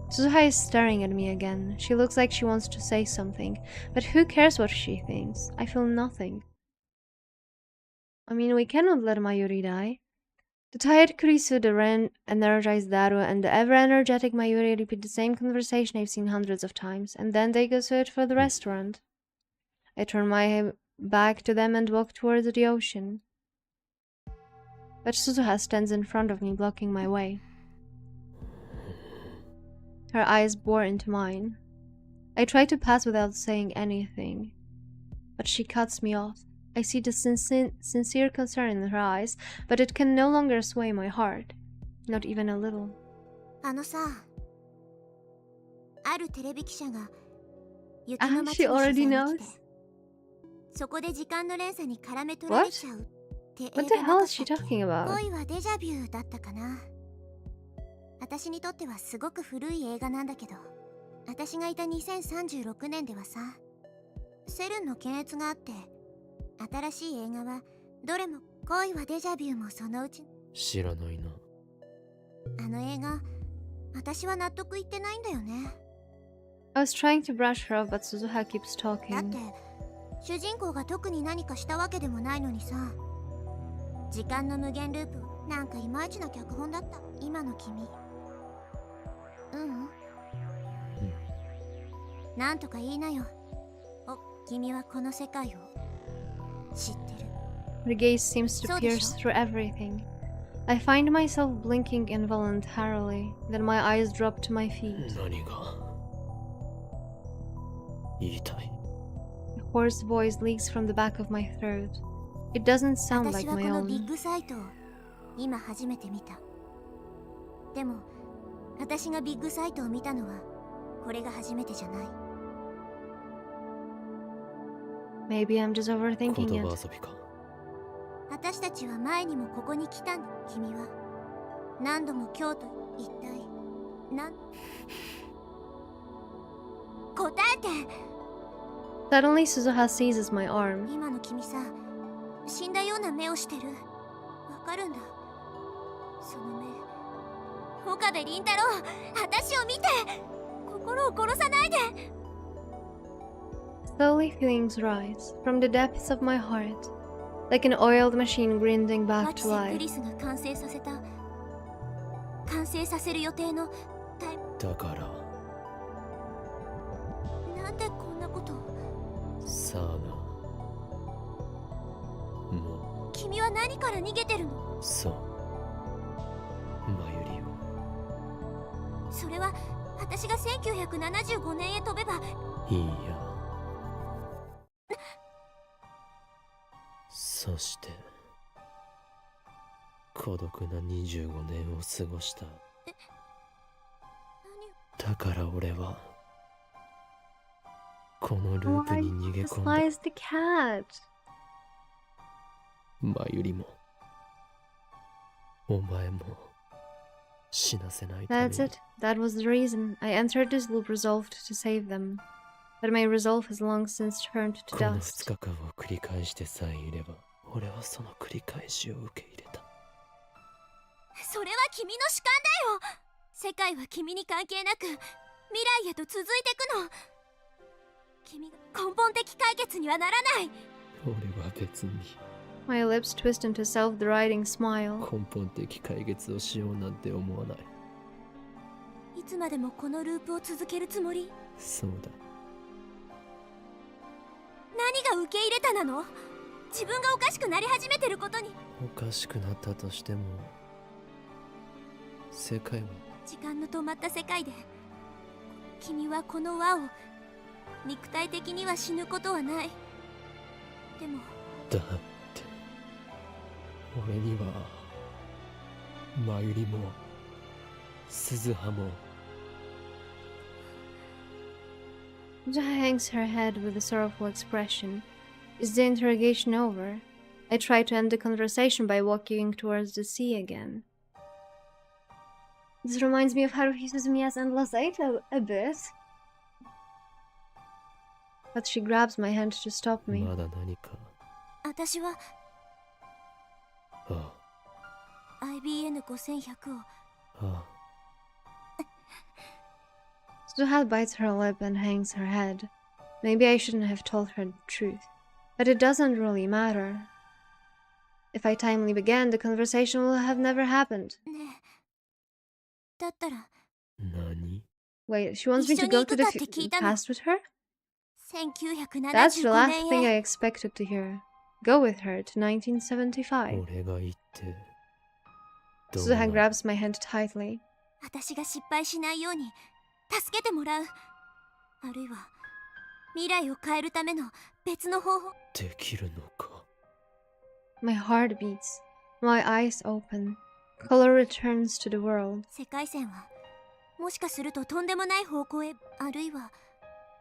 Speaker 1: Suzuha is staring at me again. She looks like she wants to say something, but who cares what she thinks? I feel nothing. I mean, we cannot let Mayuri die. The tired Kurisu, the energized Daru, and the ever-energetic Mayuri repeat the same conversation I've seen hundreds of times, and then they go search for the restaurant. I turn my back to them and walk towards the ocean. But Suzuha stands in front of me, blocking my way. Her eyes bore into mine. I try to pass without saying anything, but she cuts me off. I see the sincere concern in her eyes, but it can no longer sway my heart. Not even a little.
Speaker 6: あのさ、あるテレビ記者が雪の
Speaker 1: Ah,
Speaker 6: 街
Speaker 1: she
Speaker 6: に取材
Speaker 1: already
Speaker 6: に
Speaker 1: knows?
Speaker 6: 来て、そこで時間の連鎖に絡め取られちゃうって映
Speaker 1: What the
Speaker 6: 画
Speaker 1: hell
Speaker 6: なか
Speaker 1: is
Speaker 6: っ
Speaker 1: she
Speaker 6: たっけ？
Speaker 1: talking about?
Speaker 6: 恋はデジャビューだったかな。私にとってはすごく古い映画なんだけど、私がいた2036年ではさ、セルンの検閲があって、新しい映画はどれも恋はデジャビューもそのうち。
Speaker 3: 知らないな。
Speaker 6: あの映画、私は納得いってないんだよね。
Speaker 1: I was trying to brush her off, but Suzuha keeps
Speaker 6: だっ
Speaker 1: talking.
Speaker 6: て主人公が特に何かしたわけでもないのにさ、時間の無限ループなんかいまいちな脚本だった。今の君。なんとか言いなよ。君はこの世界を知ってる。
Speaker 1: Her gaze seems to
Speaker 6: そうでしょ？
Speaker 1: pierce through everything. I find myself blinking involuntarily, then my eyes drop to my feet.
Speaker 3: 何が言いたい？
Speaker 1: A hoarse voice leaks from the back of my throat. It doesn't sound
Speaker 6: 私
Speaker 1: like
Speaker 6: はこ
Speaker 1: my
Speaker 6: のビ
Speaker 1: own.
Speaker 6: ッグサイトを今初めて見た。でも私がビッグサイトを見たのはこれが初めてじゃない。
Speaker 1: Maybe I'm just
Speaker 3: 言
Speaker 1: overthinking
Speaker 3: 葉
Speaker 1: it.
Speaker 3: 遊びか。
Speaker 6: 私たちは前にもここに来たんだ。君は何度も京都一体なん答えて。
Speaker 1: Suddenly, Suzuha seizes my arm.
Speaker 6: 今の君さ、死んだような目をしてる。わかるんだ。その目。岡部倫太郎、私を見て。こ心を殺さないで。
Speaker 1: Slowly feelings rise from the depths of my heart, like an oiled machine grinding
Speaker 6: マ
Speaker 1: back
Speaker 6: キ
Speaker 1: to
Speaker 6: セ・ク
Speaker 1: life.
Speaker 6: リスが完成させる予定のタイム。
Speaker 3: だから
Speaker 6: なんでこんなことを。
Speaker 3: さあな、も
Speaker 6: 君は何から逃げてるの。
Speaker 3: うそうマユリを。
Speaker 6: それは私が1975年へ飛べば。
Speaker 3: いいや。そして孤独な25年を過ごした。だから俺はこのループ
Speaker 1: Why
Speaker 3: に逃げ
Speaker 1: just
Speaker 3: 込んだ。
Speaker 1: lies the cat?
Speaker 3: マユリもお前も死なせないために。
Speaker 1: That's it. That was the reason I entered this loop resolved to save them. But my resolve has long since turned to
Speaker 3: この
Speaker 1: dust.
Speaker 3: 2日間を繰り返してさえいれば俺はその繰り返しを受け入れた。
Speaker 6: それは君の主観だよ。世界は君に関係なく未来へと続いていくの。君が根本的解決にはならない。
Speaker 3: 俺は別に
Speaker 1: My lips twist into a self-deriding smile.
Speaker 3: 根本的解決をしようなんて思わない。
Speaker 6: いつまでもこのループを続けるつもり。
Speaker 3: そうだ。
Speaker 6: 何が受け入れたなの。自分がおかしくなり始めてることに。
Speaker 3: おかしくなったとしても世界は
Speaker 6: 時間の止まった世界で君はこの輪を肉体的には死ぬことはない。でも
Speaker 3: だって俺にはマユリも鈴葉も。
Speaker 1: Zuha hangs her head with a sorrowful expression. Is the interrogation over? I try to end the conversation by walking towards the sea again. This reminds me of Haruhi Suzumiya's Endless Eight a bit. But she grabs my hand to stop me.
Speaker 3: まだ何か。
Speaker 6: 私は
Speaker 3: あ
Speaker 6: IBN5100 を。
Speaker 3: あ
Speaker 1: Zuha bites her lip and hangs her head. Maybe I shouldn't have told her the truth. But it doesn't really matter. If I timely began, the conversation will have never happened.
Speaker 6: ねえ、だったら
Speaker 3: 何
Speaker 1: Wait, she wants me to go to the past with her? That's the
Speaker 6: 1975
Speaker 1: last thing
Speaker 6: 年
Speaker 1: I
Speaker 6: へ。
Speaker 1: expected to hear. Go with her to 1975.
Speaker 3: 俺が言ってどう
Speaker 1: Zuha
Speaker 3: な
Speaker 1: grabs my hand tightly.
Speaker 6: 私が失敗しないように助けてもらう。あるいは未来を変えるための別の方法。
Speaker 3: できるのか。
Speaker 1: My heart beats. My eyes open. Color returns to the world.
Speaker 6: 世界線はもしかするととんでもない方向へ、あるいは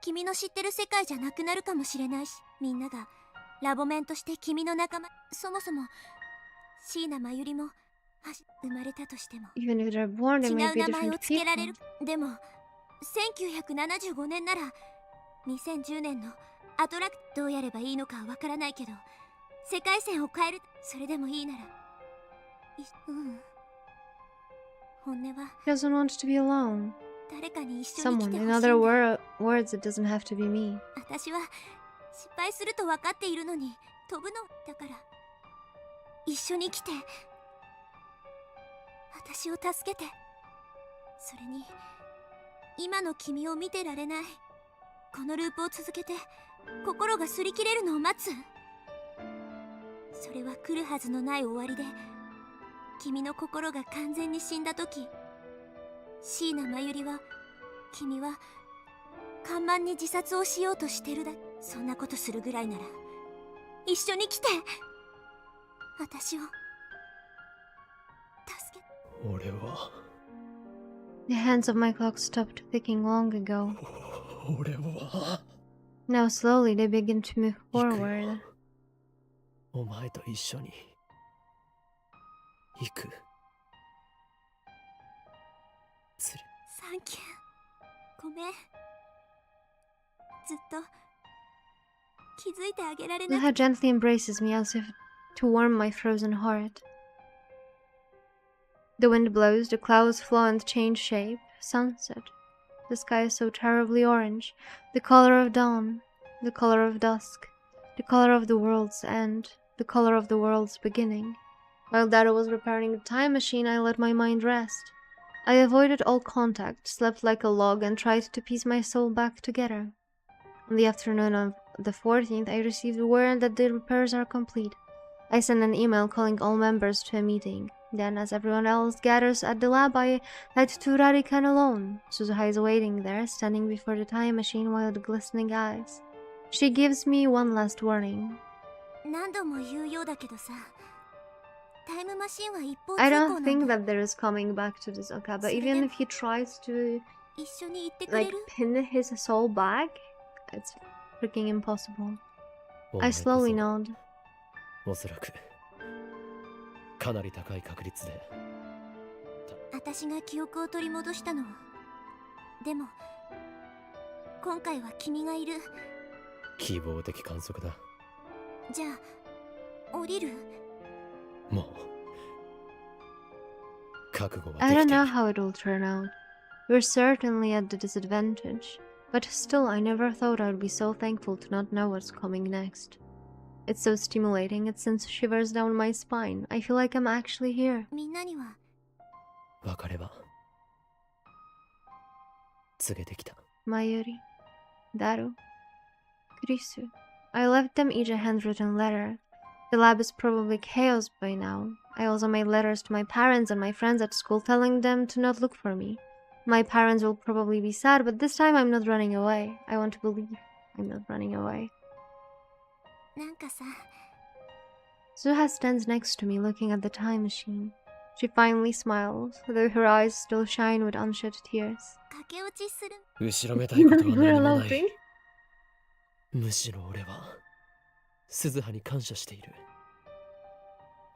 Speaker 6: 君の知ってる世界じゃなくなるかもしれないし、みんながラボメンとして君の仲間。そもそも椎名真由里も生まれたとしても
Speaker 1: Even if they're born, they
Speaker 6: 違
Speaker 1: might
Speaker 6: う
Speaker 1: be
Speaker 6: 名前を
Speaker 1: different
Speaker 6: つけられ
Speaker 1: people.
Speaker 6: る。でも1975年なら2010年のアトラクトどうやればいいのかわからないけど、世界線を変える。それでもいいなら本音は
Speaker 1: He doesn't want to be alone.
Speaker 6: 誰かに一緒に来
Speaker 1: Someone.
Speaker 6: てほしい
Speaker 1: In
Speaker 6: んだ。
Speaker 1: other words, it doesn't have to be me.
Speaker 6: 私は失敗すると分かっているのに飛ぶのだから、一緒に来て私を助けて。それに今の君を見てられない。このループを続けて心が擦り切れるのを待つ。それは来るはずのない終わりで、君の心が完全に死んだ時、椎名真由里は君は看板に自殺をしようとしてるだ。そんなことするぐらいなら一緒に来て私を助け。
Speaker 3: 俺は
Speaker 1: The hands of my clock stopped ticking long ago.
Speaker 3: 俺は
Speaker 1: Now slowly they begin to move
Speaker 3: 行く
Speaker 1: forward.
Speaker 3: よ。お前と一緒に行く。する。
Speaker 6: サンキュー。ごめん。ずっと気づいてあげられな
Speaker 1: Zuha
Speaker 6: くて。
Speaker 1: gently embraces me as if to warm my frozen heart. The wind blows, the clouds flow and change shape. Sunset. The sky is so terribly orange. The color of dawn. The color of dusk. The color of the world's end. The color of the world's beginning. While Dada was repairing the time machine, I let my mind rest. I avoided all contact, slept like a log, and tried to piece my soul back together. On the afternoon of the 14th, I received word that the repairs are complete. I sent an email calling all members to a meeting. Then, as everyone else gathers at the lab, I head to Rarikan alone. Suzuha is waiting there, standing before the time machine with glistening eyes. She gives me one last warning.
Speaker 6: 何度も言うようだけどさ、タイムマシンは一方通
Speaker 1: I
Speaker 6: 行
Speaker 1: don't
Speaker 6: なん
Speaker 1: think
Speaker 6: だ。
Speaker 1: that there is coming back to this Okabe, even if he tries to
Speaker 6: 一緒に行ってくれ
Speaker 1: like
Speaker 6: る？
Speaker 1: pin his soul back. It's freaking impossible. I slowly nod.
Speaker 3: おそらくかなり高い確率で。
Speaker 6: 私が記憶を取り戻したの。でも今回は君がいる。
Speaker 3: 希望的観測だ。
Speaker 6: じゃあ降りる？
Speaker 3: もう覚悟は
Speaker 1: I
Speaker 3: で
Speaker 1: don't
Speaker 3: きてい
Speaker 1: know
Speaker 3: る。
Speaker 1: how it'll turn out. We're certainly at the disadvantage. But still, I never thought I'd be so thankful to not know what's coming next. It's so stimulating, it sends shivers down my spine. I feel like I'm actually here.
Speaker 6: みんなには
Speaker 3: 分かれば告げてきた。
Speaker 1: Mayuri, Daru, Kurisu. I left them each a handwritten letter. The lab is probably chaos by now. I also made letters to my parents and my friends at school telling them to not look for me. My parents will probably be sad, but this time I'm not running away. I want to believe I'm not running away.
Speaker 6: なんかさ、
Speaker 1: Suha stands next to me looking at the time machine. She finally smiles, though her eyes still shine with unshed tears.
Speaker 6: 駆け落ちする。
Speaker 3: 後ろめたいことは
Speaker 1: We're
Speaker 3: 何もない。
Speaker 1: eloping?
Speaker 3: むしろ俺は鈴葉に感謝している。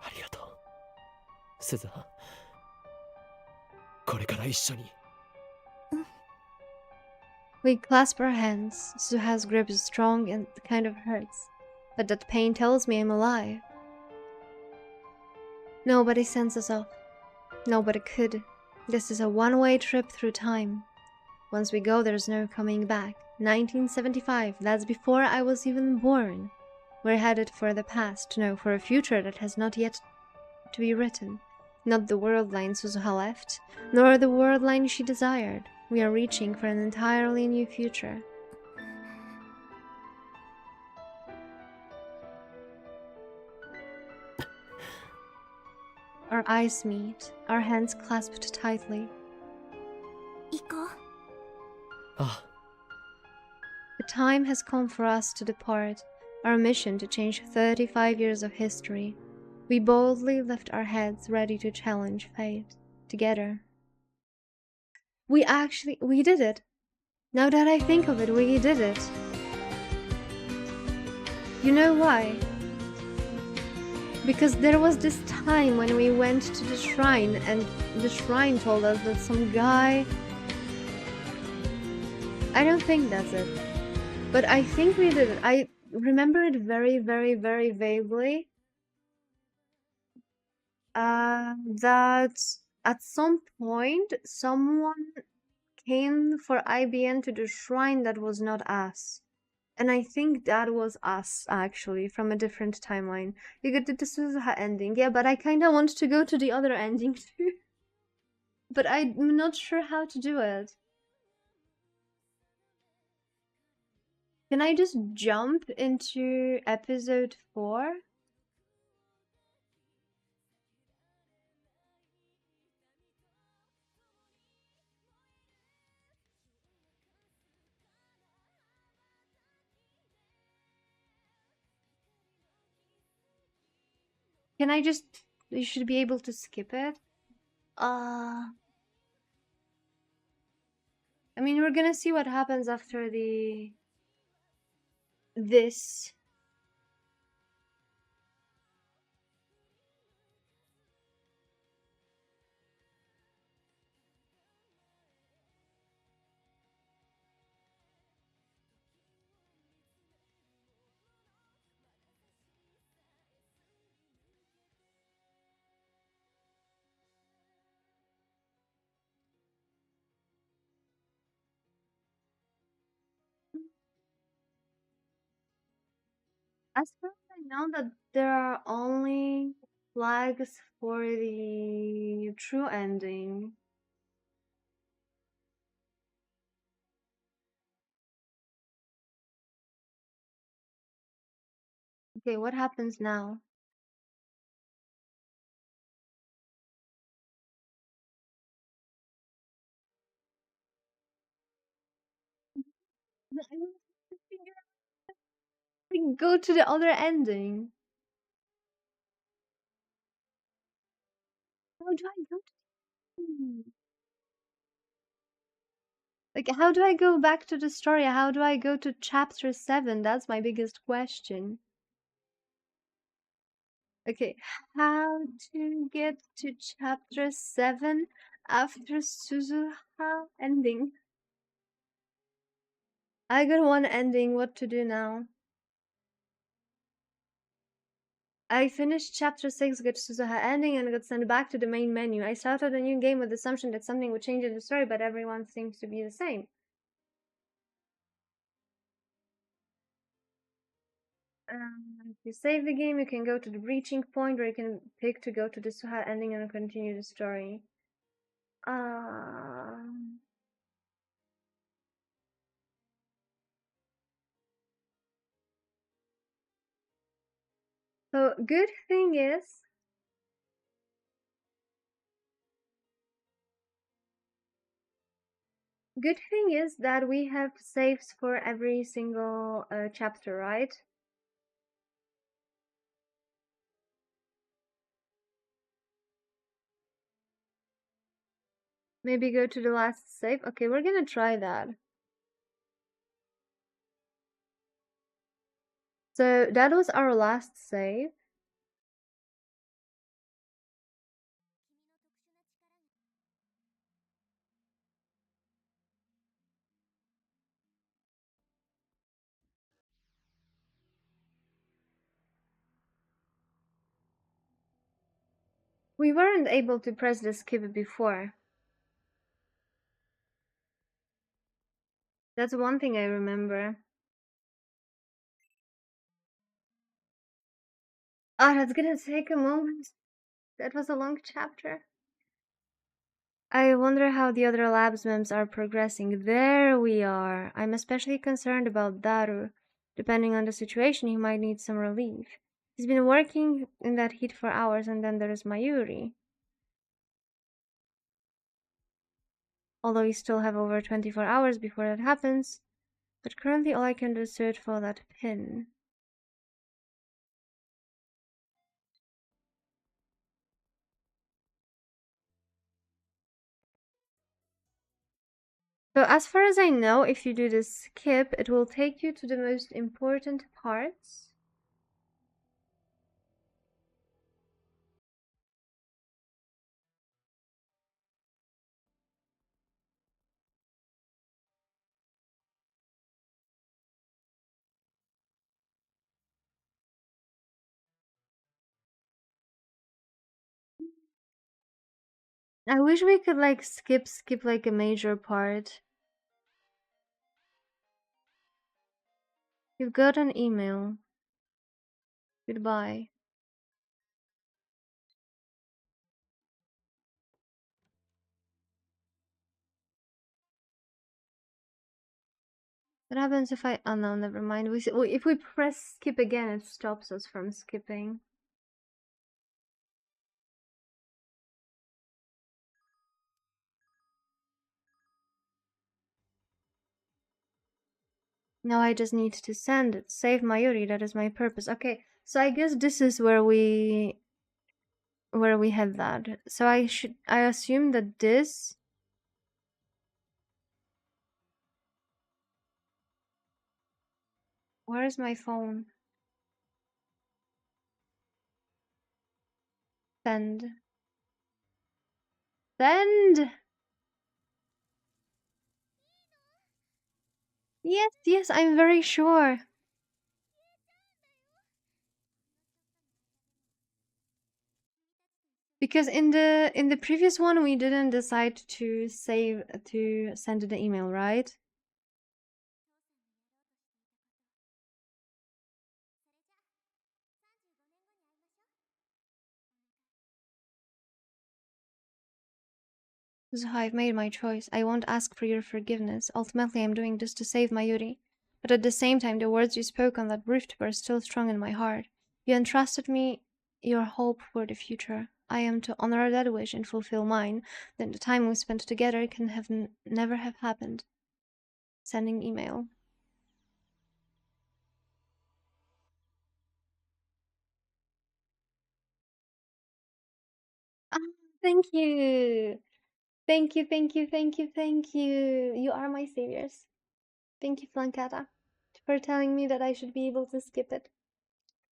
Speaker 3: ありがとう鈴葉。これから一緒に。
Speaker 1: We clasp our hands. Suha's grip is strong and kind of hurts. But that pain tells me I'm alive. Nobody sends us off. Nobody could. This is a one-way trip through time. Once we go, there's no coming back. 1975, that's before I was even born. We're headed for the past, no, for a future that has not yet to be written. Not the world line Suzuha left, nor the world line she desired. We are reaching for an entirely new future. Our eyes meet, our hands clasped tightly.
Speaker 6: 行こう。
Speaker 3: あ
Speaker 1: The time has come for us to depart, our mission to change 35 years of history. We boldly lift our heads, ready to challenge fate, together. We did it. Now that I think of it, we did it. You know why? Because there was this time when we went to the shrine and the shrine told us that some guy... I don't think that's it. But I think we did it. I remember it very, very, very vaguely. That at some point someone came for IBN to the shrine that was not us. And I think that was us, actually, from a different timeline. You get the Suzuha ending, yeah, but I kinda want to go to the other ending too. But I'm not sure how to do it. Can I just jump into episode 4? Can I just... You should be able to skip it. I mean, we're gonna see what happens after this. As far as I know, that there are only flags for the true ending. Okay, what happens now? I want to figure out- Go to the other ending. How do I go to? Like, how do I go back to the story? How do I go to chapter 7? That's my biggest question. Okay, how to get to chapter 7 after Suzuha ending? I got one ending, what to do now? I finished chapter 6, got Suzuha ending, and got sent back to the main menu. I started a new game with the assumption that something would change in the story, but everyone seems to be the same. If you save the game, you can go to the reaching point where you can pick to go to the Suha ending and continue the story. So good thing is that we have saves for every single chapter, right? Maybe go to the last save. Okay, we're gonna try that. So that was our last save. We weren't able to press the skip before. That's one thing I remember. Oh, that's gonna take a moment. That was a long chapter. I wonder how the other labs mems are progressing. There we are. I'm especially concerned about Daru. Depending on the situation, he might need some relief. He's been working in that heat for hours, and then there's Mayuri. Although we still have over 24 hours before that happens. But currently all I can do is search for that pin. So as far as I know, if you do the skip, it will take you to the most important parts. I wish we could like skip like a major part. You've got an email. Goodbye. What happens if I... Oh no, never mind. If we press skip again, it stops us from skipping. Now I just need to send it. Save Mayuri, that is my purpose. Okay, so I guess this is where we had that. So I assume that this... Where is my phone? Send. Send! Yes, I'm very sure. Because in the previous one we didn't decide to send the email, right? Zuha, I've made my choice. I won't ask for your forgiveness. Ultimately, I'm doing this to save Mayuri. But at the same time, the words you spoke on that rooftop are still strong in my heart. You entrusted me your hope for the future. I am to honor that wish and fulfill mine. Then the time we spent together can have never have happened. Sending email. Ah, thank you. Thank you, thank you, thank you, thank you. You are my saviors. Thank you, Flancata, for telling me that I should be able to skip it.